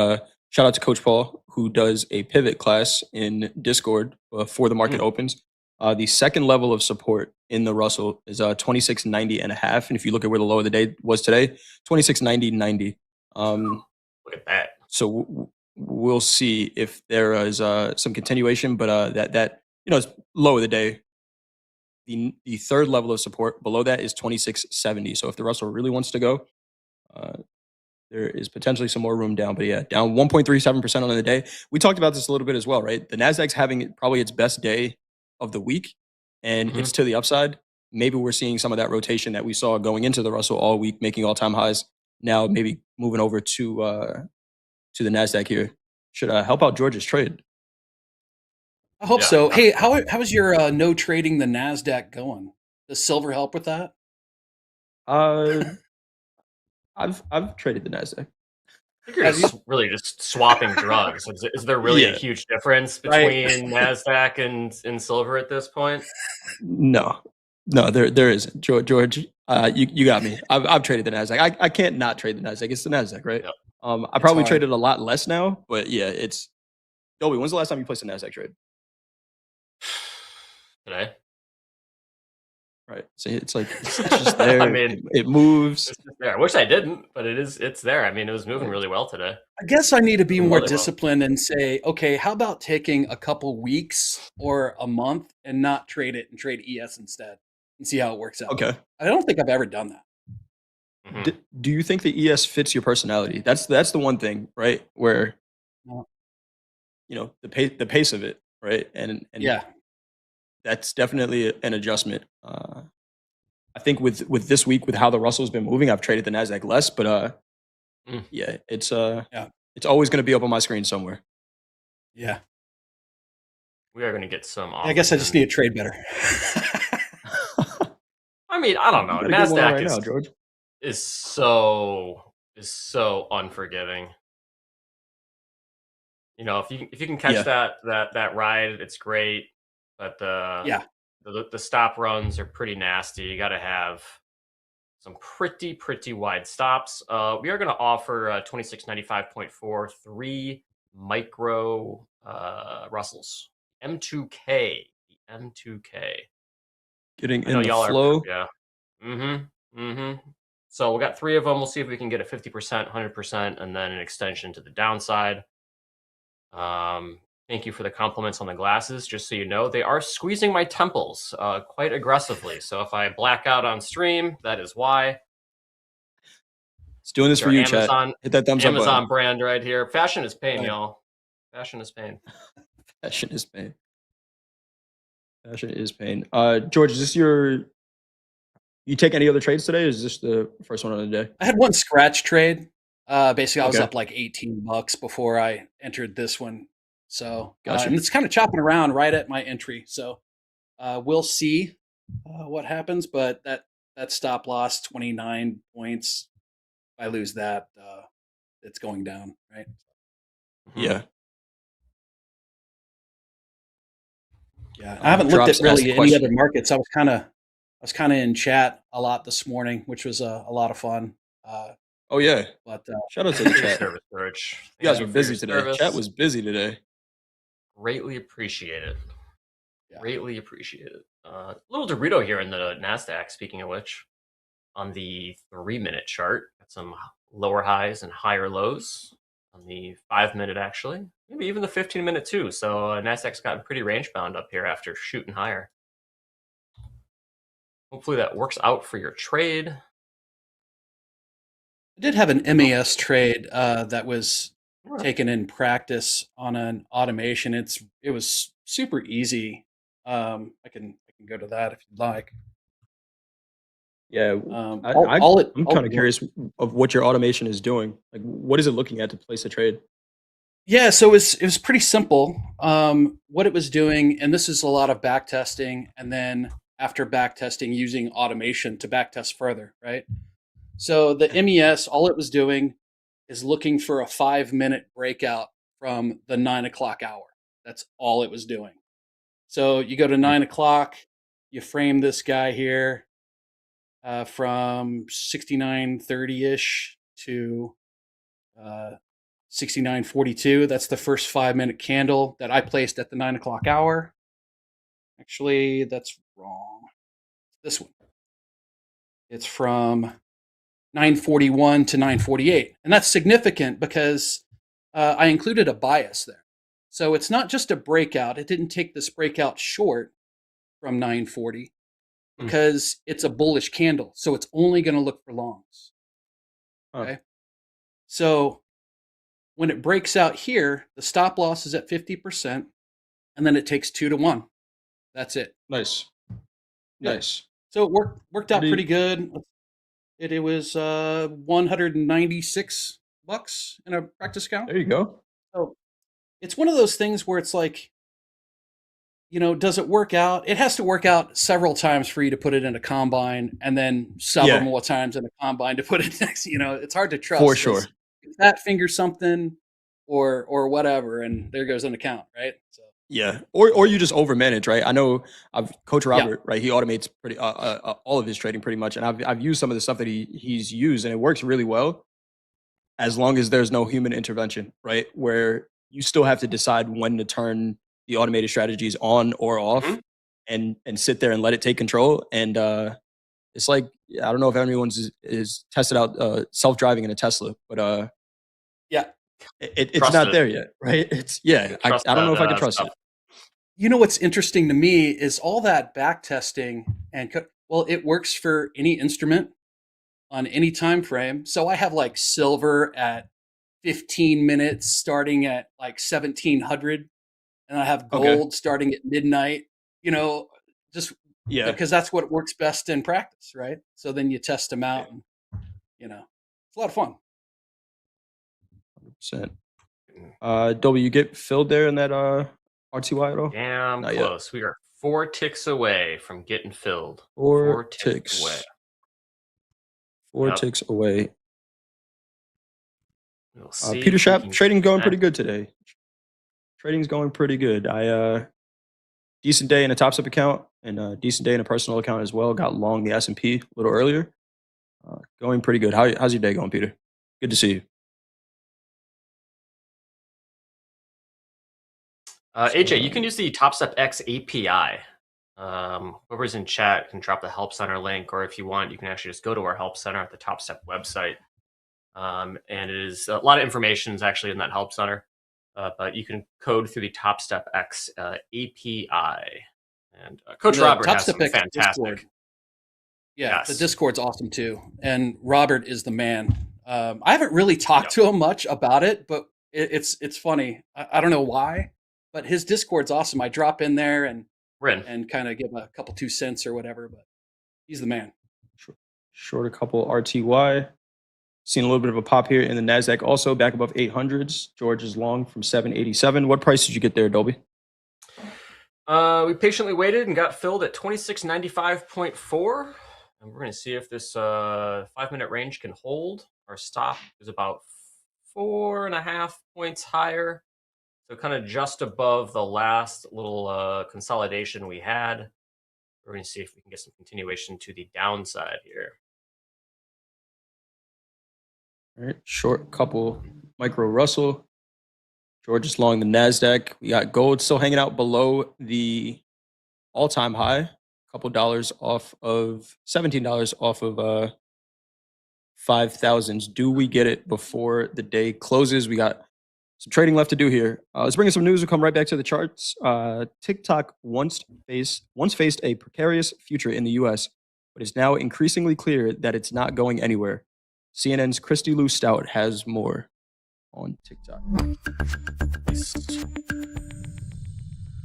shout out to Coach Paul, who does a pivot class in Discord before the market opens. The second level of support in the Russell is 2690.5, and if you look at where the low of the day was today, 2690.90. Look at that. So we'll see if there is some continuation, but that is low of the day. The third level of support below that is 2670. So if the Russell really wants to go, there is potentially some more room down. But yeah, down 1.37% on the day. We talked about this a little bit as well, right? The NASDAQ's having probably its best day of the week, and it's to the upside. Maybe we're seeing some of that rotation that we saw going into the Russell all week, making all-time highs. Now maybe moving over to the NASDAQ here. Should help out George's trade. I hope so. Hey, how is your no trading the NASDAQ going? Does silver help with that? I've traded the NASDAQ. think you're just really just swapping drugs. Is there really a huge difference between NASDAQ and silver at this point? No, there isn't. George, you got me. I've traded the NASDAQ. I can't not trade the NASDAQ. It's the NASDAQ, right? Yep. I probably traded a lot less now, but yeah, it's. Dolby, when's the last time you placed a NASDAQ trade? Today. Right. See, it's like it's just there. I mean, it moves. It's just there. I wish I didn't, but it's there. I mean, it was moving really well today. I guess I need to be more Really well. disciplined and say, okay, how about taking a couple weeks or a month and not trade it and trade ES instead and see how it works out. Okay. I don't think I've ever done that. Do you think the ES fits your personality? That's the one thing, right? Where the pace of it, right? And yeah, that's definitely an adjustment. I think with this week, with how the Russell's been moving, I've traded the NASDAQ less, but yeah, it's always going to be up on my screen somewhere. Yeah. We are going to get some. I guess I just need to trade better. I mean, I don't know. You gotta get one NASDAQ right now, George. is so unforgiving. You know, if you can catch that ride, it's great. But the stop runs are pretty nasty. You got to have some pretty wide stops. We are going to offer 2695.4 3 micro Russells M2K. The M2K. Getting in the flow. So we got 3 of them. We'll see if we can get a 50%, 100%, and then an extension to the downside. Thank you for the compliments on the glasses. Just so you know, they are squeezing my temples quite aggressively. So if I black out on stream, that is why. It's doing this for you, chat. Hit that thumbs up button. Amazon brand right here. Fashion is pain, y'all. Fashion is pain. Fashion is pain. Fashion is pain. George, is this you take any other trades today? Or is this the first one of the day? I had one scratch trade. Basically, I was up like $18 before I entered this one. So and it's kind of chopping around right at my entry. So we'll see what happens. But that stop loss, 29 points. If I lose that, it's going down, right? Yeah. Yeah, I haven't looked at really any other markets. I was kind of in chat a lot this morning, which was a lot of fun. Oh yeah, but shout out to the chat. Service, Rich. You guys were busy today. Chat was busy today. Greatly appreciate it. Greatly appreciate it. Little Dorito here in the NASDAQ, speaking of which, on the 3-minute chart, got some lower highs and higher lows. On the 5-minute, actually. Maybe even the 15-minute, too. So NASDAQ's gotten pretty range-bound up here after shooting higher. Hopefully that works out for your trade. I did have an MAS trade that was taken in practice on an automation. It was super easy. I can go to that if you'd like. Yeah, I'm kind of curious of what your automation is doing. Like, what is it looking at to place a trade? Yeah, so it was pretty simple. What it was doing, and this is a lot of back testing, and then after back testing, using automation to back test further, right? So the MES, all it was doing is looking for a 5-minute breakout from the 9 o'clock hour. That's all it was doing. So you go to 9 o'clock, you frame this guy here from 69.30-ish to 69.42. That's the first 5-minute candle that I placed at the 9 o'clock hour. Actually, that's wrong. This one. It's from 9:41 to 9:48. And that's significant because I included a bias there. So it's not just a breakout. It didn't take this breakout short from 9:40 because it's a bullish candle. So it's only going to look for longs. Okay. So when it breaks out here, the stop loss is at 50%, and then it takes 2 to 1. That's it. Nice. Yeah. Nice. So it worked out pretty good. It was $196 in a practice account. There you go. So it's one of those things where it's like, does it work out? It has to work out several times for you to put it in a combine, and then several more times in a combine to put it next. It's hard to trust. For sure. fat finger something or whatever, and there goes an account, right? So Yeah, or you just overmanage, right? I know Coach Yeah. Robert, right? He automates pretty all of his trading pretty much, and I've used some of the stuff that he's used, and it works really well as long as there's no human intervention, right? Where you still have to decide when to turn the automated strategies on or off, and sit there and let it take control. And it's like I don't know if anyone's is tested out self-driving in a Tesla, but yeah, it's Trust not it. there yet, right? It's I Trust don't know that, if I can trust stuff. it. You know what's interesting to me is all that back testing and well, it works for any instrument on any time frame. So I have like silver at 15 minutes starting at like 1700, and I have Okay. gold starting at midnight. You know, just Yeah. because that's what works best in practice, right? So then you test them out, and it's a lot of fun. 100%. W, you get filled there in that RTY at all? Damn Not yet. close. We are 4 ticks away from getting filled. 4 ticks ticks. away. 4 Yep. ticks away. We'll see Peter if we Schaap, can trading get going that. pretty good today. Trading's going pretty good. I decent day in a Topstep account and a decent day in a personal account as well. Got long the S&P a little earlier. Going pretty good. How's your day going, Peter? Good to see you. AJ, you can use the Topstep X API. Whoever's in chat can drop the Help Center link, or if you want, you can actually just go to our Help Center at the Topstep website. And it is a lot of information is actually in that Help Center, but you can code through the Topstep X API. And Coach The Robert has some Topstep X fantastic. Discord. Yeah, Yes. the Discord's awesome too, and Robert is the man. I haven't really talked to him much about it, but it's funny. I don't know why, but his Discord's awesome. I drop in there and kind of give a couple 2 cents or whatever, but he's the man. Short a couple RTY. Seen a little bit of a pop here in the NASDAQ also back above 800s. George is long from 787. What price did you get there, Adobe? We patiently waited and got filled at 2695.4. And we're going to see if this 5-minute range can hold. Our stop is about 4.5 points higher. So kind of just above the last little consolidation we had. We're going to see if we can get some continuation to the downside here. All right, short couple micro Russell. George is long the NASDAQ. We got gold still hanging out below the all-time high. Couple dollars off of $17 off of 5,000s. Do we get it before the day closes? We got some trading left to do here. Let's bring in some news. We'll come right back to the charts. TikTok once faced a precarious future in the U.S., but it's now increasingly clear that it's not going anywhere. CNN's Christy Lou Stout has more on TikTok.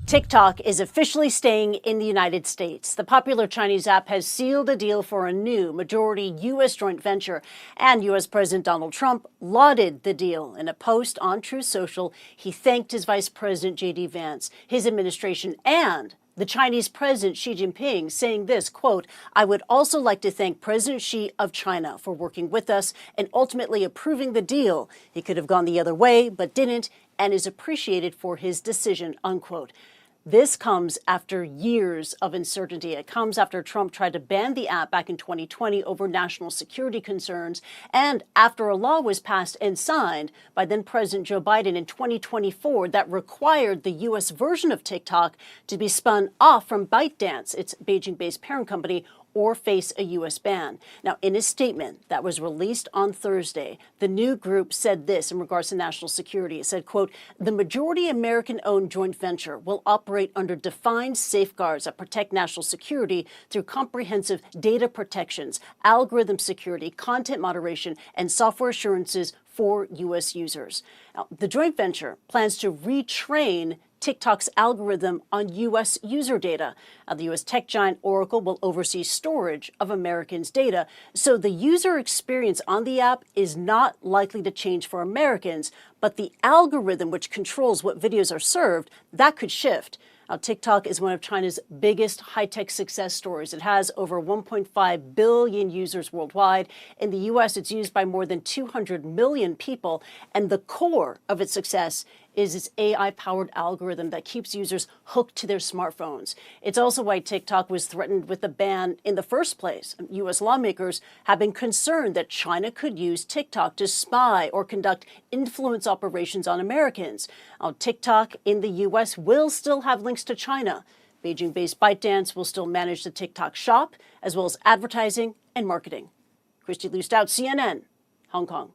TikTok is officially staying in the United States. The popular Chinese app has sealed a deal for a new majority U.S. joint venture, and U.S. President Donald Trump lauded the deal. In a post on Truth Social, he thanked his Vice President J.D. Vance, his administration, and the Chinese President Xi Jinping, saying this, quote, "I would also like to thank President Xi of China for working with us and ultimately approving the deal. He could have gone the other way, but didn't, and is appreciated for his decision," unquote. This comes after years of uncertainty. It comes after Trump tried to ban the app back in 2020 over national security concerns, and after a law was passed and signed by then President Joe Biden in 2024 that required the U.S. version of TikTok to be spun off from ByteDance, its Beijing-based parent company, or face a U.S. ban. Now, in a statement that was released on Thursday, the new group said this in regards to national security. It said, quote, "The majority American-owned joint venture will operate under defined safeguards that protect national security through comprehensive data protections, algorithm security, content moderation, and software assurances for U.S. users." Now, the joint venture plans to retrain TikTok's algorithm on U.S. user data. The U.S. tech giant Oracle will oversee storage of Americans' data, so the user experience on the app is not likely to change for Americans, but the algorithm which controls what videos are served, that could shift. Now, TikTok is one of China's biggest high-tech success stories. It has over 1.5 billion users worldwide. In the U.S., it's used by more than 200 million people, and the core of its success is its AI-powered algorithm that keeps users hooked to their smartphones. It's also why TikTok was threatened with a ban in the first place. U.S. lawmakers have been concerned that China could use TikTok to spy or conduct influence operations on Americans. Now, TikTok in the U.S. will still have links to China. Beijing-based ByteDance will still manage the TikTok shop, as well as advertising and marketing. Christy Lustau, CNN, Hong Kong.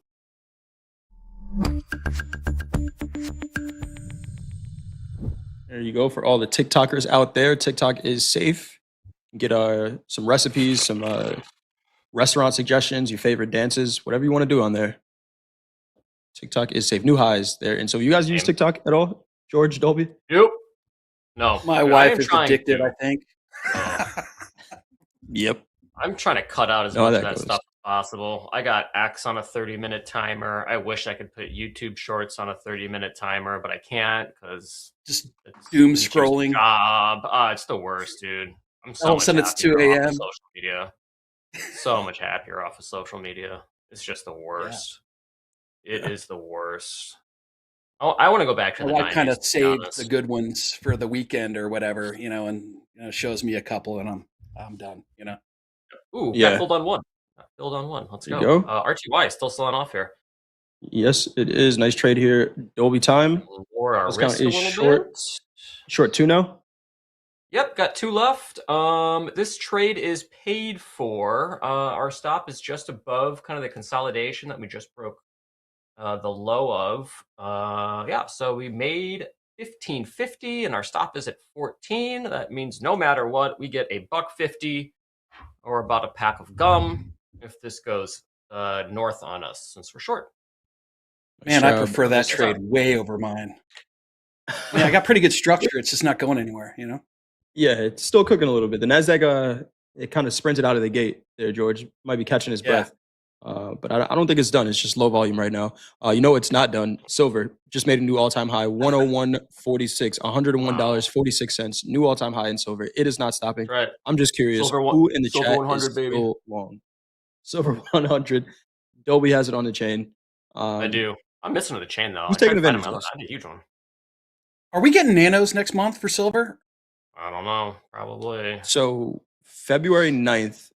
There you go for all the TikTokers out there. TikTok is safe. Get some recipes, some restaurant suggestions, your favorite dances, whatever you want to do on there. TikTok is safe. New highs there. And so you guys use TikTok at all, George, Dolby? Nope. No. My wife is addicted, I think. Yep. I'm trying to cut out as No, much that of that goes. stuff as possible. I got X on a 30-minute timer. I wish I could put YouTube Shorts on a 30-minute timer, but I can't because just doom scrolling. Job. It's the worst, dude. I'm so All of a much sudden it's happier 2 off of a.m. social media. So much happier off of social media. It's just the worst. It is the worst. Oh, I want to go back to My the wife 90s. kind of to be saved honest. the good ones for the weekend or whatever, and shows me a couple, and I'm done. Ooh, Yeah. got filled on one. Filled on one. Let's There go. you go. RTY is still selling off here. Yes, it is. Nice trade here. Dolby time. Or our Discount wrist a is little short. bit. Short 2 now. Yep, got 2 left. This trade is paid for. Our stop is just above kind of the consolidation that we just broke the low of. Yeah, so we made 15.50 and our stop is at 14. That means no matter what, we get $1.50 or about a pack of gum if this goes north on us since we're short. Man, I prefer that Yes, trade sir. way over mine. Yeah, I got pretty good structure. It's just not going anywhere, Yeah, it's still cooking a little bit. The NASDAQ, it kind of sprinted out of the gate there, George. Might be catching his breath. But I don't think it's done. It's just low volume right now. It's not done. Silver just made a new all-time high, 101.46, $101.46. New all-time high in silver. It is not stopping. Right. I'm just curious Silver who in the Silver chat 100, is baby. still long. Silver 100. Dolby has it on the chain. I do. I'm missing the chain though. Who's I tried taking to find advantage him. of this? I need a huge one. Are we getting nanos next month for silver? I don't know. Probably. So February 9th,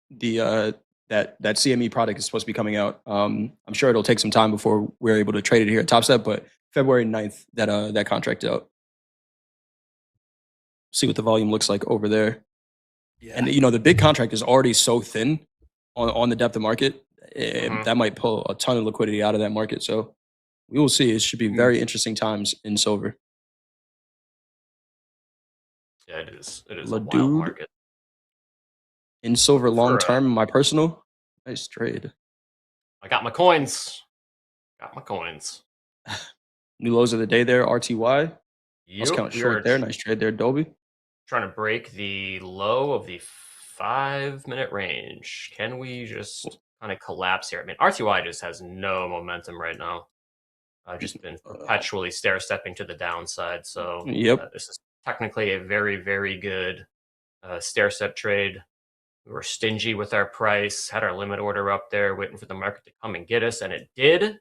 that CME product is supposed to be coming out. I'm sure it'll take some time before we're able to trade it here at Topstep, but February 9th, that contract out. See what the volume looks like over there. Yeah. And the big contract is already so thin on the depth of market. That might pull a ton of liquidity out of that market. So we will see. It should be very interesting times in silver. Yeah, it is. It is La a wild Dude. market. In silver long For, term, my personal, nice trade. I got my coins. Got my coins. New lows of the day there, RTY. Let's Yep, count we short are there. Nice trade there, Dolby. trying to break the low of the 5-minute range. Can we just kind of collapse here? I mean, RTY just has no momentum right now. I've just been perpetually stair-stepping to the downside. So Yep. this is technically a very, very good stair-step trade. We were stingy with our price, had our limit order up there, waiting for the market to come and get us, and it did.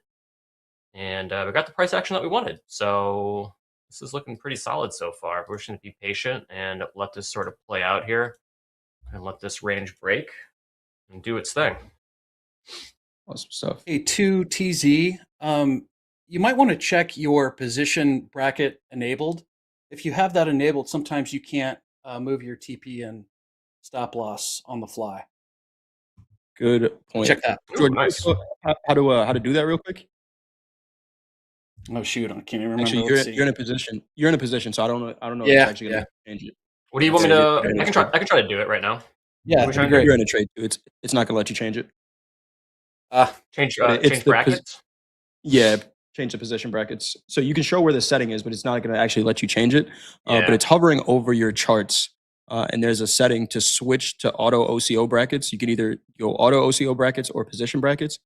And we got the price action that we wanted. So this is looking pretty solid so far. We're just going to be patient and let this sort of play out here and let this range break and do its thing. Awesome stuff. Hey, 2TZ, you might want to check your position bracket enabled. If you have that enabled, sometimes you can't move your TP and stop loss on the fly. Good point. Check that. Ooh, Jordan, nice. how to do that real quick? Oh shoot, I can't even remember. Actually, Let's see. you're in a position. You're in a position, so I don't know. If Yeah, it's actually gonna change it. What do you want me to? I can try to do it right now. Yeah, Which that'd one? be great. You're in a trade too. It's not gonna let you change it. Change But it's change the brackets. Yeah, change the position brackets. So you can show where the setting is, but it's not gonna actually let you change it. But Yeah. it's hovering over your charts. And there's a setting to switch to auto OCO brackets. You can either go auto OCO brackets or position brackets.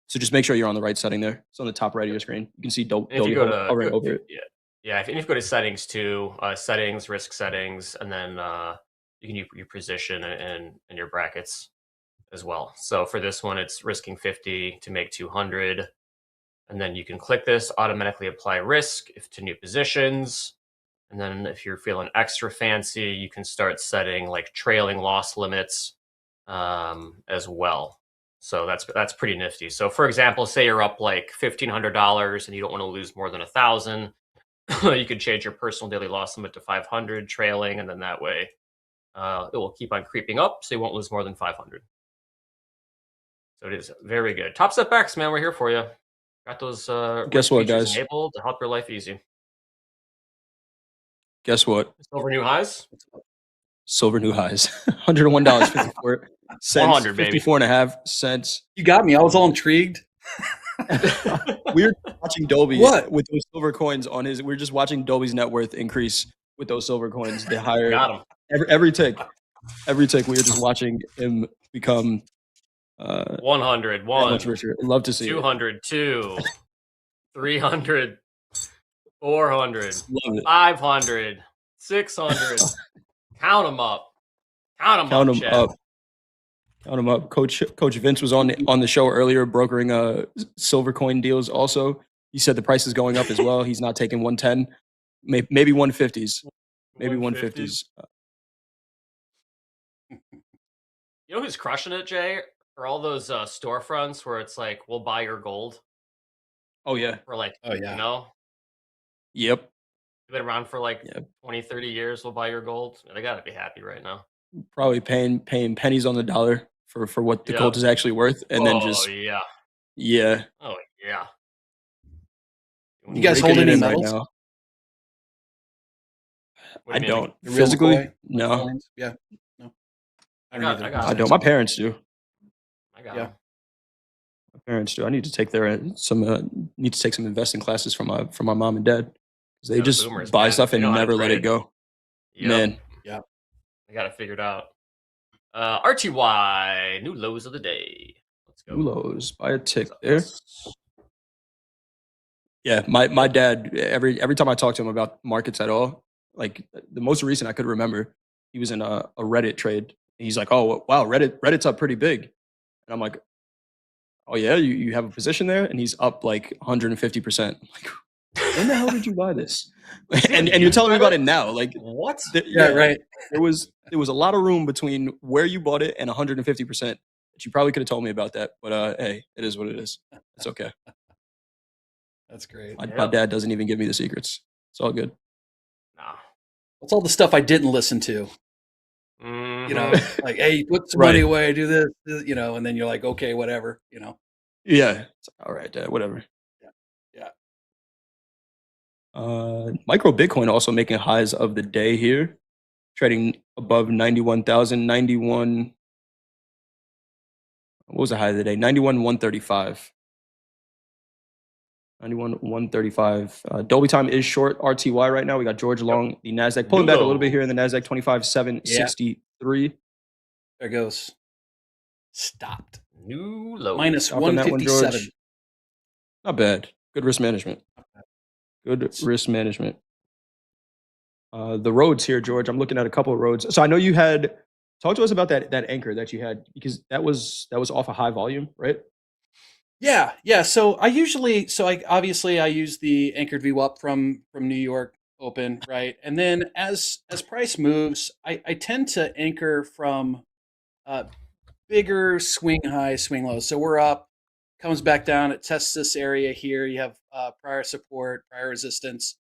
So just make sure you're on the right setting there. It's on the top right of your screen. You can see And if you go to hovering over it. yeah, Yeah, if you go to settings too, settings, risk settings, and then you can your position and your brackets as well. So for this one, it's risking 50 to make 200. And then you can click this, automatically apply risk to new positions. And then if you're feeling extra fancy, you can start setting like trailing loss limits as well. So that's pretty nifty. So for example, say you're up like $1,500 and you don't want to lose more than 1,000. You could change your personal daily loss limit to 500 trailing, and then that way it will keep on creeping up, so you won't lose more than 500. So it is very good. Topstep X, man, we're here for you. Got those Guess what, guys? enabled to help your life easy. Guess what? Silver new highs. Silver new highs. $101.54. 100, baby. 54.5 cents. You got me. I was all intrigued. We were watching Dolby What? with those silver coins on his. We were just watching Dolby's net worth increase with those silver coins. The higher Got him. every tick, we were just watching him become 100, much richer. I'd love to see 200, 2, 300, 400, Love it. 500, 600. Count them up. Count them Count up, them Chad. up. Count them up. Coach Vince was on the show earlier, brokering silver coin deals. Also, he said the price is going up as well. He's not taking 110, maybe 150s, maybe 150s. You know who's crushing it, Jay? Are all those storefronts where it's like, we'll buy your gold. Oh yeah. Or like, Oh, yeah. you know, Yep. been around for like 20, 30 years. We'll buy your gold. They got to be happy right now. Probably paying pennies on the dollar for what the Yep. gold is actually worth, and then just yeah. yeah. Oh yeah. You guys Raking hold it any in metals? right now. What I do you mean? don't The real physically. McCoy No, coins? Yeah. No. I got I don't. My parents do. I got Yeah. 'em. My parents do. I need to take some investing classes from my mom and dad, because they Yeah, the just boomers, buy man. stuff They and know how to never let it trade. go. Yep. Man, Yeah. I got it figured out. RTY, new lows of the day. Let's go. new lows. Buy a tick there. Yeah, my dad, every time I talk to him about markets at all, like the most recent I could remember, he was in a Reddit trade. He's like, "Oh wow, Reddit's up pretty big," and I'm like, "Oh yeah, you have a position there?" And he's up like 150%. Like, when the hell did you buy this? and you're telling me about it now? Like what? Yeah, right. There was a lot of room between where you bought it and 150%. That you probably could have told me about that, but hey, it is what it is. It's okay. That's great. My dad doesn't even give me the secrets. It's all good. Nah. That's all the stuff I didn't listen to. Mhm. You know, like, hey, put some Right. money away, do this, you know, and then you're like, okay, whatever, you know. Yeah. It's all right, Dad. Whatever. Yeah. Micro Bitcoin also making highs of the day here, trading above 91,000. 91. What was the high of the day? 91,135. 91,135. Dolby time is short RTY right now. We got George Long, the NASDAQ pulling back a little bit here in the NASDAQ 25,763. There goes. Stopped. New low. Minus Stop on that one, 157. George. Not bad. Good risk management. Good risk management. The roads here, George. I'm looking at a couple of roads. So I know you had talk to us about that anchor that you had, because that was off a high volume, right? Yeah. So I use the anchored VWAP from New York Open, right? And then as price moves, I tend to anchor from bigger swing highs, swing lows. So we're up, comes back down, it tests this area here. You have prior support, prior resistance,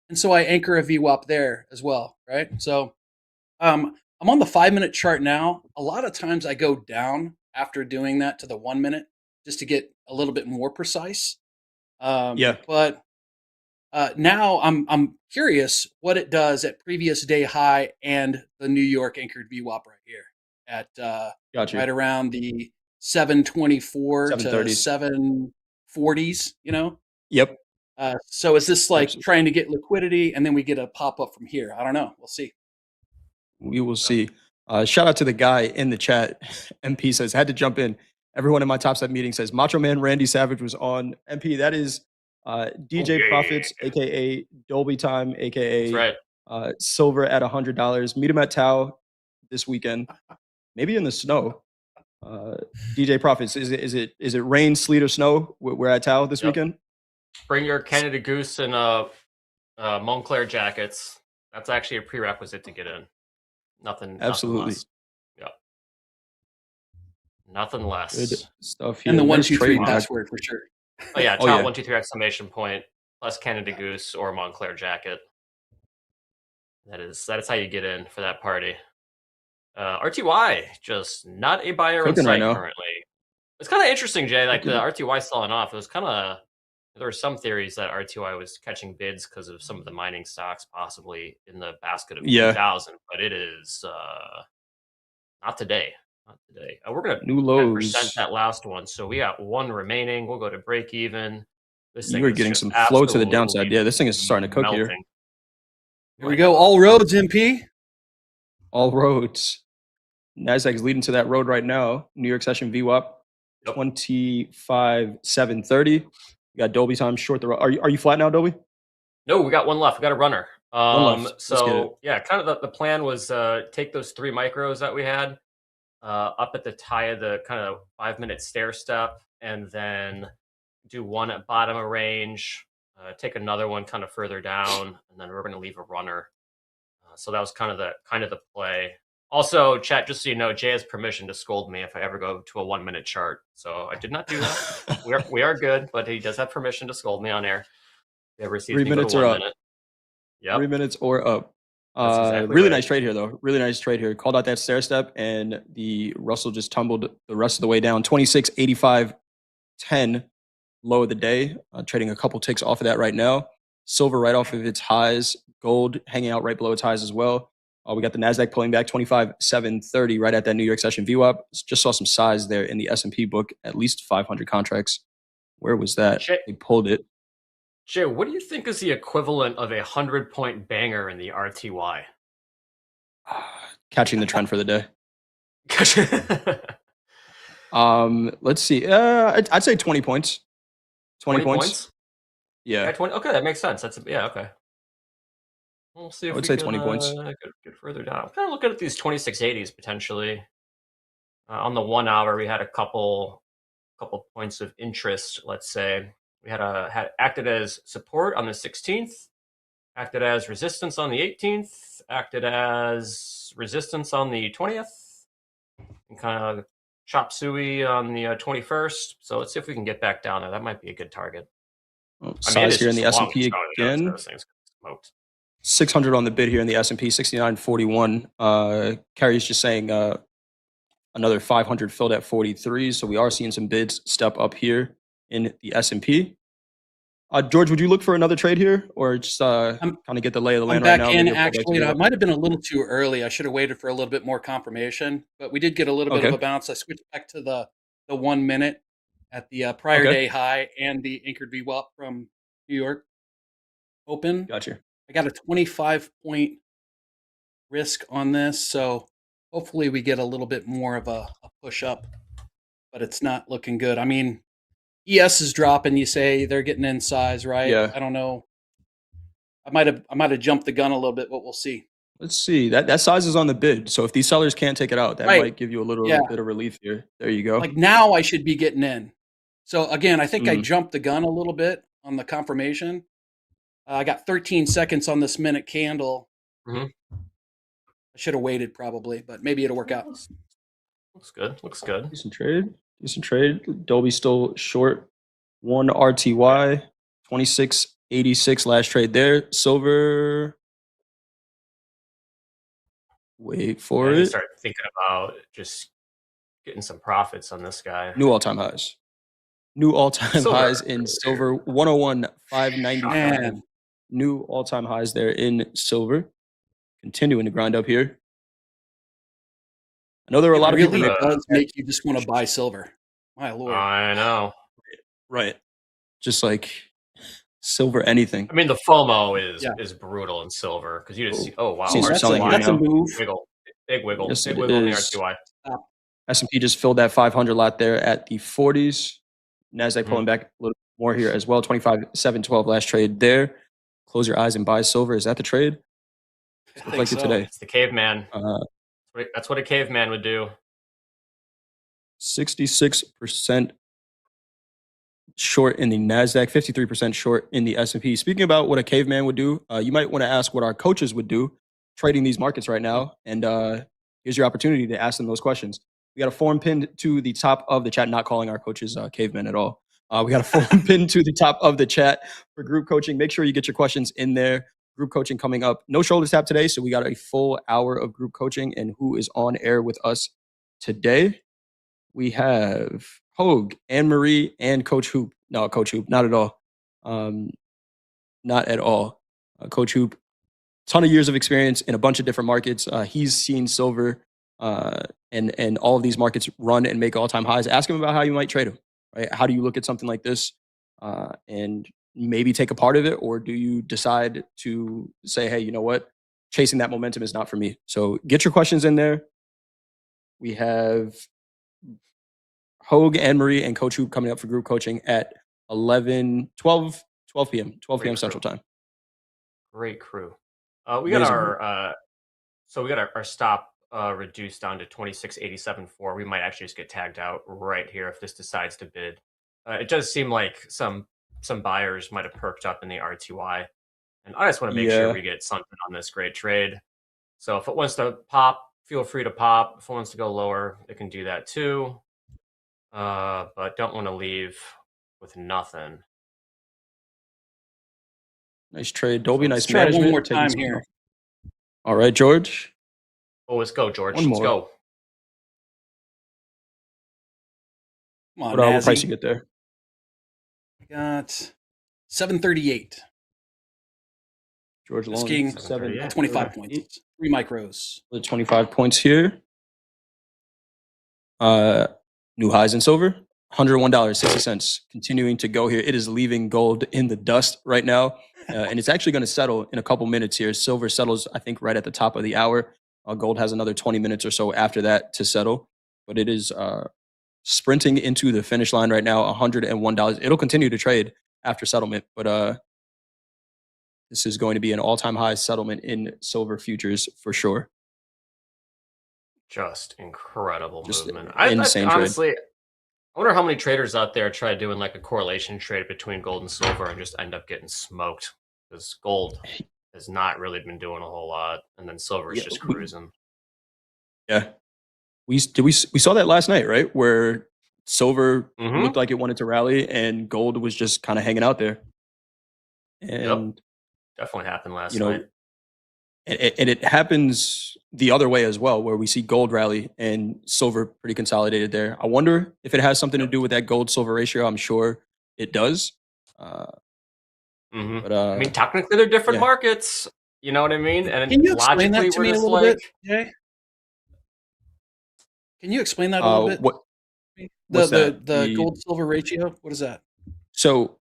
and so I anchor a VWAP there as well, right? So I'm on the 5-minute chart now. A lot of times I go down after doing that to the 1 minute just to get a little bit more precise. But now I'm curious what it does at previous day high and the New York anchored VWAP right here at right around the 724 to 740s, you know? Yep. So is this like trying to get liquidity and then we get a pop up from here? I don't know. We'll see. We will see. Shout out to the guy in the chat. MP says, had to jump in. Everyone in my Topstep meeting says Macho Man Randy Savage was on. MP, that is DJ yeah. Profits, aka Dolby Time, aka That's right. silver at $100. Meet him at Tao this weekend, maybe in the snow. DJ Profits, is it rain, sleet, or snow? We're at Tao this weekend. Bring your Canada Goose and Montclair jackets. That's actually a prerequisite to get in. Nothing. Absolutely. Nothing less. Yeah. Nothing less. Good stuff here. And the There's 123 trade back. password for sure. Oh yeah, Oh, Tao yeah. 123 exclamation point plus Canada Goose or Montclair jacket. That is how you get in for that party. RTY just not a buyer in Cooking sight right now. currently. It's kind of interesting, Jay. Like the Cooking. RTY selling off. It was kind of there were some theories that RTY was catching bids because of some of the mining stocks possibly in the basket of Yeah. 2000, but it is not today. Not today. We're gonna New lows. 10% that last one, so we got one remaining. We'll go to break even. This thing You are is getting just some flow to the downside. absolutely Yeah, this thing is starting to cook here. melting. Here we go. All roads, MP. All roads. NASDAQ is leading to that road right now. New York session VWAP 25,730. You got Dolby Time short the road. Are you flat now, Dolby? No, we got one left. We got a runner. One left. Let's get it. So yeah, kind of the plan was take those 3 micros that we had up at the high of the kind of 5-minute stair step, and then do one at bottom of range, take another one kind of further down, and then we're going to leave a runner. So that was kind of the play. Also, chat, just so you know, Jay has permission to scold me if I ever go to a 1-minute chart. So I did not do that. we are good, but he does have permission to scold me on air. If he ever sees 3 me go to minutes or 1 up. minute. Yep. 3 minutes or up. That's exactly Really right. nice trade here, though. Really nice trade here. Called out that stair step, and the Russell just tumbled the rest of the way down. 26.85.10 low of the day. Trading a couple ticks off of that right now. Silver right off of its highs. Gold hanging out right below its highs as well. We got the NASDAQ pulling back 25,730 right at that New York session VWAP. Just saw some size there in the S&P book, at least 500 contracts. Where was that? They pulled it. Jay, what do you think is the equivalent of a 100-point banger in the RTY? Catching the trend for the day. Let's see. I'd say 20 points. 20 points. Yeah. 20? Okay, that makes sense. Okay. We'll see if I would we say can 20 points. get further down. I'm kind of looking at these 2680s potentially. On the 1 hour, we had a couple points of interest. Let's say we had acted as support on the 16th, acted as resistance on the 18th, acted as resistance on the 20th, and kind of chop suey on the 21st. So let's see if we can get back down there. That might be a good target. Size here in the S&P again. This thing's smoked. 600 on the bid here in the S&P, 69.41. Carrie's just saying another 500 filled at 43. So we are seeing some bids step up here in the S&P. George, would you look for another trade here, or just kind of get the lay of the land right now? I'm back in, actually. It might have been a little too early. I should have waited for a little bit more confirmation, but we did get a little bit of a bounce. I switched back to the 1 minute at the prior day high and the anchored VWAP from New York Open. Gotcha. I got a 25-point risk on this, so hopefully we get a little bit more of a push up, but it's not looking good. I mean, ES is dropping. You say they're getting in size, right? Yeah. I don't know. I might have jumped the gun a little bit, but we'll see. Let's see. That size is on the bid. So if these sellers can't take it out, that might give you a little bit of relief here. There you go. Like now I should be getting in. So again, I think I jumped the gun a little bit on the confirmation. I got 13 seconds on this minute candle. I should have waited probably, but maybe it'll work out. Looks good. Looks good. Decent trade. Dolby still short. 1 RTY, 26.86 last trade there. Silver. Wait for it. Start thinking about just getting some profits on this guy. New all-time highs. Highs in silver. 101.595. New all-time highs there in silver. Continuing to grind up here. I know there are a lot of people. It really does make you just want to buy silver. My lord. I know. Right. Just like silver anything. I mean, the FOMO is brutal in silver because you just see, oh, wow. That's a move. Big wiggle. Yes, Big it wiggle in the is. RTY. S&P just filled that 500 lot there at the 40s. NASDAQ pulling back a little more here as well. 25.712 last trade there. Close your eyes and buy silver. Is that the trade? I Look think like so. it today. It's the caveman. Uh, That's what a caveman would do. 66% short in the NASDAQ, 53% short in the S&P. Speaking about what a caveman would do, you might want to ask what our coaches would do trading these markets right now. And here's your opportunity to ask them those questions. We got a form pinned to the top of the chat, not calling our coaches cavemen at all. We got a form pinned to the top of the chat for group coaching. Make sure you get your questions in there. Group coaching coming up. No shoulders tap today, so we got a full hour of group coaching. And who is on air with us today? We have Hogue, Anne-Marie, and Coach Hoop. No, Coach Hoop, not at all. Not at all. Coach Hoop, ton of years of experience in a bunch of different markets. He's seen silver and all of these markets run and make all-time highs. Ask him about how you might trade them. Right? How do you look at something like this and maybe take a part of it, or do you decide to say, hey, you know what? Chasing that momentum is not for me. So get your questions in there. We have Hogue, Anne-Marie, and Coach Hoop coming up for group coaching at 12 p.m. Central Time. Great crew. We got our stop reduced down to 26.87.4. We might actually just get tagged out right here if this decides to bid. It does seem like some buyers might have perked up in the RTY, and I just want to make sure we get something on this great trade. So if it wants to pop, feel free to pop. If it wants to go lower, it can do that too. But don't want to leave with nothing. Nice trade, Dolby. Nice try management. one more time here. All right, George. Oh, let's go, George. One Let's more. go. Come on, What price you get there? Got 738. George Long, King, 25 points. 3 micros. The 25 points here. New highs in silver, $101.60. Continuing to go here. It is leaving gold in the dust right now. And it's actually going to settle in a couple minutes here. Silver settles, I think, right at the top of the hour. Gold has another 20 minutes or so after that to settle. But it is sprinting into the finish line right now, $101. It'll continue to trade after settlement. But this is going to be an all-time high settlement in silver futures for sure. Just incredible movement. Insane trade. Honestly, I wonder how many traders out there try doing like a correlation trade between gold and silver and just end up getting smoked, because gold has not really been doing a whole lot, and then silver is just cruising. Yeah, we saw that last night, right? Where silver looked like it wanted to rally, and gold was just kind of hanging out there. And definitely happened last night. And it happens the other way as well, where we see gold rally and silver pretty consolidated there. I wonder if it has something to do with that gold-silver ratio. I'm sure it does. But I mean, technically they're different markets. You know what I mean? And can you explain that to me a little bit, Jay? Can you explain that a little bit? The gold-silver ratio? What is that? So,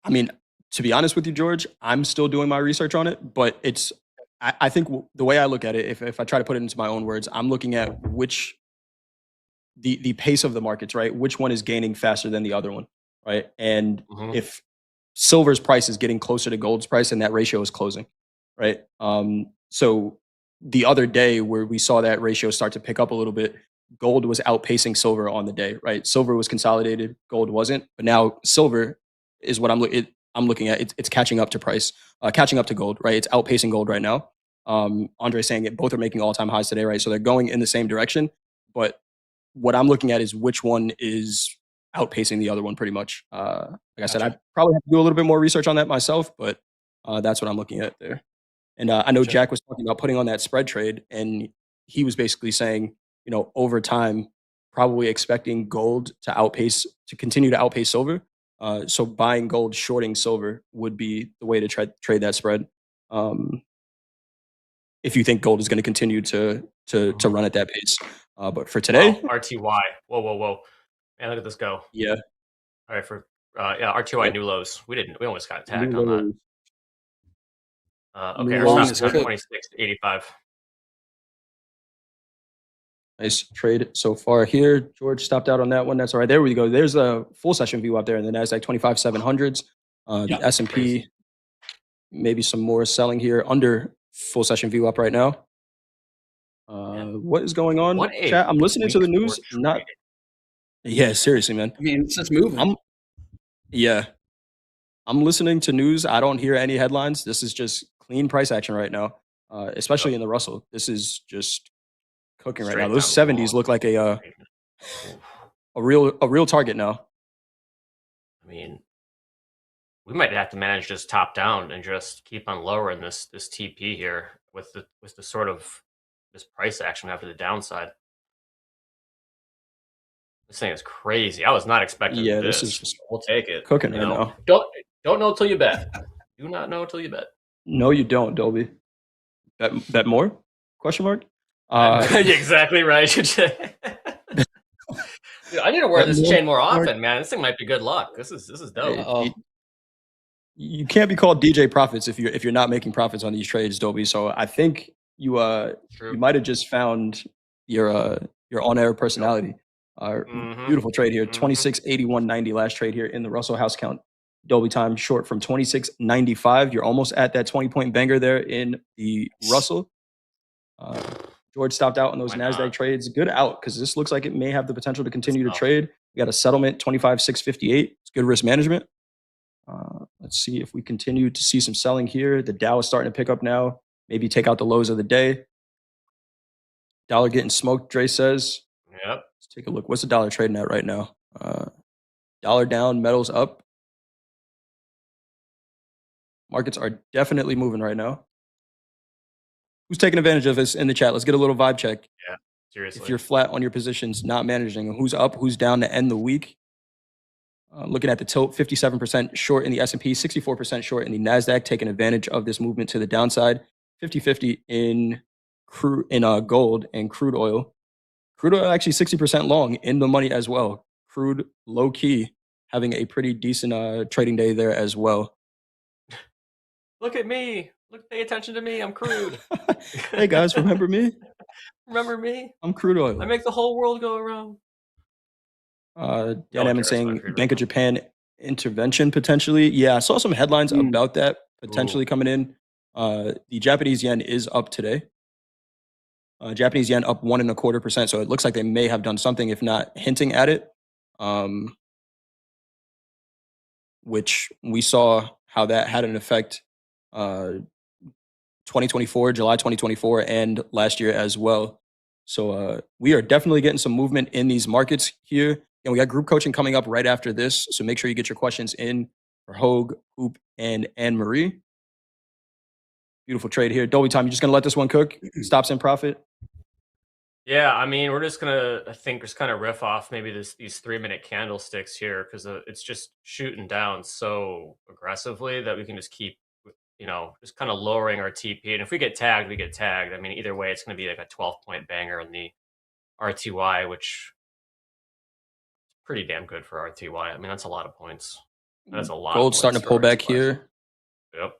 I mean, to be honest with you, George, I'm still doing my research on it, but it's I think the way I look at it, if I try to put it into my own words, I'm looking at which the pace of the markets, right? Which one is gaining faster than the other one, right? And if silver's price is getting closer to gold's price, and that ratio is closing, right? So the other day where we saw that ratio start to pick up a little bit, gold was outpacing silver on the day, right? Silver was consolidated, gold wasn't, but now silver is what I'm looking at. It's catching up to price, catching up to gold, right? It's outpacing gold right now. Andre's saying it, both are making all-time highs today, right? So they're going in the same direction. But what I'm looking at is which one is outpacing the other one pretty much. Like I said, I probably have to do a little bit more research on that myself, but that's what I'm looking at there. And I know Jack was talking about putting on that spread trade, and he was basically saying, you know, over time, probably expecting gold to continue to outpace silver. So buying gold, shorting silver would be the way to trade that spread. If you think gold is going to continue to run at that pace. But for today, RTY. Whoa. Man, look at this go. Yeah. All right, RTY new lows. We almost got tagged on that. Okay, our stop is 26.85. Nice trade so far here. George stopped out on that one. That's all right. There we go. There's a full session view up there in the NASDAQ 25,700s. The S&P, maybe some more selling here under full session view up right now. What is going on? What a Chat, I'm listening to the week for news. Not. Yeah, seriously, man. I mean, it's just moving. I'm listening to news. I don't hear any headlines. This is just clean price action right now, especially in the Russell. This is just cooking right now. Those 70s look like a real target now. I mean, we might have to manage just top down and just keep on lowering this TP here with the sort of this price action after the downside. This thing is crazy. I was not expecting this. This is just we'll take it. cooking right now. Don't know till you bet. Do not know till you bet. No, you don't, Dolby. Bet more? Question mark? Exactly right. Dude, I need to wear this chain more often, man. This thing might be good luck. This is dope. You can't be called DJ Profits if you're not making profits on these trades, Dolby. So I think you might have just found your on-air personality. Beautiful trade here. 26.8190 last trade here in the Russell House count. Dolby time short from 26.95. You're almost at that 20-point banger there in the Russell. George stopped out on those NASDAQ trades. Good out because this looks like it may have the potential to continue to trade. We got a settlement 25,658. It's good risk management. Let's see if we continue to see some selling here. The Dow is starting to pick up now. Maybe take out the lows of the day. Dollar getting smoked, Dre says. Yep. Let's take a look. What's the dollar trading at right now? Dollar down, metals up. Markets are definitely moving right now. Who's taking advantage of this in the chat? Let's get a little vibe check. Yeah, seriously. If you're flat on your positions, not managing, who's up, who's down to end the week? Looking at the tilt, 57% short in the S&P, 64% short in the NASDAQ, taking advantage of this movement to the downside. 50-50 in gold and crude oil. Crude oil actually 60% long in the money as well. Crude low key having a pretty decent trading day there as well. Look at me. Pay attention to me. I'm crude. Hey guys, remember me? Remember me? I'm crude oil. I make the whole world go around. Dan Emmons saying Bank of Japan intervention potentially. Yeah, I saw some headlines about that potentially coming in. The Japanese yen is up today. Japanese yen up 1.25%. So it looks like they may have done something, if not hinting at it. Which we saw how that had an effect 2024, July 2024, and last year as well. So we are definitely getting some movement in these markets here. And we got group coaching coming up right after this. So make sure you get your questions in for Hogue, Hoop, and Anne-Marie. Beautiful trade here. Dolby time, you just going to let this one cook? Stops in profit? Yeah, I mean, we're just going to, I think, just kind of riff off maybe these 3-minute candlesticks here because it's just shooting down so aggressively that we can just keep, just kind of lowering our TP. And if we get tagged, we get tagged. I mean, either way, it's going to be like a 12-point banger in the RTY, which pretty damn good for RTY. I mean, that's a lot of points. That's a lot. Gold starting to pull back here. Yep.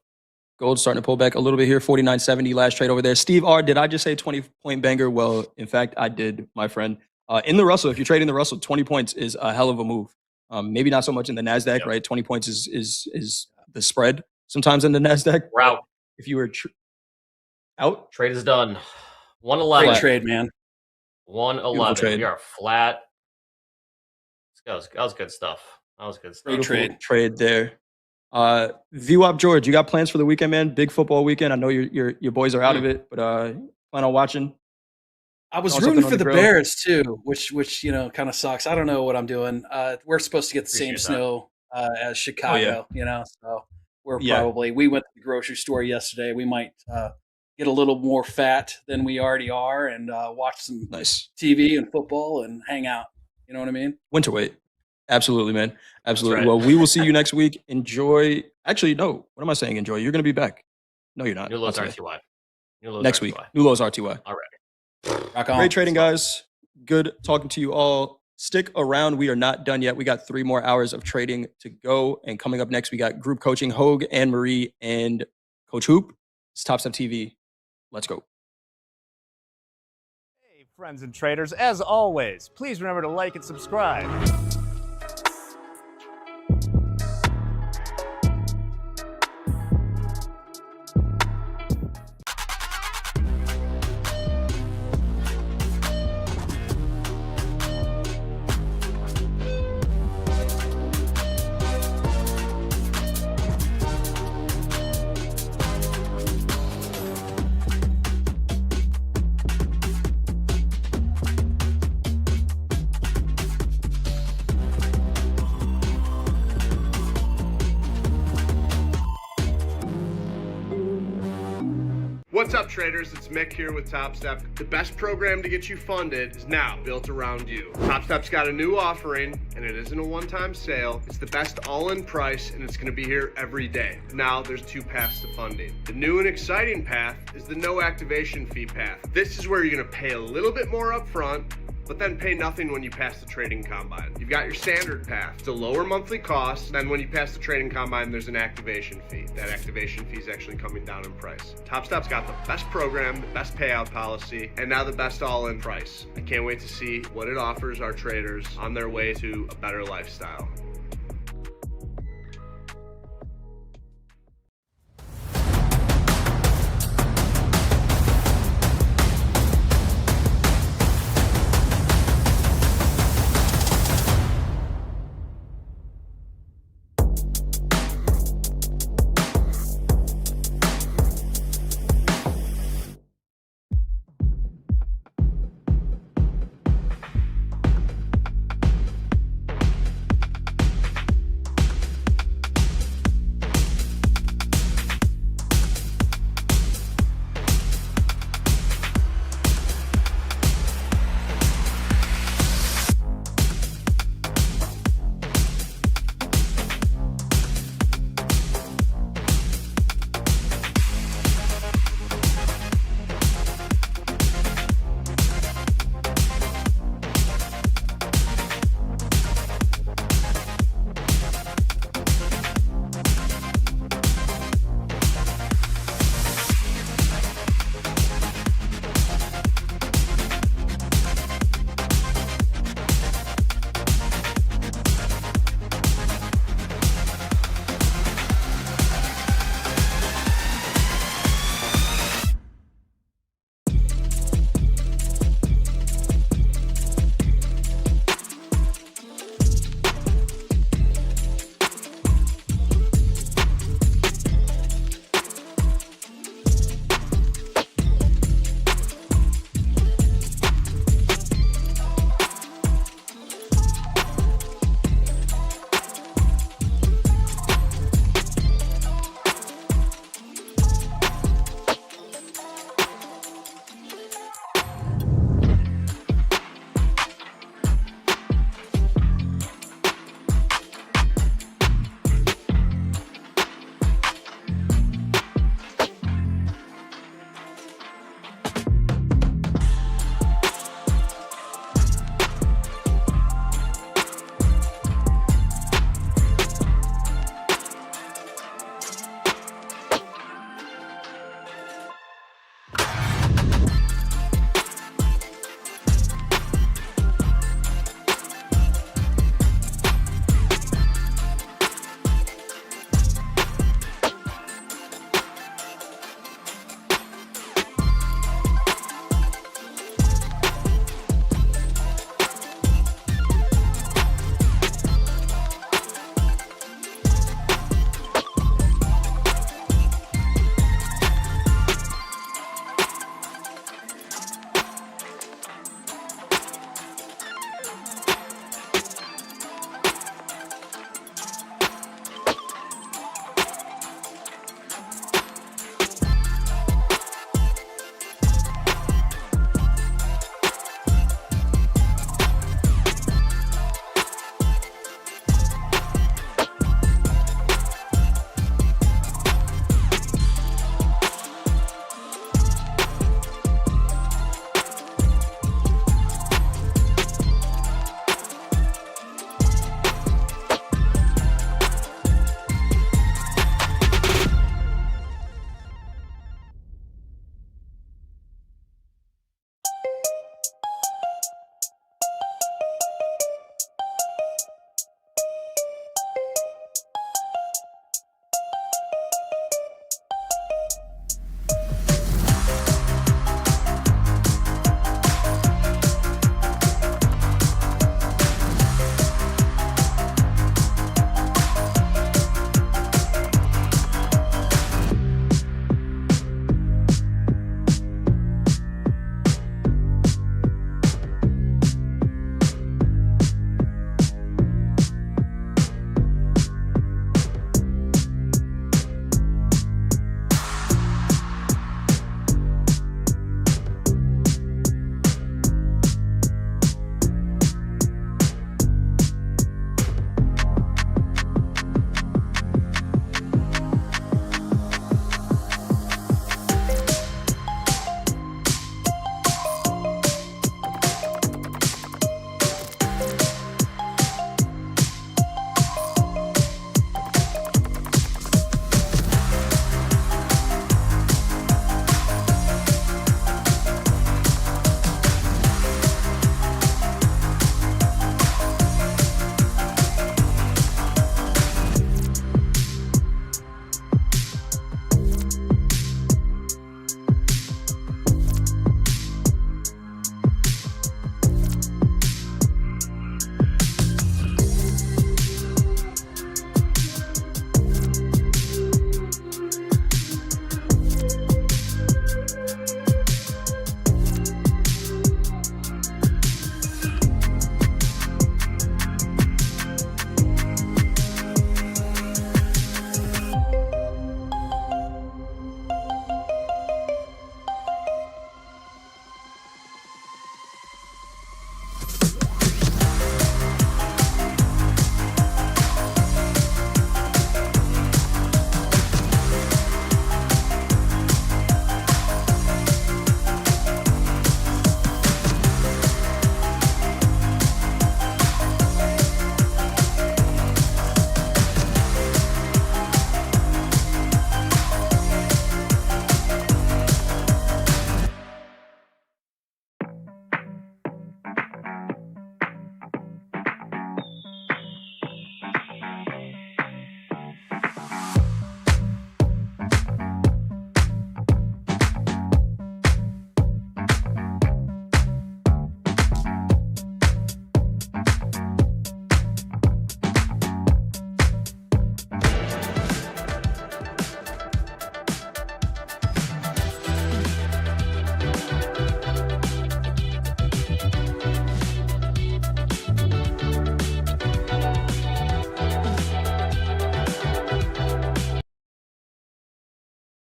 Gold starting to pull back a little bit here. 49.70 last trade over there. Steve R, did I just say 20-point banger? Well, in fact, I did, my friend. In the Russell, if you're trading the Russell, 20 points is a hell of a move. Maybe not so much in the NASDAQ, right? 20 points is the spread sometimes in the NASDAQ. Route. If you were out. Trade is done. 111. Great trade, man. 111. We are flat. That was good stuff. That was good stuff. Great trade there. VWAP George, you got plans for the weekend, man? Big football weekend. I know your boys are out of it, but plan on watching. I was rooting for the Bears too, which kind of sucks. I don't know what I'm doing. We're supposed to get the same snow as Chicago, so we're probably. We went to the grocery store yesterday. We might get a little more fat than we already are and watch some TV and football and hang out. You know what I mean? Winter weight. Absolutely, man. Absolutely. Right. Well, we will see you next week. Enjoy. Actually, no. What am I saying? Enjoy. You're going to be back. No, you're not. New lows RTY. Next week. New lows RTY. All right. Rock on. Great trading, guys. Good talking to you all. Stick around. We are not done yet. We got 3 more hours of trading to go. And coming up next, we got group coaching, Hogue, Anne-Marie, and Coach Hoop. It's TopstepTV. Let's go. friends and traders, as always, please remember to like and subscribe. What's up, traders? It's Mick here with Topstep. The best program to get you funded is now built around you. Topstep's got a new offering, and it isn't a one-time sale. It's the best all-in price, and it's going to be here every day. Now, there's two paths to funding. The new and exciting path is the no activation fee path. This is where you're going to pay a little bit more upfront, but then pay nothing when you pass the trading combine. You've got your standard path. It's a lower monthly cost. Then when you pass the trading combine, there's an activation fee. That activation fee is actually coming down in price. Topstep's got the best program, the best payout policy, and now the best all-in price. I can't wait to see what it offers our traders on their way to a better lifestyle.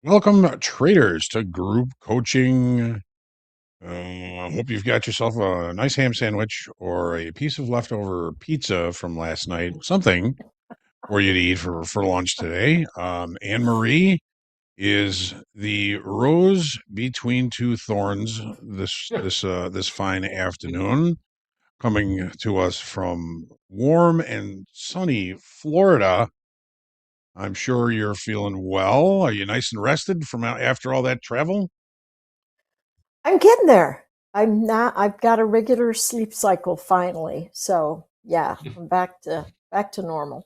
Welcome, traders, to group coaching. Hope you've got yourself a nice ham sandwich or a piece of leftover pizza from last night, something for you to eat for lunch today. Anne Marie is the rose between two thorns this fine afternoon, coming to us from warm and sunny Florida. I'm sure you're feeling well. Are you nice and rested from after all that travel? I'm getting there. I'm not. I've got a regular sleep cycle finally. So yeah, I'm back to normal.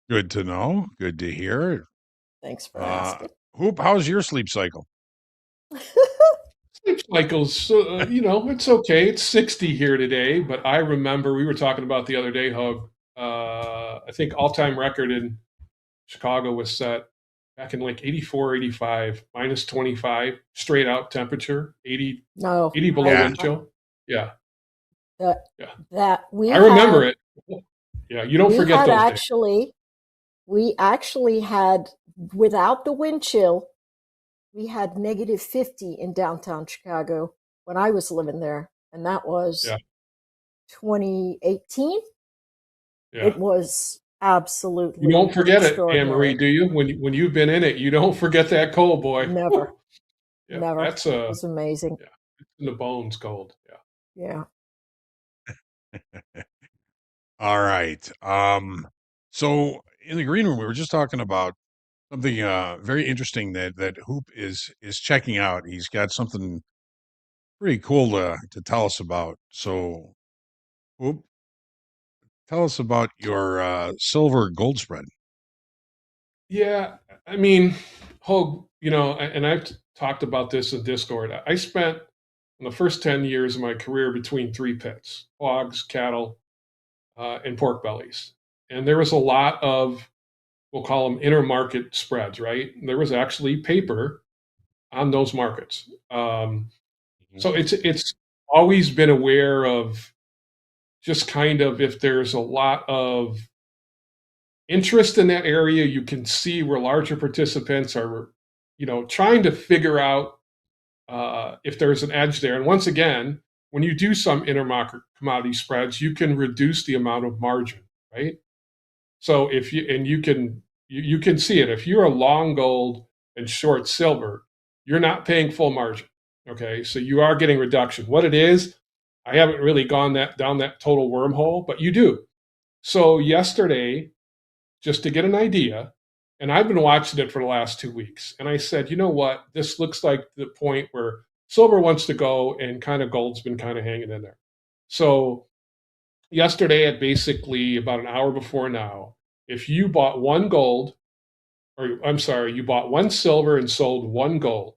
Good to know. Good to hear. Thanks for asking. Hoop, how's your sleep cycle? Sleep cycles, it's okay. It's 60 here today, but I remember we were talking about the other day, Hug. I think all-time record in Chicago was set back in like 84, 85, minus 25, straight out temperature, 80 below wind chill. Yeah. That we I remember it. Yeah, you don't forget those days. We actually had, without the wind chill, we had negative 50 in downtown Chicago when I was living there, and that was 2018. Yeah. It was absolutely You don't forget it, extraordinary. Anne-Marie, do you? When you've been in it, you don't forget that cold, boy. Never. Yeah, Never. That's it was amazing. Yeah, it's in the bones cold. Yeah. All right. So in the green room, we were just talking about something very interesting that Hoop is checking out. He's got something pretty cool to tell us about. So, Hoop, tell us about your silver gold spread. Yeah, I mean, Hogue, and I've talked about this in Discord. I spent in the first 10 years of my career between three pits: hogs, cattle, and pork bellies. And there was a lot of, we'll call them intermarket spreads, right? There was actually paper on those markets. So it's always been aware of just kind of, if there's a lot of interest in that area, you can see where larger participants are, trying to figure out if there's an edge there. And once again, when you do some intermarket commodity spreads, you can reduce the amount of margin, right? So if you can see it. If you're a long gold and short silver, you're not paying full margin. Okay, so you are getting reduction. What it is, I haven't really gone down that total wormhole, but you do. So yesterday, just to get an idea, and I've been watching it for the last 2 weeks, and I said, you know what, this looks like the point where silver wants to go, and kind of gold's been kind of hanging in there. So yesterday, at basically about an hour before now, if you bought one gold, or I'm sorry, you bought one silver and sold one gold,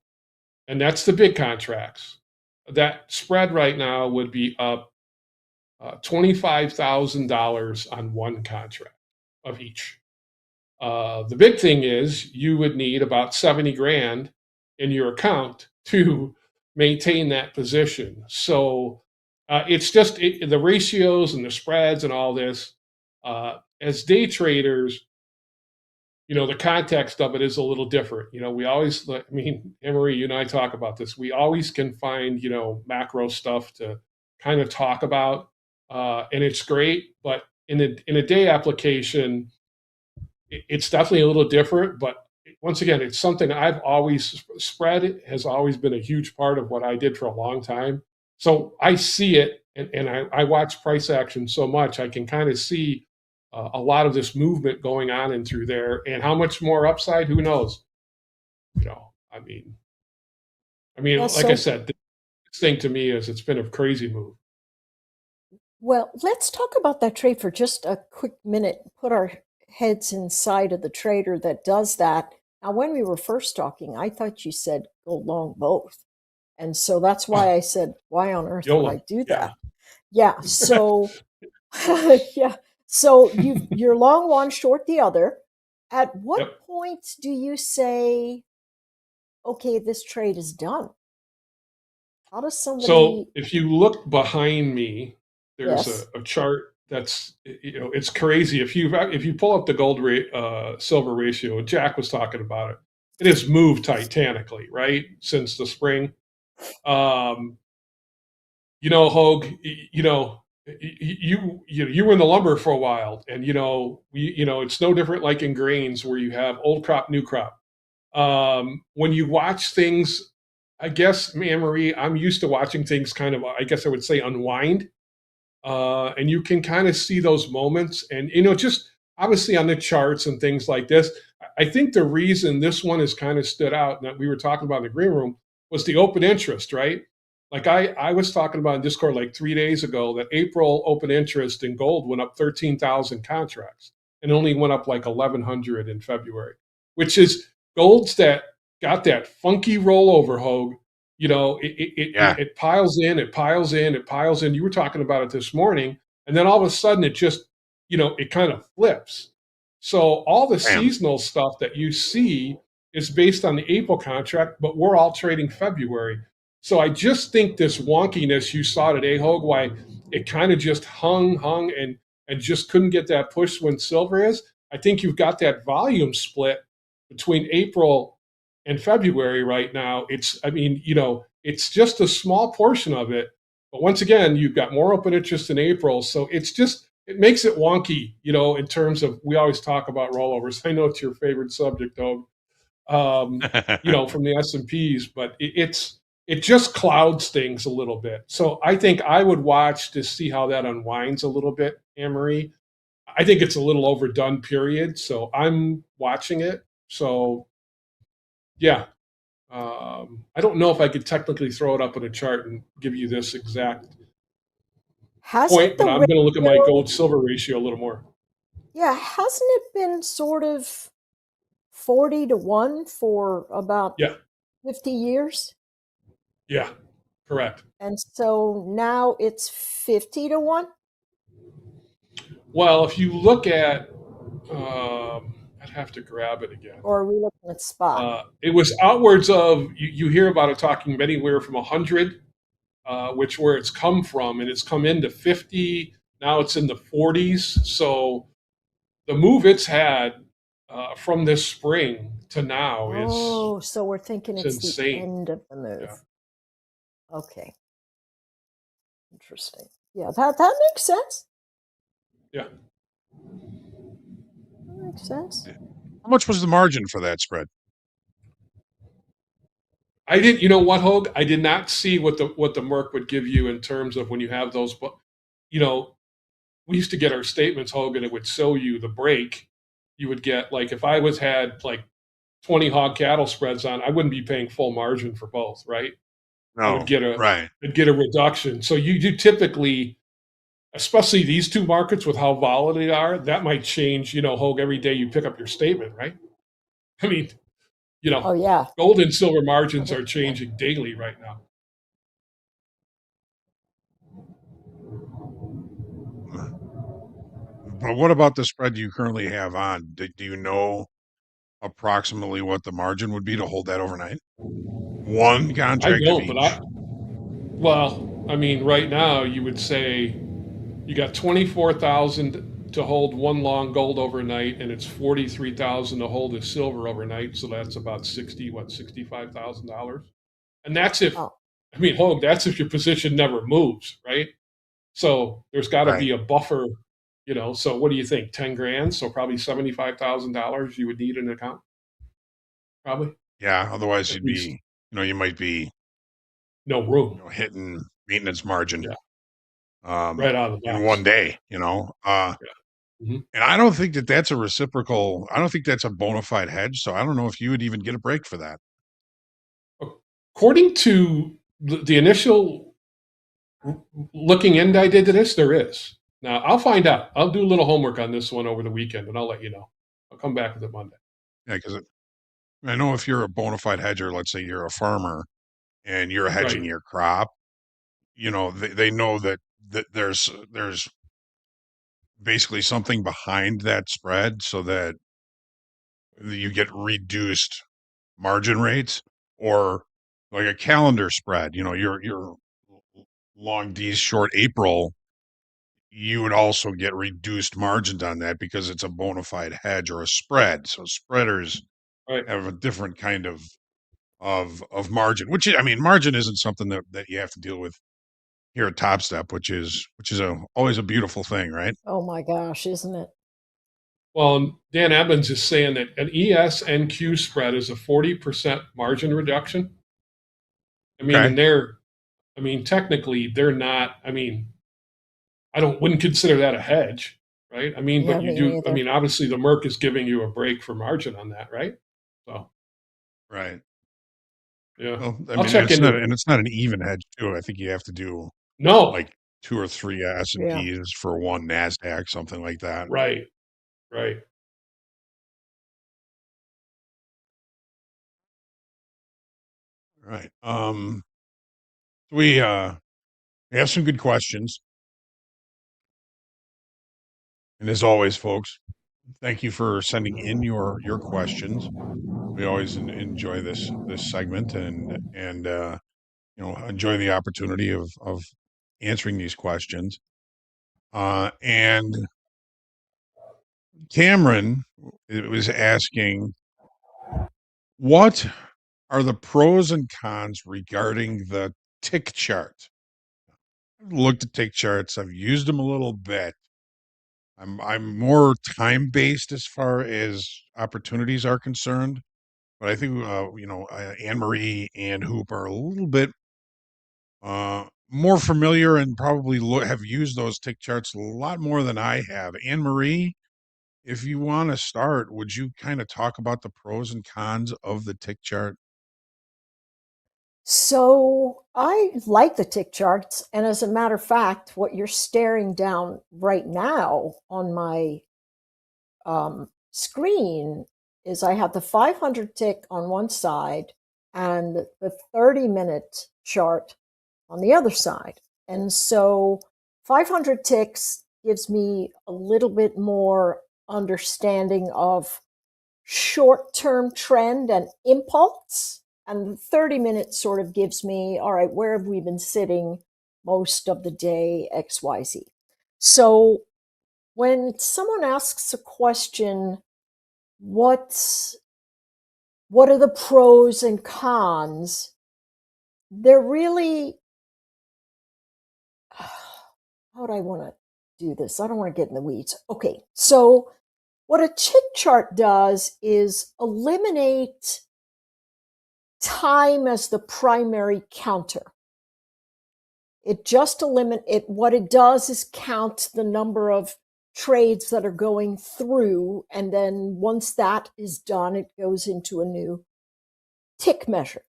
and that's the big contracts, that spread right now would be up $25,000 on one contract of each. The big thing is you would need about 70 grand in your account to maintain that position. So it's just the ratios and the spreads and all this. As day traders, the context of it is a little different. We always, Emery, you and I talk about this. We always can find, macro stuff to kind of talk about, and it's great. But in a day application, it's definitely a little different. But once again, it's something I've always spread. Has always been a huge part of what I did for a long time. So I see it, and I watch price action so much, I can kind of see a lot of this movement going on in through there, and how much more upside, who knows? Like I said, this thing to me is, it's been a crazy move. Well, let's talk about that trade for just a quick minute. Put our heads inside of the trader that does that. Now, when we were first talking, I thought you said go long both. And so that's why I said, why on earth would I do that? Yeah. So, yeah. So you're long one, short the other. At what point do you say, okay, this trade is done? How does somebody... So if you look behind me, there's a chart that's, it's crazy. If you pull up the gold silver ratio, Jack was talking about it. It has moved titanically, right, since the spring. Hogue, you were in the lumber for a while, and it's no different like in grains where you have old crop, new crop. When you watch things, I guess, Anne-Marie, I'm used to watching things kind of, I guess I would say, unwind. And you can kind of see those moments, and just obviously on the charts and things like this. I think the reason this one has kind of stood out, and that we were talking about in the green room, was the open interest, right? Like I was talking about in Discord like 3 days ago that April open interest in gold went up 13,000 contracts and only went up like 1,100 in February, which is golds that got that funky rollover, Hogue. It piles in, it piles in, it piles in. You were talking about it this morning, and then all of a sudden it just, it kind of flips. So all the seasonal stuff that you see is based on the April contract, but we're all trading February. So I just think this wonkiness you saw today, Hogue, why it kind of just hung and just couldn't get that push when silver is. I think you've got that volume split between April and February right now. It's just a small portion of it. But once again, you've got more open interest in April. So it makes it wonky, in terms of, we always talk about rollovers. I know it's your favorite subject, though, from the S&Ps, but it just clouds things a little bit. So I think I would watch to see how that unwinds a little bit, Anne-Marie. I think it's a little overdone, period. So I'm watching it. So, yeah. I don't know if I could technically throw it up on a chart and give you this exact point, but I'm going to look at my gold-silver ratio a little more. Yeah, hasn't it been sort of 40-1 for about 50 years? Yeah, correct. And so now it's 50-1? Well, if you look at, I'd have to grab it again. Or are we looking at spot? It was outwards of, you hear about it talking anywhere from 100, which where it's come from, and it's come into 50. Now it's in the 40s. So the move it's had from this spring to now is so we're thinking it's insane. The end of the move. Yeah. Okay. Interesting. Yeah, that makes sense. Yeah. That makes sense. How much was the margin for that spread? I didn't, you know what, Hogue? I did not see what the Merck would give you in terms of when you have those, we used to get our statements, Hogue, and it would show you the break. You would get, like, if I had like 20 hog cattle spreads on, I wouldn't be paying full margin for both, right? No, I would get right. I'd get a reduction. So you do typically, especially these two markets with how volatile they are, that might change, Hogue, every day you pick up your statement, right? I mean, oh yeah, gold and silver margins are changing daily right now. But what about the spread you currently have on? Do you know approximately what the margin would be to hold that overnight? One contract I don't, of each. Right now you would say you got 24,000 to hold one long gold overnight, and it's 43,000 to hold a silver overnight. So that's about $65,000. And that's if, Hogue, that's if your position never moves, right? So there's got to be a buffer, So what do you think? 10 grand? So probably $75,000 you would need in an account. Probably. Yeah. Otherwise, you'd be, you might be no room hitting maintenance margin. Yeah. Right out of the box. In one day, And I don't think that's a reciprocal. I don't think that's a bona fide hedge. So I don't know if you would even get a break for that. According to the initial looking into I did to this, there is. Now I'll find out. I'll do a little homework on this one over the weekend, and I'll let you know. I'll come back with it Monday. Yeah, because I know if you're a bona fide hedger, let's say you're a farmer and you're hedging your crop, they know that there's basically something behind that spread so that you get reduced margin rates, or like a calendar spread, your long D's short April, you would also get reduced margins on that because it's a bona fide hedge or a spread. So spreaders have a different kind of margin, which I mean, margin isn't something that you have to deal with here at Topstep, which is always a beautiful thing, right? Oh my gosh, isn't it? Well, Dan Evans is saying that an ES-NQ spread is a 40% margin reduction. I mean, Okay. Technically, they're not. I mean, wouldn't consider that a hedge, right? I mean, but Yeah, you me do. I neither. mean, obviously, the Merc is giving you a break for margin on that, right? So, Right. yeah, Well, I I'll mean, check into it. it's not an even hedge too. I think you have to do No, like 2 or 3 Yeah. S&Ps for one NASDAQ, something like that. right, right. Right. We have some good questions. And as always, folks, thank you for sending in your questions. We always enjoy this segment and enjoy the opportunity of answering these questions. And Cameron was asking, what are the pros and cons regarding the tick chart? I've looked at tick charts. I've used them a little bit. I'm more time based as far as opportunities are concerned, but I think Anne Marie and Hoop are a little bit more familiar and probably have used those tick charts a lot more than I have. Anne Marie, if you want to start, would you kind of talk about the pros and cons of the tick chart? So I like the tick charts. And as a matter of fact, what you're staring down right now on my screen is I have the 500 tick on one side and the 30-minute chart on the other side. And so 500 ticks gives me a little bit more understanding of short-term trend and impulse. And the 30 minutes sort of gives me, all right, where have we been sitting most of the day, XYZ. So when someone asks a question, what are the pros and cons? They're really, how would I want to do this? I don't want to get in the weeds. Okay, so what a tick chart does is eliminate time as the primary counter. It just what it does is count the number of trades that are going through, and then once that is done, it goes into a new tick measure.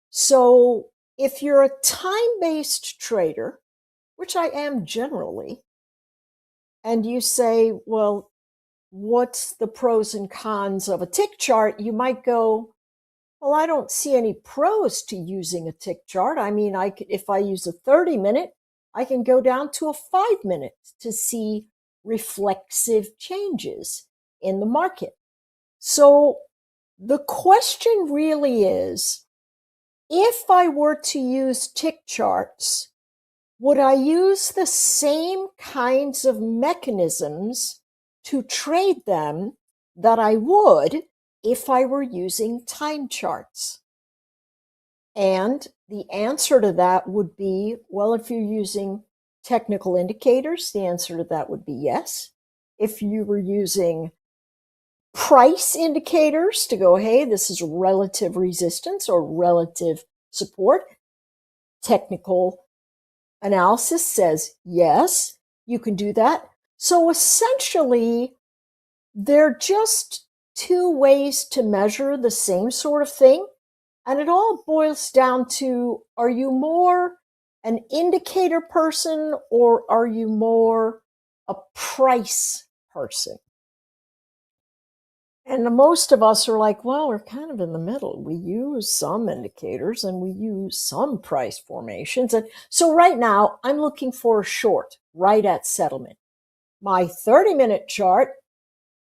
So if you're a time-based trader, which I am generally, and you say, well, what's the pros and cons of a tick chart? You might go, well, I don't see any pros to using a tick chart. I mean, if I use a 30-minute, I can go down to a 5-minute to see reflexive changes in the market. So the question really is, if I were to use tick charts, would I use the same kinds of mechanisms to trade them that I would if I were using time charts? And the answer to that would be, well, if you're using technical indicators, the answer to that would be yes. If you were using price indicators to go, hey, this is relative resistance or relative support, technical analysis says yes, you can do that. So essentially, they're just two ways to measure the same sort of thing. And it all boils down to, are you more an indicator person or are you more a price person? And most of us are like, well, we're kind of in the middle. We use some indicators and we use some price formations. And so right now, I'm looking for a short right at settlement. My 30-minute chart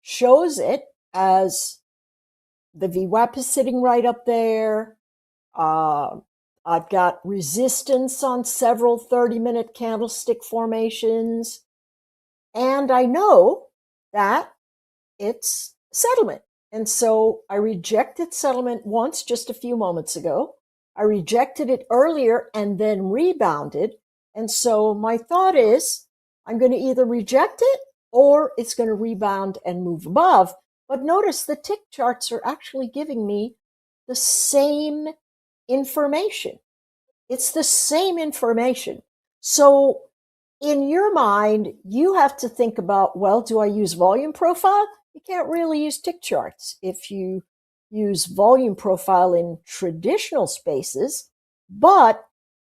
shows it as the VWAP is sitting right up there. I've got resistance on several 30-minute candlestick formations. And I know that it's settlement. And so I rejected settlement once just a few moments ago. I rejected it earlier and then rebounded. And so my thought is I'm going to either reject it or it's going to rebound and move above. But notice the tick charts are actually giving me the same information. It's the same information. So in your mind, you have to think about, well, do I use volume profile? You can't really use tick charts if you use volume profile in traditional spaces, but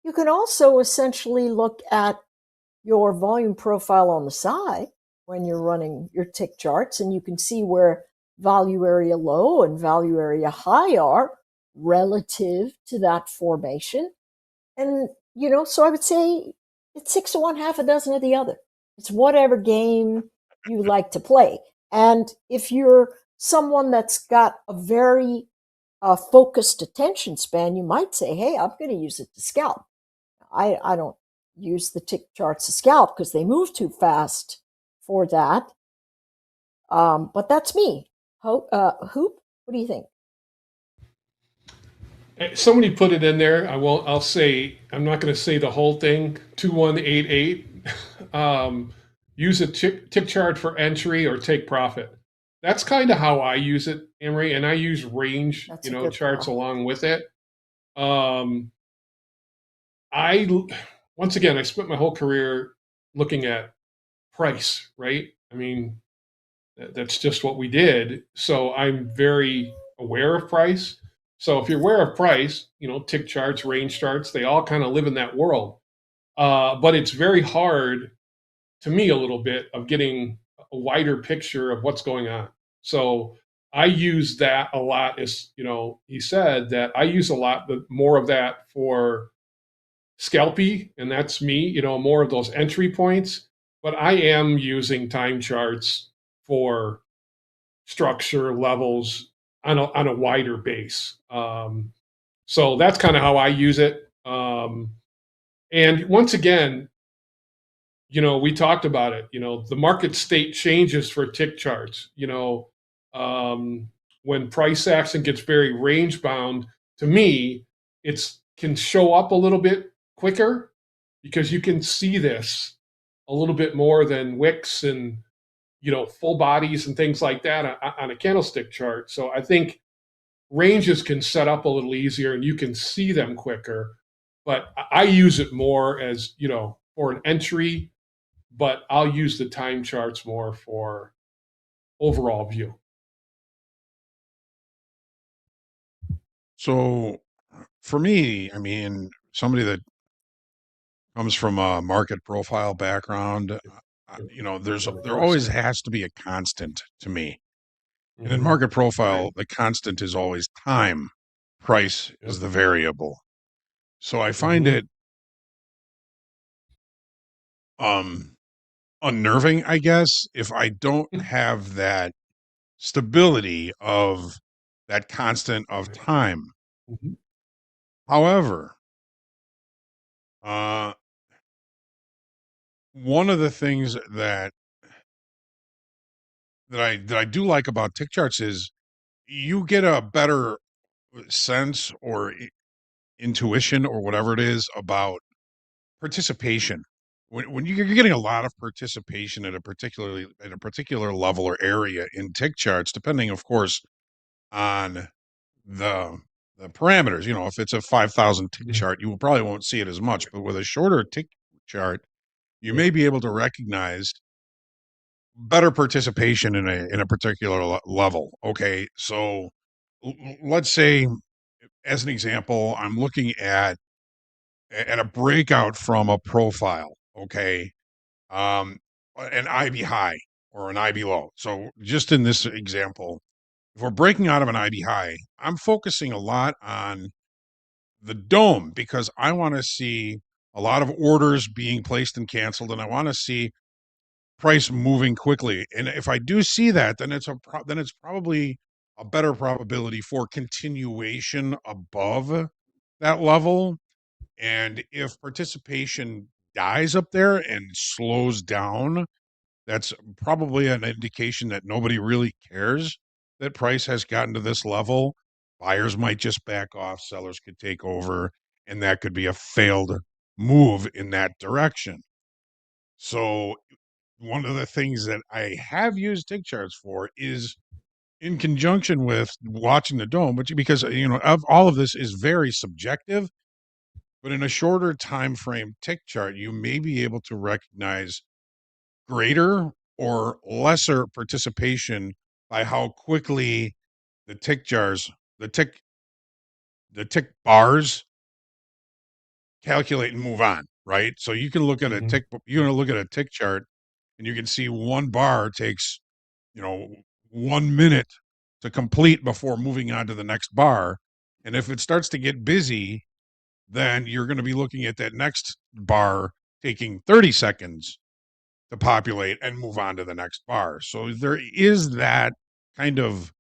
you can also essentially look at your volume profile on the side when you're running your tick charts, and you can see where value area low and value area high are relative to that formation. And, so I would say it's 6 of one, half a dozen of the other. It's whatever game you like to play. And if you're someone that's got a very focused attention span, you might say, hey, I'm going to use it to scalp. I don't use the tick charts to scalp because they move too fast for that. But that's me. Hoop, what do you think? Somebody put it in there. I'll say, I'm not going to say the whole thing. 2188. Use a tick chart for entry or take profit. That's kind of how I use it, Emery, and I use range, charts along with it. Once again, I spent my whole career looking at price, right? I mean, that's just what we did. So I'm very aware of price. So if you're aware of price, tick charts, range charts, they all kind of live in that world. But it's very hard to me a little bit of getting a wider picture of what's going on. So I use that a lot. As he said that I use a lot more of that for scalpy, and that's me, more of those entry points. But I am using time charts for structure levels on a wider base. So that's kind of how I use it. And once again, we talked about it. The market state changes for tick charts. When price action gets very range bound, to me, it can show up a little bit quicker because you can see this a little bit more than wicks and full bodies and things like that on a candlestick chart. So I think ranges can set up a little easier and you can see them quicker. But I use it more as for an entry, but I'll use the time charts more for overall view. So for me, I mean, somebody that comes from a market profile background, there always has to be a constant to me. And in market profile, the constant is always time. Price is the variable. So I find it unnerving, I guess, if I don't have that stability of that constant of time. However, one of the things that I do like about tick charts is you get a better sense or intuition or whatever it is about participation. When you're getting a lot of participation at a particular level or area in tick charts, depending, of course, on the parameters. If it's a 5,000 tick chart, you probably won't see it as much. But with a shorter tick chart, you may be able to recognize better participation in a particular level. Okay, so let's say, as an example, I'm looking at a breakout from a profile. Okay, an IB high or an IB low. So just in this example, if we're breaking out of an IB high, I'm focusing a lot on the dome because I want to see a lot of orders being placed and canceled, and I want to see price moving quickly. And if I do see that, then it's probably a better probability for continuation above that level. And if participation dies up there and slows down, that's probably an indication that nobody really cares that price has gotten to this level. Buyers might just back off, sellers could take over, and that could be a failed move in that direction. So one of the things that I have used tick charts for is in conjunction with watching the dome, which because of all of this is very subjective, but in a shorter time frame tick chart, you may be able to recognize greater or lesser participation by how quickly the tick jars, the tick bars calculate and move on, right? So you can look at a tick, you're going to look at a tick chart and you can see one bar takes, 1 minute to complete before moving on to the next bar. And if it starts to get busy, then you're going to be looking at that next bar taking 30 seconds to populate and move on to the next bar. So there is that kind of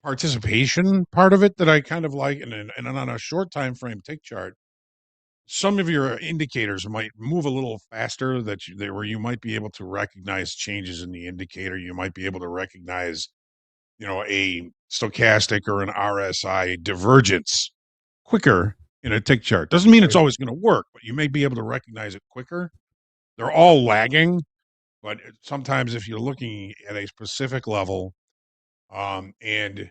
participation part of it that I kind of like. And on a short time frame tick chart, some of your indicators might move a little faster where you might be able to recognize changes in the indicator. You might be able to recognize, a stochastic or an RSI divergence quicker in a tick chart. Doesn't mean it's always going to work, but you may be able to recognize it quicker. They're all lagging, but sometimes if you're looking at a specific level, and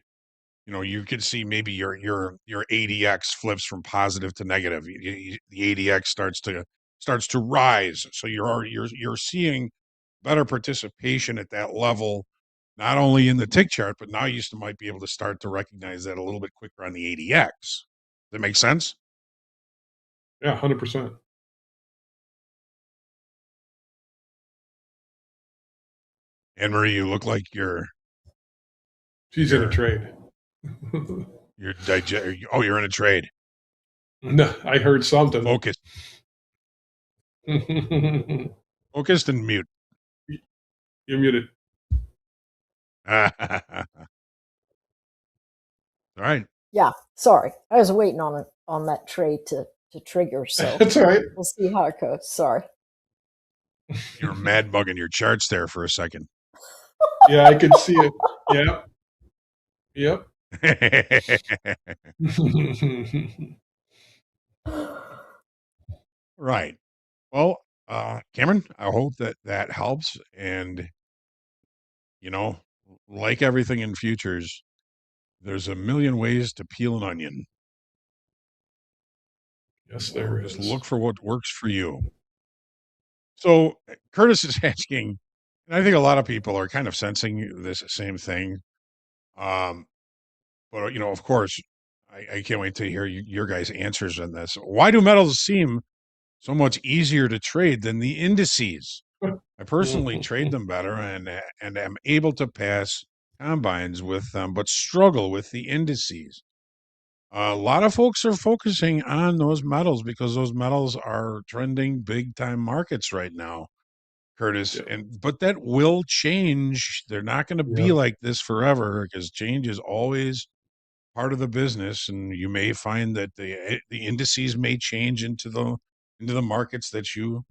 you could see maybe your ADX flips from positive to negative. The ADX starts to rise, so you're seeing better participation at that level, not only in the tick chart, but now you might be able to start to recognize that a little bit quicker on the ADX. Does that make sense? Yeah, 100%. Anne-Marie, you look like she's in a trade. You're in a trade. No, I heard something. Focus. Focused and mute. You're muted. All right. Yeah, sorry. I was waiting on that trade to trigger, so That's all right. We'll see how it goes. Sorry. You're mad bugging your charts there for a second. Yeah, I could see it. Yeah. Yep. Right. Well, Cameron, I hope that helps. And, like everything in futures, there's a million ways to peel an onion. Yes, there is. Just look for what works for you. So Curtis is asking, and I think a lot of people are kind of sensing this same thing. But of course, I can't wait to hear your guys' answers on this. Why do metals seem so much easier to trade than the indices? I personally trade them better and am able to pass combines with them, but struggle with the indices. A lot of folks are focusing on those metals because those metals are trending big time markets right now, Curtis. But that will change. They're not going to be like this forever because change is always part of the business, and you may find that the indices may change into the markets that you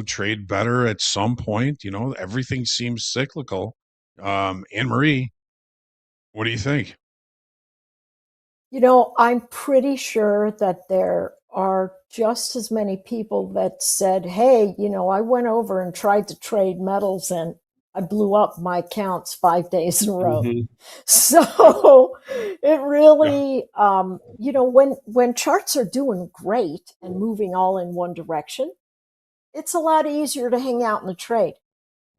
trade better at some point. Everything seems cyclical. Anne-Marie, what do you think? I'm pretty sure that there are just as many people that said, hey, I went over and tried to trade metals and I blew up my accounts 5 days in a row. So it really, when charts are doing great and moving all in one direction, it's a lot easier to hang out in the trade.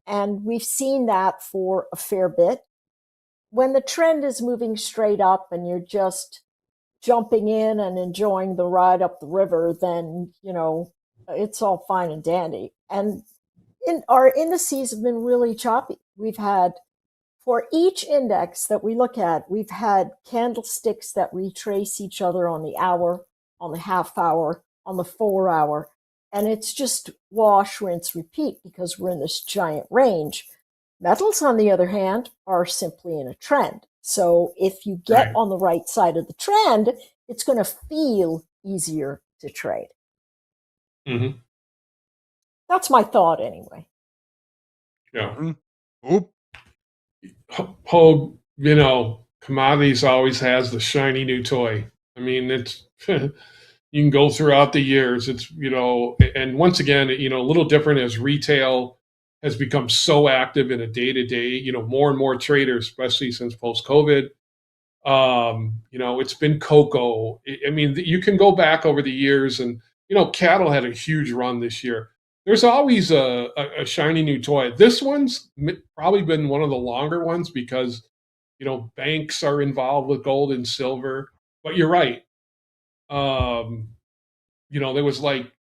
And we've seen that for a fair bit. When the trend is moving straight up and you're just jumping in and enjoying the ride up the river, then, it's all fine and dandy. And our indices have been really choppy. We've had, for each index that we look at, we've had candlesticks that retrace each other on the hour, on the half hour, on the 4 hour. And it's just wash, rinse, repeat because we're in this giant range. Metals, on the other hand, are simply in a trend. So if you get on the right side of the trend, it's going to feel easier to trade. That's my thought anyway. Oop. Hogue, commodities always has the shiny new toy. I mean, it's you can go throughout the years. It's and once again, a little different as retail has become so active in a day to day. More and more traders, especially since post COVID. It's been cocoa. I mean, you can go back over the years, and cattle had a huge run this year. There's always a shiny new toy. This one's probably been one of the longer ones because banks are involved with gold and silver. But you're right. There was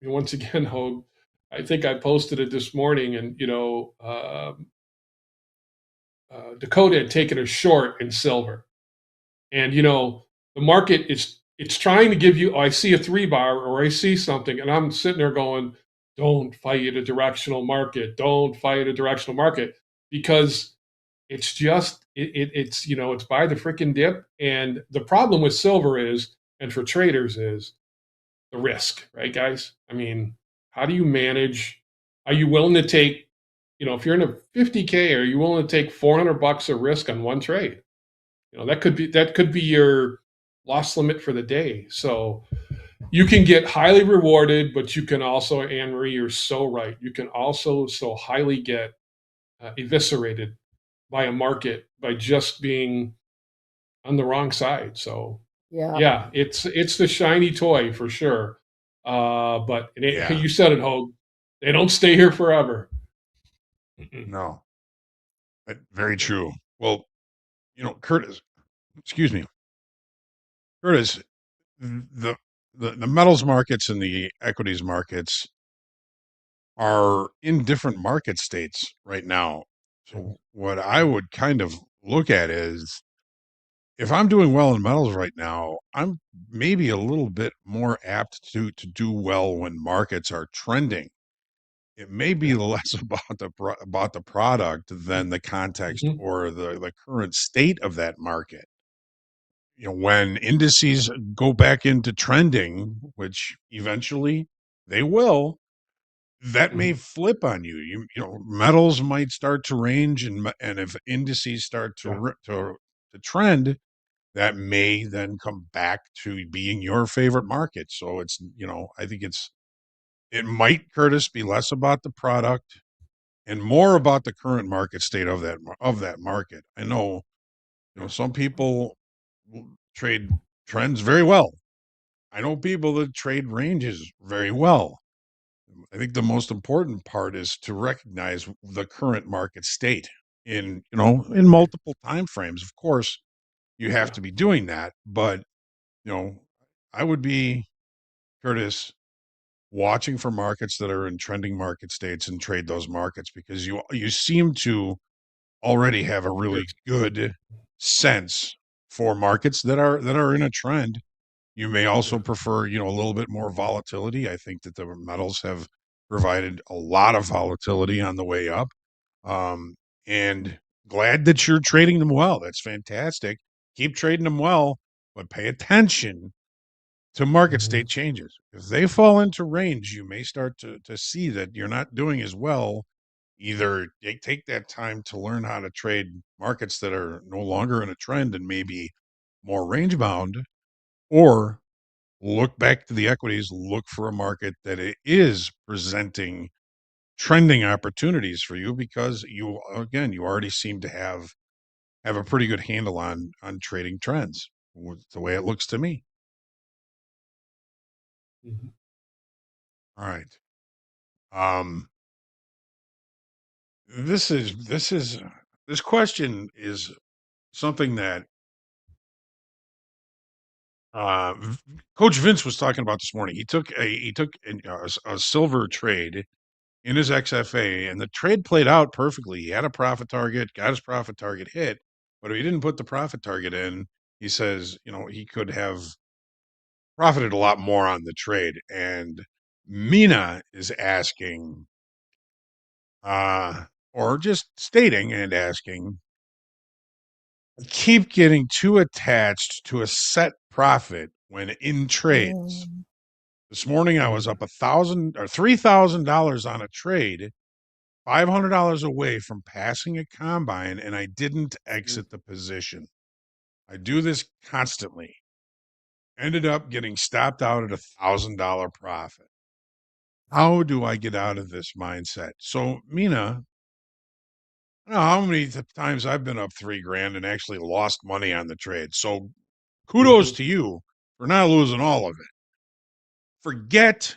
once again, Hogue, I think I posted it this morning, and Dakota had taken a short in silver. And the market it's trying to give you, I see a 3-bar or I see something, and I'm sitting there going, don't fight a directional market. Don't fight a directional market, because it's just it's it's by the freaking dip. And the problem with silver is, and for traders, is the risk, right, guys? I mean, how do you manage? Are you willing to take, if you're in a 50K, are you willing to take $400 of risk on one trade? That could be your loss limit for the day. So you can get highly rewarded, but you can also, Anne Marie, you're so right. You can also so highly get eviscerated by a market by just being on the wrong side. So yeah, it's the shiny toy for sure. But you said it, Hogue. They don't stay here forever. No, very true. Well, Curtis, excuse me, Curtis, the metals markets and the equities markets are in different market states right now. So what I would kind of look at is, if I'm doing well in metals right now, I'm maybe a little bit more apt to do well when markets are trending. It may be less about the product than the context or the current state of that market. When indices go back into trending, which eventually they will, that may flip on you. Metals might start to range, and if indices start to trend, that may then come back to being your favorite market. So it's I think it might, Curtis, be less about the product and more about the current market state of that market. I know some people trade trends very well. I know people that trade ranges very well. I think the most important part is to recognize the current market state in multiple time frames. Of course, you have to be doing that, but I would be, Curtis, watching for markets that are in trending market states and trade those markets, because you seem to already have a really good sense for markets that are in a trend. You may also prefer, a little bit more volatility. I think that the metals have provided a lot of volatility on the way up. And glad that you're trading them well. That's fantastic. Keep trading them well, but pay attention to market state changes. If they fall into range, you may start to see that you're not doing as well. Either take that time to learn how to trade markets that are no longer in a trend and maybe more range bound, or look back to the equities, look for a market that it is presenting trending opportunities for you, because you already seem to have a pretty good handle on trading trends, the way it looks to me. All right. This question is something that Coach Vince was talking about this morning. He took a silver trade in his XFA, and the trade played out perfectly. He had a profit target, got his profit target hit, but if he didn't put the profit target in, he says, he could have profited a lot more on the trade. And Mina is asking, or just stating and asking, keep getting too attached to a set profit when in trades. This morning I was up $1,000 or $3,000 on a trade, $500 away from passing a combine, and I didn't exit the position. I do this constantly. Ended up getting stopped out at $1,000 profit. How do I get out of this mindset? So, Mina, I don't know how many times I've been up $3,000 and actually lost money on the trade. So, kudos to you for not losing all of it. Forget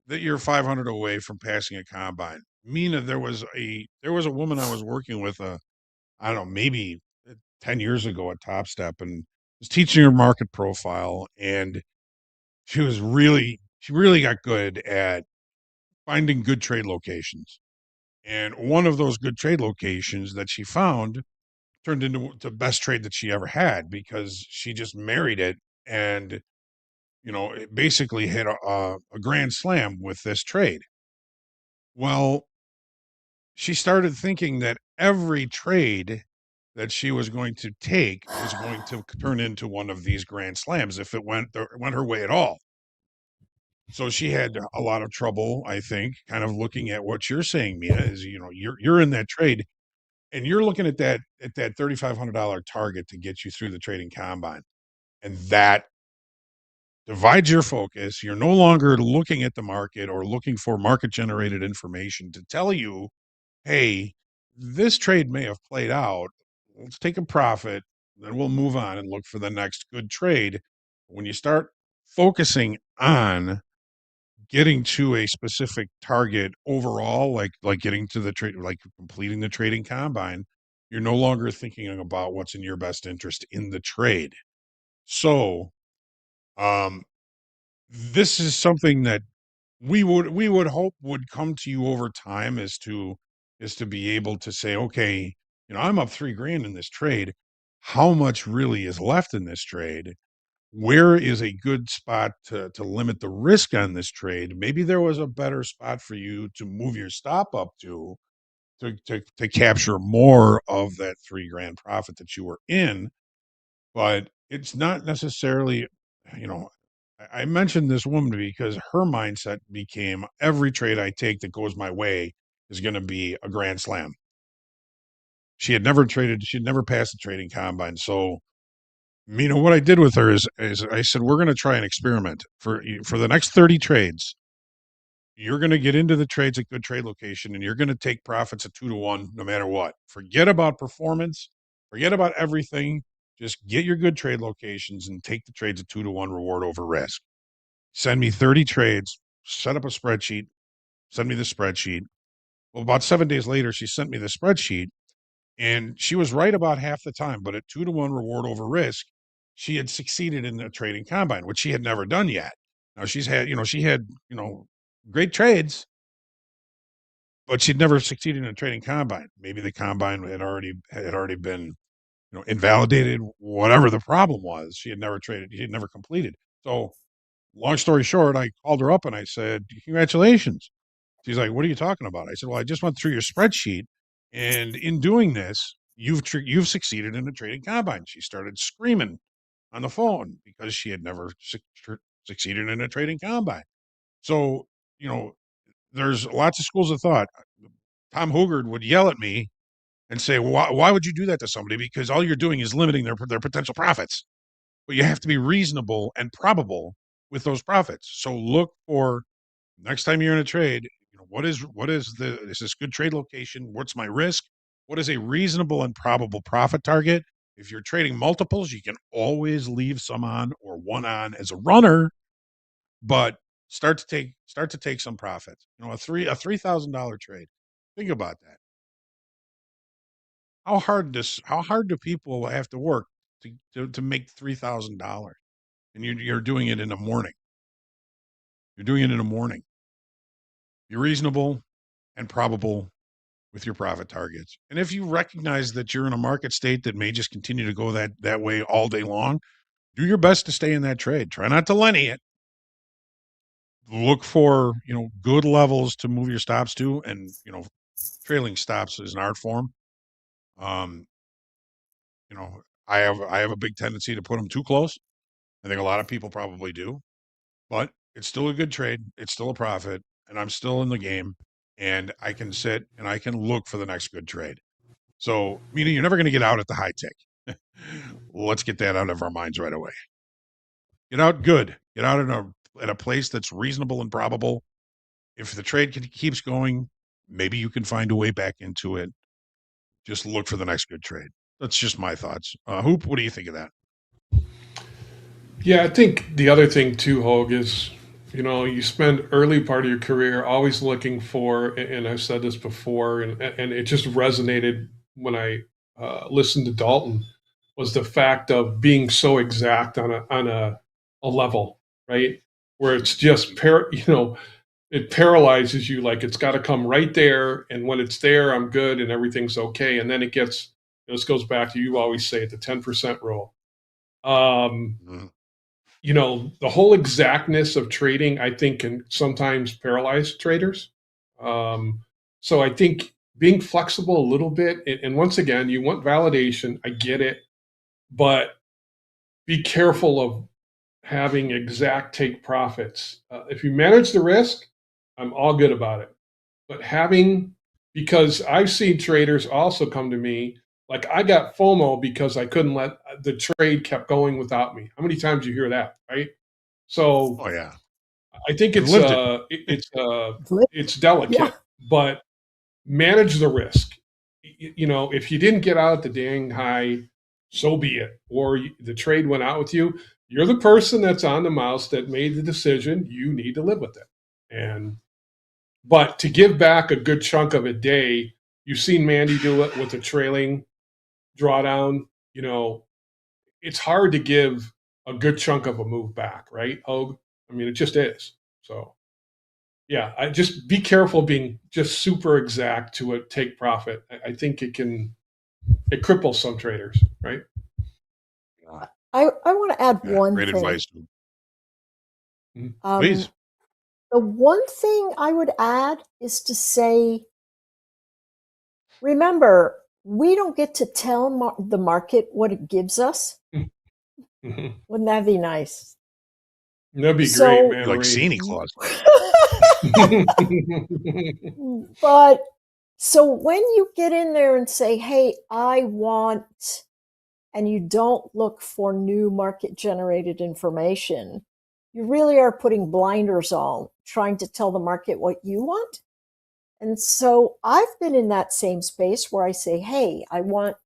that you're 500 away from passing a combine. Mina, there was a woman I was working with, I don't know, maybe 10 years ago at Topstep, and was teaching her market profile, and she really got good at finding good trade locations. And one of those good trade locations that she found turned into the best trade that she ever had, because she just married it, and it basically hit a grand slam with this trade. Well, she started thinking that every trade that she was going to take was going to turn into one of these grand slams if it went her way at all. So she had a lot of trouble, I think, kind of looking at what you're saying, Mia, is you're in that trade, and you're looking at that $3,500 target to get you through the trading combine, and that divides your focus. You're no longer looking at the market or looking for market generated information to tell you, hey, this trade may have played out. Let's take a profit, then we'll move on and look for the next good trade. When you start focusing on getting to a specific target overall, like getting to the trade, like completing the trading combine, you're no longer thinking about what's in your best interest in the trade. So, this is something that we would hope would come to you over time, is to be able to say, okay, I'm up $3,000 in this trade. How much really is left in this trade? Where is a good spot to limit the risk on this trade? Maybe there was a better spot for you to move your stop up to capture more of that $3,000 profit that you were in. But it's not necessarily, I mentioned this woman because her mindset became, every trade I take that goes my way is going to be a grand slam. She had never passed the trading combine. So, what I did with her is I said, we're going to try an experiment for the next 30 trades. You're going to get into the trades at good trade location, and you're going to take profits at 2-to-1 no matter what. Forget about performance. Forget about everything. Just get your good trade locations and take the trades at 2-to-1 reward over risk. Send me 30 trades, set up a spreadsheet, send me the spreadsheet. Well, about 7 days later, she sent me the spreadsheet, and she was right about half the time, but at 2-to-1 reward over risk, she had succeeded in the trading combine, which she had never done yet. Now she had great trades, but she'd never succeeded in a trading combine. Maybe the combine had already been, invalidated. Whatever the problem was, she had never traded. She had never completed. So, long story short, I called her up and I said, "Congratulations." She's like, "What are you talking about?" I said, "Well, I just went through your spreadsheet, and in doing this, you've succeeded in a trading combine." She started screaming on the phone because she had never succeeded in a trading combine. So, there's lots of schools of thought. Tom Hoogard would yell at me and say, why would you do that to somebody? Because all you're doing is limiting their potential profits. But you have to be reasonable and probable with those profits. So look for, next time you're in a trade, is this good trade location? What's my risk? What is a reasonable and probable profit target? If you're trading multiples, you can always leave some on or one on as a runner, but start to take some profits. A $3,000 trade. Think about that. How hard do people have to work to make $3,000? And you're doing it in the morning. You're doing it in the morning. You're reasonable and probable with your profit targets. And if you recognize that you're in a market state that may just continue to go that way all day long, do your best to stay in that trade. Try not to lenny it. Look for, good levels to move your stops to, and, trailing stops is an art form. I have a big tendency to put them too close. I think a lot of people probably do, but it's still a good trade. It's still a profit, and I'm still in the game. and I can sit and I can look for the next good trade. So, meaning you're never going to get out at the high tick. Let's get that out of our minds right away. Get out good. Get out at a place that's reasonable and probable. If the trade keeps going, maybe you can find a way back into it. Just look for the next good trade. That's just my thoughts. Hoop, what do you think of that? Yeah, I think the other thing too, Hogue, is you spend early part of your career always looking for, and I've said this before, and it just resonated when I listened to Dalton, was the fact of being so exact on a level, right? Where it's just it paralyzes you, like it's got to come right there, and when it's there, I'm good and everything's okay, and then it gets. This goes back to, you always say it, the 10% rule. The whole exactness of trading, I think, can sometimes paralyze traders. So I think being flexible a little bit, and once again, you want validation, I get it, but be careful of having exact take profits. If you manage the risk, I'm all good about it. But because I've seen traders also come to me, like I got FOMO because I couldn't let the trade kept going without me. How many times do you hear that, right? So, oh yeah, I think it's delicate, but manage the risk. If you didn't get out at the dang high, so be it. Or the trade went out with you. You're the person that's on the mouse that made the decision. You need to live with it. But to give back a good chunk of a day, you've seen Mandy do it with a trailing drawdown. It's hard to give a good chunk of a move back, right, Hogue? I mean, it just is. So, yeah, I just be careful being just super exact to a take profit. I think it cripples some traders, right? I want to add one great thing. Advice. Please. The one thing I would add is to say, remember, we don't get to tell the market what it gives us. Wouldn't that be nice? That'd be great, man. Like Santa Claus. But so when you get in there and say, hey, I want, and you don't look for new market generated information, you really are putting blinders on, trying to tell the market what you want. And so I've been in that same space where I say, hey, I want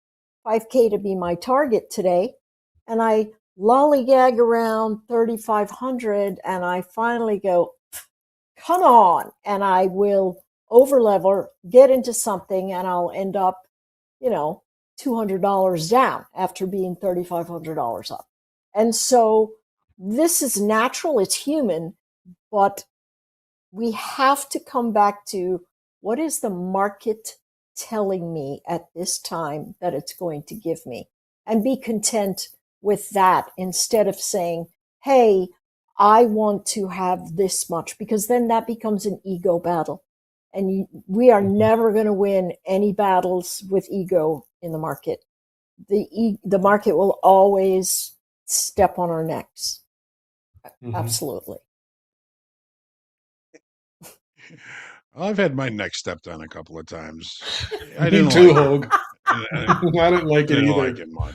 5K to be my target today. And I lollygag around 3,500 and I finally go, come on. And I will overlever, get into something, and I'll end up, $200 down after being $3,500 up. And so this is natural, it's human, but we have to come back to, what is the market telling me at this time that it's going to give me? And be content with that instead of saying, hey, I want to have this much, because then that becomes an ego battle. And we are never going to win any battles with ego in the market. The market will always step on our necks. Absolutely. Well, I've had my neck stepped on a couple of times. I didn't too, Hogue. I didn't like it either. Like it much.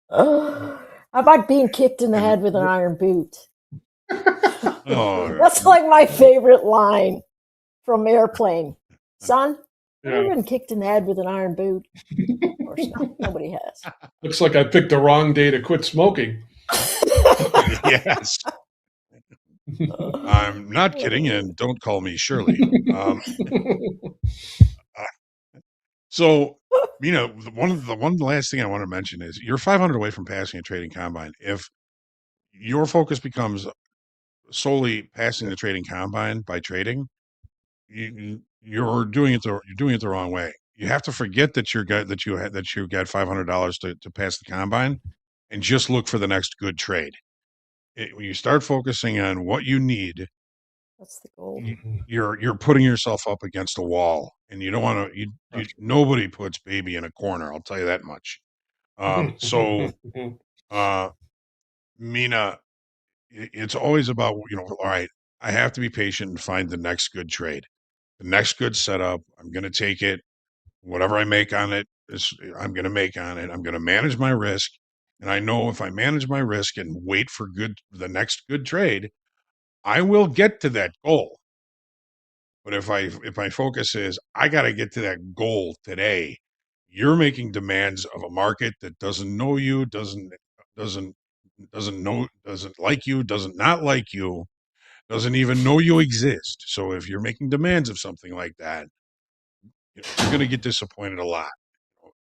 How about being kicked in the head with an iron boot? Oh, that's like my favorite line from Airplane. Son, have you been kicked in the head with an iron boot? Of course not. Nobody has. Looks like I picked the wrong day to quit smoking. Yes. I'm not kidding, and don't call me Shirley. So, one last thing I want to mention is you're 500 away from passing a trading combine. If your focus becomes solely passing the trading combine by trading, you're doing it the wrong way. You have to forget that you got $500 to pass the combine, and just look for the next good trade. When you start focusing on what you need, that's the goal. You're putting yourself up against a wall, and you don't want to. Nobody puts baby in a corner. I'll tell you that much. Mina, it's always about all right. I have to be patient and find the next good trade, the next good setup. I'm going to take it. Whatever I make on it I'm going to make on it. I'm going to manage my risk. And I know if I manage my risk and wait for the next good trade, I will get to that goal. But if my focus is I got to get to that goal today, you're making demands of a market that doesn't know you, doesn't like you, doesn't not like you, doesn't even know you exist. So if you're making demands of something like that, you're going to get disappointed a lot.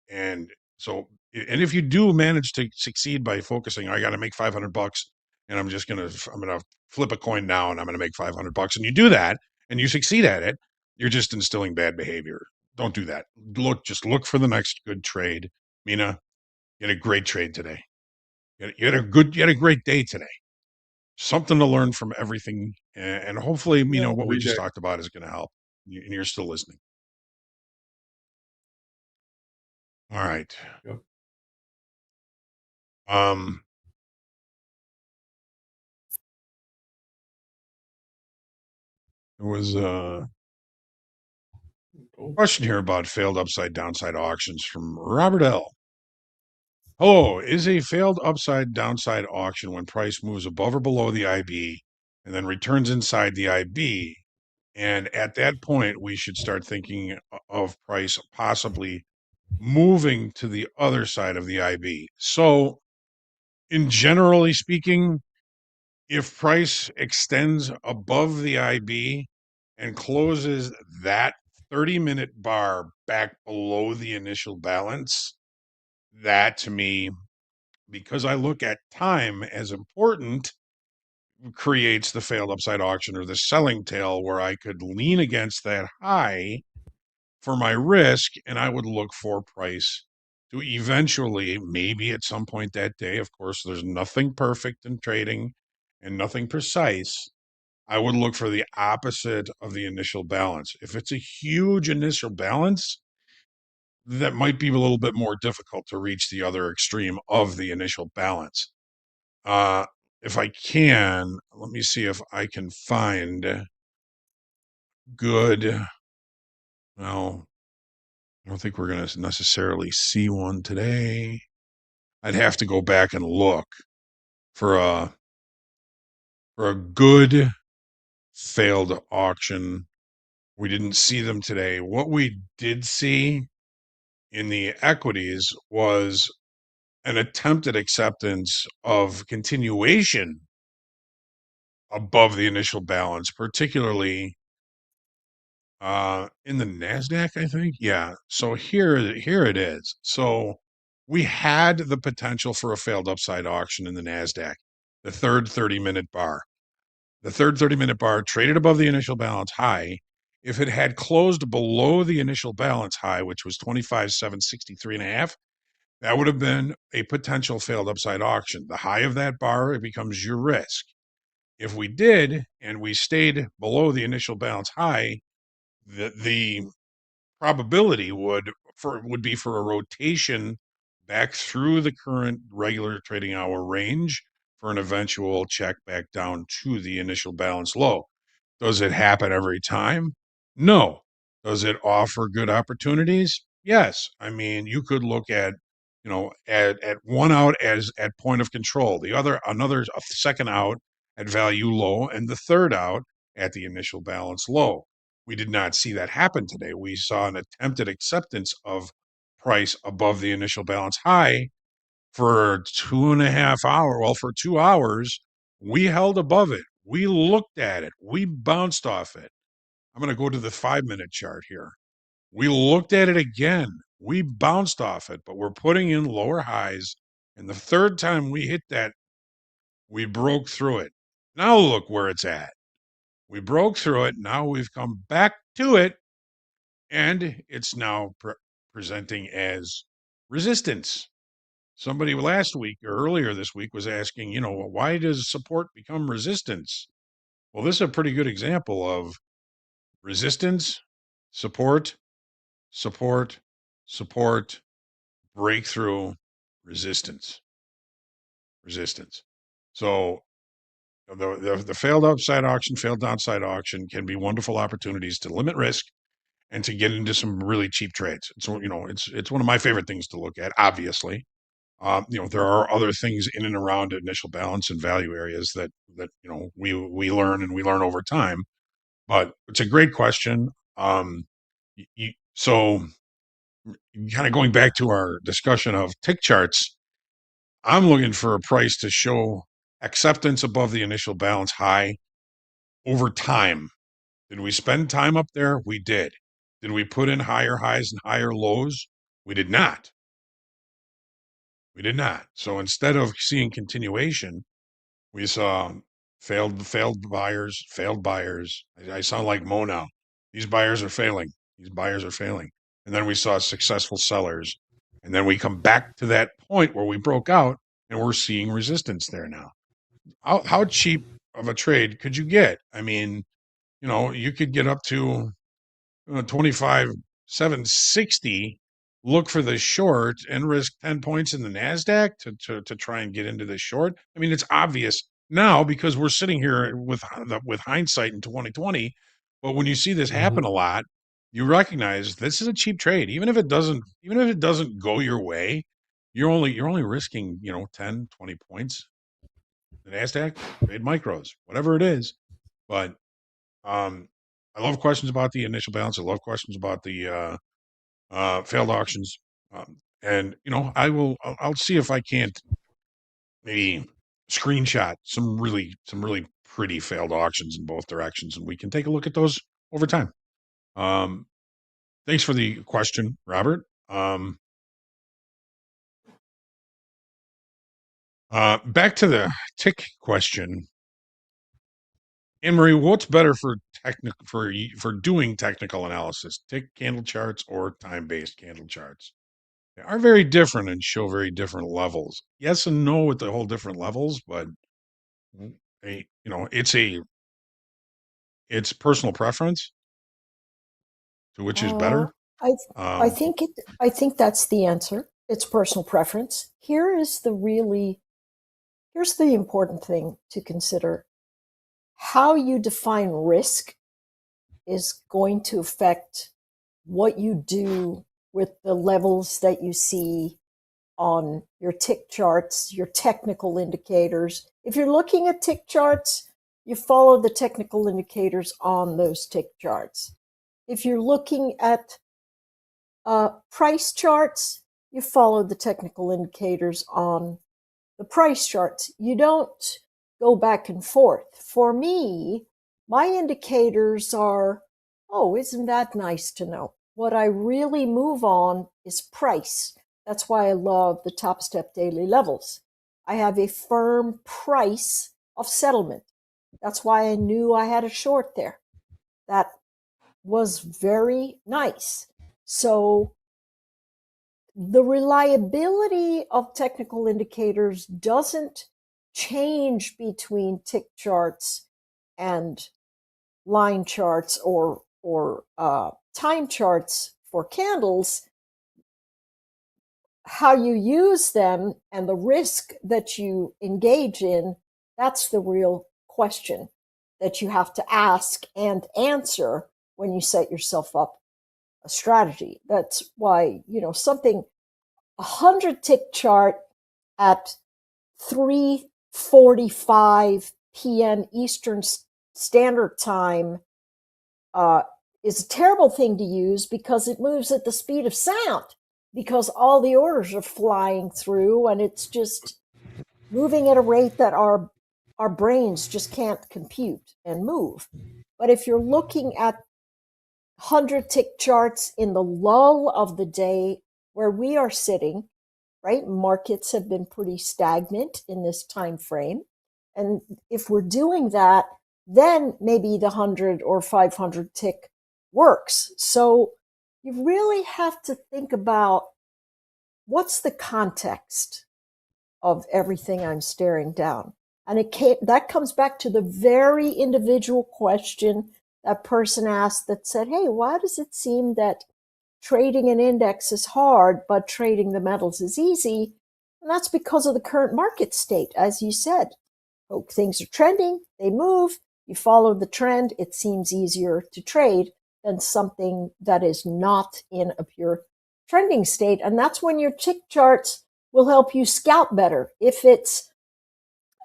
And so, and if you do manage to succeed by focusing, I got to make $500 and I'm going to flip a coin now and I'm going to make $500, and you do that and you succeed at it, you're just instilling bad behavior. Don't do that. Just look for the next good trade. Mina, you had a great trade today. You had a great day today. Something to learn from everything. And hopefully, what we just talked about is going to help. And you're still listening. All right. Yep. There was a question here about failed upside downside auctions from Robert L. Hello, is a failed upside downside auction when price moves above or below the IB and then returns inside the IB? And at that point, we should start thinking of price possibly moving to the other side of the IB. So, in generally speaking, if price extends above the IB and closes that 30-minute bar back below the initial balance, that to me, because I look at time as important, creates the failed upside auction or the selling tail where I could lean against that high for my risk, and I would look for price to eventually, maybe at some point that day, of course, there's nothing perfect in trading and nothing precise. I would look for the opposite of the initial balance. If it's a huge initial balance, that might be a little bit more difficult to reach the other extreme of the initial balance. If I can, let me see if I can find good. Well, I don't think we're going to necessarily see one today. I'd have to go back and look for a good failed auction. We didn't see them today. What we did see in the equities was an attempted acceptance of continuation above the initial balance, particularly in the NASDAQ, I think. Yeah. So here it is. So we had the potential for a failed upside auction in the NASDAQ, the third 30-minute bar. The third 30-minute bar traded above the initial balance high. If it had closed below the initial balance high, which was 25,763.5, that would have been a potential failed upside auction. The high of that bar, it becomes your risk. If we did, and we stayed below the initial balance high, the probability would be for a rotation back through the current regular trading hour range for an eventual check back down to the initial balance low. Does it happen every time? No. Does it offer good opportunities? Yes. I mean, you could look at, at one out as at point of control, a second out at value low, and the third out at the initial balance low. We did not see that happen today. We saw an attempted acceptance of price above the initial balance high for 2.5 hours. Well, for 2 hours, we held above it. We looked at it. We bounced off it. I'm going to go to the 5-minute chart here. We looked at it again. We bounced off it, but we're putting in lower highs. And the third time we hit that, we broke through it. Now look where it's at. We broke through it. Now we've come back to it, and it's now presenting as resistance. Somebody last week or earlier this week was asking, why does support become resistance? Well, this is a pretty good example of resistance, support, support, support, breakthrough, resistance. So The failed upside auction, failed downside auction can be wonderful opportunities to limit risk and to get into some really cheap trades. So, it's one of my favorite things to look at, obviously. There are other things in and around initial balance and value areas that we learn over time. But it's a great question. So kind of going back to our discussion of tick charts, I'm looking for a price to show acceptance above the initial balance high over time. Did we spend time up there? We did. Did we put in higher highs and higher lows? We did not. We did not. So instead of seeing continuation, we saw failed buyers, failed buyers. I sound like Mo now. These buyers are failing. These buyers are failing. And then we saw successful sellers. And then we come back to that point where we broke out and we're seeing resistance there now. How cheap of a trade could you get? I mean, you could get up to 25,760, look for the short and risk 10 points in the NASDAQ to try and get into the short. I mean, it's obvious now because we're sitting here with hindsight in 2020. But when you see this happen a lot, you recognize this is a cheap trade. Even if it doesn't go your way, you're only risking, 10, 20 points. The NASDAQ, trade micros, whatever it is. But I love questions about the initial balance. I love questions about the failed auctions. And I'll see if I can't maybe screenshot some really pretty failed auctions in both directions, and we can take a look at those over time. Thanks for the question, Robert. Back to the tick question. Anne-Marie, what's better for doing technical analysis, tick candle charts or time-based candle charts? They are very different and show very different levels. Yes and no with the whole different levels, but it's personal preference to which is better. I think that's the answer. It's personal preference. Here's the important thing to consider. How you define risk is going to affect what you do with the levels that you see on your tick charts, your technical indicators. If you're looking at tick charts, you follow the technical indicators on those tick charts. If you're looking at price charts, you follow the technical indicators on the price charts. You don't go back and forth. For me, my indicators are, oh, isn't that nice to know? What I really move on is price. That's why I love the Topstep daily levels. I have a firm price of settlement. That's why I knew I had a short there. That was very nice. So the reliability of technical indicators doesn't change between tick charts and line charts or time charts for candles. How you use them and the risk that you engage in, that's the real question that you have to ask and answer when you set yourself up a strategy. That's why, something 100 tick chart at 3:45 p.m. Eastern Standard Time is a terrible thing to use because it moves at the speed of sound, because all the orders are flying through and it's just moving at a rate that our brains just can't compute and move. But if you're looking at 100 tick charts in the lull of the day where we are sitting, right? Markets have been pretty stagnant in this time frame. And if we're doing that, then maybe the 100 or 500 tick works. So you really have to think about what's the context of everything I'm staring down. And that comes back to the very individual question that person asked that said, hey, why does it seem that trading an index is hard, but trading the metals is easy? And that's because of the current market state, as you said. things are trending, they move, you follow the trend, it seems easier to trade than something that is not in a pure trending state. And that's when your tick charts will help you scalp better. If it's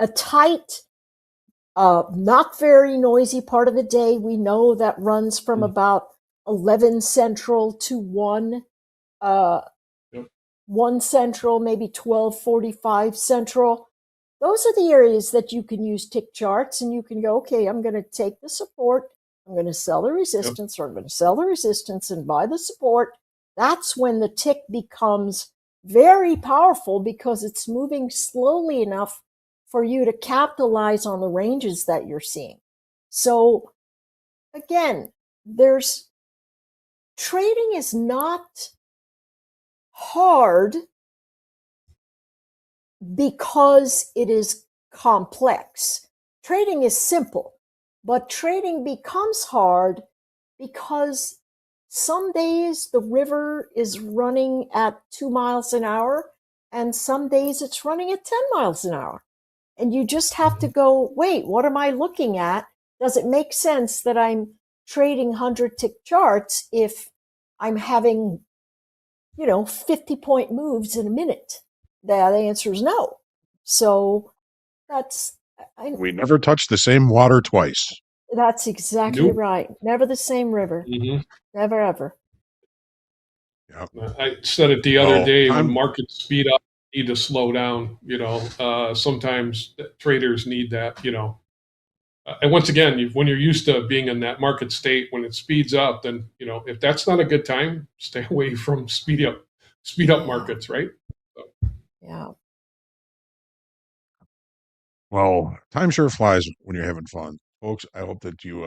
a tight, not very noisy part of the day, we know that runs from about 11 Central to 1 Central, maybe 12:45 Central. Those are the areas that you can use tick charts, and you can go, okay, I'm going to take the support, I'm going to sell the resistance, or I'm going to sell the resistance and buy the support. That's when the tick becomes very powerful because it's moving slowly enough for you to capitalize on the ranges that you're seeing. So again, trading is not hard because it is complex. Trading is simple, but trading becomes hard because some days the river is running at 2 miles an hour and some days it's running at 10 miles an hour. And you just have to go, wait, what am I looking at? Does it make sense that I'm trading 100 tick charts if I'm having, 50-point moves in a minute? The answer is no. So we never touch the same water twice. That's exactly right. Never the same river. Never, ever. I said it the other day, when markets speed up, need to slow down. Sometimes traders need that, and once again, when you're used to being in that market state, when it speeds up, then, if that's not a good time, stay away from speed up markets, right? Yeah. Well, time sure flies when you're having fun. Folks, I hope that you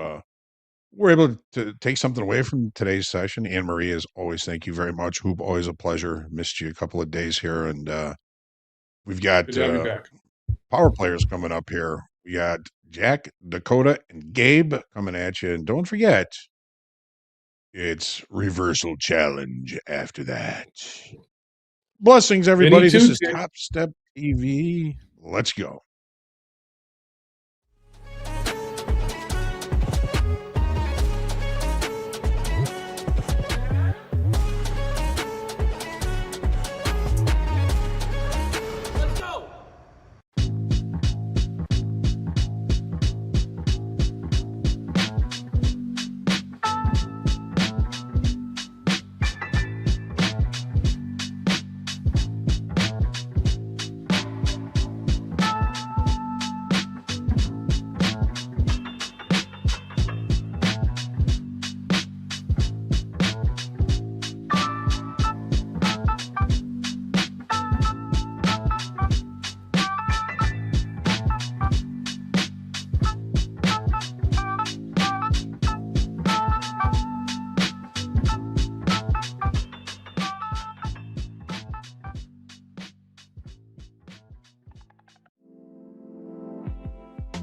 were able to take something away from today's session. Anne Marie, as always, thank you very much. Hoop, always a pleasure. Missed you a couple of days here, and we've got Good to have you back. power players coming up here. We got Jack, Dakota, and Gabe coming at you. And don't forget, it's Reversal Challenge after that. Blessings, everybody. This is Top Step TV. Let's go.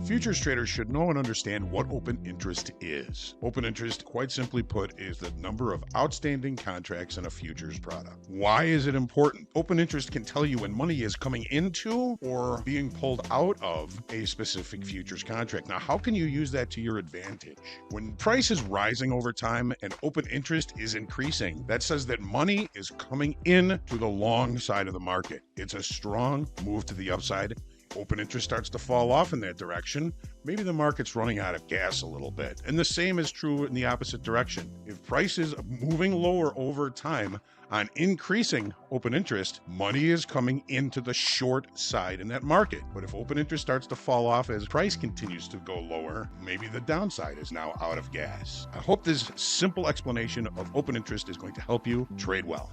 Futures traders should know and understand what open interest is. Open interest, quite simply put, is the number of outstanding contracts in a futures product. Why is it important? Open interest can tell you when money is coming into or being pulled out of a specific futures contract. Now, how can you use that to your advantage? When price is rising over time and open interest is increasing, that says that money is coming in to the long side of the market. It's a strong move to the upside. Open interest starts to fall off in that direction, maybe the market's running out of gas a little bit. And the same is true in the opposite direction. If price is moving lower over time on increasing open interest, money is coming into the short side in that market. But if open interest starts to fall off as price continues to go lower, maybe the downside is now out of gas. I hope this simple explanation of open interest is going to help you trade well.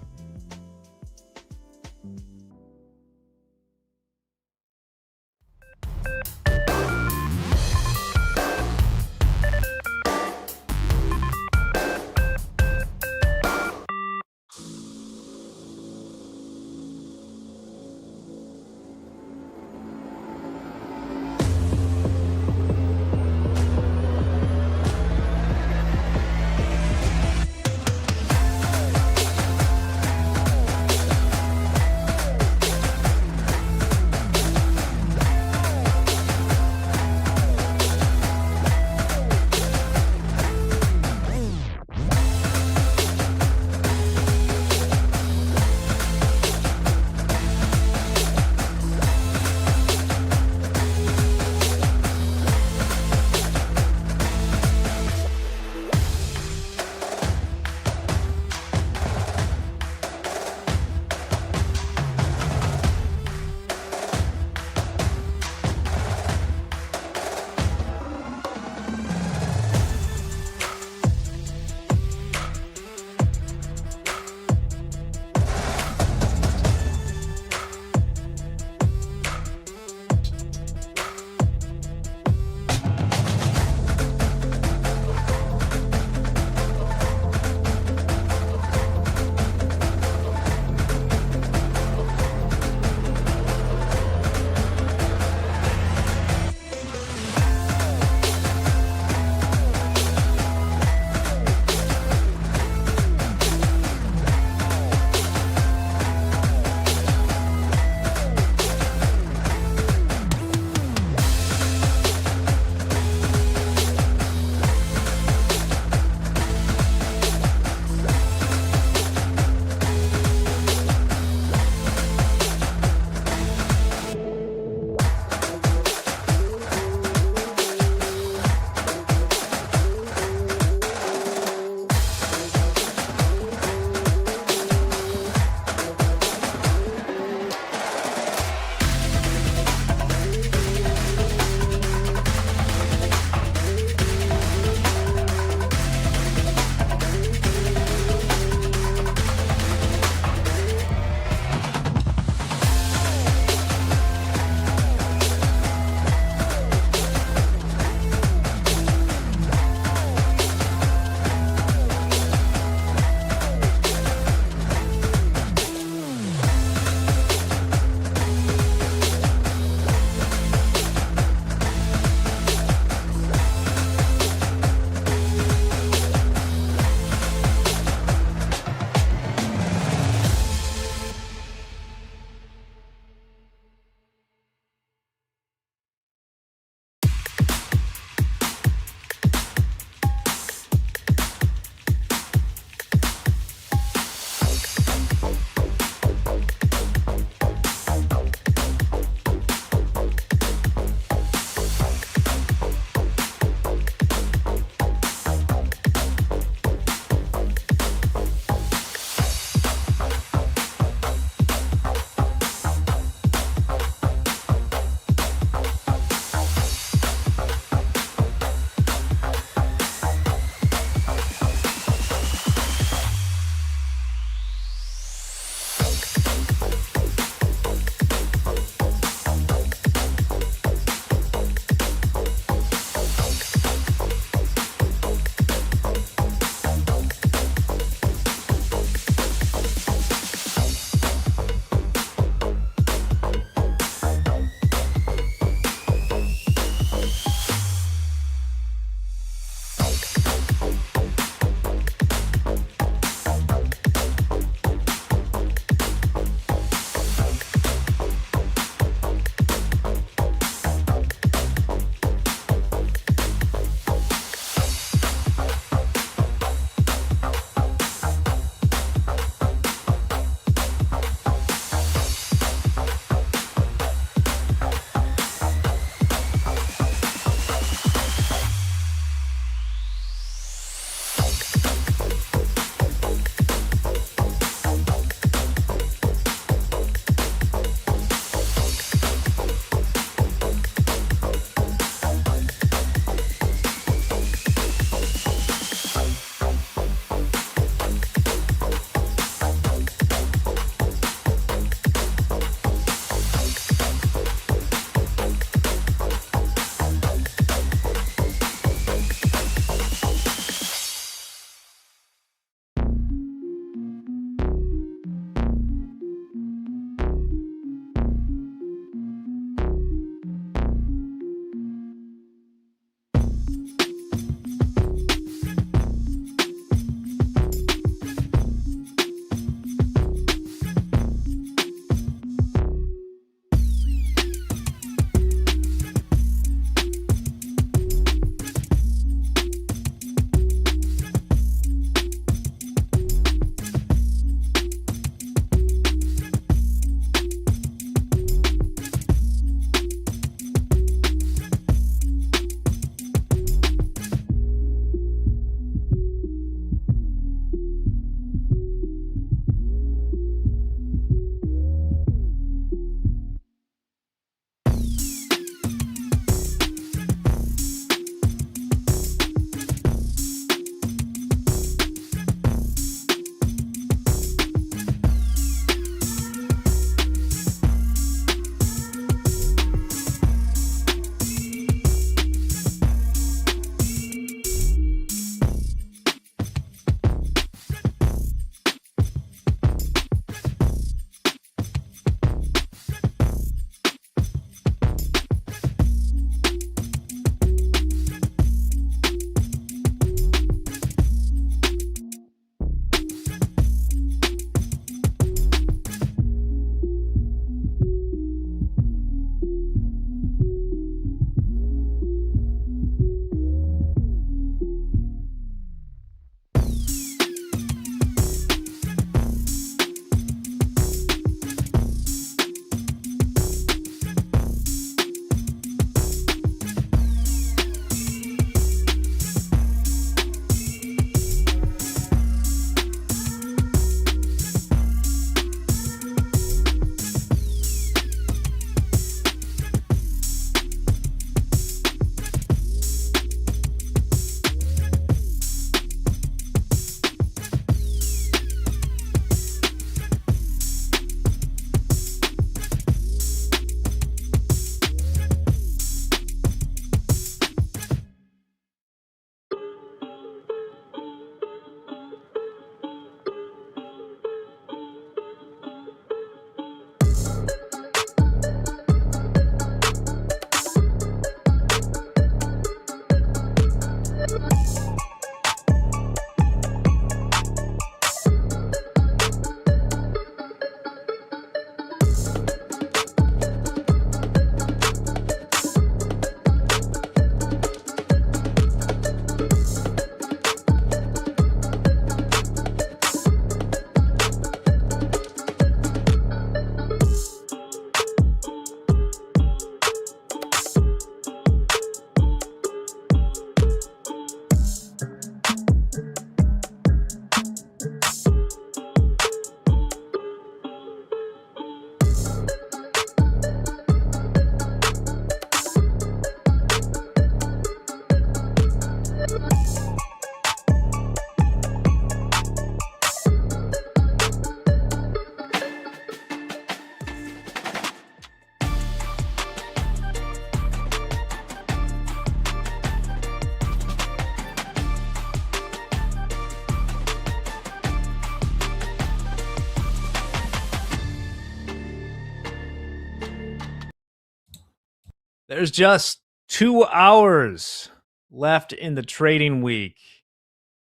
There's just 2 hours left in the trading week.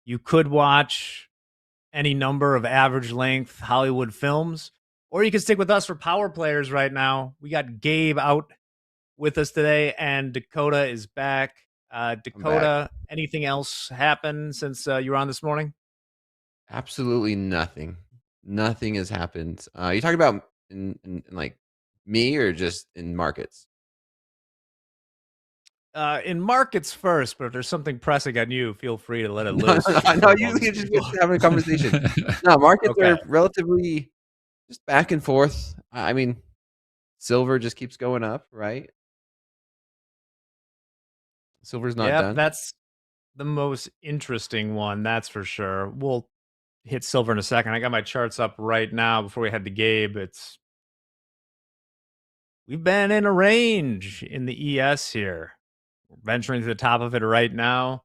You could watch any number of average length Hollywood films, or you can stick with us for power players right now. We got Gabe out with us today, and Dakota is back. Dakota, anything else happen since you were on this morning? Absolutely nothing. Nothing has happened. You talking about in like me or just in markets? In markets first, but if there's something pressing on you, feel free to let it loose. No, usually you're just having a conversation. No, markets Okay. are relatively just back and forth. I mean, silver just keeps going up, right? Silver's not Yep, done. that's the most interesting one, that's for sure. We'll hit silver in a second. I got my charts up right now before we head to Gabe. We've been in a range in the ES here. We're venturing to the top of it right now.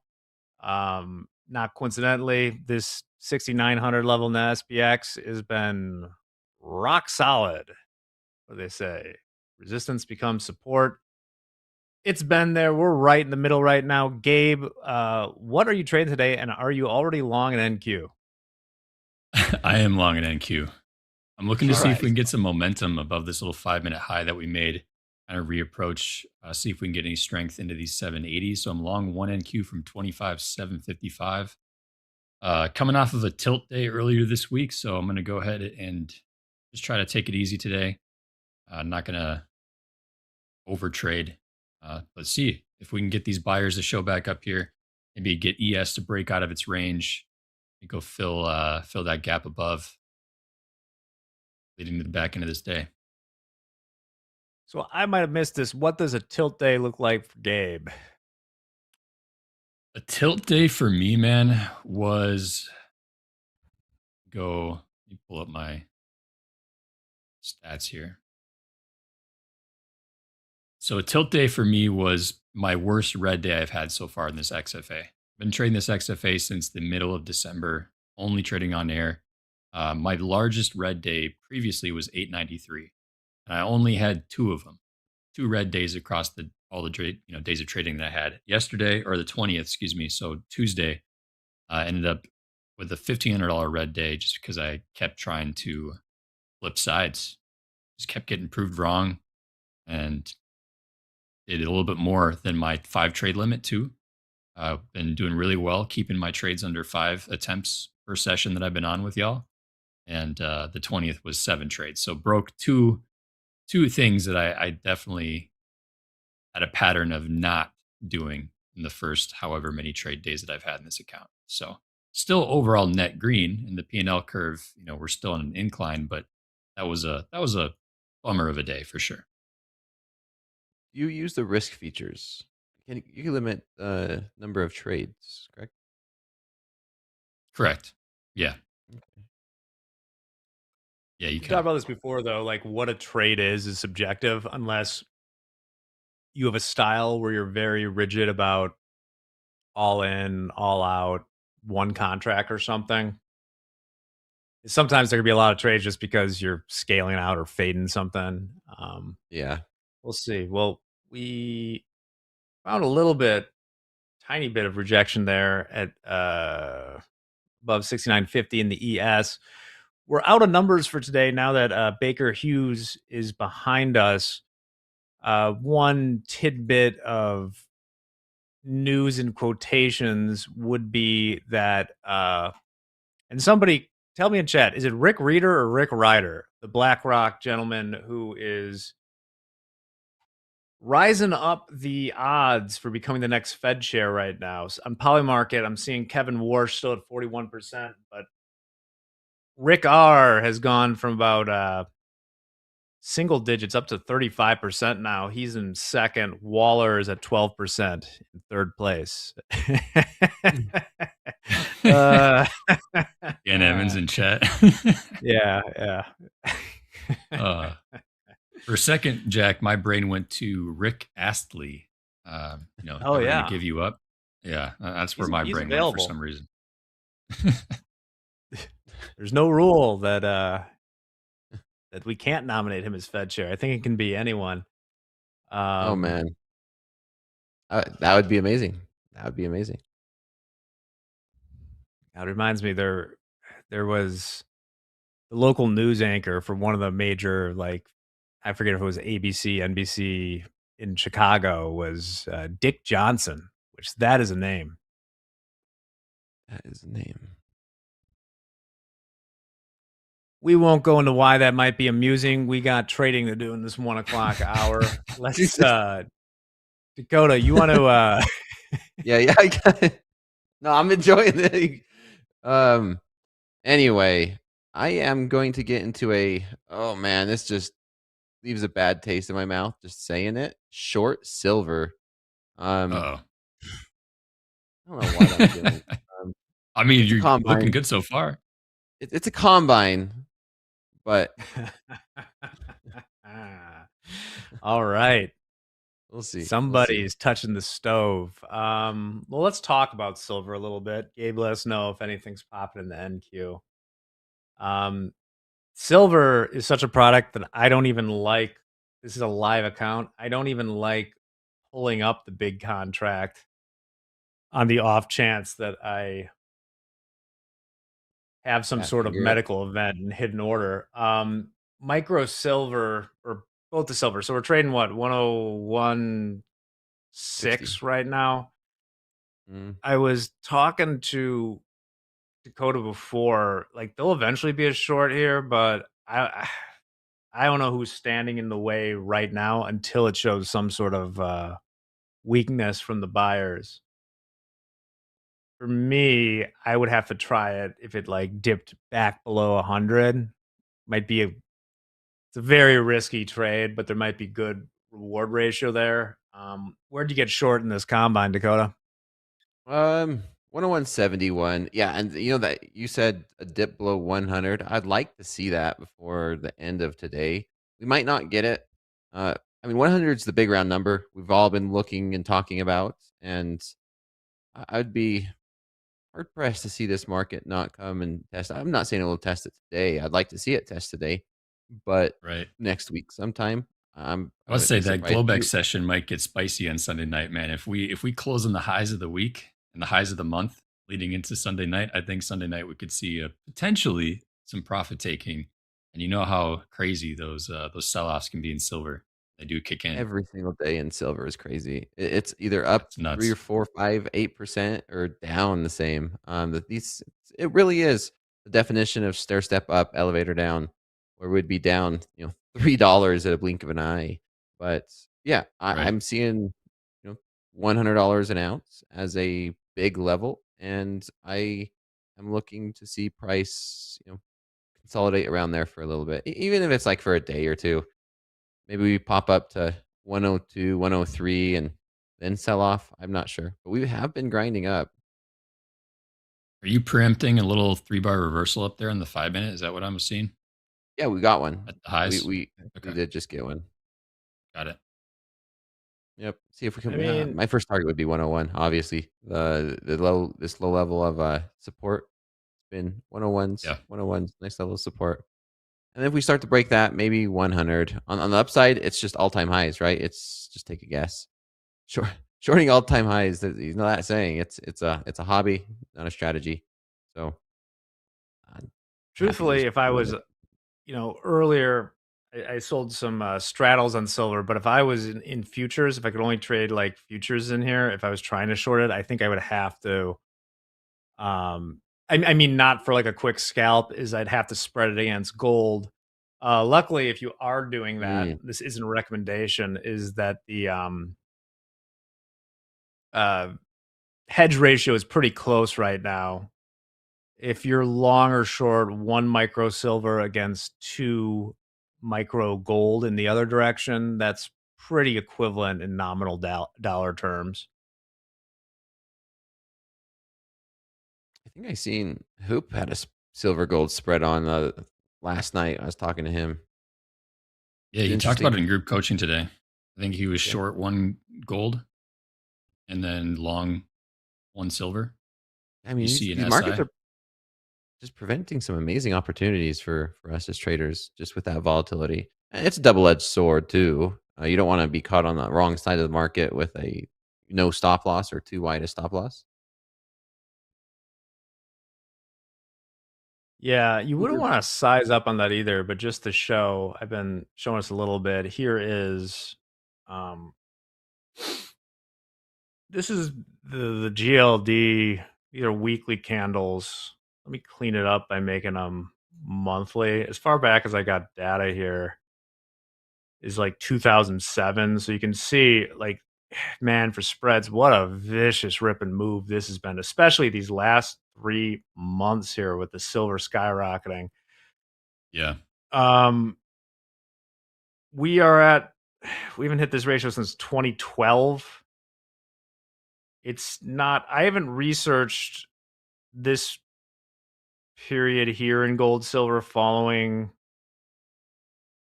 Not coincidentally, this 6,900 level in the SPX has been rock solid. What do they say? Resistance becomes support. It's been there. We're right in the middle right now. Gabe, what are you trading today, and are you already long an NQ? I am long an NQ. I'm looking to All see right. if we can get some momentum above this little 5-minute high that we made, kind of reapproach, see if we can get any strength into these 780s. So I'm long one NQ from 25,755. Coming off of a tilt day earlier this week, so I'm going to go ahead and just try to take it easy today. Not going to overtrade. Let's see if we can get these buyers to show back up here. Maybe get ES to break out of its range and go fill that gap above, leading to the back end of this day. So I might have missed this. What does a tilt day look like for Gabe? A tilt day for me, man, was let me pull up my stats here. So a tilt day for me was my worst red day I've had so far in this XFA. I've been trading this XFA since the middle of December, only trading on air. My largest red day previously was 893, and I only had 2 of them, 2 red days across all the days of trading that I had. Yesterday, or the 20th, excuse me. So Tuesday, I ended up with a $1,500 red day just because I kept trying to flip sides, just kept getting proved wrong, and did a little bit more than my 5 trade limit too. Been doing really well, keeping my trades under 5 attempts per session that I've been on with y'all. And the 20th was 7 trades. So broke two things that I definitely had a pattern of not doing in the first however many trade days that I've had in this account. So still overall net green in the P&L curve. We're still on an incline, but that was a bummer of a day for sure. You use the risk features. You can limit number of trades, correct? Correct. Yeah. Yeah, you We can. talked about this before, though. Like, what a trade is subjective unless you have a style where you're very rigid about all in, all out, one contract or something. Sometimes there could be a lot of trades just because you're scaling out or fading something. Yeah. We'll see. Well, we found tiny bit of rejection there at above 6950 in the ES. We're out of numbers for today now that Baker Hughes is behind us. One tidbit of news and quotations would be that, and somebody tell me in chat, is it Rick Reeder or Rick Ryder, the BlackRock gentleman who is rising up the odds for becoming the next Fed chair right now? So on Polymarket, I'm seeing Kevin Warsh still at 41%, but Rick R has gone from about single digits up to 35% now. He's in second. Waller is at 12% in third place. Dan Evans in chat. Yeah. For a second, Jack, my brain went to Rick Astley. Oh, never yeah. gonna give you up. Yeah, that's where my He's brain available. went for some reason. There's no rule that that we can't nominate him as Fed chair. I think it can be anyone. Oh man, That would be amazing. That would be amazing. That reminds me, there was the local news anchor for one of the major, like, I forget if it was ABC, NBC in Chicago, was Dick Johnson, which that is a name. That is a name. We won't go into why that might be amusing. We got trading to do in this 1 o'clock hour. Let's Dakota, you want to Yeah, I got it. No, I'm enjoying it. Anyway, I am going to get into oh man, this just leaves a bad taste in my mouth just saying it. Short silver. Uh-oh. I don't know what I'm doing. I mean, it's a you're combine. looking good so far. It's a combine, but all right. We'll see. Somebody's touching the stove. Well, let's talk about silver a little bit. Gabe, let us know if anything's popping in the NQ. Silver is such a product that I don't even like. This is a live account. I don't even like pulling up the big contract on the off chance that I have some sort of medical event in hidden order. Micro silver, or both the silver. So we're trading what, 101.6 right now. I was talking to Dakota before, like, they'll eventually be a short here, but I don't know who's standing in the way right now until it shows some sort of weakness from the buyers. For me, I would have to try it if it like dipped back below 100. It's a very risky trade, but there might be good reward ratio there. Where'd you get short in this combine, Dakota? 101.71. Yeah, and you know that you said a dip below 100. I'd like to see that before the end of today. We might not get it. I mean, 100 is the big round number we've all been looking and talking about, and I'd be hard pressed to see this market not come and test. I'm not saying it will test it today. I'd like to see it test today, but next week sometime. I'll say that surprised. Globex session might get spicy on Sunday night, man. If we close on the highs of the week and the highs of the month leading into Sunday night, I think Sunday night we could see potentially some profit taking. And you know how crazy those sell-offs can be in silver. They do kick in every single day in silver is crazy. It's either up 3 or 4, 5, 8% or down the same. It really is the definition of stair step up, elevator down, where we'd be down, $3 at a blink of an eye. But yeah, I'm seeing $100 an ounce as a big level, and I am looking to see price consolidate around there for a little bit, even if it's like for a day or two. Maybe we pop up to 102, 103 and then sell off. I'm not sure, but we have been grinding up. Are you preempting a little 3-bar reversal up there in the 5-minute? Is that what I'm seeing? Yeah, we got one at the highs. We did just get one. Got it. Yep. See if we can. My first target would be 101. Obviously, this low level of support. It's been 101s. Yeah, 101s. Nice level of support. And if we start to break that, maybe 100. On the upside, it's just all-time highs, right? It's just take a guess. Shorting all-time highs. He's not that saying it's a hobby, not a strategy. So, truthfully, if I was, earlier, I sold some straddles on silver. But if I was in futures, if I could only trade like futures in here, if I was trying to short it, I think I would have to. I mean, not for like a quick scalp, is I'd have to spread it against gold. Luckily, if you are doing that, this isn't a recommendation, is that the hedge ratio is pretty close right now. If you're long or short 1 micro silver against 2 micro gold in the other direction, that's pretty equivalent in nominal dollar terms. I think I seen Hoop had a silver gold spread on last night. I was talking to him. Yeah, he talked about it in group coaching today. I think he was short 1 gold and then long 1 silver. I mean, these markets are just preventing some amazing opportunities for us as traders, just with that volatility. And it's a double-edged sword too. You don't want to be caught on the wrong side of the market with a no stop loss or too wide a stop loss? Yeah, you wouldn't want to size up on that either, but just to show, I've been showing us a little bit. Here is um this is the GLD. These are weekly candles. Let me clean it up by making them monthly. As far back as I got data here is like 2007. So you can see, like, man, for spreads, what a vicious rip and move this has been, especially these last 3 months here with the silver skyrocketing. Yeah. We haven't hit this ratio since 2012. It's not, I haven't researched this period here in gold silver following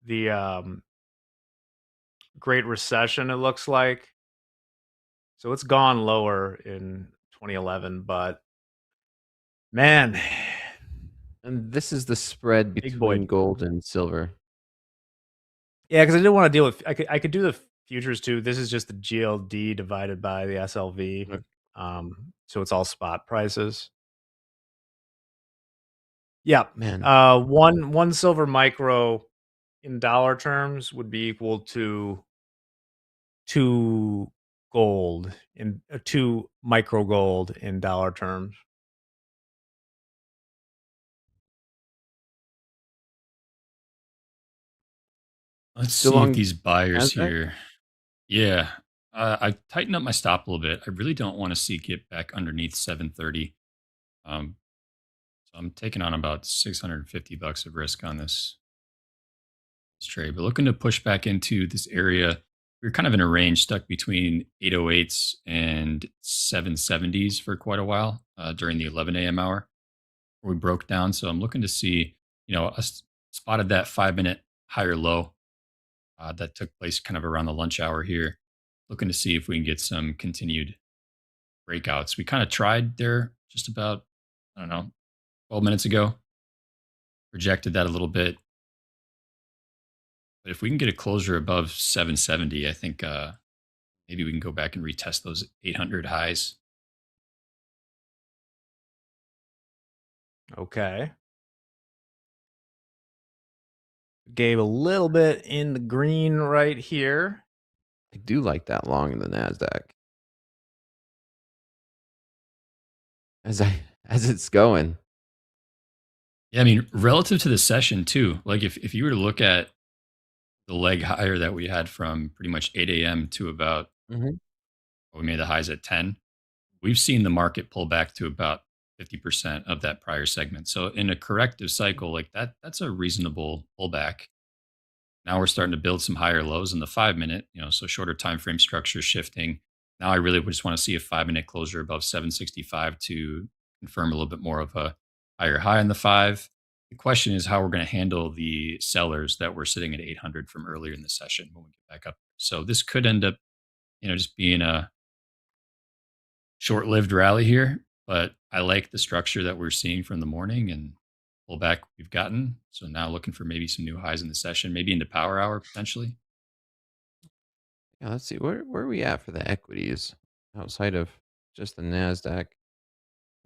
the Great Recession, it looks like. So it's gone lower in 2011, but man. And this is the spread Big boy. between gold and silver. Yeah, because I didn't want to deal with, I could do the futures too. This is just the GLD divided by the SLV. So it's all spot prices. Yeah. Man. One silver micro in dollar terms would be equal to 2 gold in 2 micro gold in dollar terms. Let's Still see long if these buyers NASDAQ? here. Yeah. I tightened up my stop a little bit. I really don't want to see it get back underneath 730. So I'm taking on about $650 of risk on this trade, but looking to push back into this area. We're kind of in a range stuck between 808s and 770s for quite a while during the 11 a.m. hour where we broke down. So I'm looking to see, spotted that 5-minute higher low that took place kind of around the lunch hour here. Looking to see if we can get some continued breakouts. We kind of tried there just about, 12 minutes ago. Rejected that a little bit. But if we can get a closure above 770, I think maybe we can go back and retest those 800 highs. Okay. Gave a little bit in the green right here. I do like that long in the NASDAQ. As it's going. Yeah, I mean, relative to the session too, like if you were to look at the leg higher that we had from pretty much 8 a.m. to about, we made the highs at 10, we've seen the market pull back to about 50% of that prior segment. So in a corrective cycle like that, that's a reasonable pullback. Now we're starting to build some higher lows in the 5-minute, so shorter time frame structure shifting. Now I really just want to see a 5-minute closure above 765 to confirm a little bit more of a higher high in the 5. The question is how we're going to handle the sellers that were sitting at 800 from earlier in the session when we get back up. So this could end up, just being a short-lived rally here, but I like the structure that we're seeing from the morning and pullback we've gotten. So now looking for maybe some new highs in the session, maybe into power hour potentially. Yeah, let's see. Where are we at for the equities outside of just the NASDAQ?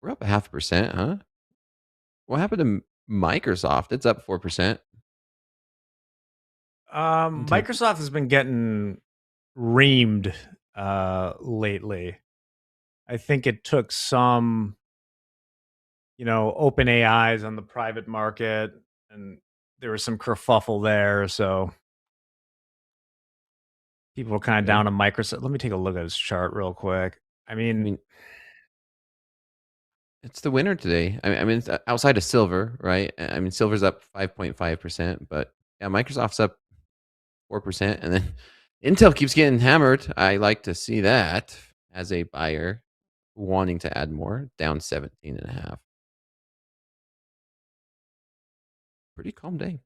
We're up 0.5%, huh? What happened to Microsoft? It's up 4%. Microsoft has been getting reamed lately. I think it took some, open AIs on the private market, and there was some kerfuffle there. So people were kind of down on Microsoft. Let me take a look at this chart real quick. I mean, it's the winner today. I mean, it's outside of silver, right? I mean, silver's up 5.5%, but yeah, Microsoft's up 4%, and then Intel keeps getting hammered. I like to see that as a buyer wanting to add more, down 17.5. Pretty calm day.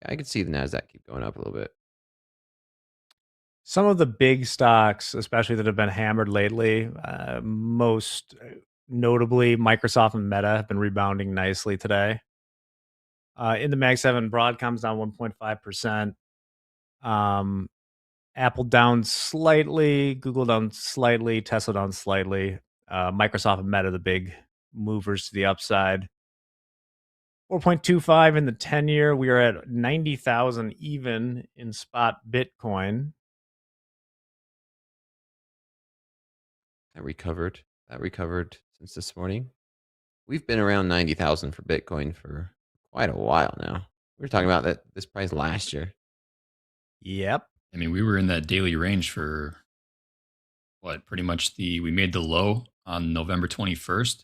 I could see the NASDAQ keep going up a little bit. some of the big stocks, especially that have been hammered lately, most notably Microsoft and Meta, have been rebounding nicely today. In the Mag 7, Broadcom's down 1.5%. Apple down slightly, Google down slightly, Tesla down slightly. Microsoft and Meta, the big movers to the upside. 4.25 in the 10-year. We are at 90,000 even in spot Bitcoin. That recovered. That recovered since this morning. We've been around 90,000 for Bitcoin for quite a while now. We were talking about this price last year. Yep. I mean, we were in that daily range for what? Pretty much we made the low on November 21st,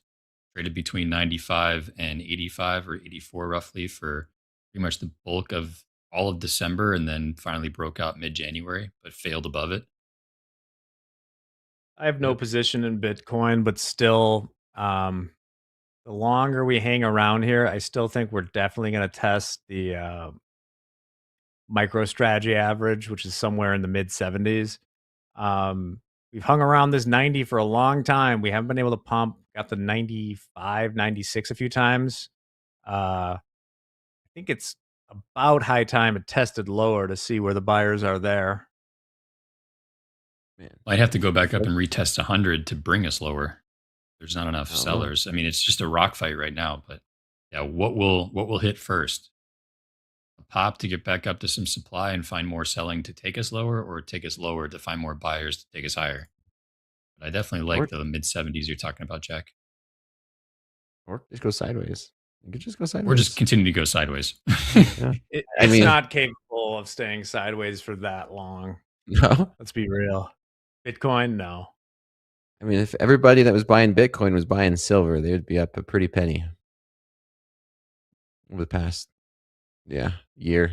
traded between 95 and 85 or 84 roughly for pretty much the bulk of all of December, and then finally broke out mid-January, but failed above it. I have no position in Bitcoin, but still, the longer we hang around here, I still think we're definitely going to test the MicroStrategy average, which is somewhere in the mid 70s. We've hung around this 90 for a long time. We haven't been able to pump. Got the 95, 96 a few times. I think it's about high time it tested lower to see where the buyers are there. I'd have to go back up and retest 100 to bring us lower. There's not enough Oh, wow. sellers. I mean, it's just a rock fight right now. But yeah, what will hit first? A pop to get back up to some supply and find more selling to take us lower, or take us lower to find more buyers to take us higher? But I definitely like the mid 70s you're talking about, Jack. Or just go sideways. You could just go sideways. Or just continue to go sideways. Yeah. It's not capable of staying sideways for that long. No. Let's be real. Bitcoin, no. I mean, if everybody that was buying Bitcoin was buying silver, they would be up a pretty penny over the past, year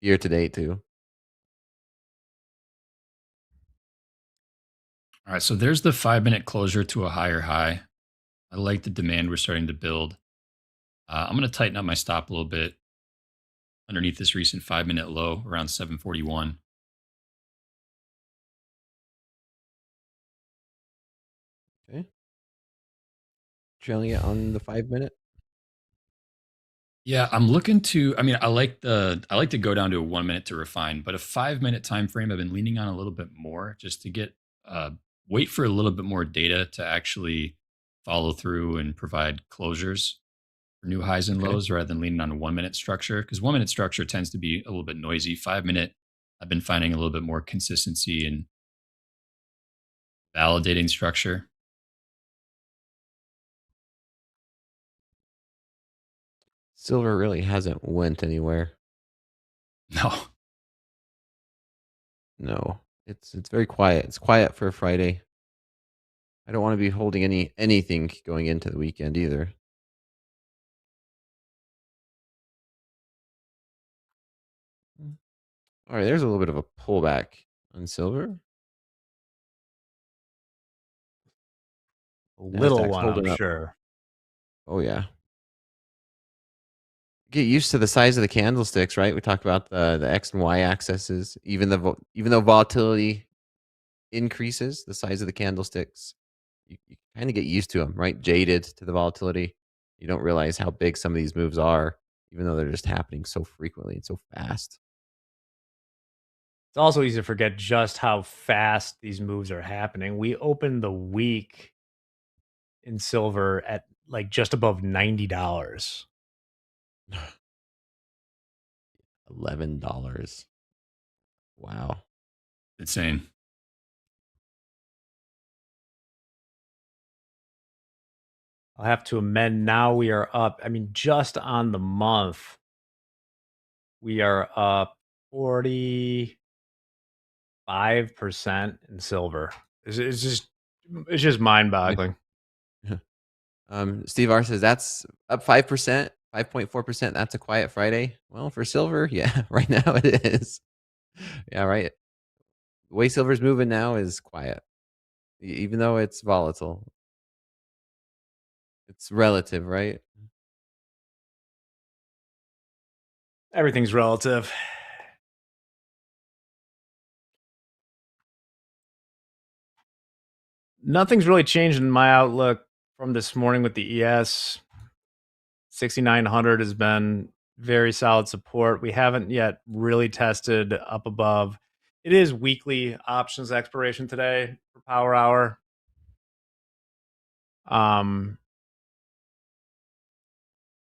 to date too. All right, so there's the 5-minute closure to a higher high. I like the demand we're starting to build. I'm going to tighten up my stop a little bit underneath this recent 5-minute low around 741. Okay. Trailing it on the 5-minute. Yeah, I'm looking to. I mean, I like to go down to a 1 minute to refine, but a 5-minute time frame I've been leaning on a little bit more, just to get wait for a little bit more data to actually follow through and provide closures for new highs and Okay. lows, rather than leaning on a 1 minute structure, because 1 minute structure tends to be a little bit noisy. 5-minute, I've been finding a little bit more consistency and validating structure. Silver really hasn't went anywhere. No. No. It's very quiet. It's quiet for a Friday. I don't want to be holding anything going into the weekend either. All right, there's a little bit of a pullback on silver. A little NASDAQ's one, holding I'm up. sure. Oh yeah. Get used to the size of the candlesticks, right? We talked about the X and Y axes. Even though volatility increases, the size of the candlesticks, you kind of get used to them, right? Jaded to the volatility. You don't realize how big some of these moves are, even though they're just happening so frequently and so fast. It's also easy to forget just how fast these moves are happening. We opened the week in silver at like just above $90. $11. Wow. Insane. I'll have to amend. Now we are up. I mean, just on the month, we are up 45% in silver. It's just mind-boggling. Steve R says that's up 5%, 5.4%. That's a quiet Friday. Well, for silver, yeah, right now it is. Yeah, right. The way silver's moving now is quiet, even though it's volatile. It's relative, right? Everything's relative. Nothing's really changed in my outlook from this morning with the ES. 6,900 has been very solid support. We haven't yet really tested up above. It is weekly options expiration today for Power Hour.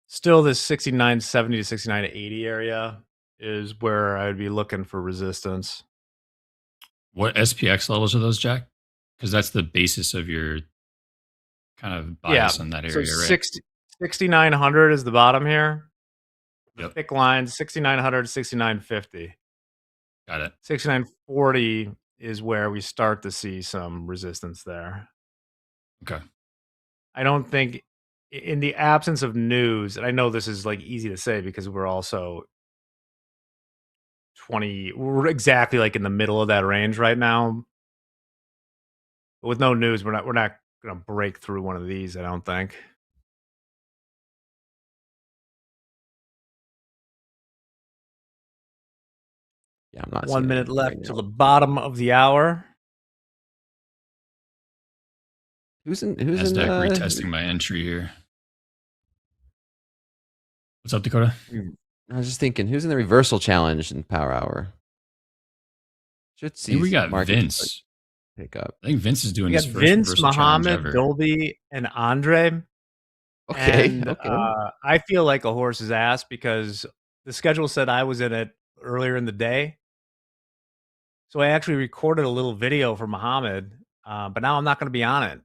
Still this 69.70 to 69.80 area is where I would be looking for resistance. What SPX levels are those, Jack? Because that's the basis of your kind of bias on that area, so right? 6,900 is the bottom here. Yep. Thick line 6,900, 6,950. Got it. 6,940 is where we start to see some resistance there. Okay. I don't think, in the absence of news, and I know this is like easy to say because we're also we're exactly like in the middle of that range right now. But with no news, we're not gonna break through one of these, I don't think. Yeah, I'm not 1 seeing minute anything left right to now. the bottom of the hour. Who's in NASDAQ retesting my entry here. What's up, Dakota? I was just thinking, who's in the reversal challenge in Power Hour? Should see. Here we got markets Vince. Pick up. I think Vince is doing We his got first Vince, reversal challenge Muhammad, ever. Dolby, and Andre. Okay, And okay. I feel like a horse's ass because the schedule said I was in it earlier in the day. So I actually recorded a little video for Muhammad, but now I'm not going to be on it.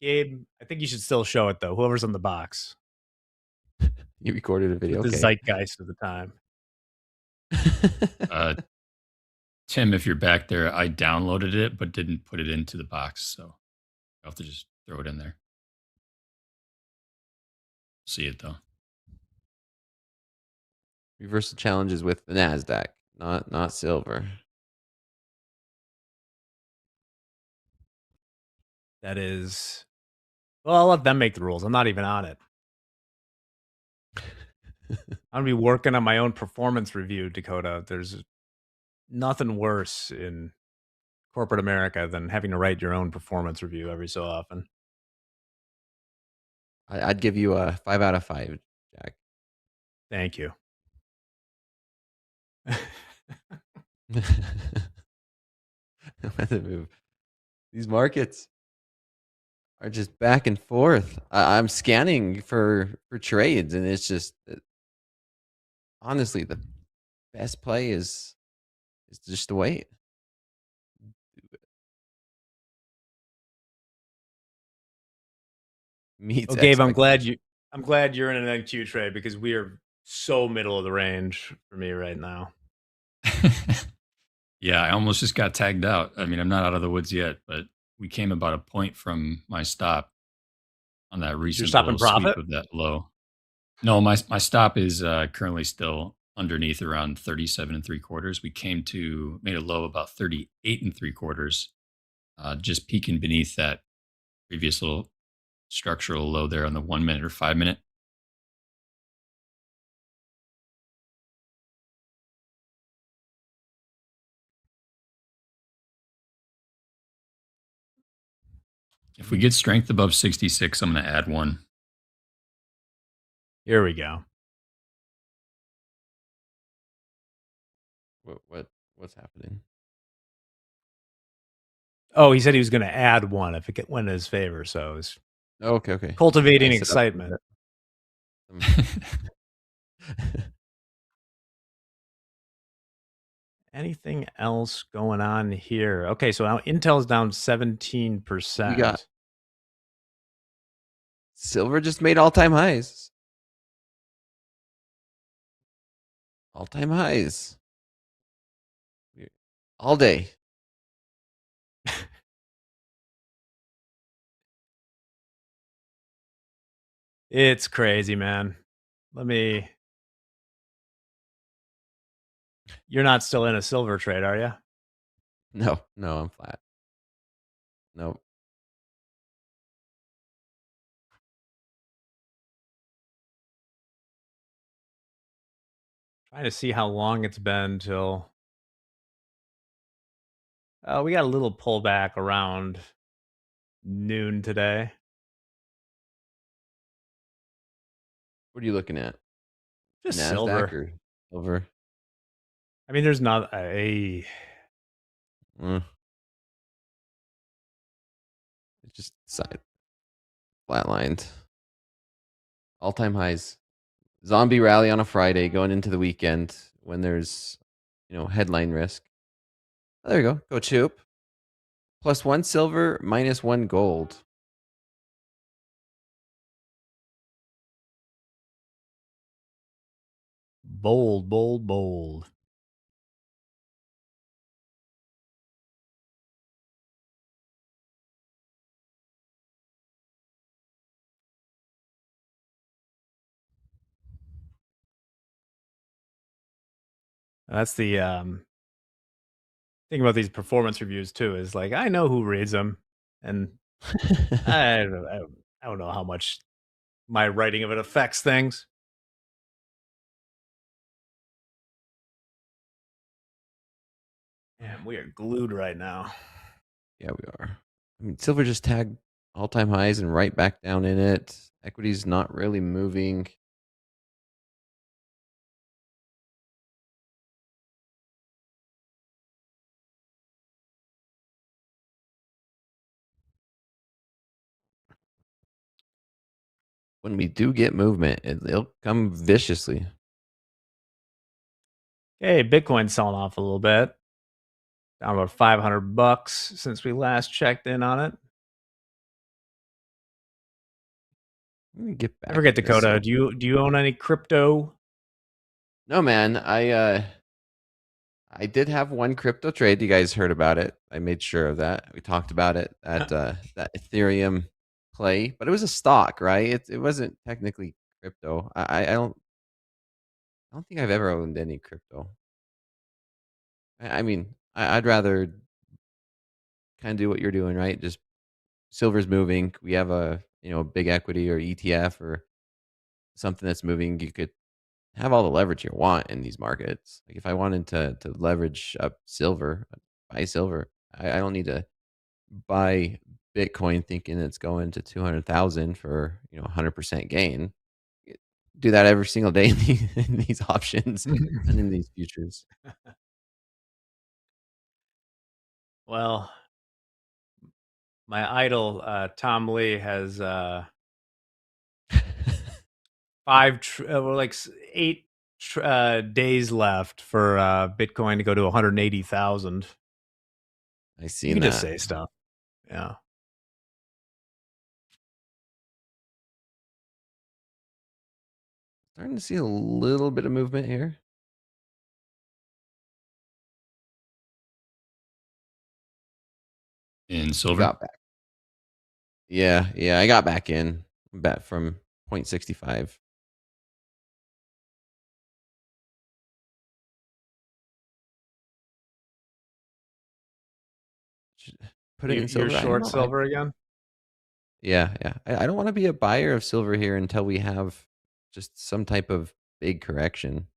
Gabe, I think you should still show it though. Whoever's on the box. You recorded a video. With the Okay. zeitgeist of the time. Tim, if you're back there, I downloaded it but didn't put it into the box, so I'll have to just throw it in there. See it though. Reversal challenges with the NASDAQ, not silver. That is, well, I'll let them make the rules. I'm not even on it. I'm gonna be working on my own performance review, Dakota. There's nothing worse in corporate America than having to write your own performance review every so often. I'd give you a 5 out of 5, Jack. Thank you. These markets are just back and forth. I'm scanning for trades, and it's just honestly the best play is just to wait. Meets Gabe, I'm expectation. glad you're in an NQ trade because we are so middle of the range for me right now. Yeah, I almost just got tagged out. I mean, I'm not out of the woods yet, but we came about a point from my stop on that recent stop little and profit? sweep of that low. No, my stop is currently still underneath around 37 3/4. We made a low about 38 3/4, just peeking beneath that previous little structural low there on the 1 minute or 5 minute. If we get strength above 66, I'm going to add one. Here we go. What's happening? Oh, he said he was going to add one if it went in his favor. So it's okay. cultivating Nice setup. excitement. Anything else going on here? Okay, so now Intel's down 17%. We got silver just made all-time highs. All-time highs. All day. It's crazy, man. You're not still in a silver trade, are you? No, I'm flat. Nope. Trying to see how long it's been till we got a little pullback around noon today. What are you looking at? Just NASDAQ silver. or silver? I mean, there's not a It's just flatlined. All-time highs. Zombie rally on a Friday going into the weekend when there's, headline risk. Oh, there you go. Go Choop. +1 silver, -1 gold. Bold, bold, bold. That's the thing about these performance reviews too, is like I know who reads them, and I don't know how much my writing of it affects things. Yeah, we are glued right now. Yeah, we are. I mean, silver just tagged all-time highs and right back down in it. Equity's not really moving. When we do get movement, it'll come viciously. Okay, Bitcoin's selling off a little bit. Down about $500 since we last checked in on it. Let me get back. I forget, at this. Dakota. Do you own any crypto? No, man. I did have one crypto trade. You guys heard about it. I made sure of that. We talked about it at that Ethereum play, but it was a stock, right? It wasn't technically crypto. I don't think I've ever owned any crypto. I mean, I'd rather kind of do what you're doing, right? Just silver's moving. We have a big equity or ETF or something that's moving. You could have all the leverage you want in these markets. Like if I wanted to leverage up silver, I'd buy silver. I don't need to buy Bitcoin thinking it's going to 200,000 for 100% gain. Do that every single day in these options and in these futures. Well, my idol, Tom Lee, has 8 days left for Bitcoin to go to 180,000. I see. You can that. just say stuff. Yeah. Starting to see a little bit of movement here. In You silver. got back. Yeah, I got back in. Bet from 0.65. Put it in silver. You're short silver again? Yeah. I don't want to be a buyer of silver here until we have just some type of big correction.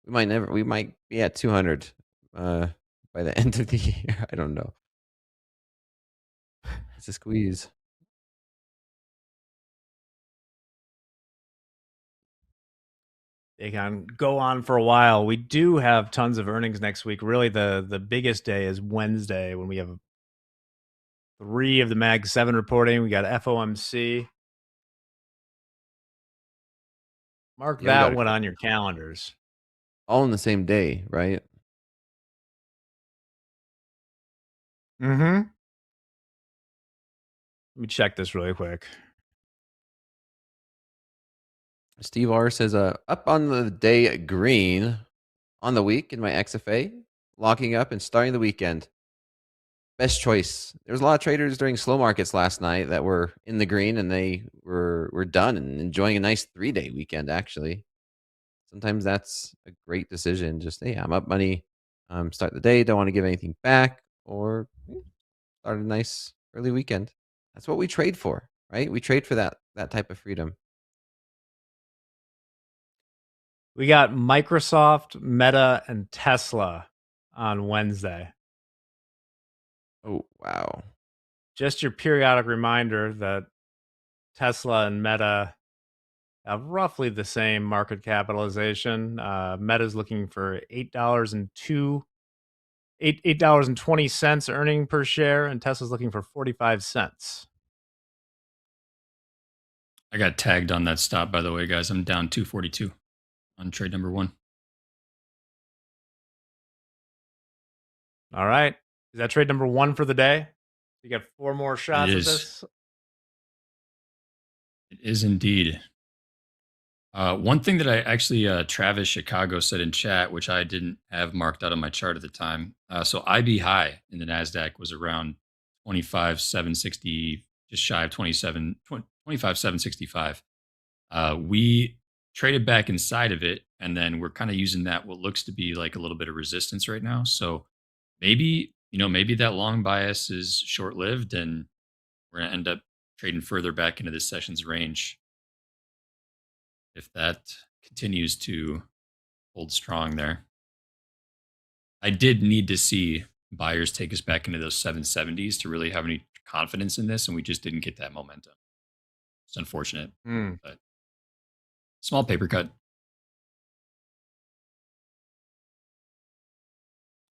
We might be at 200 by the end of the year. I don't know. It's a squeeze. They can go on for a while. We do have tons of earnings next week. Really, the biggest day is Wednesday when we have 3 of the Mag 7 reporting. We got FOMC. Mark that one on your calendars. All in the same day, right? Mm-hmm. Let me check this really quick. Steve R says, up on the day green on the week in my XFA, locking up and starting the weekend. Best choice. There's a lot of traders during slow markets last night that were in the green and they were done and enjoying a nice 3-day weekend, actually. Sometimes that's a great decision. Just, hey, I'm up money. Start the day, don't want to give anything back, or start a nice early weekend. That's what we trade for, right? We trade for that type of freedom. We got Microsoft, Meta, and Tesla on Wednesday. Oh, wow. Just your periodic reminder that Tesla and Meta have roughly the same market capitalization. Meta's looking for $8.20 earning per share, and Tesla's looking for 45 cents. I got tagged on that stop, by the way, guys. I'm down 242 on trade number 1. All right. Is that trade number 1 for the day? You got 4 more shots It at is. this? It is indeed. One thing that I actually, Travis Chicago said in chat, which I didn't have marked out on my chart at the time. So IB high in the NASDAQ was around 25,760, just shy of 25,765. We traded back inside of it, and then we're kind of using that, what looks to be like a little bit of resistance right now. So maybe, maybe that long bias is short lived and we're going to end up trading further back into this session's range if that continues to hold strong there. I did need to see buyers take us back into those 770s to really have any confidence in this, and we just didn't get that momentum. It's unfortunate, but small paper cut.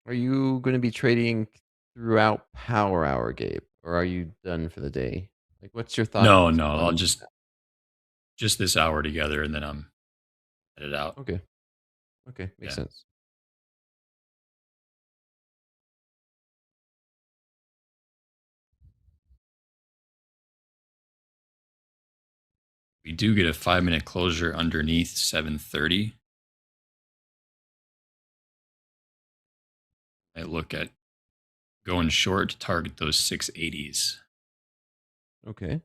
Are you going to be trading throughout Power Hour, Gabe, or are you done for the day? Like, what's your thought? No, I'll just this hour together, and then I'm headed out. Okay, makes sense. We do get a 5-minute closure underneath 730. I look at going short to target those 680s. Okay.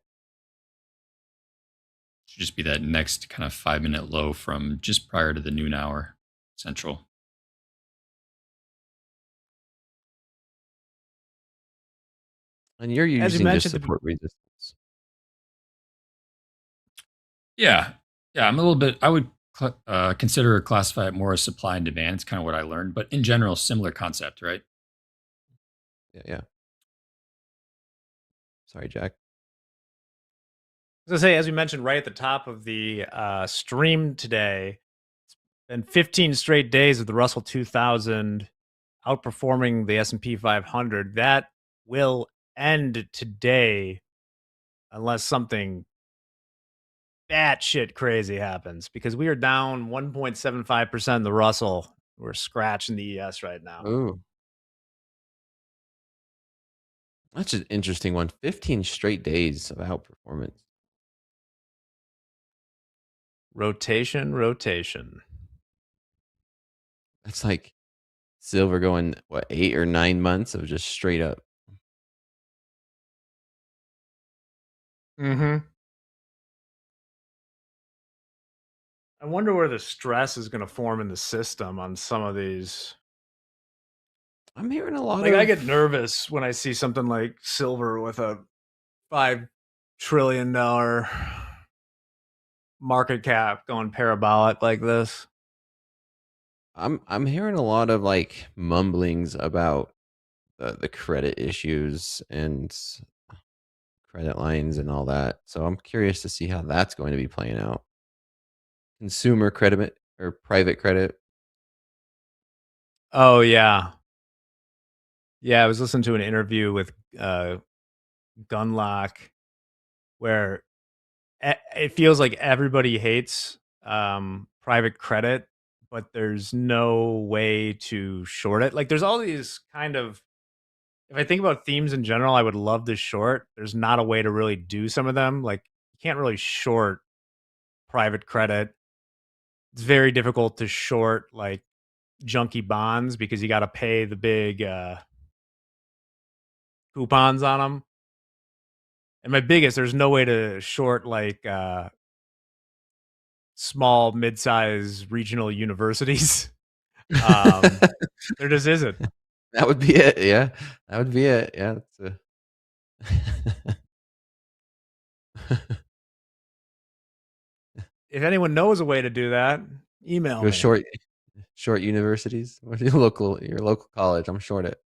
Should just be that next kind of 5-minute low from just prior to the noon hour central. And you're using just support resistance. Yeah. I'm a little bit. I would consider or classify it more as supply and demand. It's kind of what I learned, but in general, similar concept, right? Yeah. Sorry, Jack. I was going to say, as we mentioned right at the top of the stream today, it's been 15 straight days of the Russell 2000 outperforming the S&P 500. That will end today unless something batshit crazy happens, because we are down 1.75% in the Russell. We're scratching the ES right now. Ooh. That's an interesting one. 15 straight days of outperformance. Rotation. That's like silver going, 8 or 9 months of just straight up. Mm-hmm. I wonder where the stress is going to form in the system on some of these. I'm hearing a lot of... I get get nervous when I see something like silver with a $5 trillion market cap going parabolic like this. I'm hearing a lot of mumblings about the credit issues and credit lines and all that. So I'm curious to see how that's going to be playing out. Consumer credit or private credit. Oh yeah. Yeah, I was listening to an interview with Gunlock where it feels like everybody hates private credit, but there's no way to short it. Like, there's all these kind of, if I think about themes in general, I would love to short. There's not a way to really do some of them. Like, you can't really short private credit. It's very difficult to short like junky bonds because you got to pay the big coupons on them. And my biggest, there's no way to short like small, mid-size regional universities. There just isn't. That would be it. Yeah, that would be it. Yeah. If anyone knows a way to do that, email me. Short universities. Your local college. I'm short it.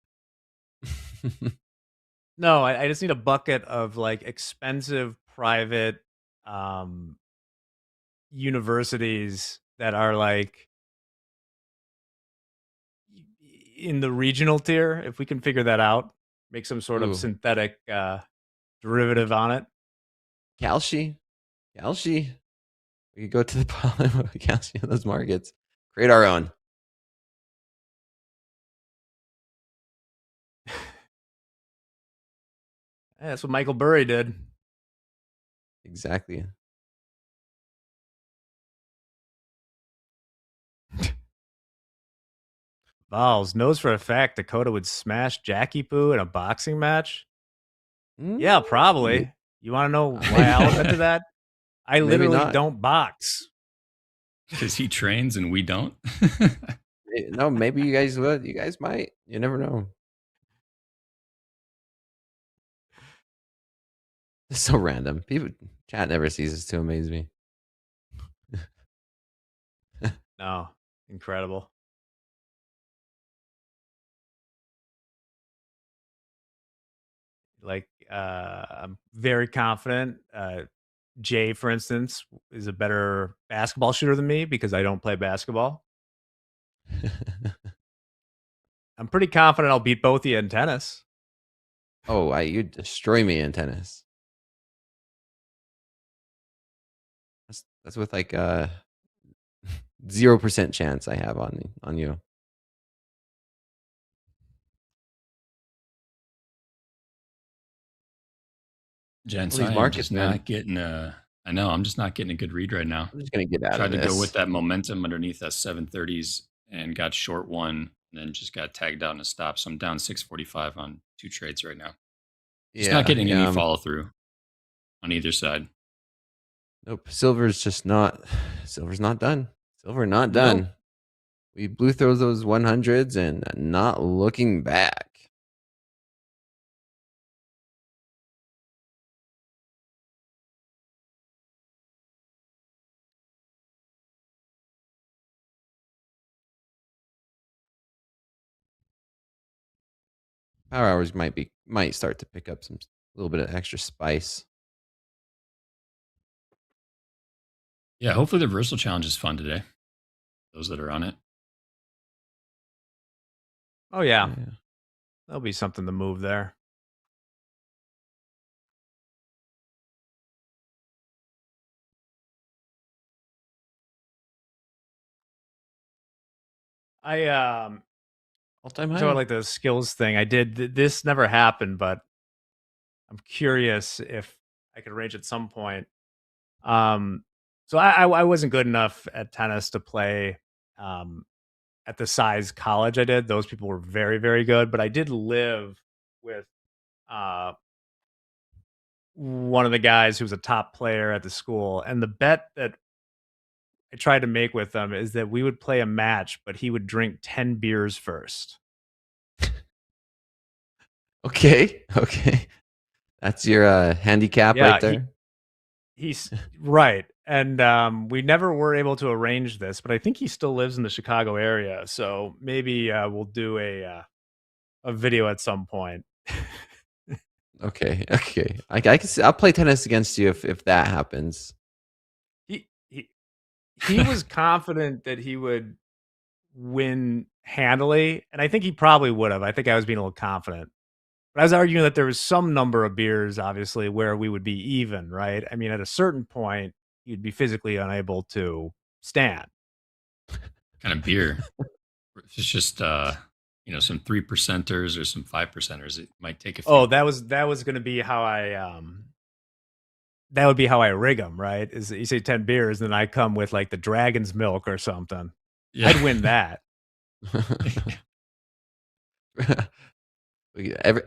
No, I just need a bucket of like expensive private universities that are like in the regional tier. If we can figure that out, make some sort of Ooh. synthetic derivative on it. Calci. We could go to the bottom of calci in those markets. Create our own. Yeah, that's what Michael Burry did. Exactly. Vols knows for a fact Dakota would smash Jackie Poo in a boxing match. Yeah, probably. You want to know why I'll admit to that? I Maybe literally not. don't box. Because he trains and we don't. No, maybe you guys would. You guys might. You never know. It's so random. People chat never ceases to amaze me. No, incredible. Like, I'm very confident. Jay, for instance, is a better basketball shooter than me because I don't play basketball. I'm pretty confident I'll beat both of you in tennis. Oh, you destroy me in tennis. That's with like 0% chance I have on you. Gents, All these I am markets, just man. not getting I know I'm just not getting a good read right now. I'm just gonna get out Tried of to go this. with that momentum underneath that 730s and got short one, and then just got tagged out in a stop. So I'm down 645 on 2 trades right now. Just not getting any follow through on either side. Nope. Silver's not done. Silver not done. Nope. We blew through those 100s and not looking back. Power hours might start to pick up some little bit of extra spice. Yeah, hopefully the reversal challenge is fun today. Those that are on it. Oh yeah. There'll be something to move there. I all-time so high. like the skills thing. I did this never happened, but I'm curious if I could arrange at some point. So I wasn't good enough at tennis to play at the size college I did. Those people were very, very good, but I did live with one of the guys who was a top player at the school. And the bet that I tried to make with him is that we would play a match, but he would drink 10 beers first. Okay. That's your handicap right there. He's right. And we never were able to arrange this, but I think he still lives in the Chicago area. So maybe we'll do a video at some point. Okay. I can see, I'll play tennis against you if that happens. He was confident that he would win handily, and I think he probably would have. I think I was being a little confident. But I was arguing that there was some number of beers, obviously, where we would be even, right? I mean, at a certain point, you'd be physically unable to stand. Kind of beer. If it's just some 3%ers or some 5%ers, it might take a few. Oh, that was going to be how that would be how I rig them, right? Is you say 10 beers, and then I come with like the dragon's milk or something. Yeah. I'd win that.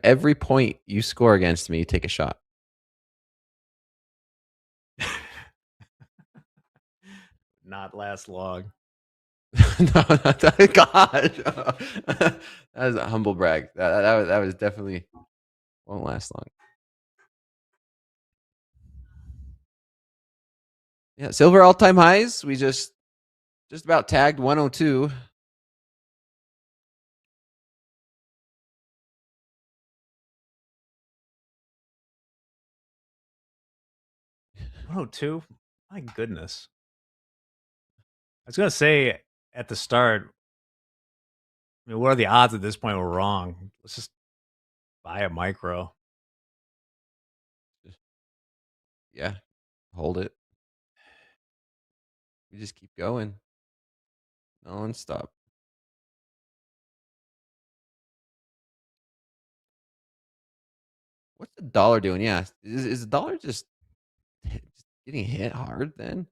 Every point you score against me, you take a shot. Not last long. No, not that. God, that was a humble brag. That was definitely won't last long. Yeah, silver all-time highs. We just about tagged 102. 102. My goodness. was gonna say at the start, I mean, what are the odds at this point we're wrong? Let's just buy a micro. Yeah, hold it. We just keep going. Non-stop. What's the dollar doing? Yeah, is the dollar just getting hit hard then?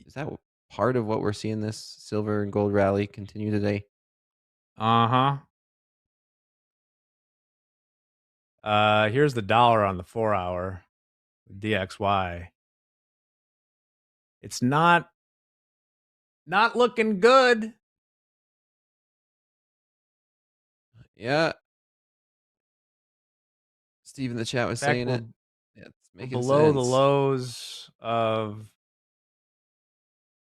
Is that part of what we're seeing this silver and gold rally continue today? Here's the dollar on the 4-hour DXY. It's not looking good. Yeah. Steve in the chat was saying it. Yeah, it's We're making below the sense. lows of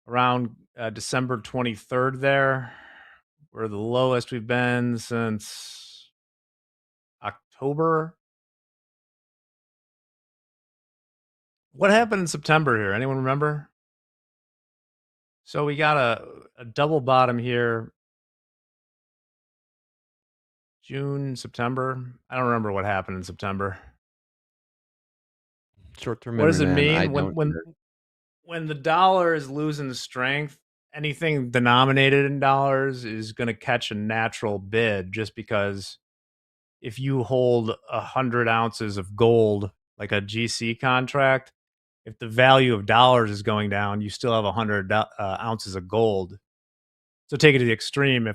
around December 23rd there. We're the lowest we've been since October. What happened in September here? Anyone remember? So we got a double bottom here. June, September. I don't remember what happened in September. Short-term What does it memory, man. I mean don't either. when the dollar is losing strength? Anything denominated in dollars is going to catch a natural bid, just because if you hold 100 ounces of gold, like a GC contract, if the value of dollars is going down, you still have 100 ounces of gold. So take it to the extreme.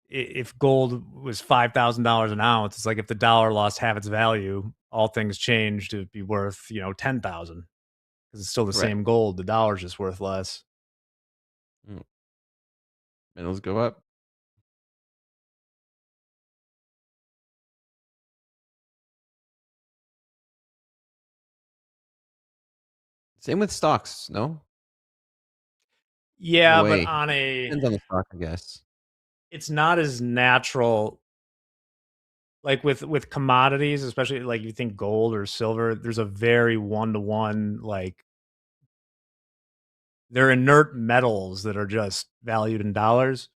If gold was $5,000 an ounce, it's like if the dollar lost half its value, all things changed, it'd be worth 10,000, because it's still the Correct. same gold. The dollar's just worth less. Metals go up. Same with stocks, no? Yeah, No but way. on Depends on the stock, I guess. it's not as natural. Like with commodities, especially like you think gold or silver, there's a very one-to-one, like they're inert metals that are just valued in dollars.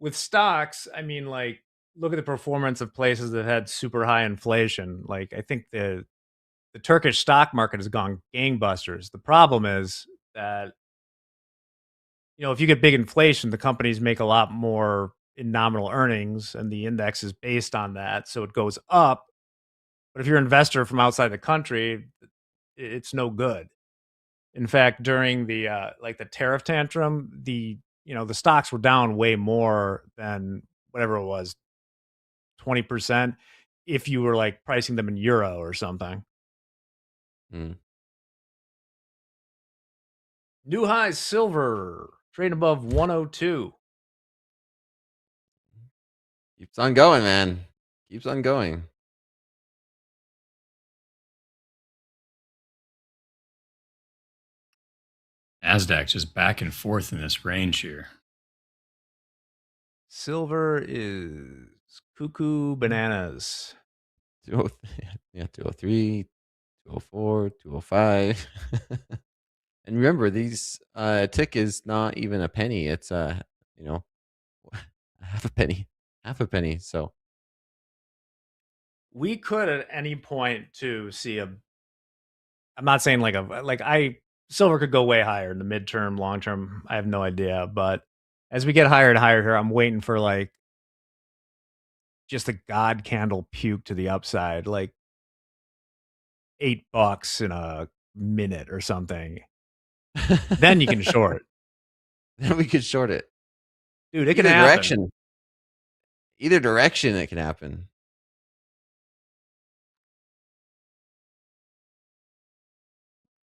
With stocks, I mean, like, look at the performance of places that had super high inflation. Like, I think the Turkish stock market has gone gangbusters. The problem is that, if you get big inflation, the companies make a lot more in nominal earnings, and the index is based on that, so it goes up. But if you're an investor from outside the country, it's no good. In fact, during the the tariff tantrum, the stocks were down way more than whatever it was, 20%, if you were like pricing them in euro or something. New highs silver, trading above 102. Keeps on going, man. Keeps on going. NASDAQ's just back and forth in this range here. Silver is cuckoo bananas. 203, 204, 205. And remember, these tick is not even a penny. It's half a penny. Half a penny. So We could at any point to see I'm not saying silver could go way higher in the midterm, long term. I have no idea. But as we get higher and higher here, I'm waiting for just a god candle puke to the upside, like $8 in a minute or something. Then you can short. Then we could short it. Dude, it can happen. Direction. Either direction it can happen.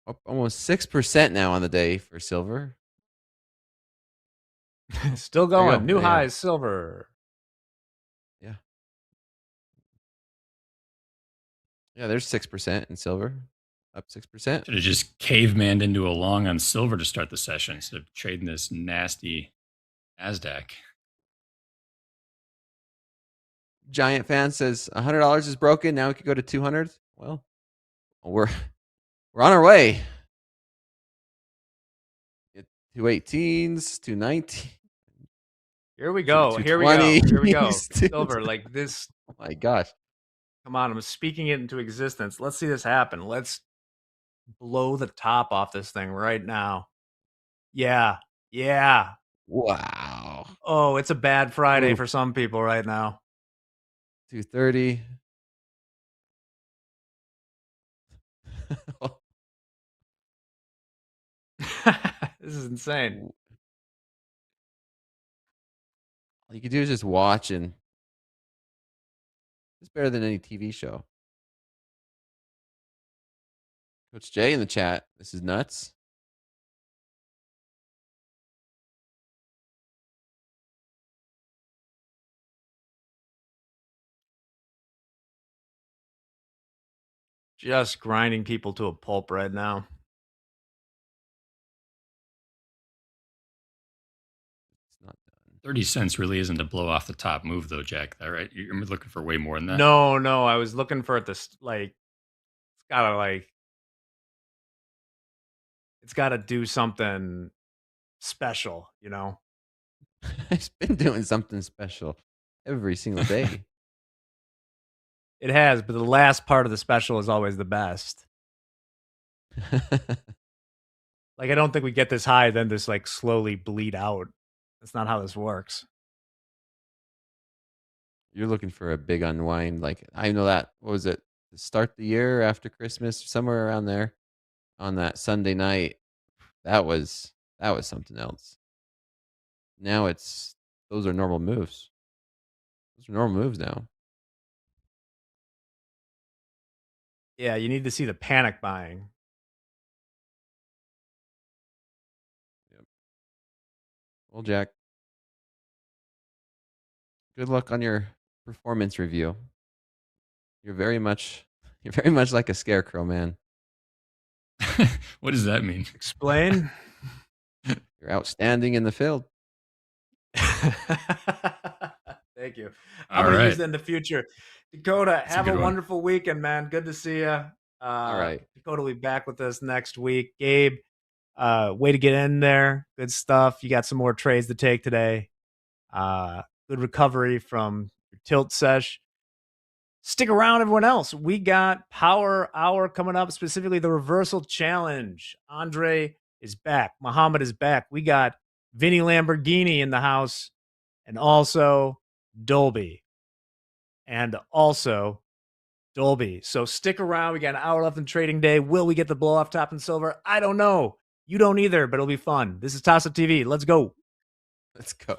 Up almost 6% now on the day for silver. Still going. New highs, silver. Yeah. Yeah, there's 6% in silver. Up 6%. Should have just cavemaned into a long on silver to start the session instead of trading this nasty NASDAQ. Giant fan says $100 is broken. Now we could go to 200. Well, we're on our way. 218s, 219. Here we go. Here we go. Here we go. 220s, Silver, like this. Oh my gosh. Come on, I'm speaking it into existence. Let's see this happen. Let's blow the top off this thing right now. Yeah. Yeah. Wow. Oh, it's a bad Friday Oof. for some people right now. 230. This is insane. All you can do is just watch, and it's better than any TV show. Coach Jay in the chat. This is nuts. Just grinding people to a pulp right now. It's not done. 30 cents really isn't a blow off the top move, though, Jack. All right, you're looking for way more than that. No, I was looking for it to it's gotta do something special, you know. It's been doing something special every single day. It has, but the last part of the special is always the best. Like, I don't think we get this high, then just like slowly bleed out. That's not how this works. You're looking for a big unwind. Like, I know that, what was it? To start the year after Christmas, somewhere around there on that Sunday night. That was something else. Now those are normal moves. Those are normal moves now. Yeah, you need to see the panic buying. Well, Jack, good luck on your performance review. You're very much like a scarecrow, man. What does that mean? Explain. You're outstanding in the field. Thank you. All I'm gonna right. use that in the future. Dakota, That's a have a good one. wonderful weekend, man. Good to see you. All right. Dakota will be back with us next week. Gabe, way to get in there. Good stuff. You got some more trades to take today. Good recovery from your tilt sesh. Stick around, everyone else. We got Power Hour coming up, specifically the Reversal Challenge. Andre is back. Muhammad is back. We got Vinny Lamborghini in the house, and also Dolby. So stick around. We got an hour left in trading day. Will we get the blow off top and silver? I don't know. You don't either, but it'll be fun. This is TopstepTV. Let's go. Let's go.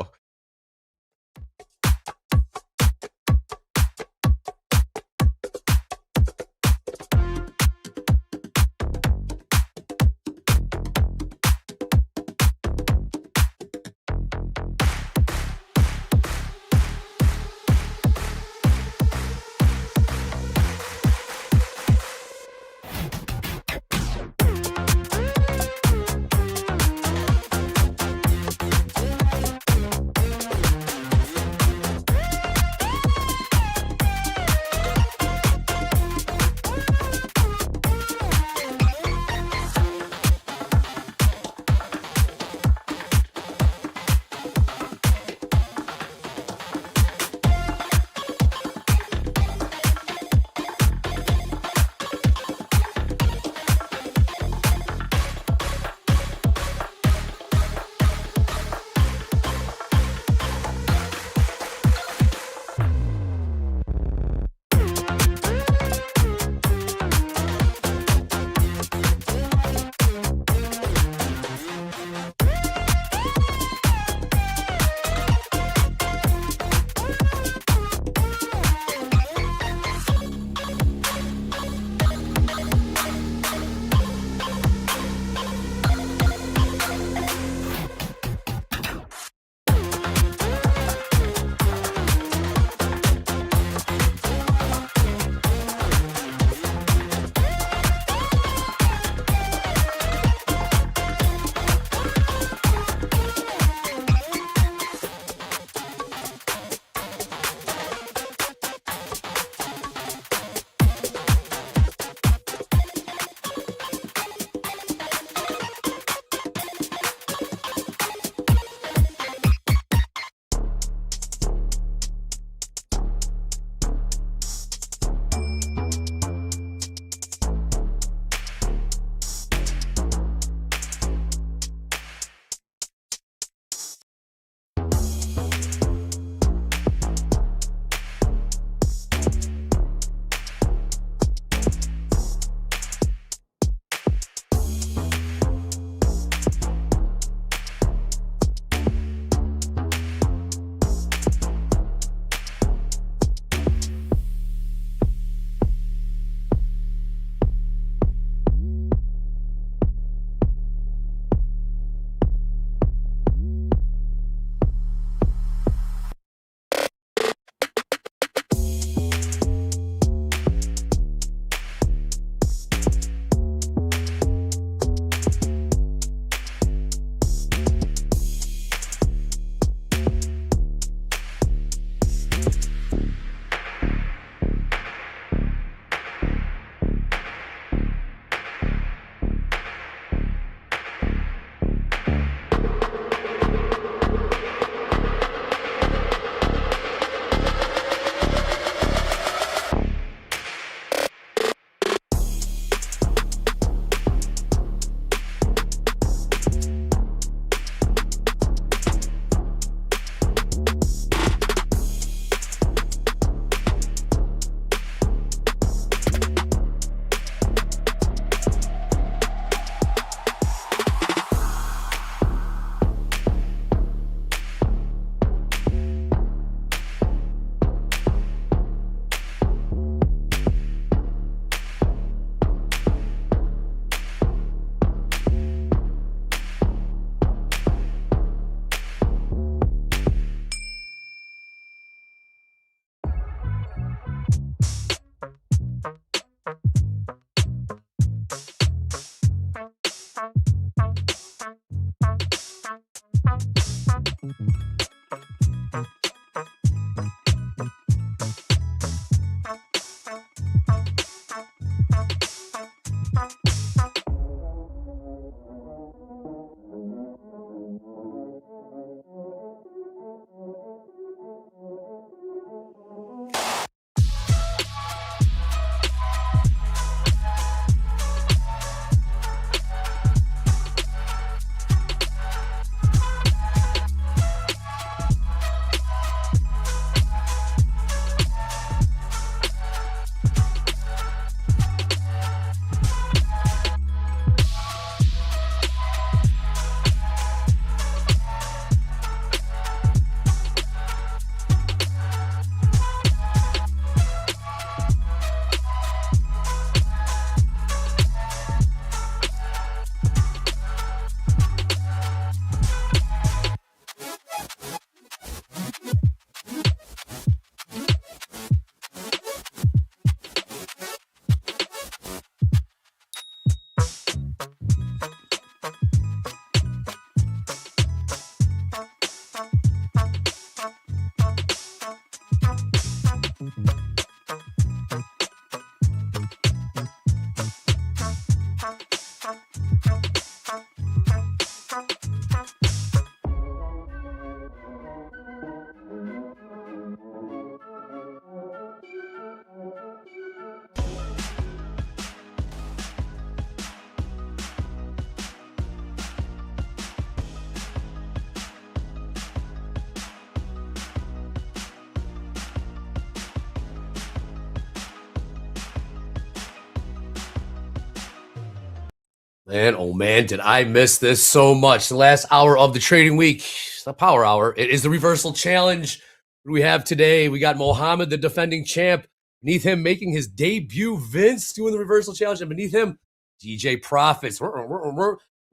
Man, oh man, did I miss this so much. The last hour of the trading week, the power hour. It is the reversal challenge. What do we have today? We got Mohammed, the defending champ. Beneath him, making his debut, Vince doing the reversal challenge. And beneath him, DJ Profits.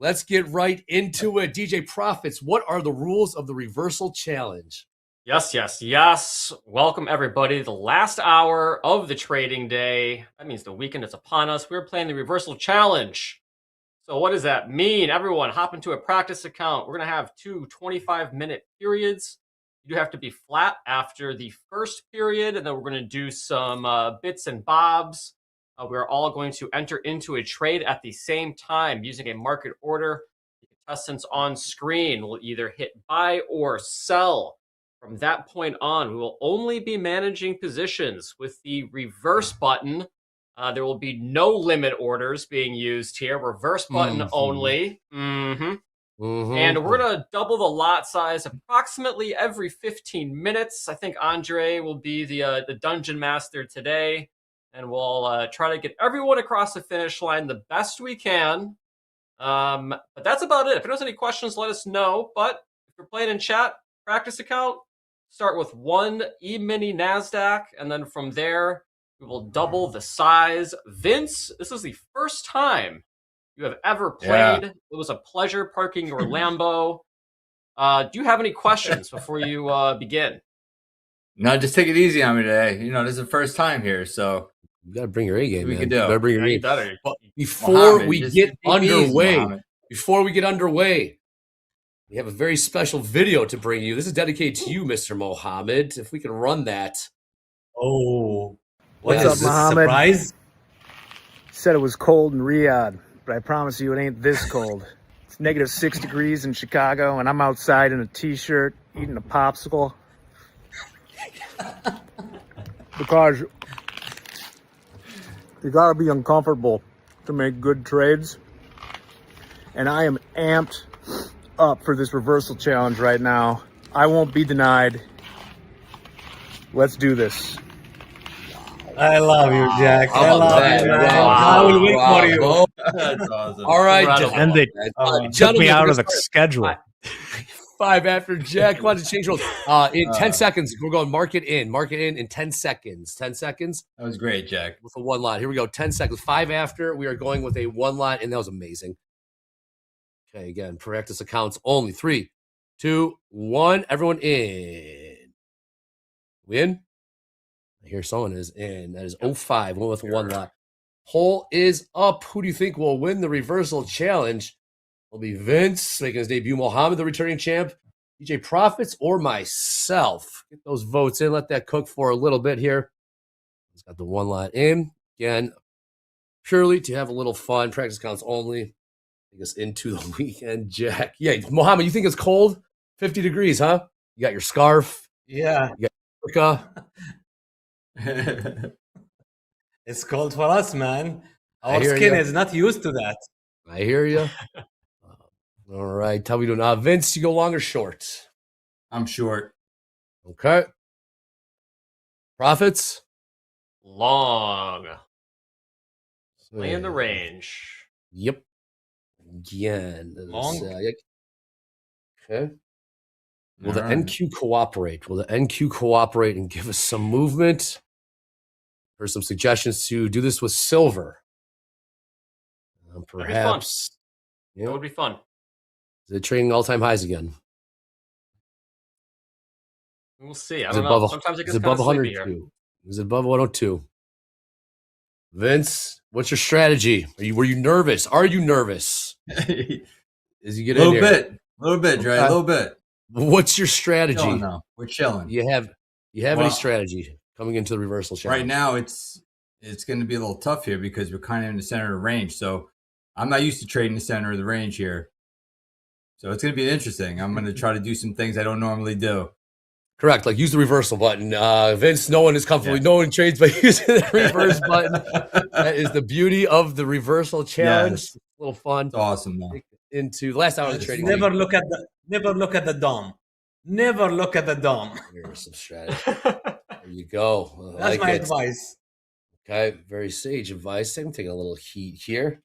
Let's get right into it. DJ Profits, what are the rules of the reversal challenge? Yes, yes, yes. Welcome, everybody. The last hour of the trading day. That means the weekend is upon us. We're playing the reversal challenge. So what does that mean? Everyone, hop into a practice account. We're going to have two 25-minute periods. You do have to be flat after the first period, and then we're going to do some bits and bobs. We're all going to enter into a trade at the same time using a market order. The contestants on screen will either hit buy or sell. From that point on, we will only be managing positions with the reverse button. There will be no limit orders being used here. Reverse button only. And we're going to double the lot size approximately every 15 minutes. I think Andre will be the dungeon master today. And we'll try to get everyone across the finish line the best we can. But that's about it. If there's any questions, let us know. But if you're playing in chat, practice account, start with one E-mini NASDAQ. And then from there, we will double the size. Vince, this is the first time you have ever played. Yeah. It was a pleasure parking your Lambo. Do you have any questions before you begin? No, just take it easy on me today. You know, this is the first time here, so you gotta bring your A game. We man. can do. You gotta bring your A game. Better. But before we get underway, we have a very special video to bring you. This is dedicated to you, Mr. Mohammed. If we can run that. Oh. What's up, Mohammed? Surprise? Said it was cold in Riyadh, but I promise you it ain't this cold. It's -6 degrees in Chicago, and I'm outside in a t-shirt eating a popsicle. Because you gotta be uncomfortable to make good trades. And I am amped up for this reversal challenge right now. I won't be denied. Let's do this. I love you, Jack. I love you, man. I will wait for you. That's awesome. All right, and they took me out of the schedule. 5 after Jack. Wanted to change rules. In 10 seconds, we're going market in in 10 seconds. 10 seconds. That was great, Jack. With a one lot. Here we go. 10 seconds. 5 after, we are going with a one lot, and that was amazing. Okay, again, practice accounts only. 3, 2, 1. Everyone in. Win. I hear someone is in. That is 05. Went with one lot. Poll is up. Who do you think will win the reversal challenge? Will be Vince making his debut, Mohammed, the returning champ, DJ Profits, or myself. Get those votes in. Let that cook for a little bit here. He's got the one lot in. Again, purely to have a little fun. Practice counts only. Take us into the weekend, Jack. Yeah, Mohammed, you think it's cold? 50 degrees, huh? You got your scarf. Yeah. You got your burqa. It's cold for us, man. Our skin is not used to that. I hear you. All right. Tell me to now. Vince, you go long or short? I'm short. Okay. Profits? Long. Play in the range. Yep. Again. Long. Okay. Will the NQ cooperate? Will the NQ cooperate and give us some movement? Here's some suggestions to do this with silver. Perhaps. That would be fun. Is it trading all-time highs again? We'll see. I don't know. Sometimes it gets above kind of sleepy here. Is it above 102? Vince, what's your strategy? Were you nervous? Are you nervous? As you get in here? A little bit, Dre. A little bit. What's your strategy? We're chilling. You have any strategy coming into the reversal challenge? Right now, it's going to be a little tough here because we're kind of in the center of the range. So I'm not used to trading the center of the range here. So it's going to be interesting. I'm going to try to do some things I don't normally do. Correct. Like use the reversal button. Vince, no one is comfortable. No one trades by using the reverse button. That is the beauty of the reversal challenge. Yes. A little fun. It's awesome, though. Into the last hour of the trading. Never look at the dome. Never look at the dome. Here's some strategy. There you go. That's my advice. Okay, very sage advice. I'm taking a little heat here.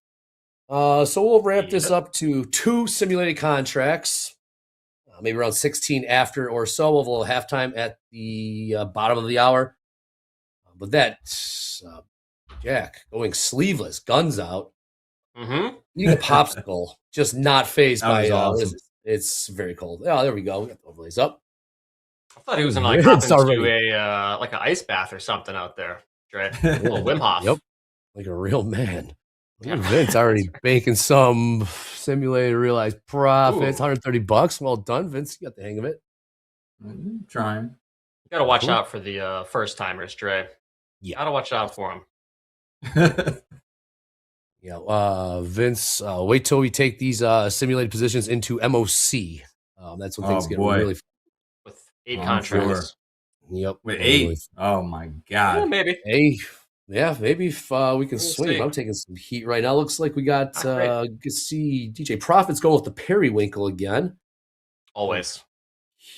So we'll ramp this up to 2 simulated contracts, maybe around 16 after or so. We'll have a little halftime at the bottom of the hour. But that, Jack, going sleeveless, guns out, eating a popsicle, just not phased That by was what is awesome. it? It's very cold. Oh, there we go. We got the overlays up. I thought he was gonna like It's hop into already- a like an ice bath or something out there, Dre. A little Wim Hof. Yep, like a real man. Vince already banking some simulated realized profits, Ooh. $130. Well done, Vince. You got the hang of it. Trying. You gotta watch Cool. out for the first timers, Dre. Yeah. Gotta watch out for them. Yeah, Vince, wait till we take these simulated positions into MOC. That's when things Oh, get boy. really. With 8 I'm contracts. Yep. With really- 8. Oh my god. Yeah, maybe. Hey, yeah, maybe if we can swing. see. I'm taking some heat right now. Looks like we got great. you can see DJ Profits going with the periwinkle again. Always.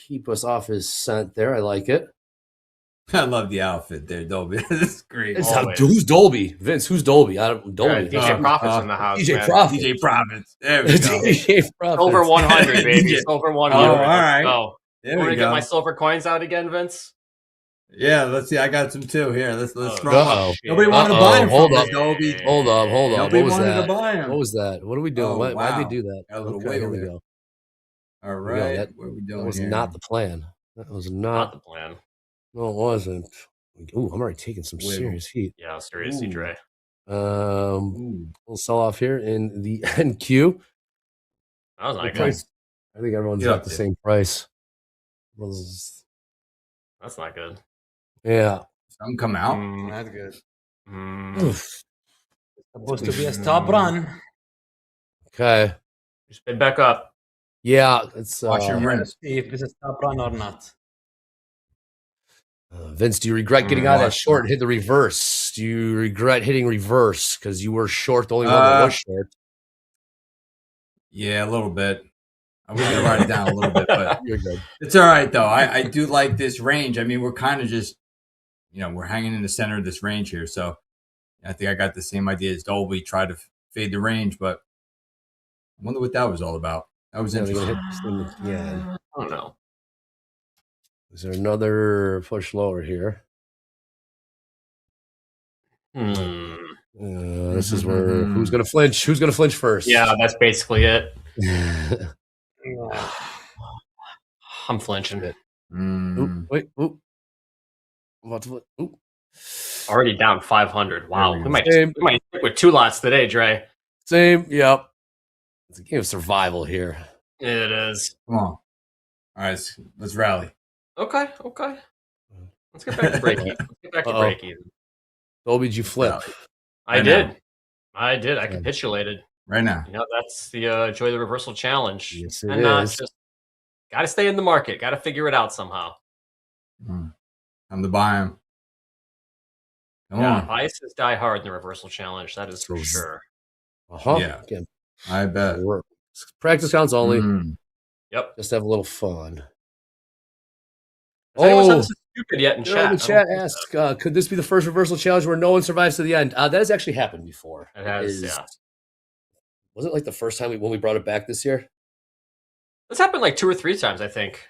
Keep us off his scent there. I like it. I love the outfit there, Dolby. This is great. Who's Dolby? Vince, who's Dolby? Dolby. DJ Profits in the house. DJ man. Profits. DJ Profits. There we go. DJ Profits. Silver 100, baby. Silver 100. Oh, all right. Oh, There want we to get go. my silver coins out again, Vince? Yeah, let's see. I got some too. Here, let's throw them Uh-oh. up. Nobody wanted to buy them Hold from up. us, Dolby. Hold up. Nobody What was wanted that? to buy 'em. What was that? What are we doing? Oh, Why'd wow. they do that? Got a little Okay, wiggle here we there. go. All Here we go. right. That, What are we that doing was here? not the plan. That was not the plan. No, it wasn't. Ooh, I'm already taking some Wiggle. serious heat. Yeah, seriously, Ooh. Dre. We'll sell off here in the NQ. That was The not price- good. I think everyone's Yeah, at the same price. That's not good. Yeah. Some come out. Not good. Oof. Supposed to be a stop run. Okay. Just bid back up. Yeah, it's Watch your Let's see if this is stop run or not. Vince, do you regret getting out of that watch short and hit the reverse? Do you regret hitting reverse because you were short, the only one that was short? Yeah, a little bit. I was gonna write it down a little bit, but You're good. it's all right though. I do like this range. I mean, we're kind of just, we're hanging in the center of this range here. So I think I got the same idea as Dolby. Try to fade the range, but I wonder what that was all about. That was Yeah, they're interesting. gonna hit this thing again. I don't know. Is there another push lower here? This is where who's gonna flinch? Who's gonna flinch first? Yeah, that's basically it. I'm flinching. Oop, wait, oop. I'm about to oop. Already down 500. Wow. There We we might, go. we might stick with 2 lots today, Dre. Same, yep. It's a game of survival here. It is. Come on. All right, let's rally. Okay. Let's get back to break even. Let's get back to Uh-oh. break even. Dolby, did you flip? I Right did. now. I did. I capitulated. Right now. That's the joy of the reversal challenge. Yes, it and not is. just got to stay in the market. Got to figure it out somehow. Time to buy them. Come Yeah, on. biases die hard in the reversal challenge. That is for sure. Yeah. Again, I bet. practice counts only. Yep. Just have a little fun. Has anyone said this is stupid yet in Girl chat? in the I chat don't think asks, could this be the first reversal challenge where no one survives to the end? That has actually happened before. It has, Is- yeah. Was it like the first time when we brought it back this year? This happened like 2 or 3 times, I think.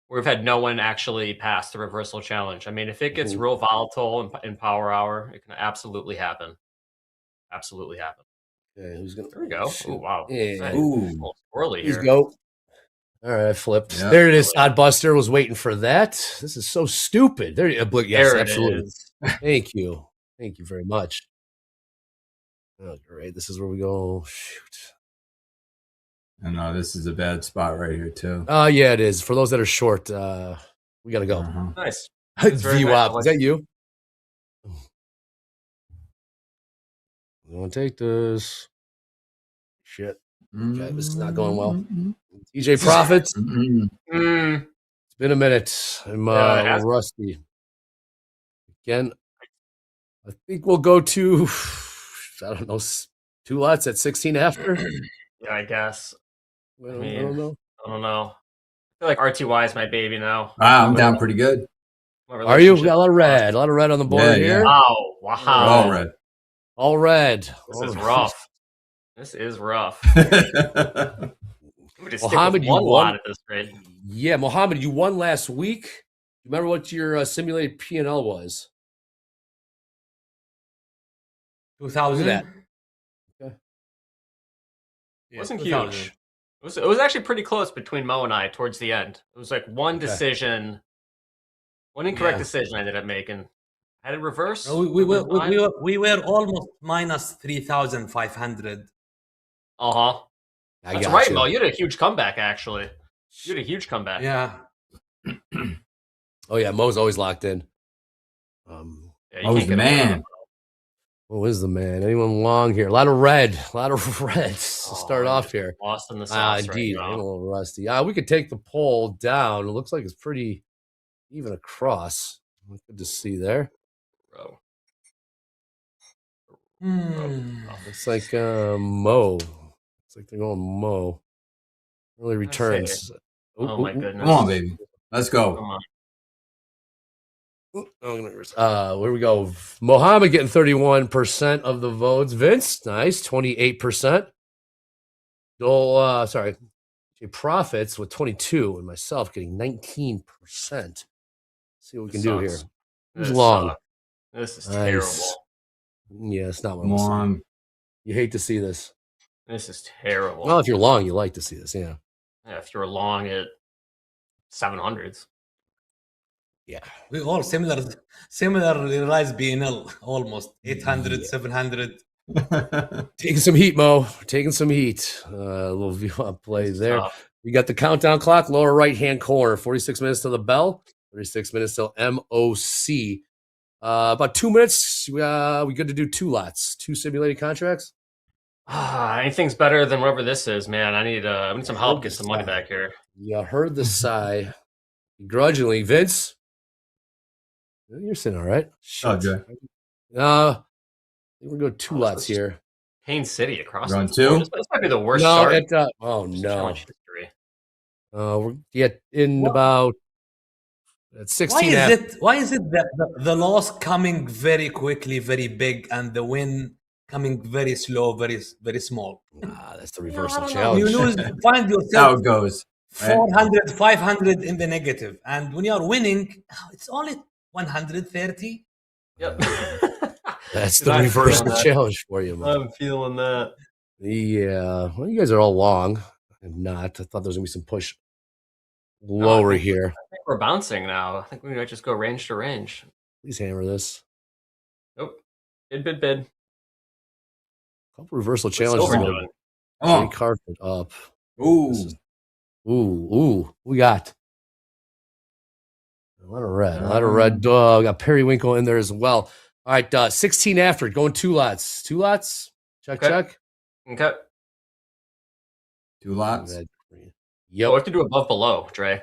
Where we've had no one actually pass the reversal challenge. I mean, if it gets Mhm. real volatile in Power Hour, it can absolutely happen. Absolutely happen. Okay, who's gonna? There we go. Oh wow. Yeah. Nice. Ooh. A little squirrely Please here. go. All right, I flipped. Yeah. There it is. Oddbuster was waiting for that. This is so stupid. There, yes, There it absolutely. is. Thank you. Thank you very much. Oh, great. This is where we go. Shoot. I know this is a bad spot right here too. Yeah, it is. For those that are short, we gotta go. Nice. That's very nice. I VWAP. like Is that you? I'm gonna take this. Shit. Okay, this is not going well. TJ Profits. It's been a minute. I'm Yeah, it has. rusty. Again, I think we'll go to, I don't know, 2 lots at 16 after. Yeah, I guess. I I don't mean, know. I don't know. I feel like RTY is my baby now. Wow, I'm down pretty good. My Are you? We relationship- got a lot of red on the board Yeah, here. yeah. Wow. Wow. All red. All red. This is rough. This is rough. I'm just stick Mohammed, with you one won. lot at this rate. Yeah, Mohammed, you won last week. Remember what your simulated P&L was? 2,000. Look at that. It Yeah, wasn't 2,000. huge. It was actually pretty close between Mo and I towards the end. It was like one decision, one incorrect decision I ended up making. Had it reverse. We were almost minus 3,500. Uh-huh. I That's got right, you. Mo. You had a huge comeback, actually. You had a huge comeback. Yeah. Oh yeah, Mo's always locked in. Yeah, you Mo's can't the get away with man. it. Mo is the man. Anyone long here? A lot of reds to start off here. Lost in the sauce Indeed. right I'm a now. little rusty. We could take the poll down. It looks like it's pretty even across. Good to see there. Bro. Looks like Mo. Looks like they're going Mo. Early returns. Oh my goodness. Come on, baby. Let's go. Come on. Where we go? Mohammed getting 31% of the votes. Vince, nice, 28%. Joel, Profits with 22, and myself getting 19%. See what we can do here. Who's long? This is Nice. terrible. Yeah, it's not what Come I'm saying. on. You hate to see this. This is terrible. Well, if you're long, you like to see this. Yeah. Yeah, if you're long at 700s. Yeah. We all similar realized BNL almost 800, 700. Taking some heat, Mo. Taking some heat. A little view on play there. tough. We got the countdown clock, lower right-hand corner. 46 minutes till the bell. 36 minutes till MOC. About 2 minutes. We good to do 2 lots, 2 simulated contracts. Anything's better than whatever this is, man. I need some help. Get some money back here. Yeah, heard the sigh. Grudgingly, Vince. You're sitting all right. Oh, good. We're going 2 lots here. Payne City across Run the 2? board. This might be the worst start. Oh no. Challenge history. We're in about 16. Why is it that the loss coming very quickly, very big, and the win coming very slow, very very small? That's the reversal I don't know. challenge. You lose, find How yourself it goes. Right? 400, 500 in the negative, and when you are winning, it's only 130. Yep. That's the reversal challenge for you, man. I'm feeling that. Yeah. Well, you guys are all long. I'm not. I thought there was gonna be some push lower here. I think we're bouncing now. I think we might just go range to range. Please hammer this. Nope. Bid. Couple reversal What's challenges. Silver doing? Oh. Carpet up. Ooh. Ooh. We got a lot of red. A lot of red. We got Periwinkle in there as well. All right, 16 after. Going 2 lots. 2 lots. Check. Okay. 2 lots. Yep. We have to do above below, Dre.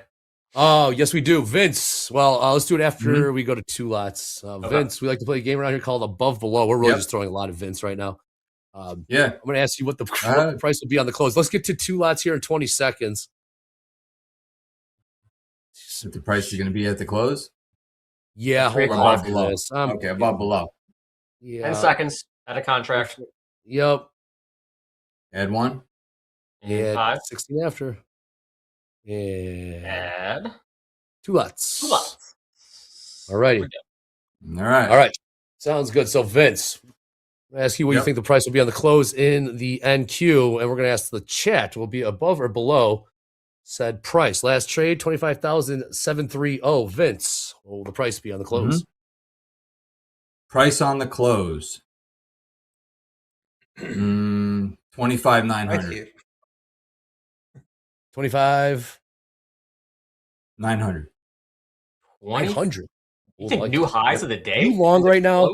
Oh, yes, we do. Vince. Well, let's do it after we go to 2 lots. Vince, we like to play a game around here called Above Below. We're really just throwing a lot of Vince right now. Yeah. I'm going to ask you what the price will be on the close. Let's get to 2 lots here in 20 seconds. The price is going to be at the close? Yeah, hold on. Above After below. this. Okay, above below. Yeah. 10 seconds at a contract. Yep. Add 1. Yeah. 5. 16 after. Yeah. Add 2 lots. 2 lots. All righty. All right. All right. Sounds good. So, Vince, I'm going to ask you what you think the price will be on the close in the NQ, and we're going to ask the chat will be above or below said price. Last trade, 25,730. Vince, what will the price be on the close? Price on the close. 25,900. 25. 900. 900. You think new highs of the day? You long right now?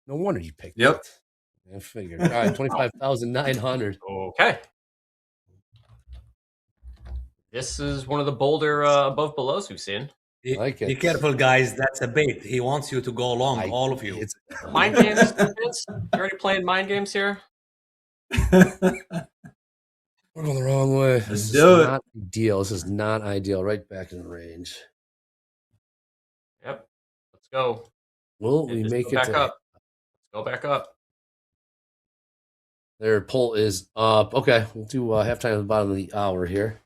No wonder you picked Yep. that. I figured. All right, 25,900. Okay. This is one of the bolder above belows we've seen. Be careful, guys. That's a bait. He wants you to go along, all of you. Mind games, Vince? You already playing mind games here? We're going the wrong way. Let's This do is it. not ideal. This is not ideal. Right back in range. Yep. Let's go. Will we Just make go it back to up? Let's go back up. Their pull is up. Okay, we'll do halftime at the bottom of the hour here.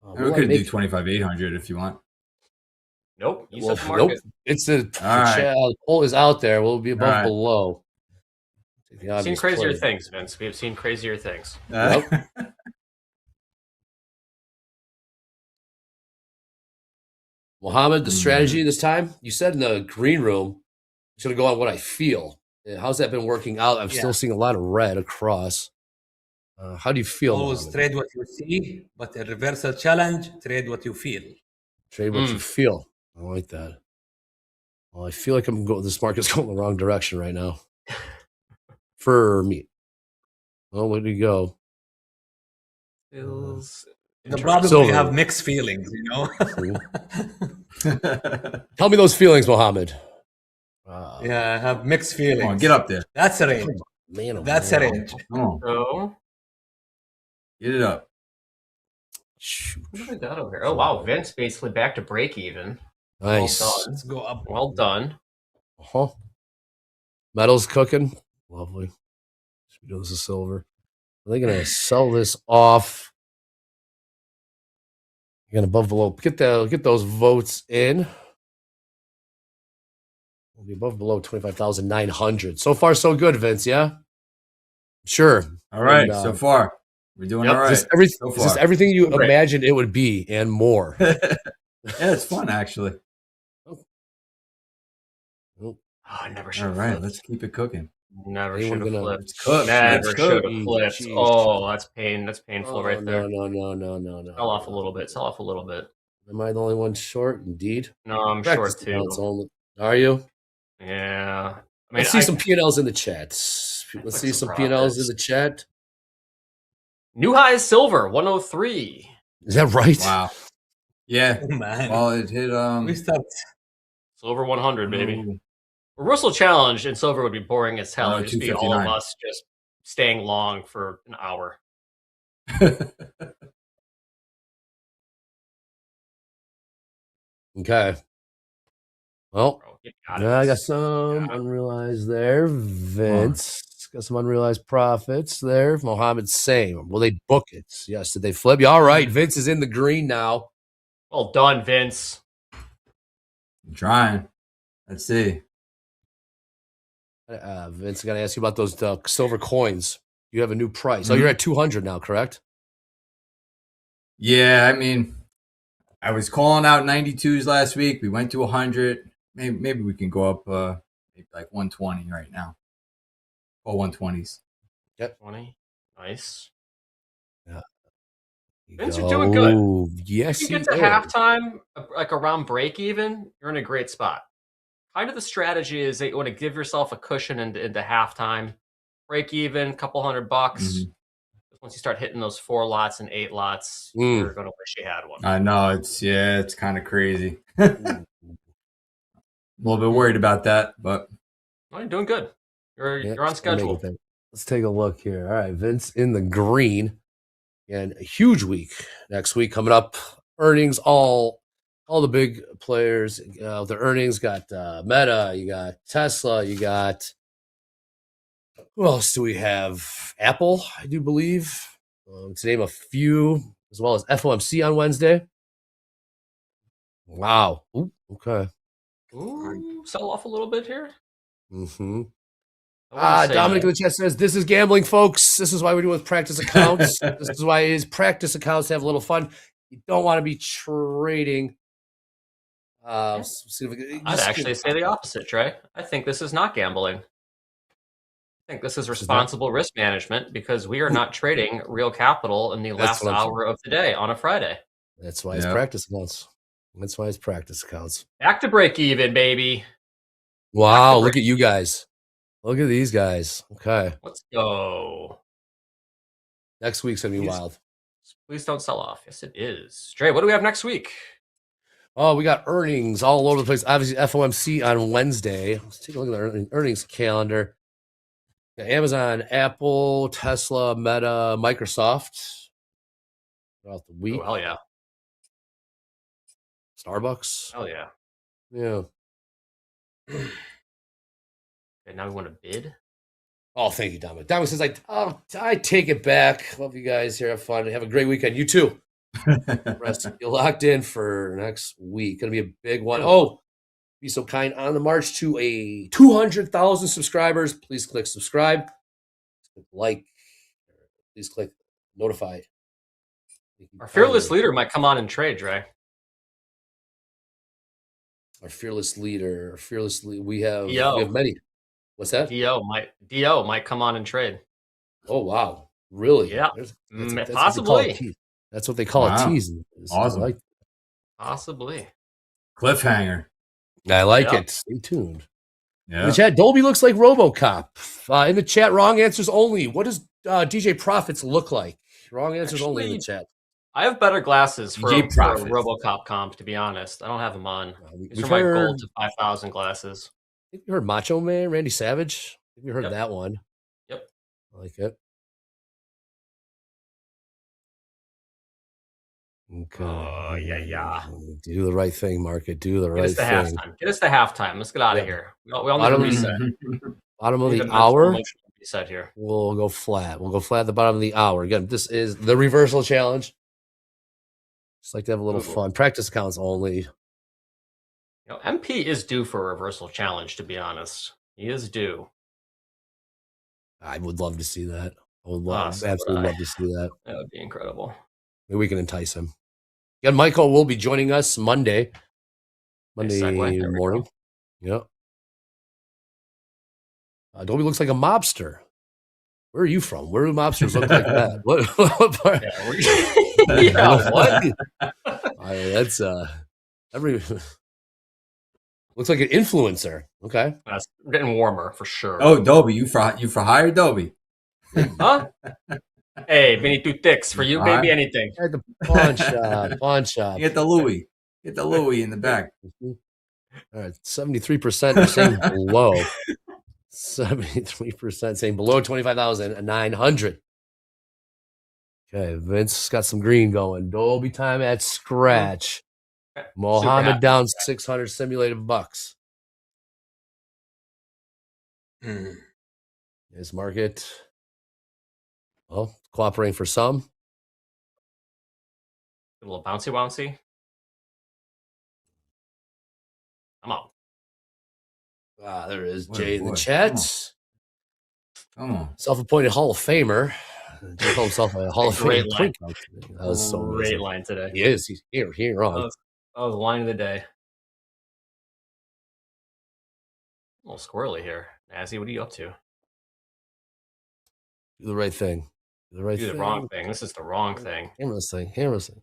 We could do 25,800 if you want. Nope. You Well, set the market. nope. It's the right. the poll is out there. We'll be above right. below. We've seen crazier things, Vince. We have seen crazier things. Yep. Mohammed, the strategy this time, you said in the green room, it's going to go on what I feel. How's that been working out? I'm still seeing a lot of red across. How do you feel? Always Mohammed? trade what you see, but a reversal challenge, trade what you feel. Trade what you feel. I like that. Well, I feel like this market's going the wrong direction right now. For me. Well, where do you go? Feels The problem is you have mixed feelings, you know? Tell me those feelings, Mohammed. Yeah, I have mixed feelings. Come on, get up there. That's a range. Man, oh That's man. a range. So, Get it up. what have we got over here? Oh, wow. Vince basically back to break even. Nice. Well done. Let's go up. Well done. Uh-huh. Metal's cooking. Lovely. This is silver. Are they going to sell this off? Again, above below. Get those votes in. We'll be above below 25,900. So far, so good, Vince. Yeah. Sure. All right. So far, we're doing all right. Is this everything you imagined it would be and more? Yeah, it's fun actually. I never should have All right, flipped. let's keep it cooking. Never should have flipped. It's cooked. Never It's should cooked. have flipped. Jeez. Oh, that's pain. That's painful right there. No. Sell off a little bit. Sell off a little bit. Am I the only one short? Indeed. No, I'm Practice short too. accounts only. Are you? Yeah. I mean, Let's see some P&Ls in the chat. Let's see some P&Ls in the chat. New high is silver, 103. Is that right? Wow. Yeah. Oh, man. Well, it hit. We stopped. Silver 100, baby. Reversal challenge in silver would be boring as hell. No, It'd just be all of 259. us just staying long for an hour. Okay. Well, got it. I got some unrealized there. Vince got some unrealized profits there. Mohammed, same. Will they book it? Yes. Did they flip? You all right? Vince is in the green now. Well done, Vince. I'm trying. Let's see. Vince, I got to ask you about those silver coins. You have a new price. Oh, you're at 200 now, correct? Yeah, I mean, I was calling out 92s last week. We went to 100. Maybe we can go up maybe like 120 right now. Or 120s. Yep. 20. Nice. Yeah. Vince, you're doing good. Yes, if you get to halftime, like around break even, you're in a great spot. Kind of the strategy is that you want to give yourself a cushion into halftime, break even, couple $100. Once you start hitting those 4 lots and 8 lots, you're gonna wish you had one. I know it's kind of crazy. A little bit worried about that, but you're doing good. You're on schedule. Let's take a look here. All right, Vince in the green, and a huge week next week coming up. Earnings, all the big players. Their earnings got Meta, you got Tesla, you got who else do we have? Apple, I do believe. To name a few, as well as FOMC on Wednesday. Wow. Ooh, okay. Ooh, sell off a little bit here. Dominic in the chat says, this is gambling, folks. This is why we're doing practice accounts. This is why it is practice accounts to have a little fun. You don't want to be trading. I'd actually say the opposite, Trey. I think this is not gambling. I think this is responsible risk management because we are not trading real capital in the last hour of the day on a Friday. That's why it's practice accounts. That's why it's practice accounts. Back to break even, baby. Wow, look at you guys. Look at these guys. Okay. Let's go. Next week's going to be wild. Please don't sell off. Yes, it is. Trey, what do we have next week? Oh, we got earnings all over the place. Obviously, FOMC on Wednesday. Let's take a look at the earnings calendar. Got Amazon, Apple, Tesla, Meta, Microsoft throughout the week. Oh, hell yeah. Starbucks. Hell yeah. Yeah. Okay, now we want to bid. Oh, thank you, Dominic. Dominic says, I take it back. Love you guys here. Have fun. Have a great weekend. You too. Rest. You're locked in for next week. Going to be a big one. Oh, be so kind. On the march to a 200,000 subscribers, please click subscribe. Click like. Please click notify. Our fearless leader might come on and trade, Dre. Our fearless leader. We have many. What's that? Do might come on and trade. Oh wow. Really? Yeah. That's Possibly. That's what they call a tease. Awesome. Possibly. Cliffhanger. I like it. Stay tuned. Yeah. In the chat, Dolby looks like RoboCop. In the chat, wrong answers only. What does DJ Profits look like? Wrong answers only in the chat. I have better glasses for a Profits. RoboCop comp, to be honest. I don't have them on. These we've are my heard- gold to 5,000 glasses. I think you heard Macho Man, Randy Savage. I think you heard Yep. that one. Yep. I like it. Okay. Oh, yeah. Do the right thing, Market. Do the Get right us to thing. halftime. Get us to halftime. Let's get out of here. We all need Bottom- to reset. Bottom of We the need a mental, hour. emotional reset here. We'll go flat. We'll go flat at the bottom of the hour. Again, this is the reversal challenge. Just like to have a little fun. Practice counts only. MP is due for a reversal challenge, to be honest. He is due. I would love to see that. I would so would absolutely I. love to see that. That would be incredible. Maybe we can entice him. Again, Michael will be joining us Monday Nice segue. There we morning. Yep. Adobe looks like a mobster. Where are you from? Where do mobsters look like that? What part? Yeah, what? That's every looks like an influencer. Okay. That's getting warmer for sure. Oh, Dobie, you for hire, Dobie? Huh? Hey, Vinny two ticks for you, All baby. right. Anything. At the pawn shop. Pawn shop. Get the Louis. Get the Louis in the back. All right, 73% are saying below. 73% saying below 25,900. Okay, Vince got some green going. Dolby time at scratch. Mohammed down 600 simulated bucks. Is market cooperating for some? A little bouncy. Come on. There is What a Jay in the boy. chat. Come on. Self-appointed Hall of Famer. He called himself a Hall of Great Fame line. point guard. That was so Great amazing. line today. He is. He's here. He ain't wrong. That was the line of the day. A little squirrely here. Nazzy, what are you up to? Do the right thing. Do the right Do thing. the wrong thing. This is the wrong thing. Hammer this thing. Hammer this thing.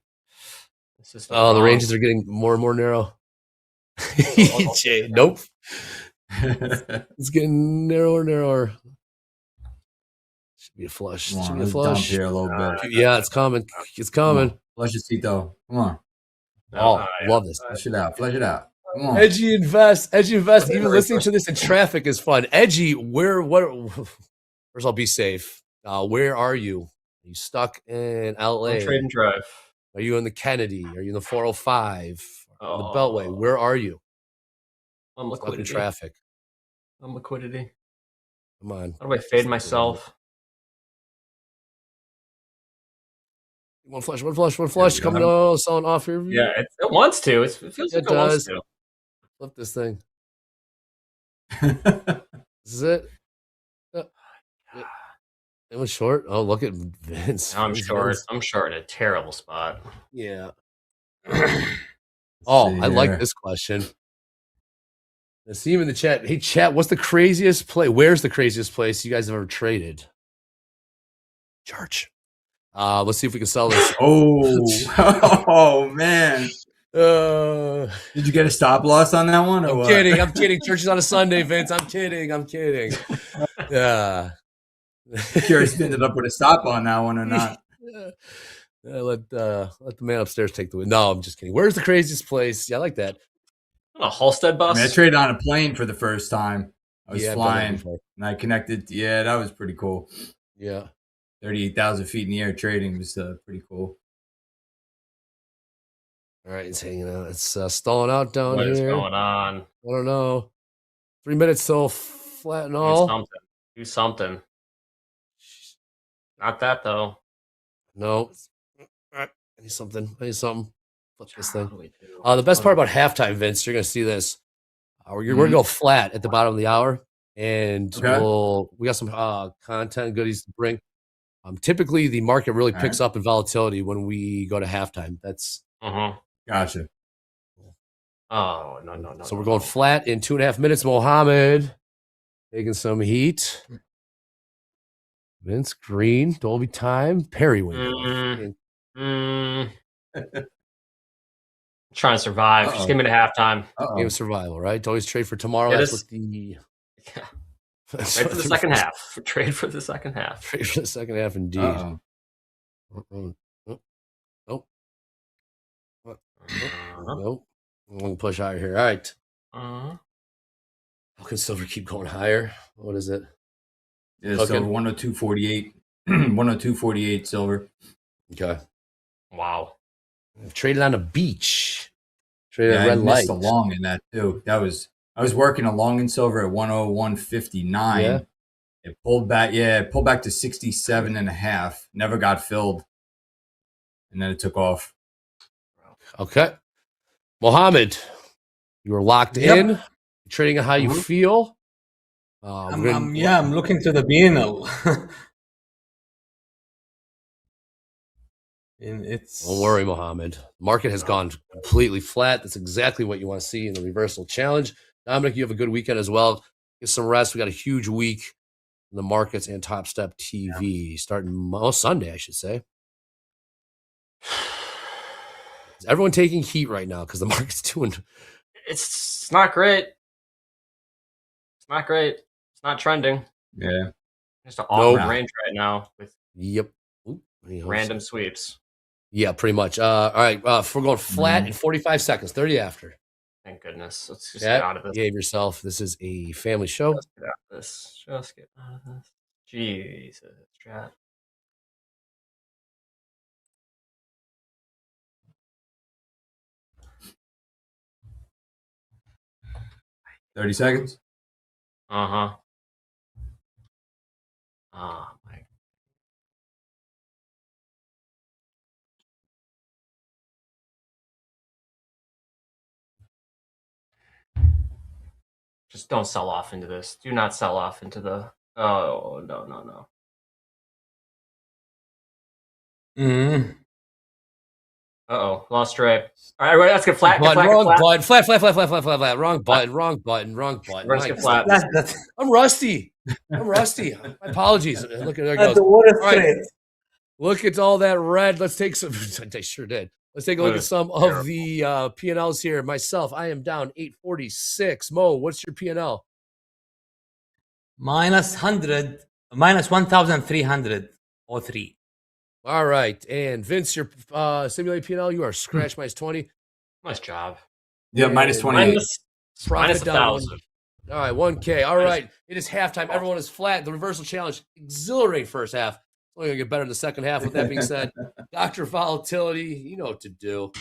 This is The wrong ranges are getting more and more narrow. Jay, nope. It's getting narrower and narrower. Should be a flush. Come Should on, be a let's dump flush. here a little bit. Yeah, it's coming. It's coming. Flush it, Tito. Come on. Oh, love this. Flush it out. Flush it out. Come on. Edgy invest. Even listening to this in traffic is fun. Edgy, first I'll be safe. Where are you? Are you stuck in LA? Don't trade and drive. Are you in the Kennedy? Are you in the 405? The Beltway? Where are you? I'm Stuck in liquidity. traffic. I'm liquidity. Come on. How do I fade myself? One flush. Coming selling off here. Yeah, it wants to. It feels like It it wants does. to. Flip this thing. This is it. It was short. Oh, look at Vince. Now I'm Vince, short. Vince. I'm short in a terrible spot. Yeah. I here. like this question. I see him in the chat. Hey, chat, what's the craziest play? Where's the craziest place you guys have ever traded? Church. Let's see if we can sell this. Oh man. Did you get a stop loss on that one? Or I'm what? kidding. I'm kidding. Church is on a Sunday, Vince. I'm kidding. Yeah. Curious if you ended up with a stop on that one or not. Let the man upstairs take the win. No, I'm just kidding. Where's the craziest place? Yeah, I like that. A Halstead I bus. mean, I traded on a plane for the first time. I was Yeah, I've done that flying before. and I connected. Yeah, that was pretty cool. Yeah. 38,000 feet in the air trading was pretty cool. All right, it's hanging out. It's stalling out down What here. is going on? I don't know. 3 minutes till flat and Do all. something. Do something. Not that though. No. I need something. I need something. Flip this thing. The best part about halftime, Vince, you're going to see this. We're going to go flat at the bottom of the hour, and we got some content goodies to bring. Typically, the market really picks up in volatility when we go to halftime. That's gotcha. Oh no! So we're going flat in 2.5 minutes. Mohammed taking some heat. Vince Green, Dolby Time, Perry window. Trying to survive. Just give me the halftime. Game of survival, right? Always trade for tomorrow. That's what the Trade for the second half. Trade for the second half. Trade for the second half, indeed. Nope. Nope. I'm going to push higher here. All right. How can silver keep going higher? What is it? Yeah, so 102.48. 102.48 silver. Okay. Wow. I've traded on a beach. Traded Yeah, at red I light. missed a long in that too. I was working a long in silver at 101.59. Yeah. It pulled back. Yeah, it pulled back to 67.5. Never got filled, and then it took off. Okay. Mohammed, you are locked in. You're trading on how you feel. I'm looking to the BNL. And it's Don't worry, Mohammed. The market has gone completely flat. That's exactly what you want to see in the reversal challenge. Dominic, you have a good weekend as well. Get some rest. We got a huge week in the markets and Topstep TV starting Sunday, I should say. Is everyone taking heat right now because the market's doing? It's not great. It's not great. It's not trending. Yeah. Just an awkward range right now with random sweeps. Yeah, pretty much. All right. We're going flat in 45 seconds, 30 after. Thank goodness. Let's just get out of this. Behave yourself. This is a family show. Just get out of this. Just get out of this. Jesus, chat. $30 seconds. Oh my. Just don't sell off into this. Do not sell off into the. Oh no. Lost trade. All right, let's get flat. Flat. Wrong button. Flat. Wrong button. Let's get flat. I'm rusty. My apologies. Look at there it goes. The water all right. Look at all that red. Let's take some. I sure did. Let's take a look at some of the P&Ls here. Myself, I am down 846. Mo, what's your P&L? minus 1,303. All right. And Vince, your simulated P&L, you are scratch minus 20. Nice job. Yeah, minus 28. Minus down 1,000. All right, 1K. All right. It is halftime. Everyone is flat. The reversal challenge, exhilarating first half. It's only going to get better in the second half. With that being said, Dr. Volatility, you know what to do.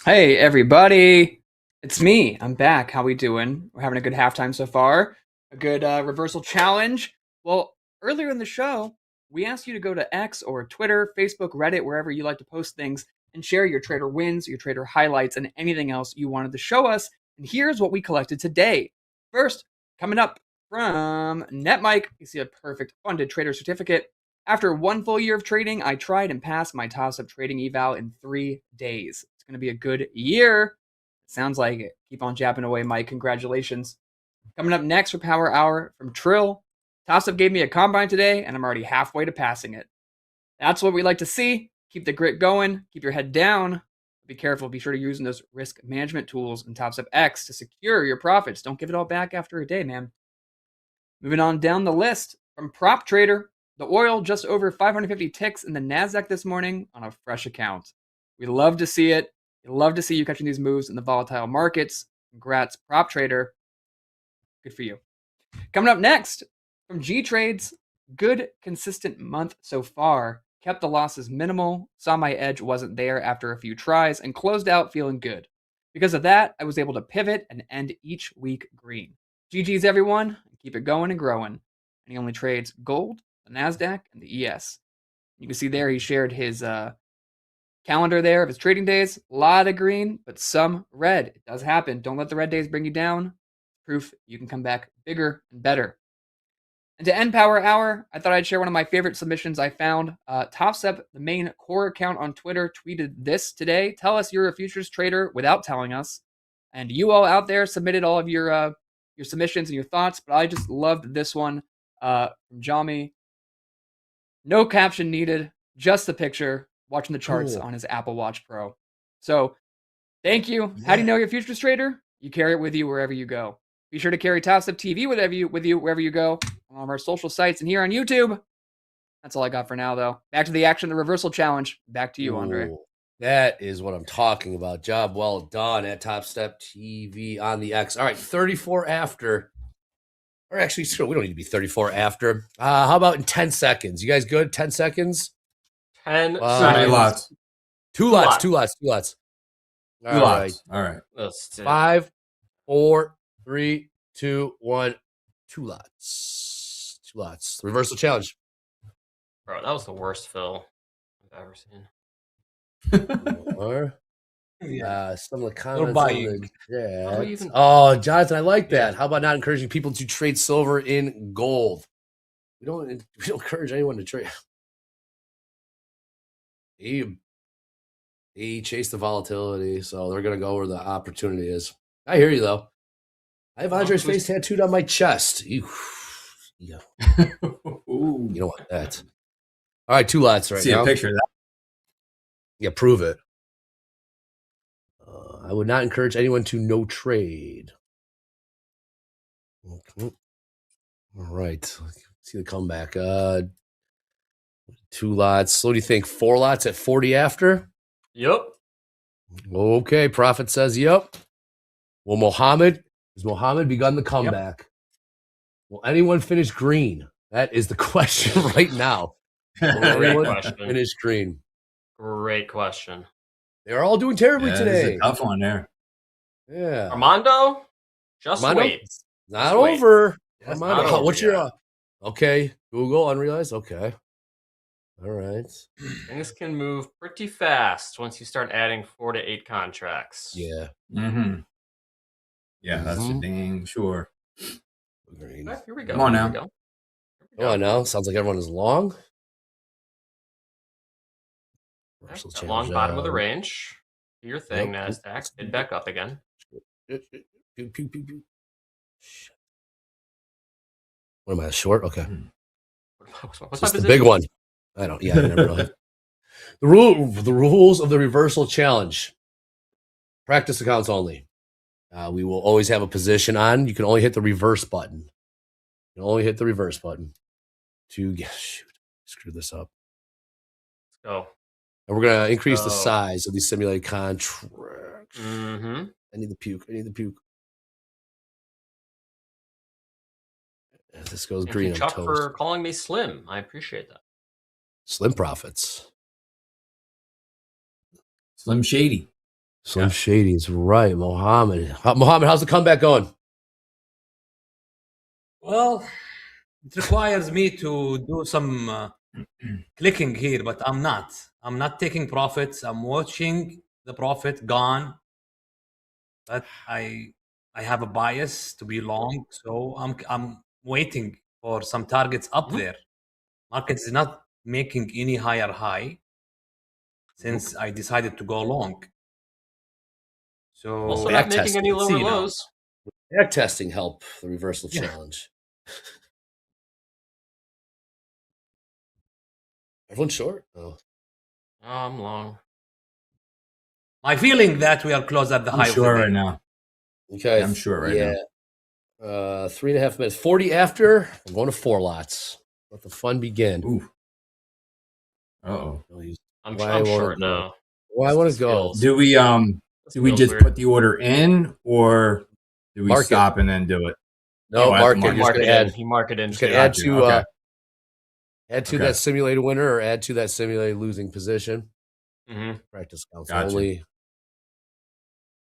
Hey, everybody. It's me. I'm back. How we doing? We're having a good halftime so far. A good reversal challenge. Well, earlier in the show, we asked you to go to X or Twitter, Facebook, Reddit, wherever you like to post things, and share your trader wins, your trader highlights, and anything else you wanted to show us. And here's what we collected today. First, coming up from NetMike, you see a perfect funded trader certificate. After 1 full year of trading, I tried and passed my Topstep trading eval in 3 days. It's going to be a good year. Sounds like it. Keep on jabbing away, Mike. Congratulations. Coming up next for Power Hour from Trill. Topstep gave me a combine today, and I'm already halfway to passing it. That's what we like to see. Keep the grit going. Keep your head down. Be careful. Be sure to use those risk management tools in Topstep X to secure your profits. Don't give it all back after a day, man. Moving on down the list from Prop Trader. The oil just over 550 ticks in the NASDAQ this morning on a fresh account. We love to see it. We love to see you catching these moves in the volatile markets. Congrats, Prop Trader. Good for you. Coming up next from G Trades, good consistent month so far. Kept the losses minimal, saw my edge wasn't there after a few tries, and closed out feeling good. Because of that, I was able to pivot and end each week green. GG's everyone. keep it going and growing. And he only trades gold, the NASDAQ, and the ES. You can see there he shared his calendar there of his trading days. A lot of green, but some red. It does happen. Don't let the red days bring you down. Proof you can come back bigger and better. And to end Power Hour, I thought I'd share one of my favorite submissions I found. Topstep, the main core account on Twitter, tweeted this today. Tell us you're a futures trader without telling us. And you all out there submitted all of your submissions and your thoughts, but I just loved this one from Jami. No caption needed, just the picture, watching the charts on his Apple Watch Pro. So, thank you. How do you know you're a futures trader? You carry it with you wherever you go. Be sure to carry TopstepTV with you wherever you go, on all of our social sites and here on YouTube. That's all I got for now, though. Back to the action, the reversal challenge. Back to you, Andre. Ooh, that is what I'm talking about. Job well done at TopstepTV on the X. All right, 34 after. Or actually, sure, we don't need to be 34 after. How about in 10 seconds? You guys good? 10 seconds? 10 seconds. Lots. Two lots. All right. All right. Let's do it. 5, 4, 3, 2, 1. 2 lots. 2 lots. Reversal challenge. Bro, that was the worst fill I've ever seen. Some of the comments. Even... Oh, Jonathan, I like that. How about not encouraging people to trade silver in gold? We don't encourage anyone to trade. He chased the volatility, so they're going to go where the opportunity is. I hear you, though. I have Andre's face tattooed on my chest. Yeah. You don't want that. All right, 2 lots right now. See a picture of that. Yeah, prove it. I would not encourage anyone to no trade. Okay. All right. See the comeback. 2 lots. What do you think? 4 lots at 40 after? Yep. Okay. Prophet says yep. Well, has Mohammed begun the comeback? Yep. Will anyone finish green? That is the question right now. Will anyone finish green? Great question. They're all doing terribly today. That's a tough one there. Yeah. Armando? Wait. Not over. Yes, Armando, not over what's yet. your okay? Google unrealized. Okay. All right. Things can move pretty fast once you start adding 4 to 8 contracts. Yeah. Mm-hmm. Yeah, that's for dang sure. Right, here we go. Come on now. Come on now. Sounds like everyone is long. Long bottom of the range. Do your thing, NASDAQ. Bid back up again. What am I, short? Okay. What's That's the big one. I never know. The rules of the reversal challenge. Practice accounts only. We will always have a position on. You can only hit the reverse button. You can only hit the reverse button to screw this up. Let's go. And we're going to increase the size of these simulated contracts. Mm-hmm. I need the puke. If this goes green, Chuck for calling me slim. I appreciate that. Slim profits. Slim Shady. Slim Shady is right. Mohammed, how's the comeback going? Well, it requires me to do some clicking here, but I'm not. I'm not taking profits. I'm watching the profit gone. But I have a bias to be long, so I'm waiting for some targets up there. Market is not making any higher high since I decided to go long. So also not making any lower lows. Back testing help the reversal challenge. Everyone's short? Oh. I'm long. My feeling that we are close at the high. I'm sure right now. Okay. I'm sure right now. 3.5 minutes. 40 after. I'm going to 4 lots. Let the fun begin. Ooh. Uh-oh. I'm short now. Well, I want to go. Do we just put the order in, or do we stop and then do it? No, mark it. He mark it in. Add to that simulated winner or add to that simulated losing position. Mm-hmm. Practice counts only.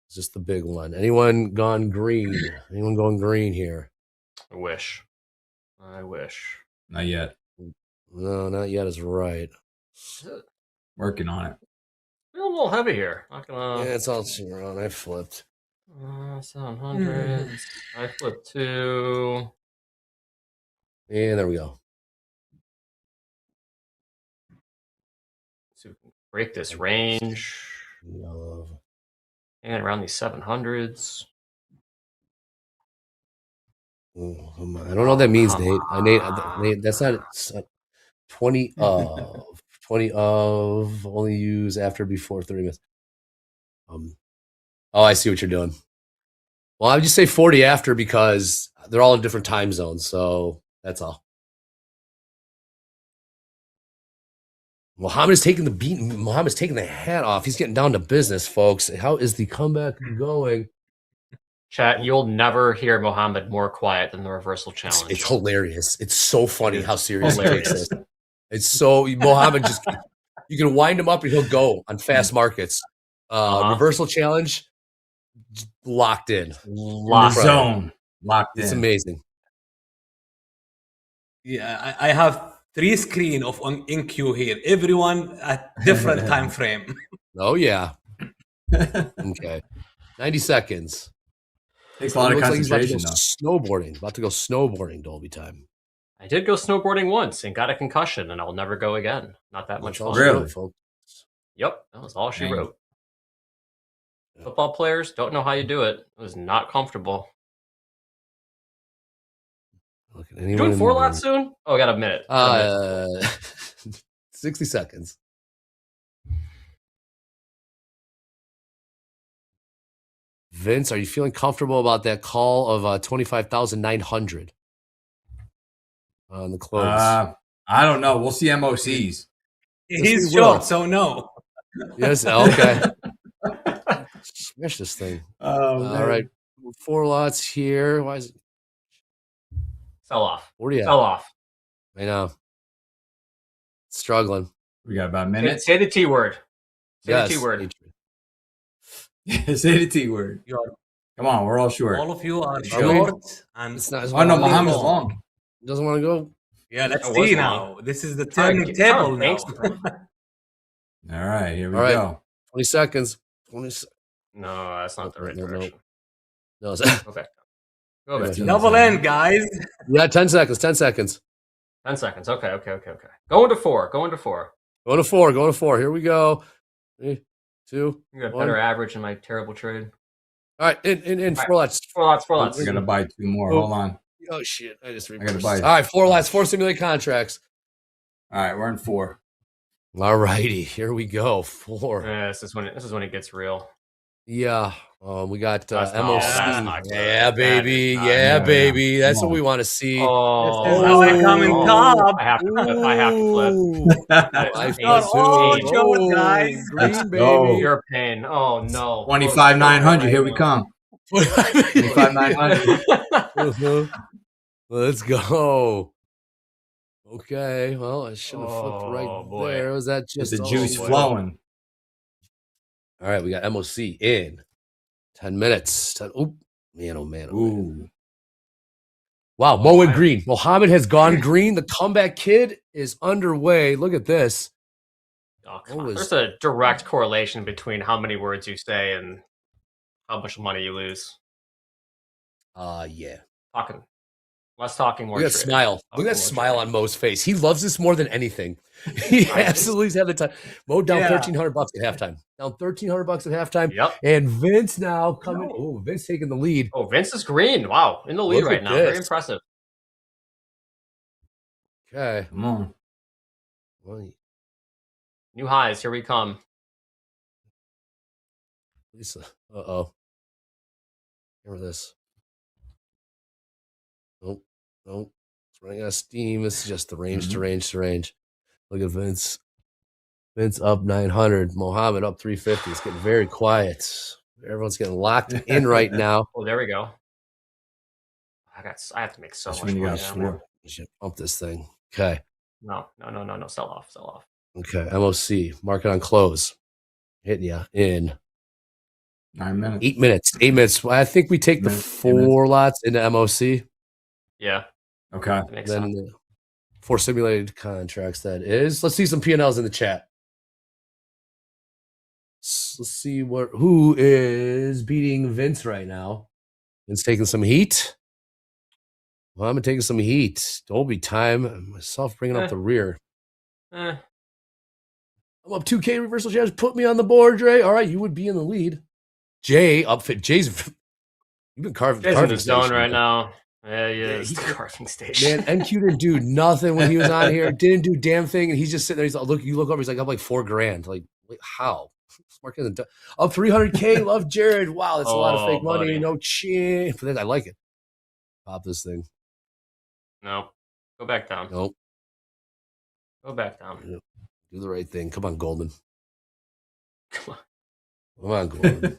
Is this the big one? Anyone gone green? Anyone going green here? I wish. I wish. Not yet. No, not yet is right. Working on it. Feel a little heavy here. Not gonna. Yeah, it's all around. I flipped. 700s. I flipped 2. And there we go. So we can break this range. And around these 700s. I don't know what that means, Nate. Nate, that's not 20 of 20 of only use after before 30 minutes. Oh, I see what you're doing. Well, I would just say 40 after because they're all in different time zones, so that's all. Muhammad's taking the beat. Muhammad's taking the hat off. He's getting down to business, folks. How is the comeback going? Chat, you'll never hear Mohammed more quiet than the reversal challenge. It's hilarious. It's so funny how serious he takes this. It's so Mohammed just you can wind him up and he'll go on fast markets. Reversal challenge locked in. Locked zone. Locked in. It's amazing. Yeah, I have 3 screens of in queue here. Everyone at different time frame. Oh yeah. Okay. 90 seconds. Takes a lot of concentration, Like snowboarding. About to go snowboarding, Dolby time. I did go snowboarding once and got a concussion, and I'll never go again. Not that much fun. Really, folks. Yep, that was all she wrote. Football players don't know how you do it. It was not comfortable. Doing 4 lots soon? Oh, I got a minute. 60 seconds. Vince, are you feeling comfortable about that call of 25,900 on the close? I don't know. We'll see MOCs. He's short, so no. Yes. Okay. Smash this thing. All right. 4 lots here. Why is it? Sell off. 40 Sell off. I know. Struggling. We got about a minute. Say the T word. Say the T word. Say the T word. Come on, we're all short. All of you are Sure. short. And It's not. Oh no, Muhammad's long. Doesn't want to go. yeah, let's That was see long. now. This is the turning table now. All right, here we All right. go. 20 seconds. 20. No, that's not the right No. direction. No. Go back. Go back. Double end, guys. Yeah, 10 seconds. 10 seconds. 10 seconds. Okay. Going to 4. Going to 4. Here we go. 3, 2. You got 1. better average in my terrible trade. All right. In 4 lots. 4 lots. 4 lots. We're gonna buy 2 more. Oh. Hold on. Oh shit! I just gotta reversed. buy. All right, 4 lots, 4 simulated contracts. All right, we're in 4. All righty, here we go. 4. Yeah, this is when it gets real. Yeah, we got That's MOC. that's not good. Yeah, baby. That is not Yeah, good. baby. That's Come what on. we want to see. Oh, This is how I come in top. I have to flip. That I is flip all insane. short, guys. Green, Let's go. baby. You're a pain. Oh no. 25,900. Here we come. 25,900. Uh-huh. Let's go. Okay, well, I should have flipped right boy. there. Was that Just just the juice boy. flowing. All right, we got MOC in 10 minutes. 10, oh man. Ooh. Wow, Mo went green. Mohammed has gone green. The comeback kid is underway. Look at this. Oh, come on. There's a direct correlation between how many words you say and how much money you lose. Yeah. Less talking, more Look at that trading. smile. Look at that smile on Mo's face. He loves this more than anything. He absolutely has the time. Mo down Yeah. $1,300 at halftime. Down $1,300 at halftime. Yep. And Vince now coming. Oh, Vince taking the lead. Oh, Vince is green. Wow, in the lead Look right at now. Very this. impressive. Okay. Come on. Well, New highs. Here we come. Lisa. Uh-oh. Remember this. Nope. It's running out of steam. This is just the range to range. Look at Vince. Vince up 900. Mohammed up 350. It's getting very quiet. Everyone's getting locked in right now. Oh, there we go. I have to make so That's much when you money got now. four. You should pump this thing. Okay. No. Sell off. Okay. MOC. Market on close. Hitting you in 9 minutes. 8 minutes. 8 minutes. Well, I think we take the 4 lots into MOC. Yeah. Okay. That makes Then sense. for simulated contracts, that is. Let's see some P&Ls in the chat. Let's see who is beating Vince right now. Vince taking some heat. Well, I'm taking some heat. Dolby time. Myself bringing up the rear. I'm up 2K reversal challenge. Put me on the board, Dre. All right, you would be in the lead. Jay, upfit. Jay's. You've been carving. Jay's in the zone station, right man. now. Yeah, he is. The carving station. Man, NQ didn't do nothing when he was on here. Didn't do damn thing, and he's just sitting there. He's like, you look over. He's like, I'm like $4,000. Like, wait, how? Up 300K. Love Jared. Wow, that's a lot of fake money. Buddy. No chin. But then I like it. Pop this thing. No. Go back down. Nope. Go back down. Do the right thing. Come on, Goldman. Come on, Goldman.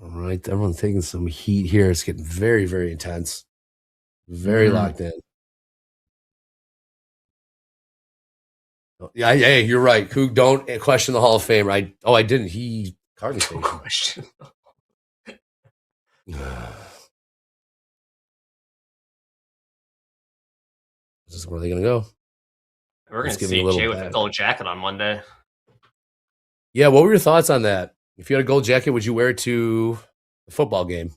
All right, everyone's taking some heat here. It's getting very, very intense. Very locked in. Yeah, you're right. Who don't question the Hall of Fame? I didn't. He carving station. Question. This is where they're gonna go. We're Let's gonna give him see a little Jay with back. a gold jacket on Monday. Yeah, what were your thoughts on that? If you had a gold jacket, would you wear it to a football game,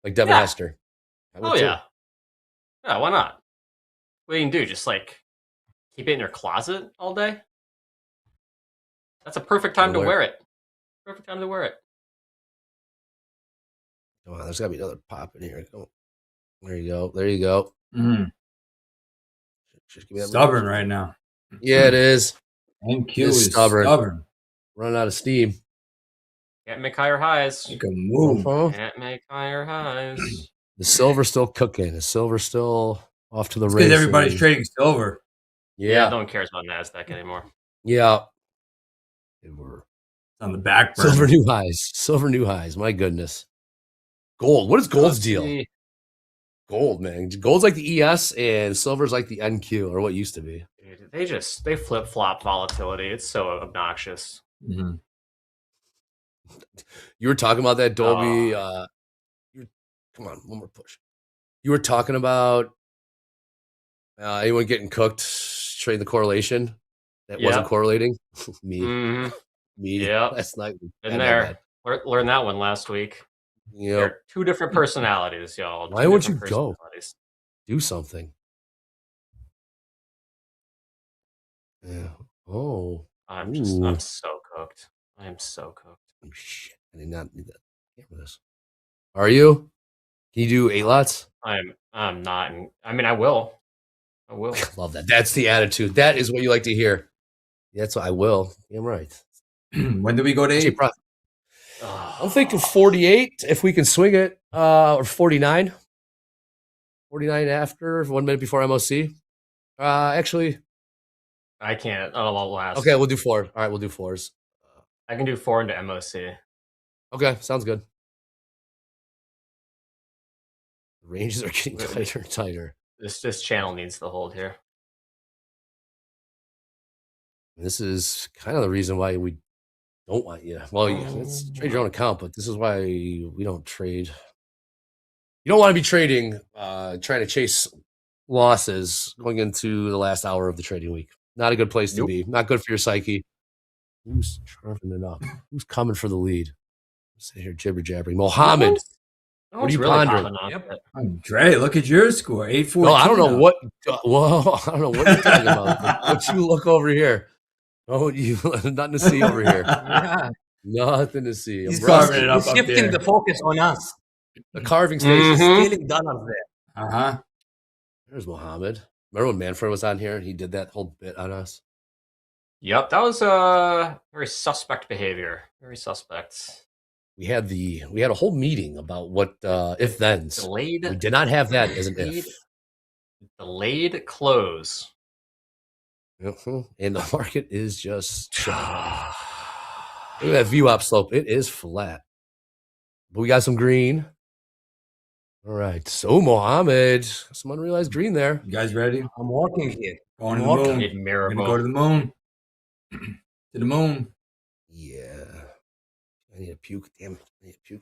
like Devin Hester? I would Oh too. yeah. Yeah, why not? What you can do? Just like keep it in your closet all day. That's a perfect time to wear it. Perfect time to wear it. Come on, there's got to be another pop in here. Come on. There you go. There you go. Just give me that Stubborn reverse. right now. Yeah, it is. NQ It's is stubborn. Running out of steam. Can't make higher highs. Make a move. Can't make higher highs. The silver's still cooking. The silver's still off to the It's because races. everybody's trading silver. Yeah. No one cares about NASDAQ anymore. Yeah. They were on the back burner. Silver new highs. Silver new highs. My goodness. Gold. What is gold's deal? See. Gold, man. Gold's like the ES and silver's like the NQ, or what used to be. Dude, they flip flop volatility. It's so obnoxious. You were talking about that, Dolby. Come on, one more push. You were talking about anyone getting cooked trading the correlation that wasn't correlating. Me. Me. Yeah. Last night. Been there. Learned that one last week. Yeah. They're two different personalities, y'all. Why Two won't you different go? personalities. Do something. Yeah. Oh. I'm so cooked. I am so cooked. Oh, shit. I did not need that. Camera this. Are you? Can you do 8 lots? I'm not. I mean, I will. I will. Love that. That's the attitude. That is what you like to hear. That's what I will. Damn right. When do we go to 8? I'm thinking 48 if we can swing it, or 49. 49 after 1 minute before MOC. Actually, I can't. I'll last. okay, we'll do 4. All right, we'll do 4s. I can do 4 into MOC. Okay, sounds good. The ranges are getting tighter and tighter. This channel needs to hold here. This is kind of the reason why we don't want you. Well, let's trade your own account, but this is why we don't trade. You don't want to be trading, trying to chase losses going into the last hour of the trading week. Not a good place to be. Not good for your psyche. Who's charging it up? Who's coming for the lead? Sit here jibber jabbering. Mohammed. What are you pondering? Dre, look at your score. 814. No, I don't know what. Whoa, I don't know what you're talking about. What you look over here? Oh, you nothing to see over here. Yeah. Nothing to see. He's carving it up. He's shifting the focus on us. The carving station. Stealing dollars there. Uh-huh. There's Mohammed. Remember when Manfred was on here and he did that whole bit on us? Yep, that was very suspect behavior. Very suspect. We had a whole meeting about what if thens. Delayed. We did not have that as an if. Delayed close. And the market is just shut off. Look at that VWAP slope. It is flat. But we got some green. All right. So Mohammed, some unrealized green there. You guys ready? I'm walking here. Going to the moon. We're going to go to the moon. To the moon. Yeah. I need a puke. Damn it. I need a puke.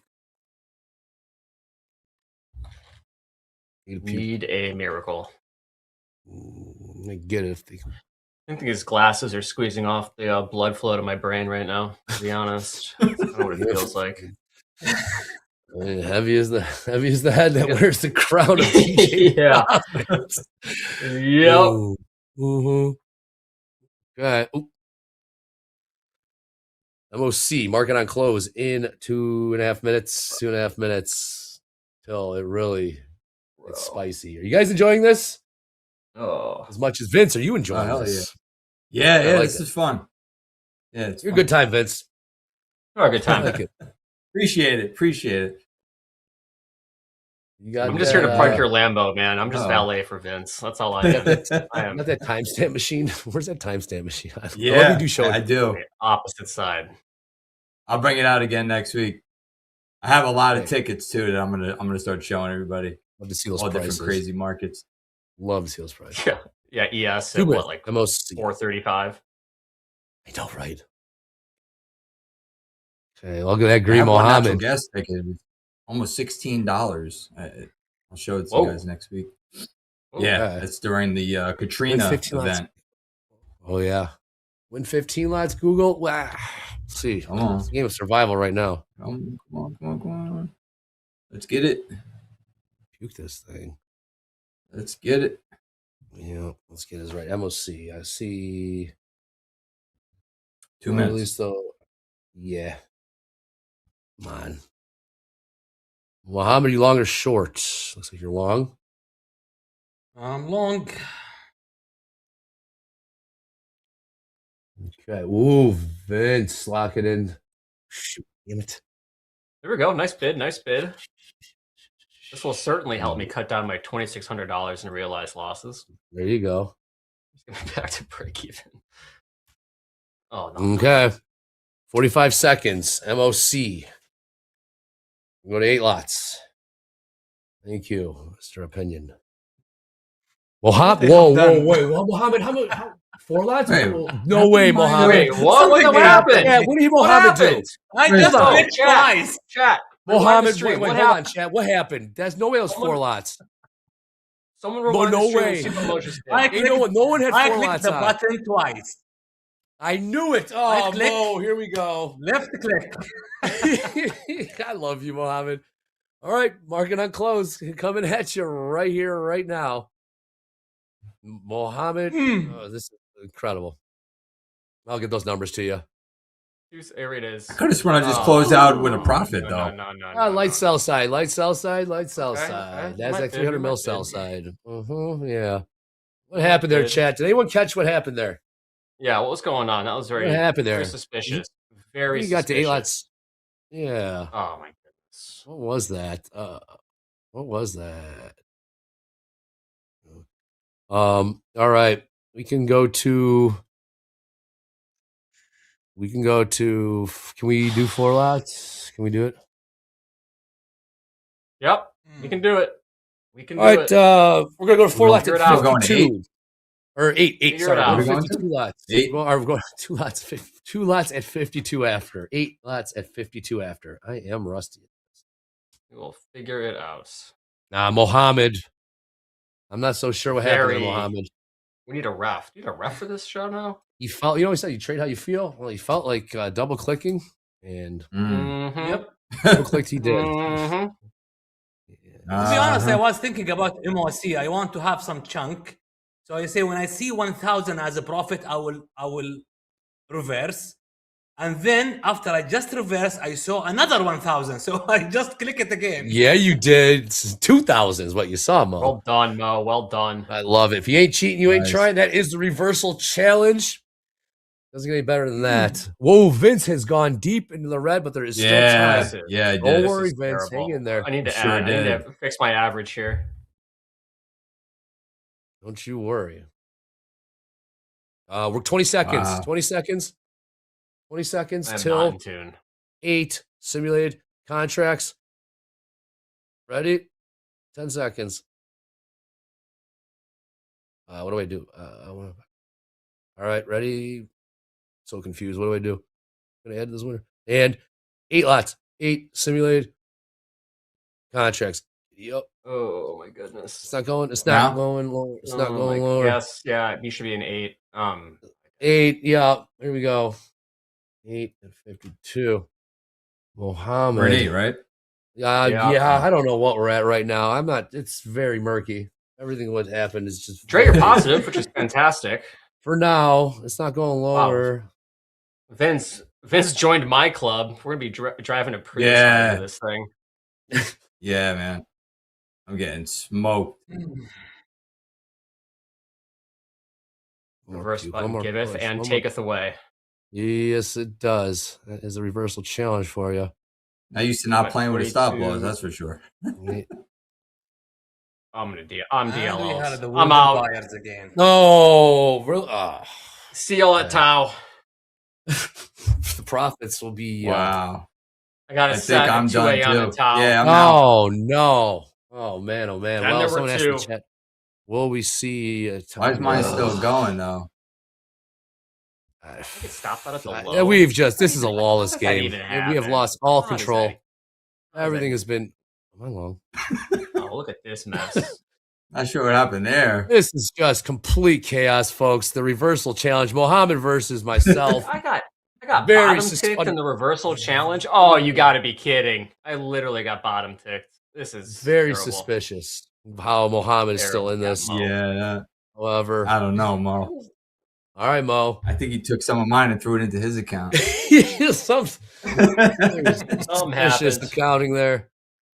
Need a miracle. I get it. I think his glasses are squeezing off the blood flow to my brain right now, to be honest. I don't know what it feels like. Heavy as the head that wears the crown of TJ. Yeah. Yep. Mm-hmm. Okay. Ooh. MOC, market on close in 2.5 minutes. 2.5 minutes till it really gets spicy. Are you guys enjoying this? Oh, as much as Vince, are you enjoying hell this? Yeah, I yeah, like this it. is fun. Yeah, it's You're a fun. good time, Vince. Oh, a good time. I like it. Appreciate it. You got I'm just here to park your Lambo, man. I'm just valet for Vince. That's all I am. I am. Got that timestamp machine? Where's that timestamp machine? I love Yeah, you do show it. I do. Opposite side. I'll bring it out again next week. I have a lot of tickets too that I'm gonna start showing everybody. Love to see those all prices. different crazy markets. Love to see those prices. Yeah, ES Two at what, minutes. like MOC. 435? I know, right? Okay, look at that I Green have one natural Mohammed. gas ticket, almost $16. I'll show it to Whoa. you guys next week. Oh, Yeah, okay. that's during the Katrina 15 lots. event. Oh yeah, win 15 lots. Google. Wow. Let's see. Come on. It's a game of survival right now. Come on. Let's get it. Puke this thing. Let's get it. Yeah, let's get this right. MOC. I see. 2 minutes. At least though. Yeah. Come on. Mohammed, you long or short? Looks like you're long. Long. Okay. Ooh, Vince, lock it in. Shoot, damn it. There we go. Nice bid. Nice bid. This will certainly help me cut down my $2,600 in realized losses. There you go. Just gonna be back to break even. Oh no. Okay. 45 seconds. MOC. Go to 8 lots. Thank you, Mr. Opinion. Mohammed, wait. Well, Mohammed, how much? 4 lots? Wait, no way, Mohammed. Wait, what happened? Yeah, what did Mohammed do? I just clicked twice. Chat. Mohammed, Stream. wait, What hold on, happened? chat. What happened? There's no way it was 4 lots. Someone rewind no the stream way. and see what Moshe did. I Ain't no one had 4 I clicked lots the on. button twice. I knew it. Right Oh, click. Mo, here we go. Left click. I love you, Mohammed. All right, market on close. Coming at you right here, right now. Mohammed, oh, this is incredible. I'll get those numbers to you. Here it is. I could have sworn I just closed out with a profit though. No. Light sell side, light sell side, light sell Okay, side. okay. That's Might like bid, 300 mil might sell bid. side. Yeah. What happened there, Bid. chat? Did anyone catch what happened there? Yeah, what was going on? That was very, What happened there? very suspicious. Very You got to 8 suspicious. lots. Yeah. Oh my goodness. What was that? What was that? All right. We can go to. Can we do 4 lots? Can we do it? Yep, we can do it. We can do All right. it. We're gonna go to 4 lots figure at it out. Going to 52. Or 8. Figure Sorry, it out. we're We're going going to 52 lots. 8. We're going 2 lots. 2 lots at 52 after. 8 lots at 52 after. I am rusty. We will figure it out. Nah, Mohammed. I'm not so sure what happened Very- to Mohammed. We need a ref. Do you need a ref for this show now? He felt, you know, he said you trade how you feel. Well, he felt like double clicking, and Mm-hmm. Yep. double clicked he did. Mm-hmm. To be honest, I was thinking about MOC. I want to have some chunk. So I say when I see 1,000 as a profit, I will reverse. And then after I just reverse, I saw another 1,000. So I just click it again. Yeah, you did. 2,000 is what you saw, Mo. Well done, Mo. Well done. I love it. If you ain't cheating, you ain't Nice. trying. That is the reversal challenge. Doesn't get any better than that. Whoa, Vince has gone deep into the red, but there is still Yeah, time. yeah, I Don't did. worry, is Vince. terrible. Hang in there. I need to Sure add. I need did. to fix my average here. Don't you worry. We're 20 seconds. Wow. 20 seconds. 20 seconds I am not till in tune. 8 simulated contracts. Ready? 10 seconds. What do I do? All right, ready? So confused. What do I do? I'm gonna add this winner. And 8 lots. 8 simulated contracts. Yep. Oh my goodness. It's not going. It's not going lower. It's not going lower. Yes, yeah, you should be an 8. 8. Yeah. Here we go. 8 and 52. Mohammed. We're an 8, right? Yeah. I don't know what we're at right now. I'm not. It's very murky. Everything what happened is just. Dre, you're positive, which is fantastic. For now, it's not going lower. Wow. Vince joined my club. We're gonna be driving a Prius into this thing. Yeah, man. I'm getting smoked. Reverse button giveth and taketh away. Yes, it does. That is a reversal challenge for you. I used to not playing with a stop loss, that's for sure. I'm DLOs. I'm I'm out. buyers again. No, really? See you at Tau. The profits will be. Wow. I got to set I'm at 2 done a.m. too. in Tau. Yeah, I'm Oh no! Oh man! Oh man! And Well, there were someone asked in the 2. chat. Will we see? Why is mine still going though? Stop that at the low. We've just. This is a lawless How does that game. even We have happen? lost all How does control. that- Everything has been. Am I long? Oh, look at this mess. Not sure what happened there. This is just complete chaos, folks. The reversal challenge. Mohammed versus myself. I got Very bottom ticked in the reversal challenge. Oh, you got to be kidding! I literally got bottom ticked. This is very terrible. suspicious how Mohammed is still in this. Yeah. However, I don't know, Mo. All right, Mo. I think he took some of mine and threw it into his account. Some suspicious accounting there.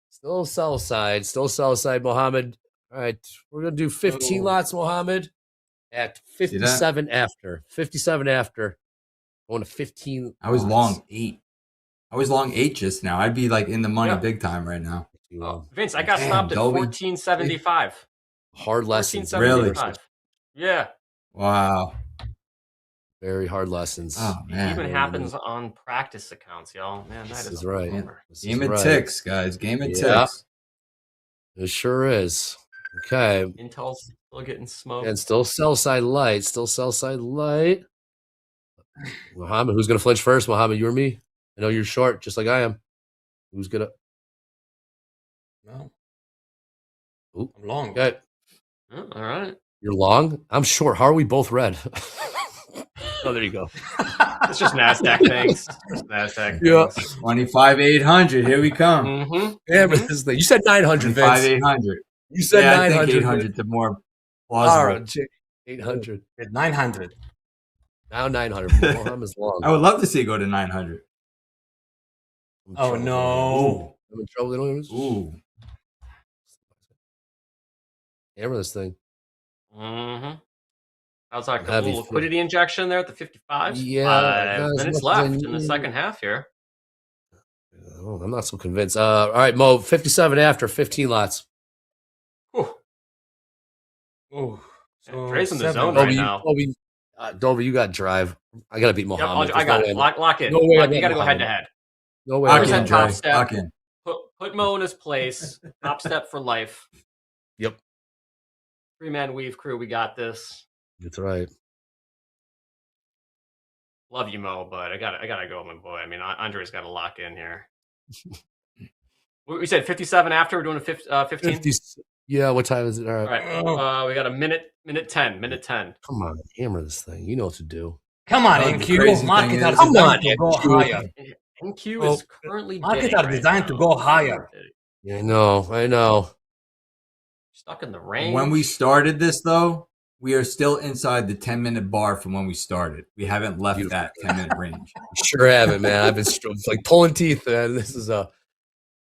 Still sell side, Mohammed. All right, we're gonna do 15 lots, Mohammed, at 57 after. 57 after. Going to 15. I was lots. long 8. I was long 8 just now. I'd be like in the money big time right now. Vince, I got stopped at 1475. Hard lessons. Really? Yeah. Wow. Very hard lessons. Oh man. It even happens on practice accounts, y'all. Man, that is right. Game of ticks, guys. Game of ticks. It sure is. Okay. Intel's still getting smoked. And still sell side light. Mohammed, who's going to flinch first? Mohammed, you or me? I know you're short, just like I am. Who's going to? No. Ooh. I'm long. Okay. Oh, all right. You're long? I'm short. How are we both red? Oh, there you go. It's just NASDAQ things. Yeah. 25,800. Here we come. Mm-hmm. Yeah, but this thing. You said 900, Vince. 25,800. You said 900. I think 800 to more All plausible. right, 800. 900. Now 900. Mohammed's long. I would love to see it go to 900. Oh no. I'm in trouble. They don't even. Ooh. Hammer this thing. Mm-hmm. How's that Heavy little liquidity injection there at the 55? Yeah, 5 not as minutes much as I left in the need. second half here. Oh, I'm not so convinced. All right, Mo, 57 after 15 lots. Whew. Oh, So Dre's in the 7. zone Dolby, right now. Dolby, you got drive. I got to beat Yep, Mohammed. I got it. Lock in. No way You I'm got to go Mohammed. head to head. No way. Lock I'm in, Mohammed. Dre. Topstep. Lock in. Put Mo in his place. Topstep for life. Yep. 3-man weave crew. We got this. That's right. Love you, Mo, but I gotta go, my boy. I mean, Andre's got to lock in here. We said 57 after. We're doing a 15. 50, yeah, what time is it? All All right. right. We got a minute 10. Come on, hammer this thing. You know what to do. Come on, The NQ. crazy Market thing are is- designed Come on, to go NQ. higher. NQ is currently Market bidding are right designed to now. go higher. I know. Stuck in the range. When we started this, though, we are still inside the 10-minute bar from when we started. We haven't left that 10-minute range. Sure haven't, man. I've been like pulling teeth, man. This is all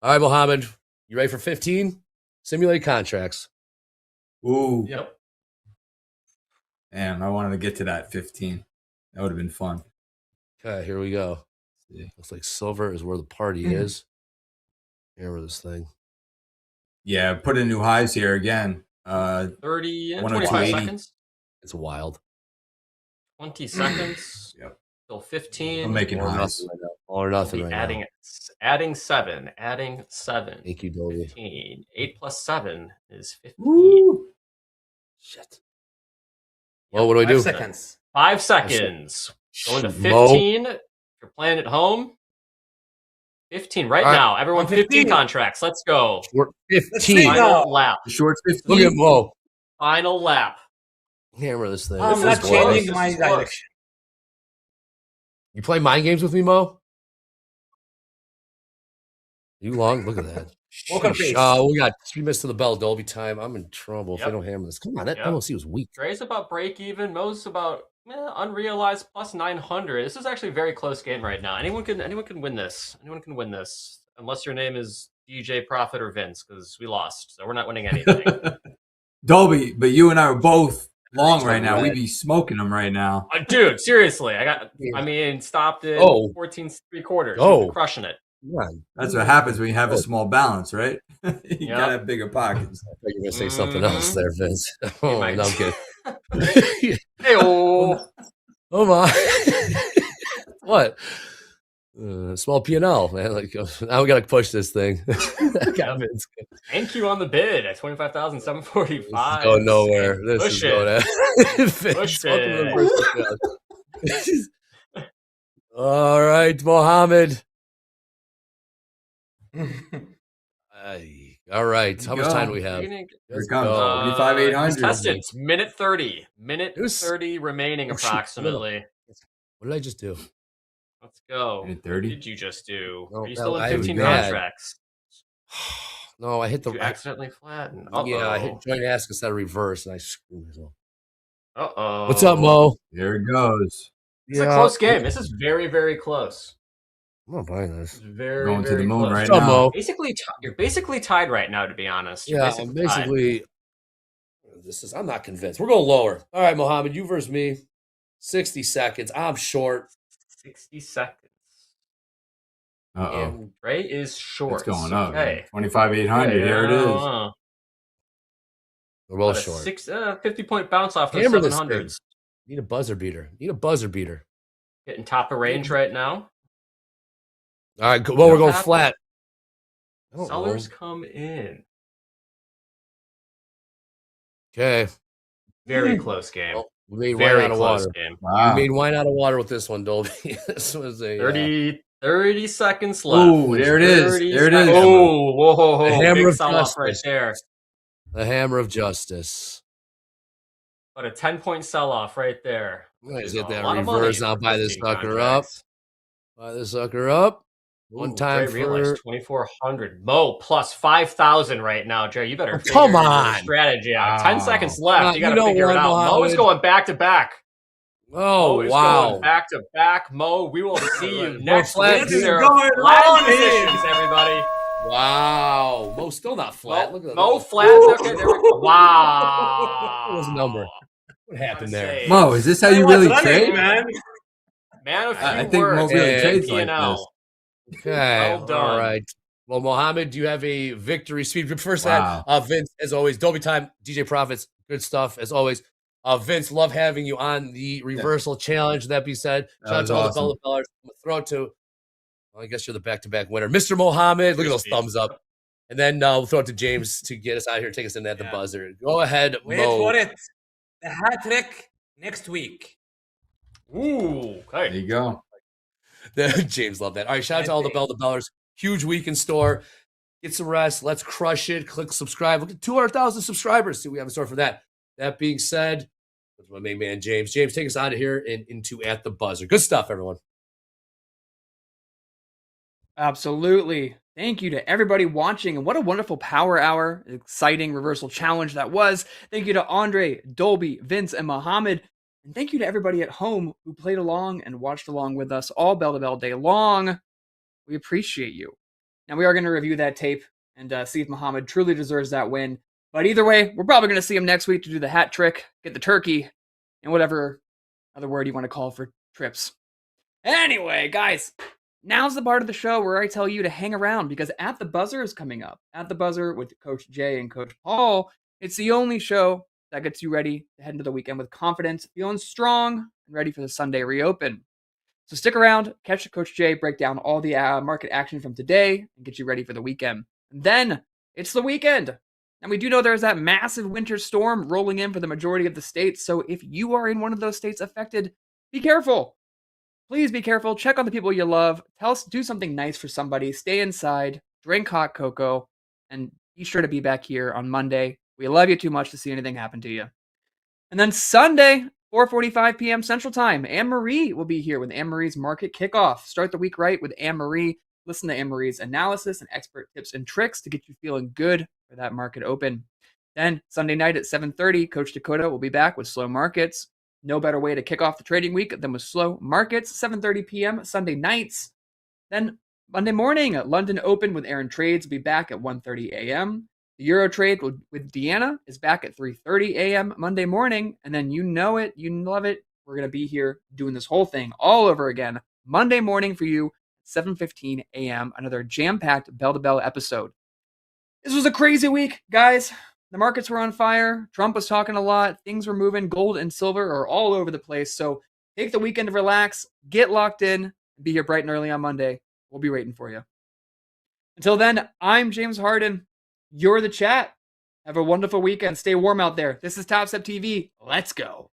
right, Mohammed. You ready for 15? Simulate contracts. Ooh. Yep. Damn, I wanted to get to that 15. That would have been fun. Okay, here we go. Looks like silver is where the party is. Hammer this thing. Yeah, put in new highs here again. 30 and 102.80. 25 seconds. It's wild. 20 seconds. Yep. Still 15. I'm making All or highs. nothing right now. All or nothing right adding, now. Adding 7. Adding 7. Thank you, Dolby. 15. 8 plus 7 is 15. Woo. Shit. Well, what do I 5 do? seconds. 5 seconds. Going to Mo. 15. If you're playing at home, 15 right All right. now. Everyone, 15 contracts. Let's go. Short 15. Final lap. Short 15. Look at Mo. Final lap. Hammer this thing. I'm not changing my direction. You play mind games with me, Mo? You long? Look at that. Welcome to Sheesh. base. We got 3 minutes to the bell. Dolby time. I'm in trouble if Yep. I don't hammer this. Come on, that Yep. MLC was weak. Dre's about break even. Mo's about unrealized plus 900. This is actually a very close game right now. Anyone can win this. Anyone can win this, unless your name is DJ Profit or Vince, because we lost, so we're not winning anything. Dolby, but you and I are both long right now. We'd be smoking them right now. Dude, seriously, stopped at Oh. 14 3/4. Oh. You're crushing it. Yeah. That's what happens when you have a small balance, right? You gotta have bigger pockets. I thought you were gonna say something else there, Vince. Oh, might. no, I'm kidding. Hey-oh. Oh my! What? Small P&L, man. Like now we gotta push this thing. Vince. Thank you on the bid at 25,745. Go nowhere. This Push is it. going to Push it. All right, Mohammed. All right. How much time do we have? Here it comes. 25,800. Test it. Minute 30. Minute 30 remaining approximately. What did I just do? Let's go. Minute What 30. did you just do? No, Are you still I in was 15 mad. contracts? No, I hit the. Did you accidentally flatten? Yeah, I hit joint ask instead of reverse, and I screwed myself. Uh-oh. What's up, Mo? There it goes. It's a close game. This is very, very close. I'm not buying this. It's very, Going to very the moon close. right What's up, now. Mo? You're basically tied right now, to be honest. You're Yeah, I'm basically. I'm not convinced. We're going lower. All right, Mohammed, you versus me. 60 seconds. I'm short. 60 seconds. Uh-oh. And Dre is short. It's going up. Okay. 25,800. Here it is. We're both About a short. 50-point bounce off those Hammer this 700s. thing. Need a buzzer beater. Getting top of range right now. All right, well, we're going Top. flat. I don't Sellers know. come in. Okay. Very close game. Well, we made Very wine out of close water. game. Wow. We made wine out of water with this one, Dolby. This was a 30 seconds left. Ooh, there it is. 30 There it is. seconds. Oh, whoa, The hammer big of sell-off right justice. there. the hammer of justice. But a 10-point sell-off right there. Let's Is get a that lot of reverse. money I'll for buy this 15 sucker contracts. up. Buy this sucker up. One Ooh, time Dre for realized 2,400. Mo plus 5,000 right now, Jay. You better figure come your on. strategy out. Wow. 10 seconds left. You got to you know figure what, it out. Mo is Mohammed? going back to back. Oh, Mo is wow. going back to back. Mo, we will see you Mo next flat week. here. Sir. Going Flat on positions, everybody. Wow. Mo's still not flat. Look at Mo that. flat. Okay, there we go. Wow. What was the number? What happened there? Say, Mo, is this how you really trade? man. man of few I think Mo words. really Yeah, trades like P&L. this. Okay. Well done. All right. Well, Mohammed, do you have a victory speech? But first, Wow. Vince, as always, Dolby time, DJ Profits, good stuff as always. Vince, love having you on the reversal challenge. That being said, That shout out was to all awesome. the Bella Bellers. I'm gonna throw it to. Well, I guess you're the back-to-back winner, Mr. Mohammed. Look at those thumbs up, and then we'll throw it to James to get us out of here, take us in at the buzzer. Go ahead, Wait Mo. for it. The hat trick next week. Ooh, There okay. you go. James, love that. All right, shout out to all the Bella Bellers. Huge week in store. Get some rest. Let's crush it. Click subscribe. Look at 200,000 subscribers. See what we have in store for that. That being said, that's my main man, James. James, take us out of here and into At the Buzzer. Good stuff, everyone. Absolutely. Thank you to everybody watching. And what a wonderful power hour, exciting reversal challenge that was. Thank you to Andre, Dolby, Vince, and Mohammed. And thank you to everybody at home who played along and watched along with us all bell to bell day long. We appreciate you. Now, we are going to review that tape and see if Mohammed truly deserves that win. But either way, we're probably going to see him next week to do the hat trick, get the turkey, and whatever other word you want to call for trips. Anyway, guys, now's the part of the show where I tell you to hang around because At the Buzzer is coming up. At the Buzzer with Coach Jay and Coach Paul. It's the only show that gets you ready to head into the weekend with confidence, feeling strong, and ready for the Sunday reopen. So stick around, catch Coach Jay break down all the market action from today and get you ready for the weekend. And then it's the weekend. And we do know there's that massive winter storm rolling in for the majority of the states. So if you are in one of those states affected, be careful. Please be careful. Check on the people you love. Do something nice for somebody. Stay inside. Drink hot cocoa. And be sure to be back here on Monday. We love you too much to see anything happen to you. And then Sunday, 4:45 p.m. Central Time, Anne-Marie will be here with Anne-Marie's Market Kickoff. Start the week right with Anne-Marie. Listen to Anne-Marie's analysis and expert tips and tricks to get you feeling good for that market open. Then Sunday night at 7:30, Coach Dakota will be back with Slow Markets. No better way to kick off the trading week than with Slow Markets, 7:30 p.m. Sunday nights. Then Monday morning, London Open with Aaron Trades will be back at 1:30 a.m. The Euro Trade with Deanna is back at 3:30 a.m. Monday morning. And then you know it, you love it. We're going to be here doing this whole thing all over again Monday morning for you, 7:15 a.m. Another jam-packed bell-to-bell episode. This was a crazy week, guys. The markets were on fire. Trump was talking a lot. Things were moving. Gold and silver are all over the place. So take the weekend to relax, get locked in, and be here bright and early on Monday. We'll be waiting for you. Until then, I'm James Harden. You're the chat. Have a wonderful weekend. Stay warm out there. This is TopstepTV. Let's go.